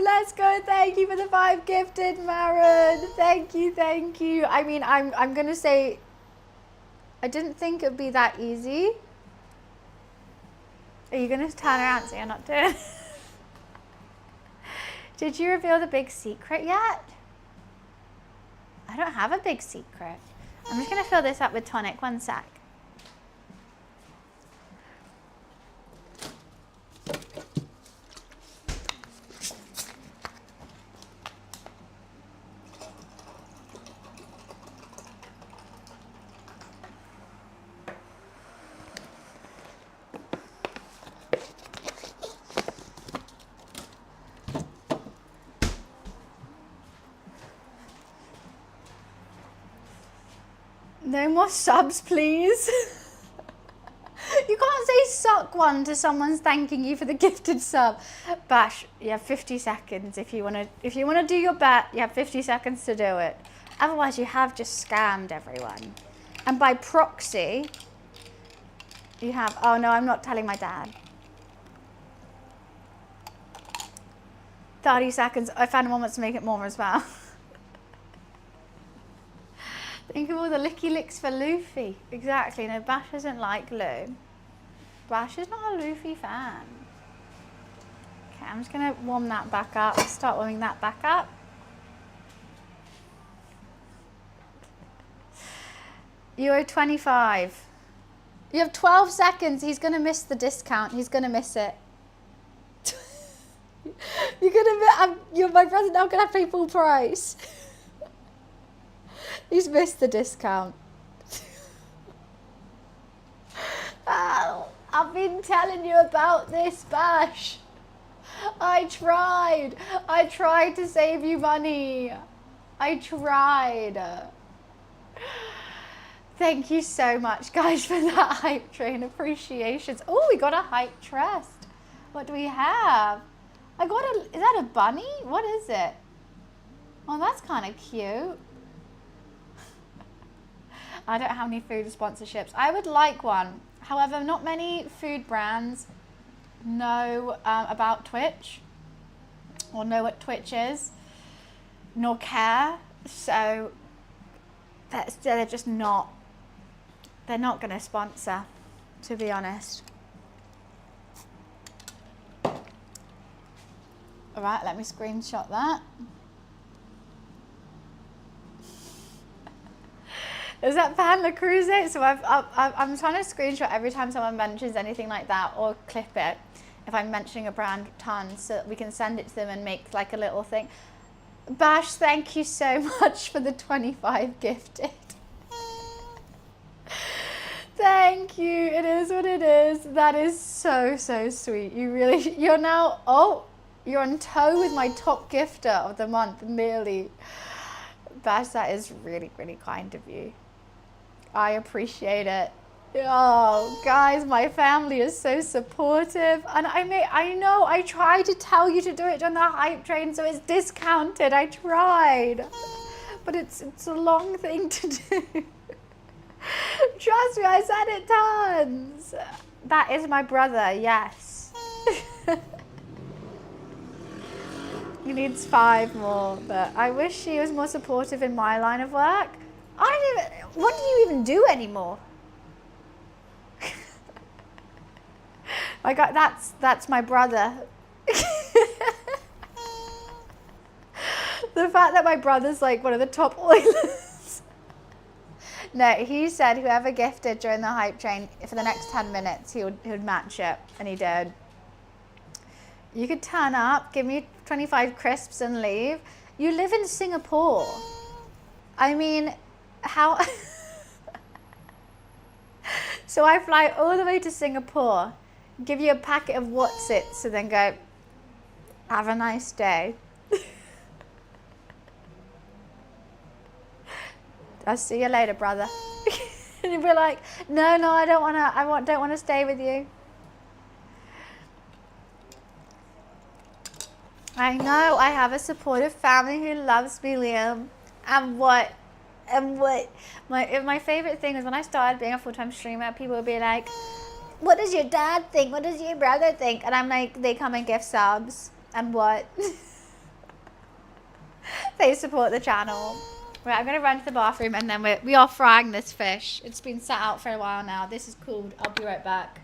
let's go. Thank you for the 5 gifted, Marin. Thank you, thank you. I mean, I'm gonna say I didn't think it'd be that easy. Are you gonna turn around so you're not doing it? Did you reveal the big secret yet? I don't have a big secret. I'm just going to fill this up with tonic. One sec. No more subs, please. You can't say suck one to someone's thanking you for the gifted sub. Bash, you have 50 seconds if you wanna do your bet, you have 50 seconds to do it. Otherwise you have just scammed everyone. And by proxy, you have, oh no, I'm not telling my dad. 30 seconds, I found one wants to make it more as well. Think of all the licky licks for Luffy. Exactly. No, Bash doesn't like Lou. Bash is not a Luffy fan. Okay, I'm just going to warm that back up. Start warming that back up. You owe 25. You have 12 seconds. He's going to miss the discount. He's going to miss it. You're my brother now going to pay full price. He's missed the discount. Oh, I've been telling you about this, Bash. I tried to save you money. I tried. Thank you so much, guys, for that hype train. Appreciations. Oh, we got a hype trust. What do we have? Is that a bunny? What is it? Oh, that's kind of cute. I don't have any food sponsorships. I would like one. However, not many food brands know about Twitch or know what Twitch is, nor care. So they're just not, they're not going to sponsor, to be honest. All right, let me screenshot that. Is that Panda Cruise? So I'm trying to screenshot every time someone mentions anything like that, or clip it if I'm mentioning a brand tons, so that we can send it to them and make like a little thing. Bash, thank you so much for the 25 gifted. Thank you. It is what it is. That is so sweet. You're now, oh, you're on toe with my top gifter of the month, nearly. Bash, that is really kind of you. I appreciate it. Oh, guys, my family is so supportive. And I know I tried to tell you to do it on the hype train, so it's discounted. I tried. But it's a long thing to do. Trust me, I said it tons. That is my brother, yes. He needs 5 more, but I wish he was more supportive in my line of work. What do you even do anymore? That's my brother. The fact that my brother's like one of the top oilers. No, he said whoever gifted during the hype train for the next 10 minutes, he would match it, and he did. You could turn up, give me 25 crisps and leave. You live in Singapore. I mean, how? So I fly all the way to Singapore, give you a packet of What's-Its, and then go, have a nice day. I'll see you later, brother. And you'll be like, no, I don't want to stay with you. I know, I have a supportive family who loves me, Liam. My favorite thing is when I started being a full-time streamer, people would be like, what does your dad think? What does your brother think? And I'm like, they come and gift subs. And what? They support the channel. Right, I'm going to run to the bathroom and then we are frying this fish. It's been sat out for a while now. This is cooled. I'll be right back.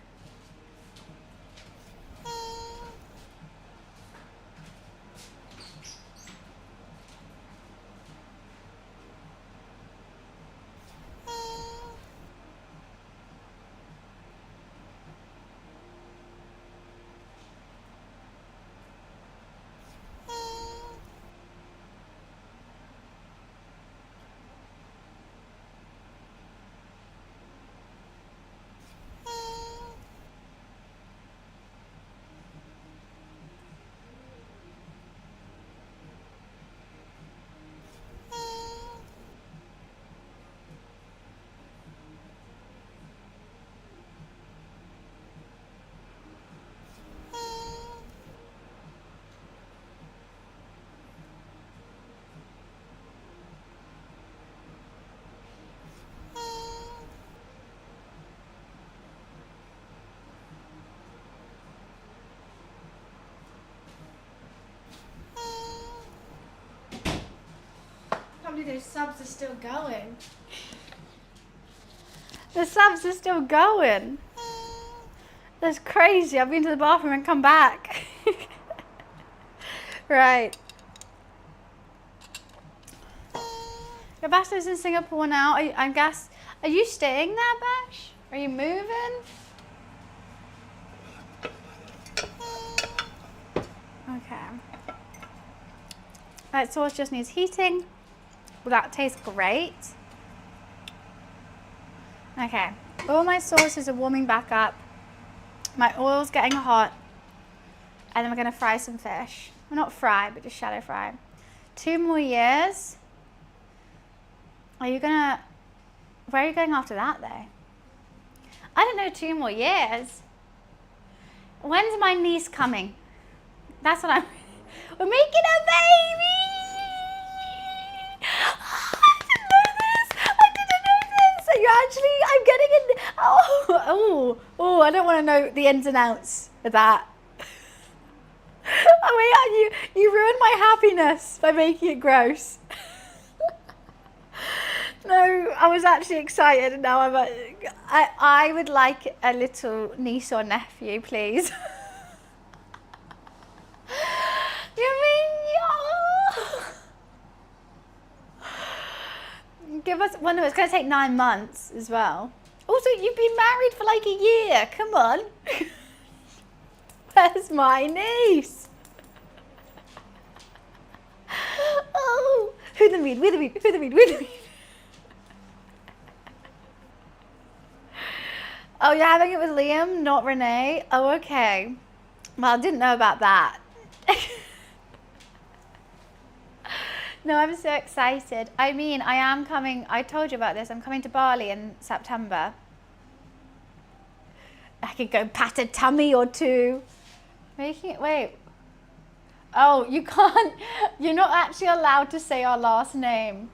those subs are still going. The subs are still going. That's crazy. I've been to the bathroom and come back. Right. Your Bash's in Singapore now. I guess. Are you staying there, Bash? Are you moving? Okay. That sauce just needs heating. Well, that tastes great. Okay. All my sauces are warming back up. My oil's getting hot. And then we're going to fry some fish. Well, not fry, but just shallow fry. 2 more years. Are you going to... Where are you going after that, though? I don't know, 2 more years. When's my niece coming? That's what I'm... We're making a baby! I didn't know this! So you actually... I'm getting in... Oh, I don't want to know the ins and outs of that. Oh, wait, you ruined my happiness by making it gross. No, I was actually excited, and now I would like a little niece or nephew, please. You mean, yeah. Give us, well, no, it's going to take 9 months as well. Also, you've been married for like a year. Come on. Where's my niece? Oh, who the mean? Oh, you're having it with Liam, not Renee? Oh, okay. Well, I didn't know about that. No, I'm so excited. I mean, I am coming, I told you about this, I'm coming to Bali in September. I could go pat a tummy or 2. Making it, wait. Oh, you can't, you're not actually allowed to say our last name.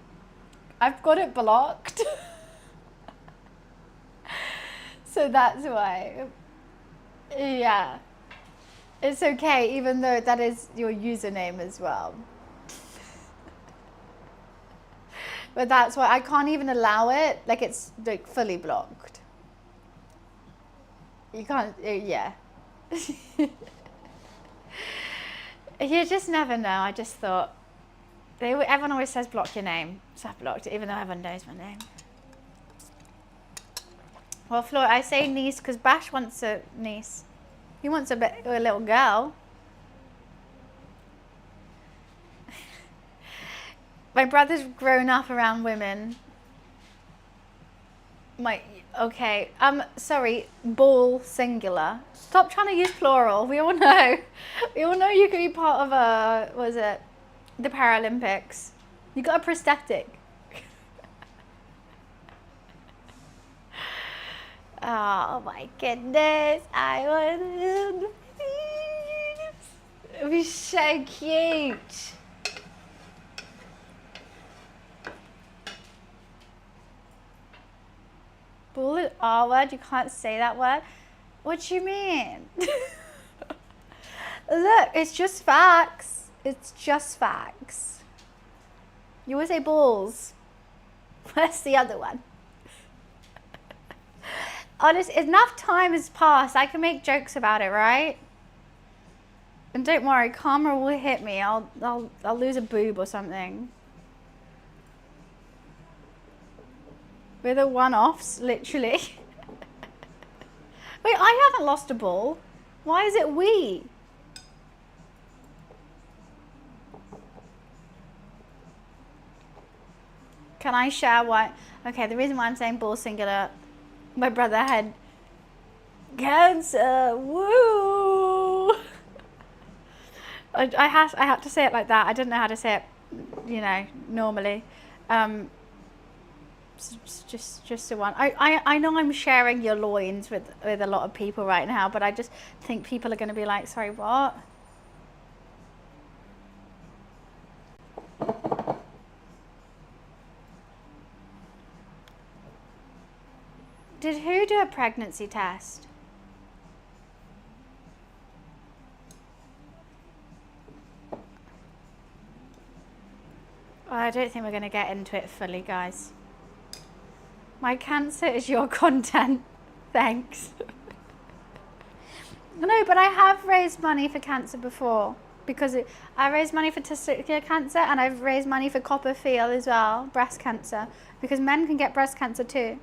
I've got it blocked. So that's why. Yeah. It's okay, even though that is your username as well. But that's why I can't even allow it. Like, it's like fully blocked. You can't, yeah. You just never know. I just thought, everyone always says block your name. So I blocked it, even though everyone knows my name. Well, Floyd, I say niece because Bash wants a niece. He wants a little girl. My brother's grown up around women. Okay, sorry, ball singular. Stop trying to use plural. We all know. We all know you could be part of the Paralympics. You got a prosthetic. Oh my goodness, I want it would be so cute. Bull is R word, you can't say that word. What do you mean? Look, it's just facts. It's just facts. You always say balls. Where's the other one? Honestly, enough time has passed. I can make jokes about it, right? And don't worry, karma will hit me. I'll lose a boob or something. We're the one-offs, literally. Wait, I haven't lost a ball. Why is it we? Can I share what? Okay, the reason why I'm saying ball singular, my brother had cancer. Woo! I had to say it like that. I didn't know how to say it, you know, normally. Just the one. I know I'm sharing your loins with a lot of people right now, but I just think people are going to be like, sorry, what? Did who do a pregnancy test? I don't think we're going to get into it fully, guys. My cancer is your content. Thanks. No, but I have raised money for cancer before. Because I raised money for testicular cancer and I've raised money for copperfield as well, breast cancer. Because men can get breast cancer too.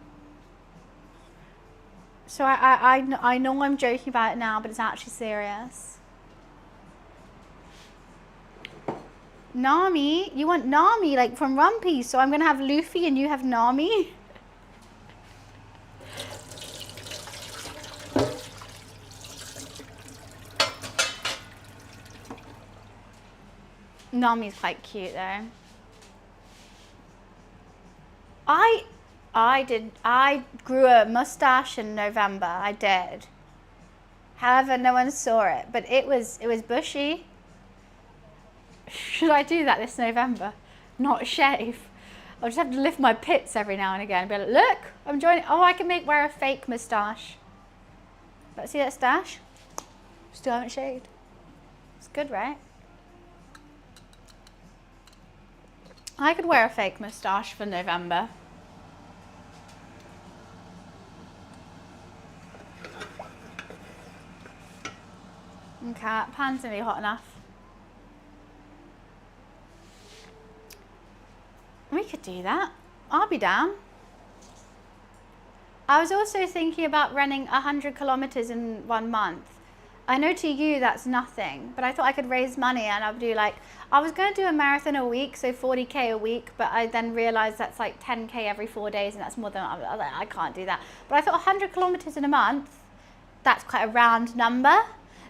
So I know I'm joking about it now, but it's actually serious. Nami? You want Nami, like from One Piece, so I'm going to have Luffy and you have Nami? Nami's quite cute though. I grew a mustache in November. I did. However, no one saw it, but it was bushy. Should I do that this November? Not shave. I'll just have to lift my pits every now and again and be like, look, I'm joining. Oh, I can wear a fake mustache. Let's see that stash. Still haven't shaved. It's good, right? I could wear a fake moustache for November. Okay, pan's gonna be hot enough. We could do that. I'll be down. I was also thinking about running 100 kilometers in 1 month. I know to you that's nothing, but I thought I could raise money and I would do like, I was going to do a marathon a week, so 40k a week, but I then realized that's like 10k every 4 days and that's more than, I can't do that. But I thought 100 kilometers in a month, that's quite a round number.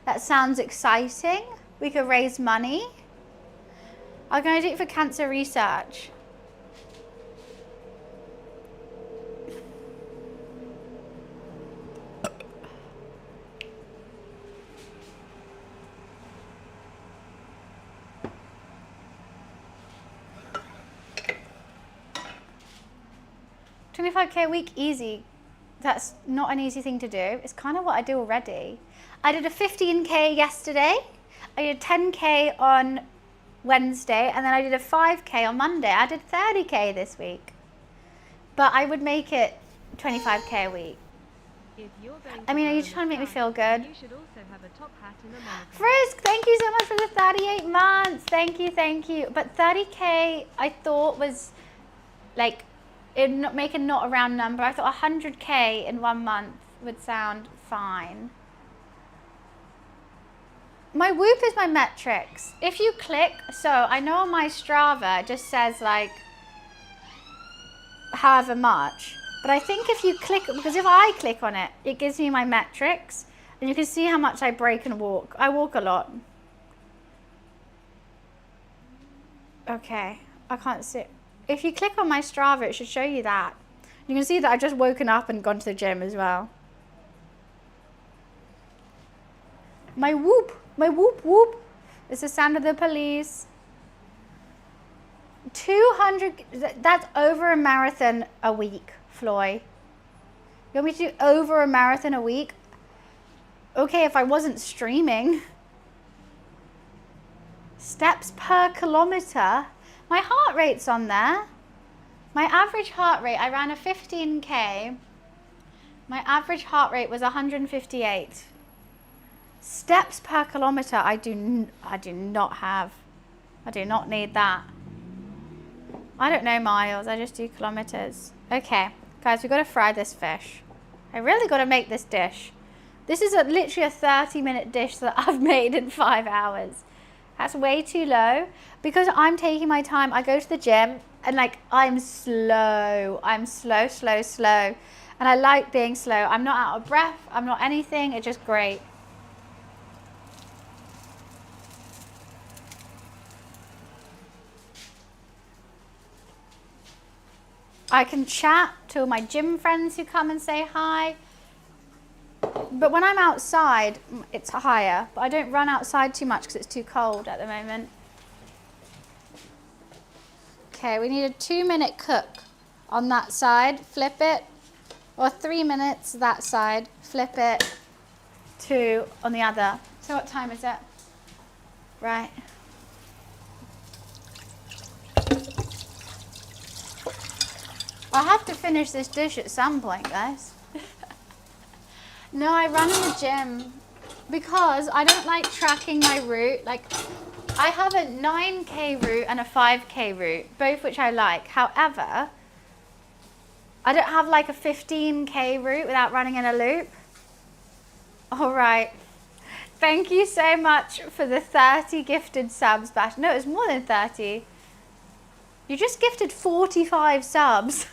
That sounds exciting. We could raise money. I'm going to do it for cancer research. $25k a week, easy. That's not an easy thing to do. It's kind of what I do already. I did a 15k yesterday. I did 10k on Wednesday, and then I did a 5k on Monday. I did 30k this week. But I would make it 25k a week. I mean, are you trying to make me feel good? You should also have a top hat and a monocle. Frisk, thank you so much for the 38 months. Thank you, thank you. But 30k I thought was like, it'd not make a not a round number. I thought 100k in 1 month would sound fine. My Whoop is my metrics. If you click, so I know on my Strava it just says like however much, but I think if you click, because if I click on it, it gives me my metrics and you can see how much I break and walk. I walk a lot. Okay, I can't see it. If you click on my Strava, it should show you that. You can see that I've just woken up and gone to the gym as well. My whoop whoop is the sound of the police. 200, that's over a marathon a week, Floy. You want me to do over a marathon a week? Okay, if I wasn't streaming. Steps per kilometer. My heart rate's on there. My average heart rate, I ran a 15k. My average heart rate was 158. Steps per kilometer, I do not have. I do not need that. I don't know miles, I just do kilometers. Okay, guys, we've got to fry this fish. I really got to make this dish. This is literally a 30-minute dish that I've made in 5 hours. That's way too low. Because I'm taking my time, I go to the gym and like I'm slow. I'm slow. And I like being slow. I'm not out of breath. I'm not anything. It's just great. I can chat to my gym friends who come and say hi. But when I'm outside, it's higher. But I don't run outside too much because it's too cold at the moment. Okay, we need a 2-minute cook on that side. Flip it. Or 3 minutes that side. Flip it. 2 on the other. So what time is it? Right. I have to finish this dish at some point, guys. No, I run in the gym because I don't like tracking my route. Like, I have a 9K route and a 5K route, both which I like. However, I don't have like a 15K route without running in a loop. All right. Thank you so much for the 30 gifted subs, Bash. No, it was more than 30. You just gifted 45 subs.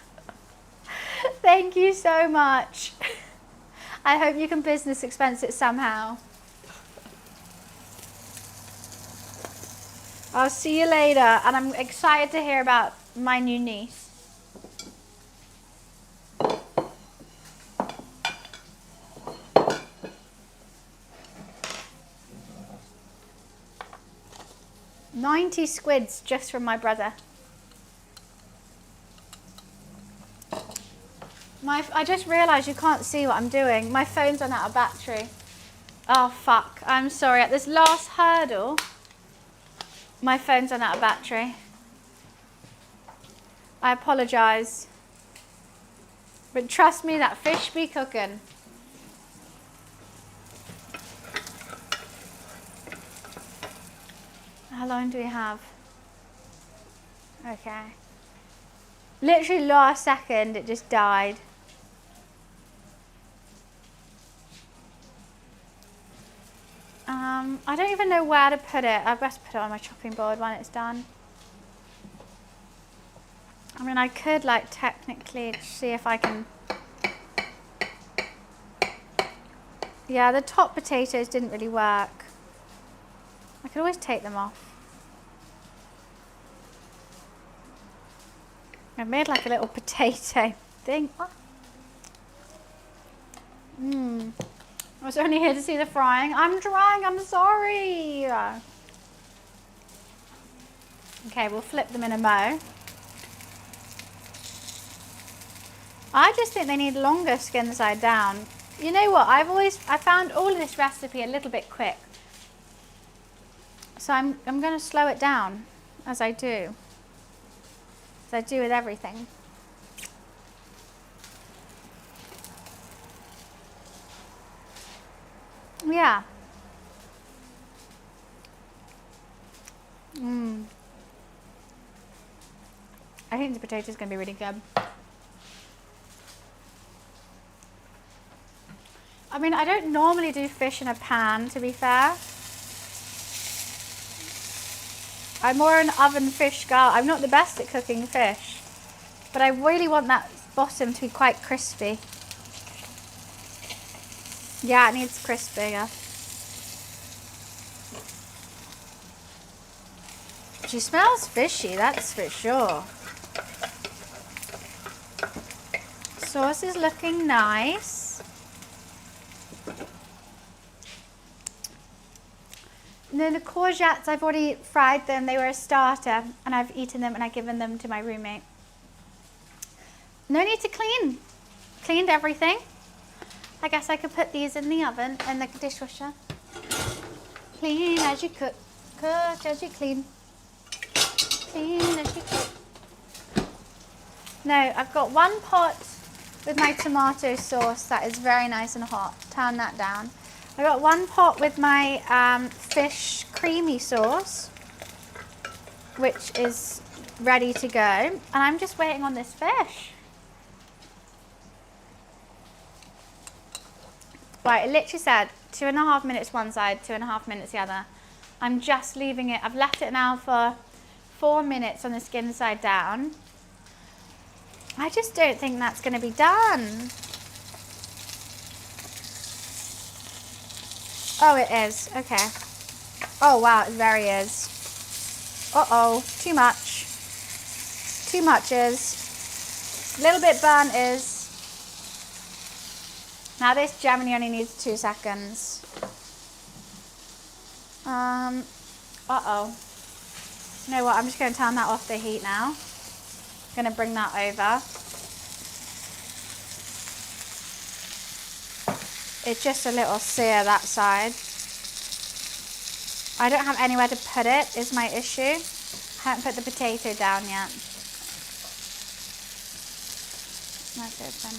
Thank you so much. I hope you can business expense it somehow. I'll see you later, and I'm excited to hear about my new niece. $90 squids just from my brother. I just realised you can't see what I'm doing. My phone's run out of battery. Oh fuck, I'm sorry. At this last hurdle, my phone's run out of battery. I apologise. But trust me, that fish be cooking. How long do we have? Okay. Literally last second, it just died. I don't even know where to put it. I best put it on my chopping board when it's done. I mean, I could like technically see if I can. Yeah, the top potatoes didn't really work. I could always take them off. I've made like a little potato thing. Oh. I was only here to see the frying. I'm trying, I'm sorry. Okay, we'll flip them in a mo. I just think they need longer skin side down. You know what, I found all of this recipe a little bit quick. So I'm going to slow it down as I do. As I do with everything. Yeah. I think the potatoes going to be really good. I mean, I don't normally do fish in a pan, to be fair. I'm more an oven fish girl. I'm not the best at cooking fish, but I really want that bottom to be quite crispy. Yeah, it needs crispier. She smells fishy, that's for sure. Sauce is looking nice. And then the courgettes, I've already fried them. They were a starter, and I've eaten them and I've given them to my roommate. No need to clean. Cleaned everything. I guess I could put these in the oven, in the dishwasher. Clean as you cook, cook as you clean. Clean as you cook. No, I've got one pot with my tomato sauce that is very nice and hot. Turn that down. I got one pot with my fish creamy sauce, which is ready to go. And I'm just waiting on this fish. Right, it literally said 2.5 minutes one side, 2.5 minutes the other. I'm just leaving it. I've left it now for 4 minutes on the skin side down. I just don't think that's going to be done. Oh, it is. Okay. Oh, wow, it very is. Uh-oh, too much. Too much is. A little bit burnt is. Now this Germany only needs 2 seconds. Uh-oh. You know what, I'm just going to turn that off the heat now. I'm going to bring that over. It's just a little sear that side. I don't have anywhere to put it, is my issue. I haven't put the potato down yet. Let's open.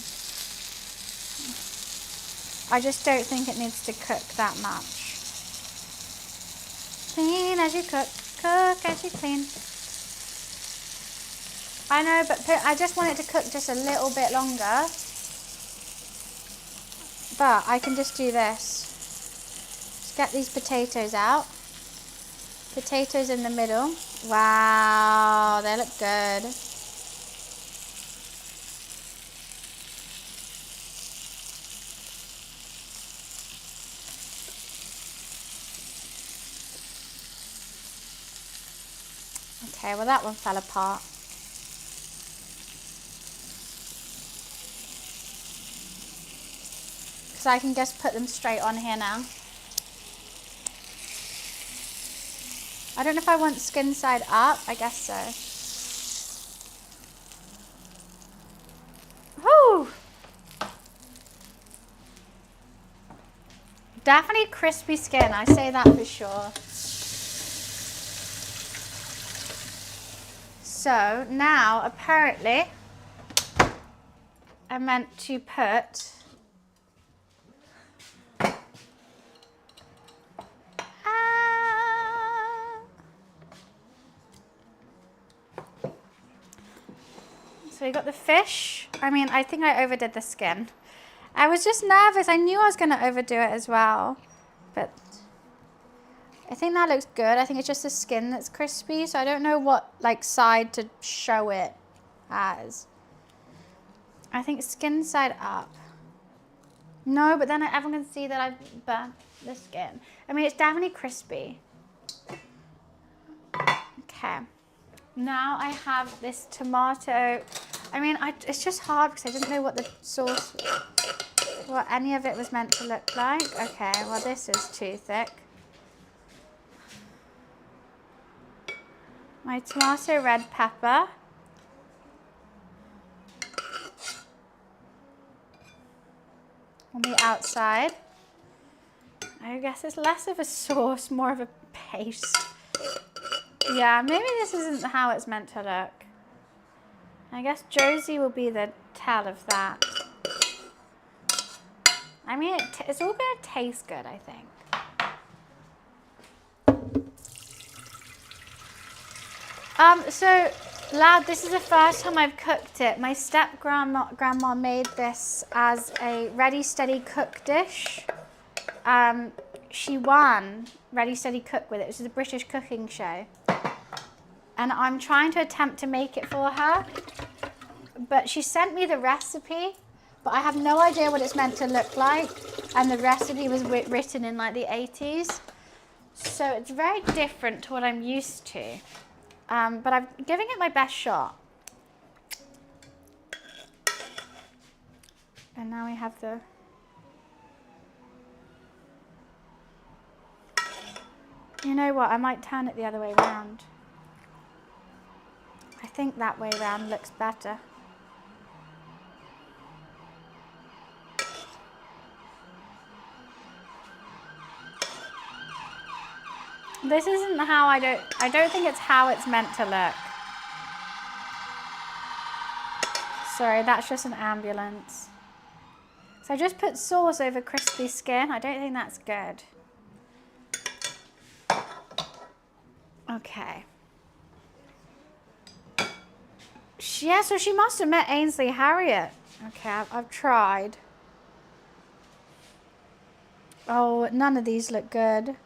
I just don't think it needs to cook that much. Clean as you cook, cook as you clean. I know, but I just want it to cook just a little bit longer. But I can just do this. Just get these potatoes out. Potatoes in the middle. Wow, they look good. Okay, well that one fell apart. Because I can just put them straight on here now. I don't know if I want skin side up. I guess so. Whew! Definitely crispy skin, I say that for sure. So now apparently I meant to put so we got the fish. I mean, I think I overdid the skin. I was just nervous. I knew I was going to overdo it as well. But I think that looks good. I think it's just the skin that's crispy. So I don't know what like side to show it as. I think skin side up. No, but then everyone can see that I've burnt the skin. I mean, it's definitely crispy. Okay. Now I have this tomato. I mean, it's just hard because I didn't know what the sauce, what any of it was meant to look like. Okay, well this is too thick. My tomato red pepper. On the outside. I guess it's less of a sauce, more of a paste. Yeah, maybe this isn't how it's meant to look. I guess Josie will be the tell of that. I mean, it's all going to taste good, I think. So, lad, this is the first time I've cooked it. My step-grandma made this as a Ready Steady Cook dish. She won Ready Steady Cook with it, which is a British cooking show. And I'm trying to attempt to make it for her. But she sent me the recipe, but I have no idea what it's meant to look like. And the recipe was written in like the 80s. So it's very different to what I'm used to. But I'm giving it my best shot. And now we have the... You know what, I might turn it the other way around. I think that way around looks better. This isn't how I don't think it's how it's meant to look. Sorry, that's just an ambulance. So I just put sauce over crispy skin. I don't think that's good. Okay. Yeah, so she must have met Ainsley Harriott. Okay, I've tried. Oh, none of these look good.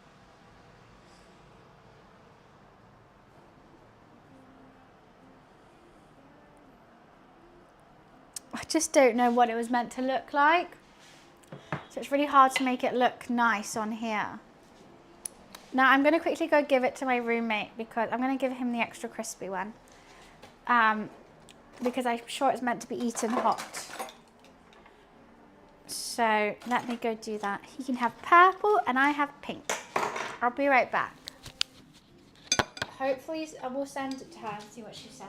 I just don't know what it was meant to look like. So it's really hard to make it look nice on here. Now I'm going to quickly go give it to my roommate because I'm going to give him the extra crispy one. Because I'm sure it's meant to be eaten hot. So let me go do that. He can have purple and I have pink. I'll be right back. Hopefully I will send it to her and see what she says.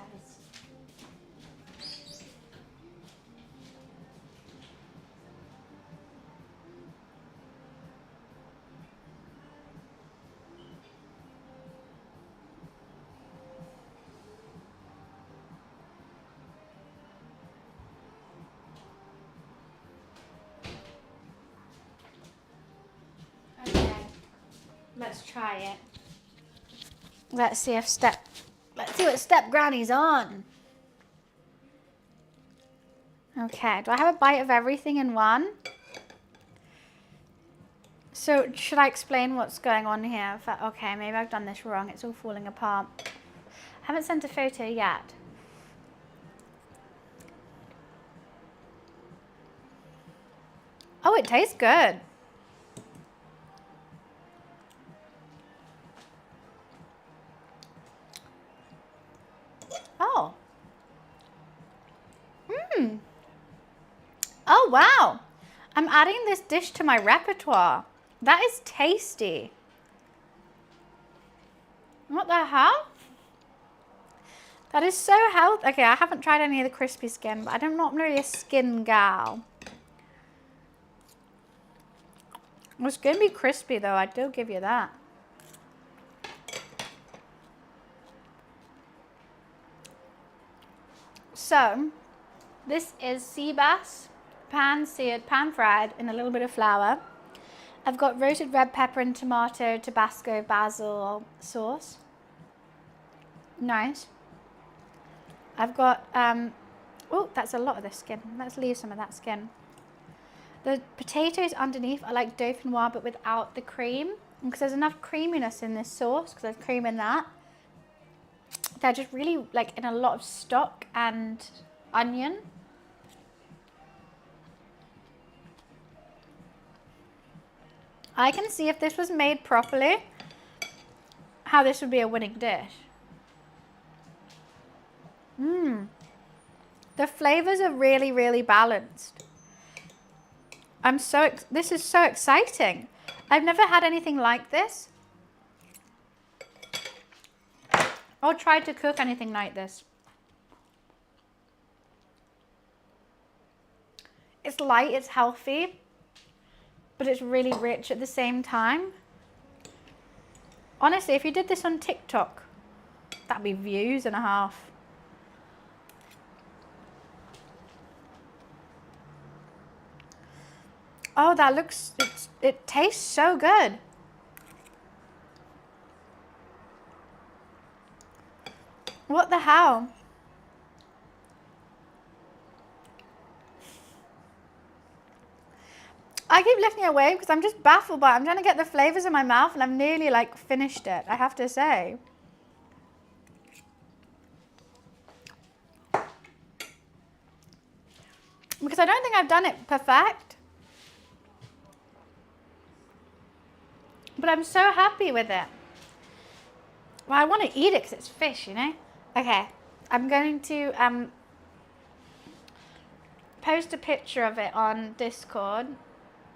Let's try it. Let's see what step Granny's on. Okay, do I have a bite of everything in one? So should I explain what's going on here? Okay, maybe I've done this wrong. It's all falling apart. I haven't sent a photo yet. Oh, it tastes good. Oh. Mmm. Oh, wow. I'm adding this dish to my repertoire. That is tasty. What the hell? That is so healthy. Okay, I haven't tried any of the crispy skin, but I'm not really a skin gal. It's going to be crispy though, I do give you that. So, this is sea bass, pan-seared, pan-fried in a little bit of flour. I've got roasted red pepper and tomato, Tabasco, basil sauce. Nice. I've got, oh, that's a lot of the skin. Let's leave some of that skin. The potatoes underneath are like dauphinoise, but without the cream. Because there's enough creaminess in this sauce, because there's cream in that. They're just really like in a lot of stock and onion. I can see if this was made properly, how this would be a winning dish. Mmm. The flavors are really, really balanced. This is so exciting. I've never had anything like this. Or tried to cook anything like this. It's light, it's healthy, but it's really rich at the same time. Honestly, if you did this on TikTok, that'd be views and a half. Oh, that looks, it tastes so good. What the hell? I keep lifting it away because I'm just baffled by it. I'm trying to get the flavors in my mouth and I've nearly like finished it, I have to say. Because I don't think I've done it perfect. But I'm so happy with it. Well, I want to eat it because it's fish, you know? Okay, I'm going to post a picture of it on Discord,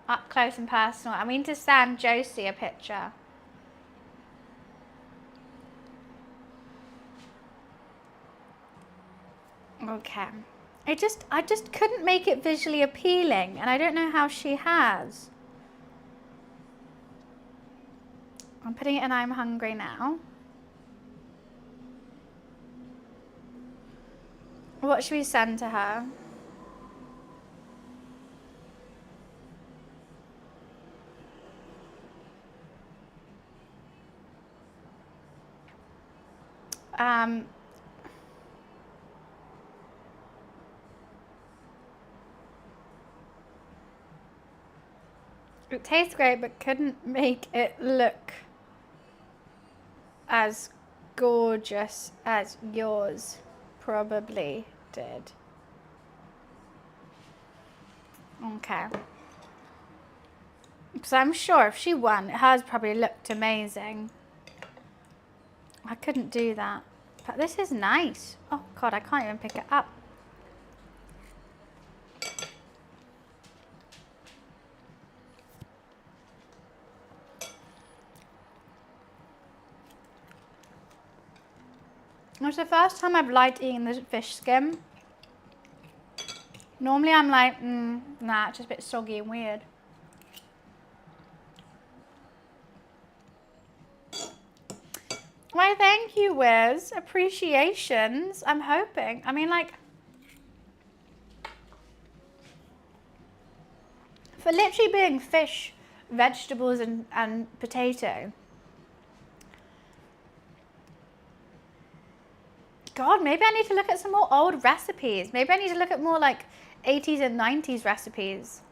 up close and personal. I mean to send Josie a picture. Okay. I just couldn't make it visually appealing, and I don't know how she has. I'm putting it in I'm hungry now. What should we send to her? It tastes great, but couldn't make it look as gorgeous as yours probably did. Okay. Because I'm sure if she won, hers probably looked amazing. I couldn't do that. But this is nice. Oh God, I can't even pick it up. It's the first time I've liked eating the fish skin. Normally I'm like, nah, it's just a bit soggy and weird. Why, thank you, Wiz. Appreciations. I'm hoping. I mean, like, for literally being fish, vegetables, and potato, God, maybe I need to look at some more old recipes. Maybe I need to look at more like 80s and 90s recipes.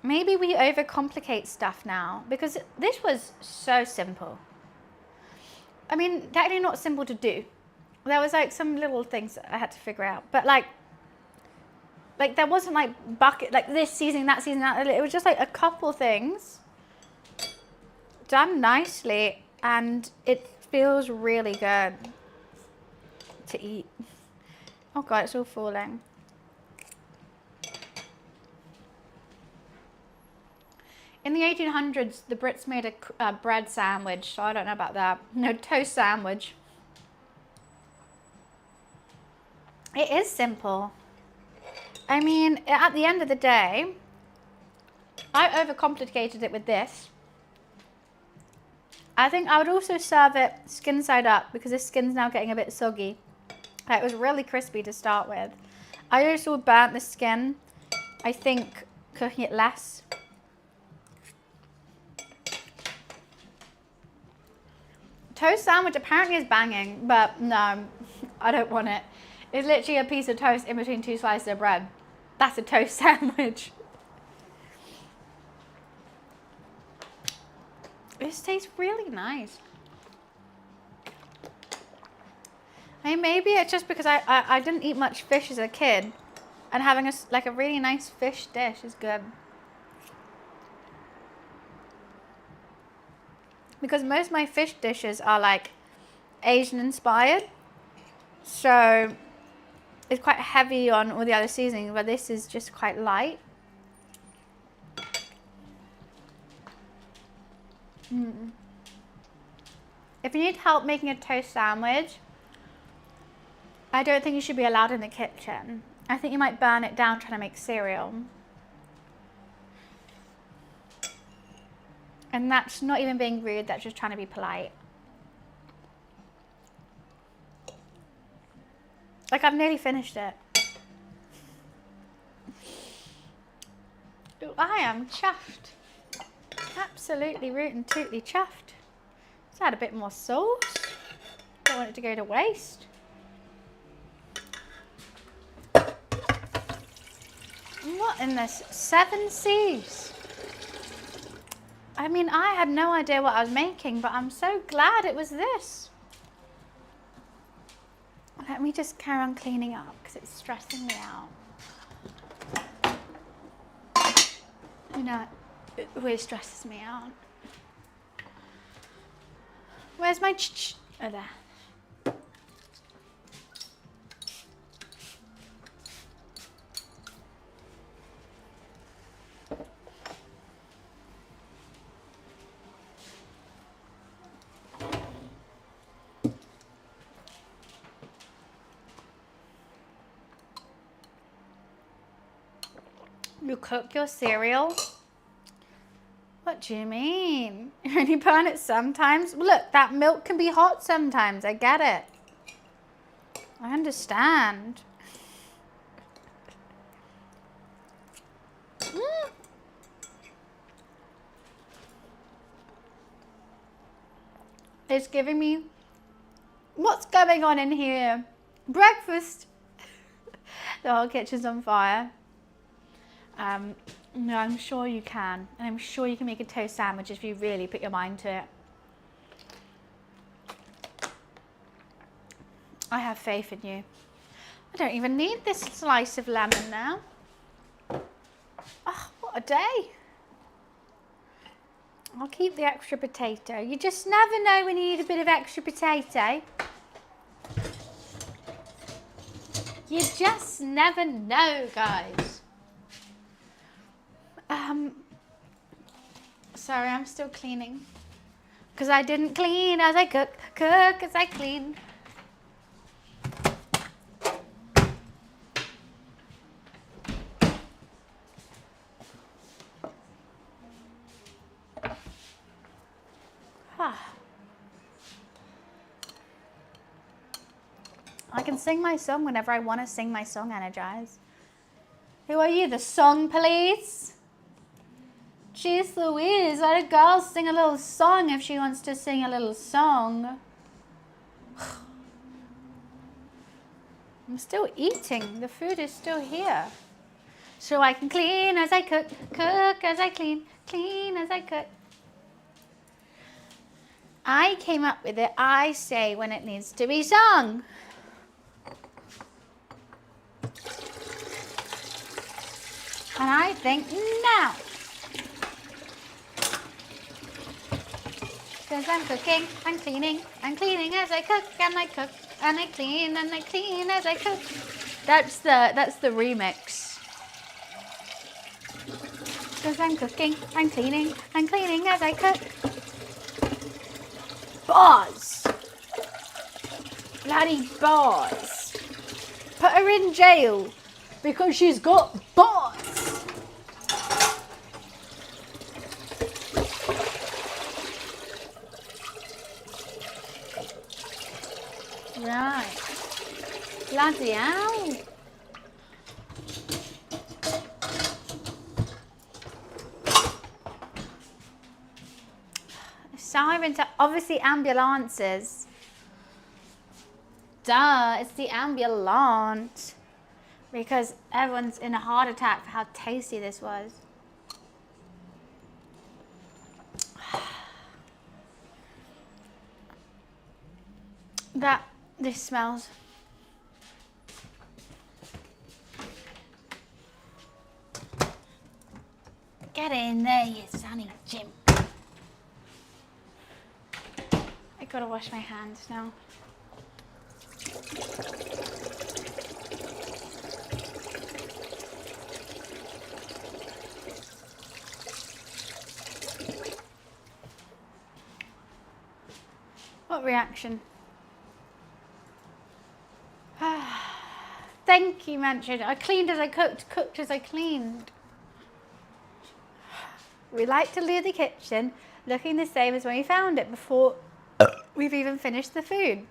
Maybe we overcomplicate stuff now because this was so simple. I mean, technically not simple to do. There was like some little things that I had to figure out, but like there wasn't like bucket, like this seasoning, that seasoning, that. It was just like a couple things done nicely, and it feels really good to eat. Oh God, it's all falling. In the 1800s, the Brits made a bread sandwich, so I don't know about that. No, toast sandwich. It is simple. I mean, at the end of the day, I overcomplicated it with this. I think I would also serve it skin side up because this skin's now getting a bit soggy. It was really crispy to start with. I also burnt the skin, I think, cooking it less. Toast sandwich apparently is banging, but no, I don't want it. It's literally a piece of toast in between two slices of bread. That's a toast sandwich. This tastes really nice. I mean, maybe it's just because I didn't eat much fish as a kid, and having a really nice fish dish is good. Because most of my fish dishes are like Asian inspired, so it's quite heavy on all the other seasonings, but this is just quite light. If you need help making a toast sandwich, I don't think you should be allowed in the kitchen. I think you might burn it down trying to make cereal. And that's not even being rude, that's just trying to be polite. Like, I've nearly finished it. Ooh, I am chuffed. Absolutely rootin' tootly chuffed. Let's add a bit more sauce. Don't want it to go to waste. What in this 7 C's? I mean, I had no idea what I was making, but I'm so glad it was this. Let me just carry on cleaning up because it's stressing me out. You know, it always stresses me out. Where's my ch-ch? Oh, there. You cook your cereal? What do you mean? You only burn it sometimes? Look, that milk can be hot sometimes. I get it. I understand. It's giving me... What's going on in here? Breakfast. The whole kitchen's on fire. No, I'm sure you can. And I'm sure you can make a toast sandwich if you really put your mind to it. I have faith in you. I don't even need this slice of lemon now. Oh, what a day. I'll keep the extra potato. You just never know when you need a bit of extra potato. You just never know, guys. Sorry, I'm still cleaning. Because I didn't clean as I cook as I clean. I can sing my song whenever I want to sing my song, Energize. Who are you, the song police? Jeez Louise, let a girl sing a little song if she wants to sing a little song. I'm still eating. The food is still here. So I can clean as I cook, cook as I clean, clean as I cook. I came up with it. I say when it needs to be sung. And I think now. Because I'm cooking, I'm cleaning as I cook, and I cook, and I clean as I cook. That's the remix. Because I'm cooking, I'm cleaning as I cook. Bars. Bloody bars. Put her in jail because she's got bars. Right. Bloody hell. Sirens are obviously ambulances. Duh, it's the ambulance. Because everyone's in a heart attack for how tasty this was. This smells. Get in there, you sonny Jim. I gotta wash my hands now. What reaction? Thank you, Manchester. I cleaned as I cooked, cooked as I cleaned. We like to leave the kitchen looking the same as when we found it before we've even finished the food.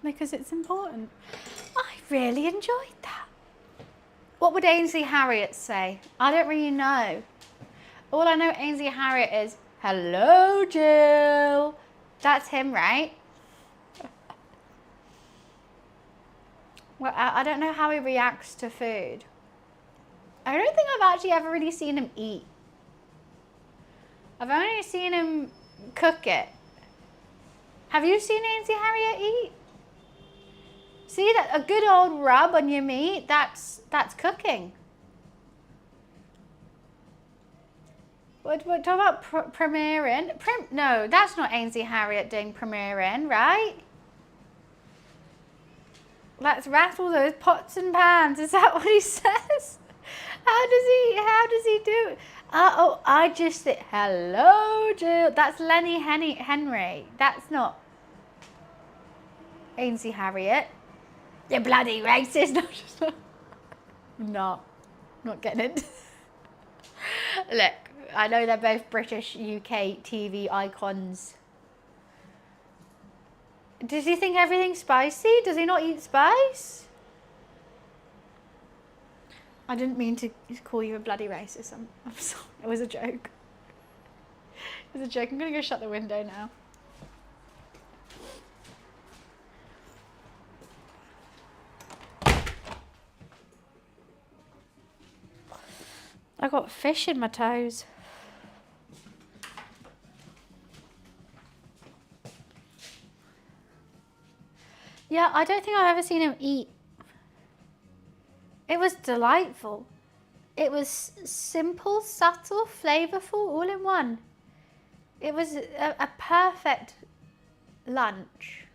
Because it's important. I really enjoyed that. What would Ainsley Harriott say? I don't really know. All I know Ainsley Harriott is, hello, Jill. That's him, right? Well, I don't know how he reacts to food. I don't think I've actually ever really seen him eat. I've only seen him cook it. Have you seen Ainsley Harriott eat? See, that a good old rub on your meat, that's cooking. What talk about premiering? No, that's not Ainsley Harriott doing premiering, right? Let's rattle those pots and pans. Is that what he says? How does he do it? I just said, hello, Jill. That's Lenny Henry. That's not Ainsley Harriott. You bloody racist. No, not getting it. Look, I know they're both British UK TV icons. Does he think everything's spicy? Does he not eat spice? I didn't mean to call you a bloody racist. I'm sorry. It was a joke. It was a joke. I'm going to go shut the window now. I got fish in my toes. Yeah, I don't think I've ever seen him eat. It was delightful. It was simple, subtle, flavorful, all in one. It was a perfect lunch.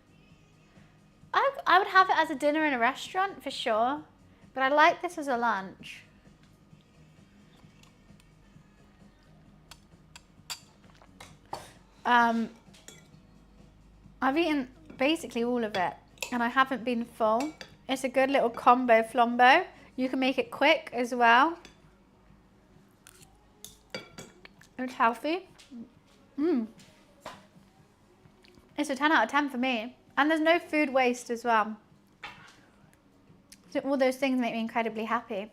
I would have it as a dinner in a restaurant for sure, but I like this as a lunch. I've eaten basically all of it and I haven't been full. It's a good little combo flombo. You can make it quick as well. It's healthy. It's a 10 out of 10 for me. And there's no food waste as well. So all those things make me incredibly happy.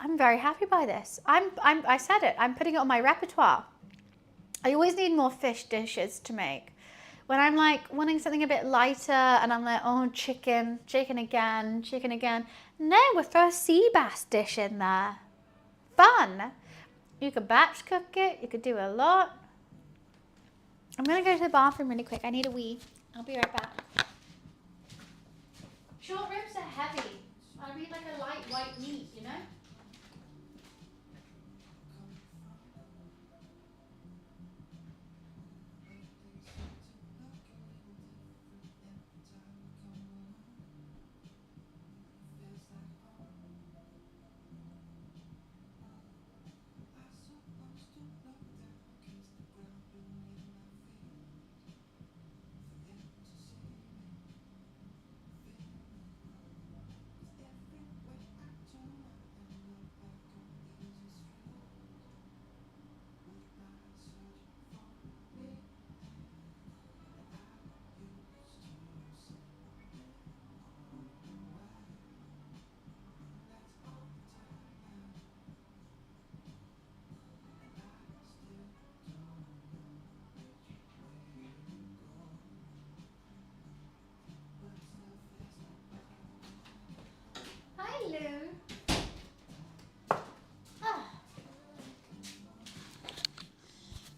I'm very happy by this. I said it, I'm putting it on my repertoire. I always need more fish dishes to make. when I'm like wanting something a bit lighter and I'm like, oh, chicken again. No, we'll throw a sea bass dish in there. Fun. You could batch cook it. You could do a lot. I'm going to go to the bathroom really quick. I need a wee. I'll be right back. Short ribs are heavy. I need like a light white meat, you know?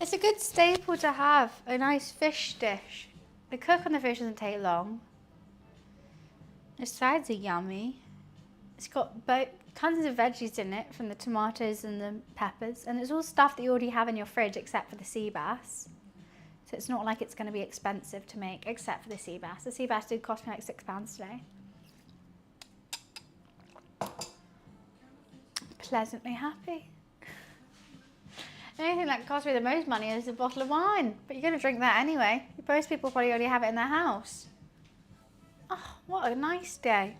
It's a good staple to have, a nice fish dish. The cook on the fish doesn't take long. The sides are yummy. It's got tons of veggies in it, from the tomatoes and the peppers, and it's all stuff that you already have in your fridge except for the sea bass. So it's not like it's going to be expensive to make, except for the sea bass. The sea bass did cost me like £6 today. Pleasantly happy. The only thing that cost me the most money is a bottle of wine, but you're going to drink that anyway. Most people probably already have it in their house. Oh, what a nice day.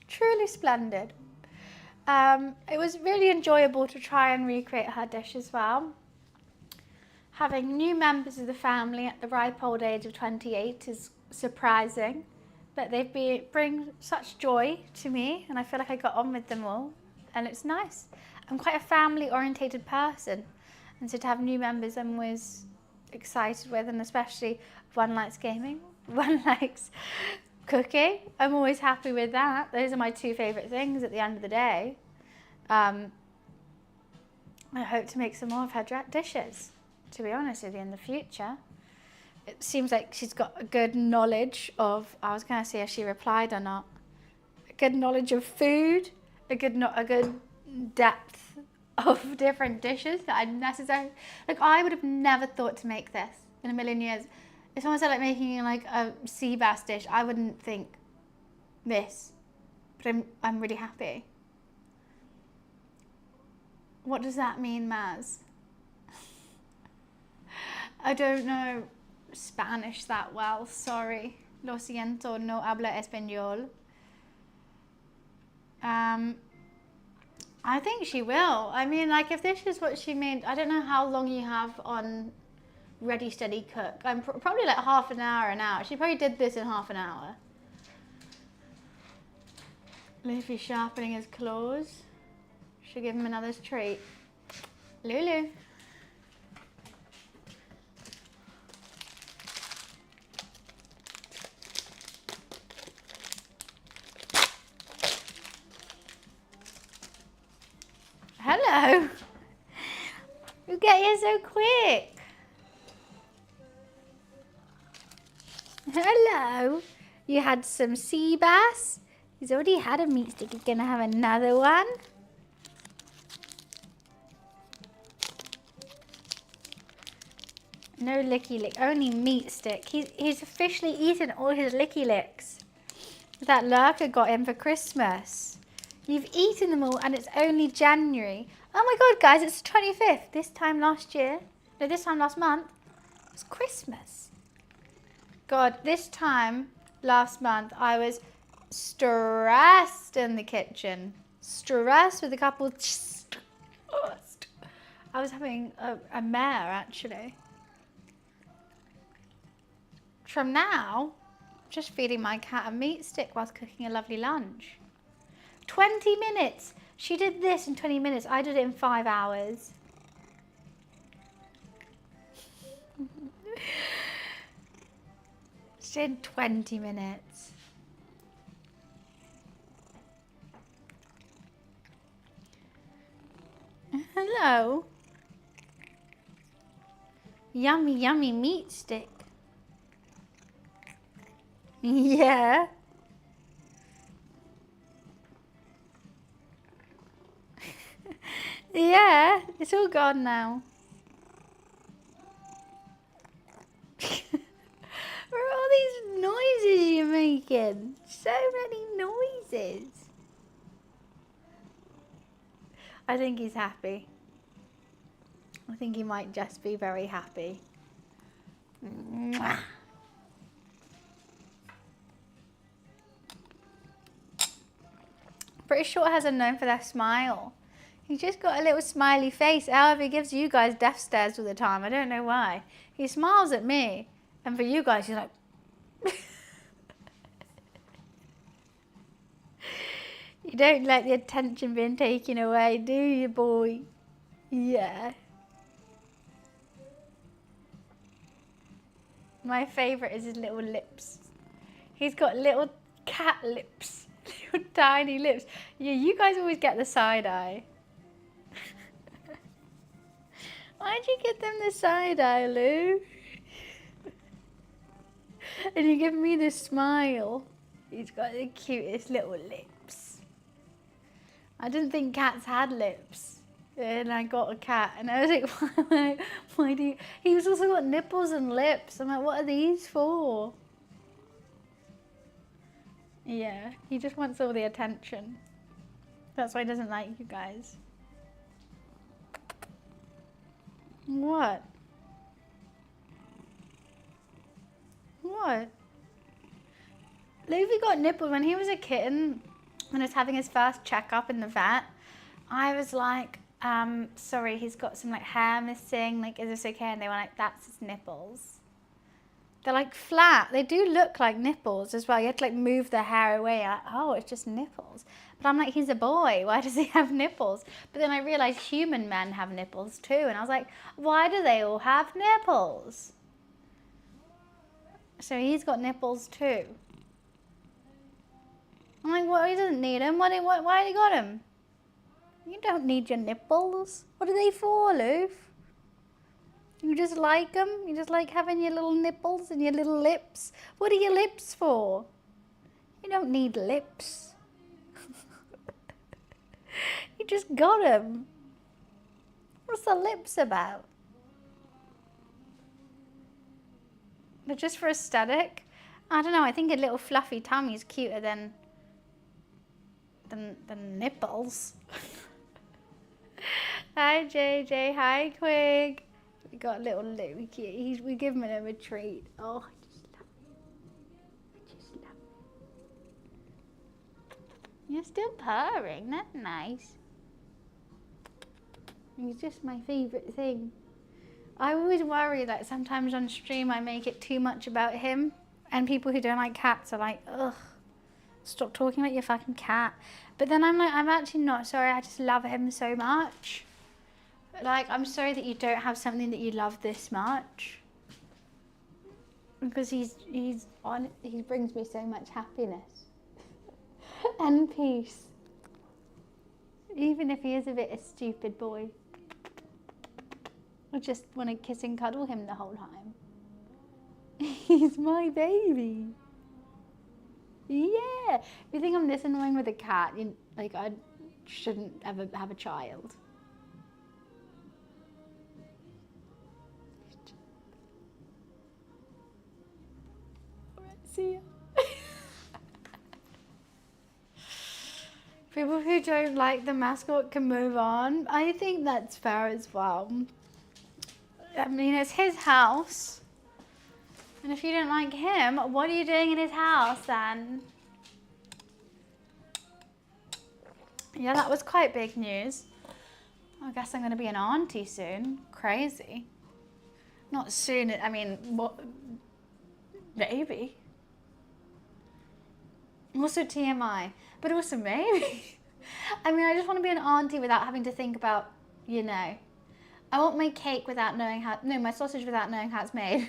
Truly splendid. It was really enjoyable to try and recreate her dish as well. Having new members of the family at the ripe old age of 28 is surprising, but they bring such joy to me, and I feel like I got on with them all, and it's nice. I'm quite a family-orientated person, and so to have new members I'm always excited with, and especially if one likes gaming, one likes cooking. I'm always happy with that. Those are my two favourite things at the end of the day. I hope to make some more of her dishes, to be honest with you, in the future. It seems like she's got a good knowledge of, I was going to see if she replied or not, a good knowledge of food, a good depth of different dishes that I'd necessarily, like I would have never thought to make this in a million years. If someone said like making like a sea bass dish, I wouldn't think this, but I'm really happy. What does that mean, Maz? I don't know Spanish that well, sorry. Lo siento, no hablo español. I think she will. I mean, like if this is what she made, I don't know how long you have on Ready Steady Cook. I'm probably like half an hour, an hour. She probably did this in half an hour. Luffy sharpening his claws. Should give him another treat. Lulu. Hello. You get here so quick. Hello. You had some sea bass. He's already had a meat stick. He's gonna have another one. No licky lick, only meat stick. He's officially eaten all his licky licks that Lurker got him for Christmas. You've eaten them all and it's only January. Oh my God, guys, it's the 25th. This time last month, it was Christmas. God, this time last month, I was stressed in the kitchen. Stressed with a couple, I was having a mare, actually. From now, just feeding my cat a meat stick whilst cooking a lovely lunch. 20 minutes. She did this in 20 minutes. I did it in 5 hours. It's in 20 minutes. Hello. Yummy, yummy meat stick. Yeah. Yeah, it's all gone now. What are all these noises you're making? So many noises. I think he's happy. I think he might just be very happy. Mwah. British Shorthairs are known for their smile. He's just got a little smiley face. However, he gives you guys death stares all the time. I don't know why. He smiles at me, and for you guys, he's like... You don't like the attention being taken away, do you, boy? Yeah. My favourite is his little lips. He's got little cat lips. Little tiny lips. Yeah, you guys always get the side eye. Why'd you get them the side eye, Lou? And you give me the smile. He's got the cutest little lips. I didn't think cats had lips. And I got a cat and I was like, why do you... He's also got nipples and lips. I'm like, what are these for? Yeah, he just wants all the attention. That's why he doesn't like you guys. What? What? Luffy got nipples when he was a kitten, when he was having his first checkup in the vet. I was like, sorry, he's got some like hair missing, like, is this okay? And they were like, that's his nipples. They're like flat. They do look like nipples as well. You have to like move the hair away. Like, oh, it's just nipples. But I'm like, he's a boy. Why does he have nipples? But then I realized human men have nipples too. And I was like, why do they all have nipples? So he's got nipples too. I'm like, well, he doesn't need them. Why have you got them? You don't need your nipples. What are they for, Loof? You just like them? You just like having your little nipples and your little lips? What are your lips for? You don't need lips. You just got them. What's the lips about? They're just for aesthetic? I don't know, I think a little fluffy tummy is cuter than nipples. Hi JJ, hi Quig. We got a little Lou, we give him a treat. Oh, I just love it. I just love it. You're still purring, that's nice. He's just my favourite thing. I always worry that sometimes on stream I make it too much about him, and people who don't like cats are like, ugh, stop talking about your fucking cat. But then I'm like, I'm actually not sorry, I just love him so much. Like, I'm sorry that you don't have something that you love this much. Because he brings me so much happiness and peace. Even if he is a bit a stupid boy. I just want to kiss and cuddle him the whole time. He's my baby. Yeah. If you think I'm this annoying with a cat, like, I shouldn't ever have a child. See ya. People who don't like the mascot can move on. I think that's fair as well. I mean, it's his house. And if you don't like him, what are you doing in his house then? Yeah, that was quite big news. I guess I'm going to be an auntie soon. Crazy. Not soon, I mean, what? Maybe. Also TMI, but also maybe. I mean, I just want to be an auntie without having to think about, you know. I want my cake without knowing how, no, my sausage without knowing how it's made.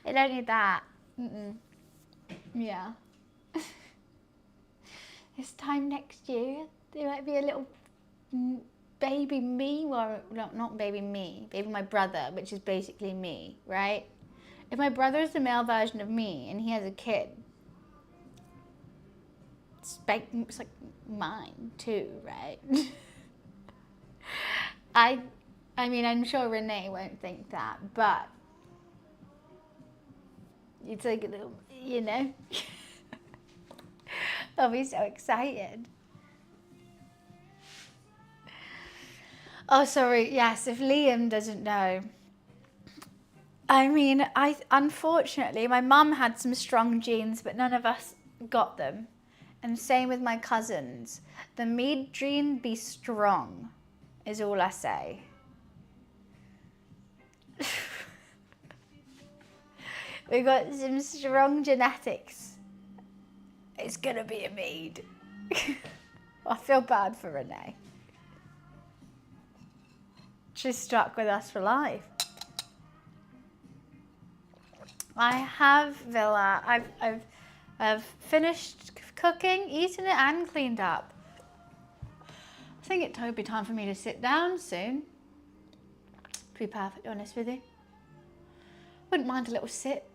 I don't need that. Mm-mm. Yeah. This time next year, there might be a little baby me, well, not baby me, baby my brother, which is basically me, right? If my brother is the male version of me and he has a kid, it's like mine too, right? I mean, I'm sure Renee won't think that, but it's like a little, you know, I'll be so excited. Oh, sorry. Yes, if Liam doesn't know. I mean, unfortunately, my mum had some strong genes, but none of us got them. And same with my cousins. The me gene be strong, is all I say. We got some strong genetics. It's gonna be a mead. I feel bad for Renee. She's stuck with us for life. I have Villa. I've finished cooking, eaten it, and cleaned up. I think it would be time for me to sit down soon. To be perfectly honest with you, wouldn't mind a little sit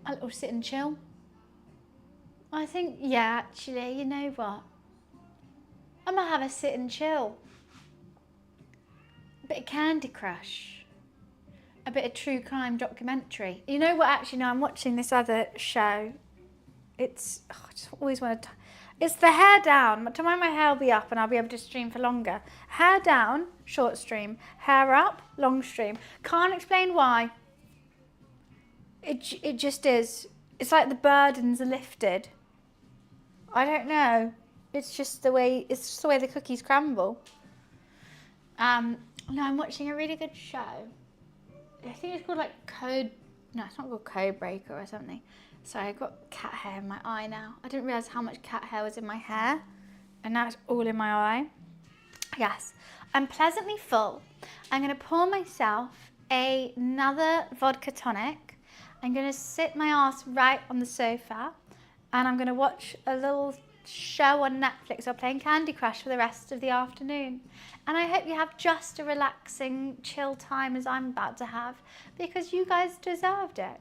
and chill. I think, yeah, actually, you know what? I'm gonna have a sit and chill. A bit of Candy Crush. A bit of true crime documentary. You know what, actually, no, I'm watching this other show. It's, I just always want to, it's the hair down. Tomorrow my hair will be up and I'll be able to stream for longer. Hair down, short stream. Hair up, long stream. Can't explain why. It just is. It's like the burdens are lifted. I don't know. It's just the way the cookies crumble. No, I'm watching a really good show. I think it's called like it's not called Code Breaker or something. Sorry, I've got cat hair in my eye now. I didn't realise how much cat hair was in my hair. And now it's all in my eye. Yes, I'm pleasantly full. I'm gonna pour myself another vodka tonic. I'm gonna sit my ass right on the sofa and I'm gonna watch a little show on Netflix or playing Candy Crush for the rest of the afternoon. And I hope you have just a relaxing, chill time as I'm about to have, because you guys deserved it.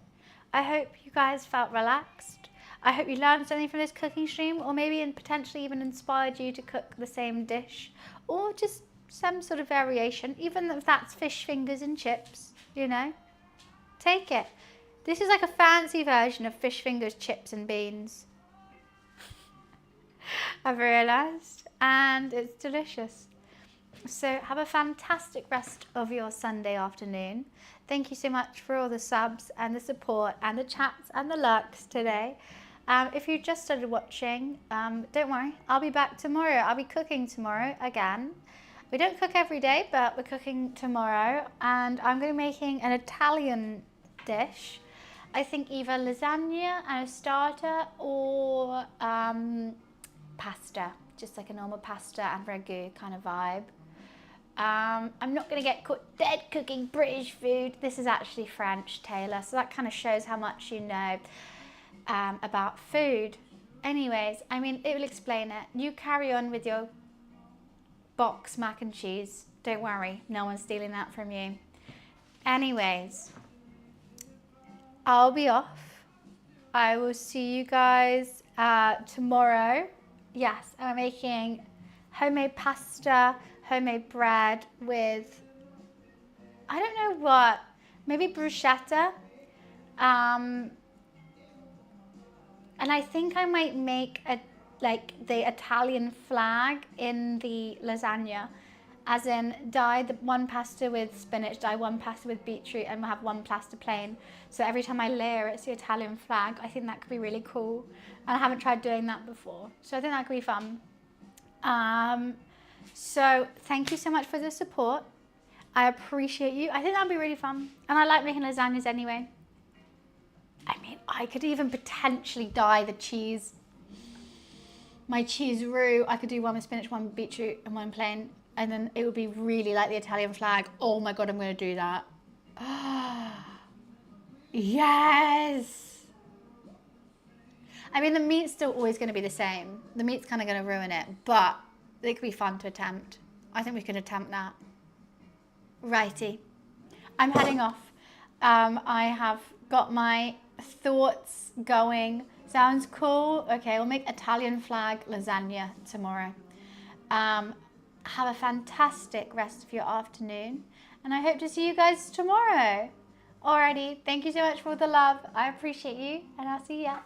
I hope you guys felt relaxed. I hope you learned something from this cooking stream, or maybe potentially even inspired you to cook the same dish, or just some sort of variation, even if that's fish fingers and chips, you know. Take it. This is like a fancy version of fish fingers, chips and beans. I've realised, and it's delicious. So have a fantastic rest of your Sunday afternoon. Thank you so much for all the subs and the support and the chats and the lurks today. If you just started watching, don't worry, I'll be back tomorrow. I'll be cooking tomorrow again. We don't cook every day, but we're cooking tomorrow, and I'm going to be making an Italian dish. I think either lasagna and a starter, or pasta, just like a normal pasta and ragu kind of vibe. I'm not going to get caught dead cooking British food. This is actually French, Taylor, so that kind of shows how much you know about food. Anyways, I mean, it will explain it. You carry on with your box mac and cheese. Don't worry, no one's stealing that from you. Anyways, I'll be off. I will see you guys tomorrow. Yes, I'm making homemade pasta, homemade bread with, I don't know what, maybe bruschetta. And I think I might make the Italian flag in the lasagna, as in dye the one pasta with spinach, dye one pasta with beetroot, and we'll have one pasta plain. So every time I layer, it's the Italian flag. I think that could be really cool. And I haven't tried doing that before. So I think that could be fun. So thank you so much for the support. I appreciate you. I think that'd be really fun. And I like making lasagnas anyway. I mean, I could even potentially dye the cheese. My cheese roux, I could do one with spinach, one with beetroot, and one plain. And then it would be really like the Italian flag. Oh my God, I'm going to do that. Yes. I mean, the meat's still always going to be the same. The meat's kind of going to ruin it, but it could be fun to attempt. I think we can attempt that. Righty. I'm heading off. I have got my thoughts going. Sounds cool. Okay, we'll make Italian flag lasagna tomorrow. Have a fantastic rest of your afternoon, and I hope to see you guys tomorrow. Alrighty, thank you so much for all the love. I appreciate you, and I'll see ya.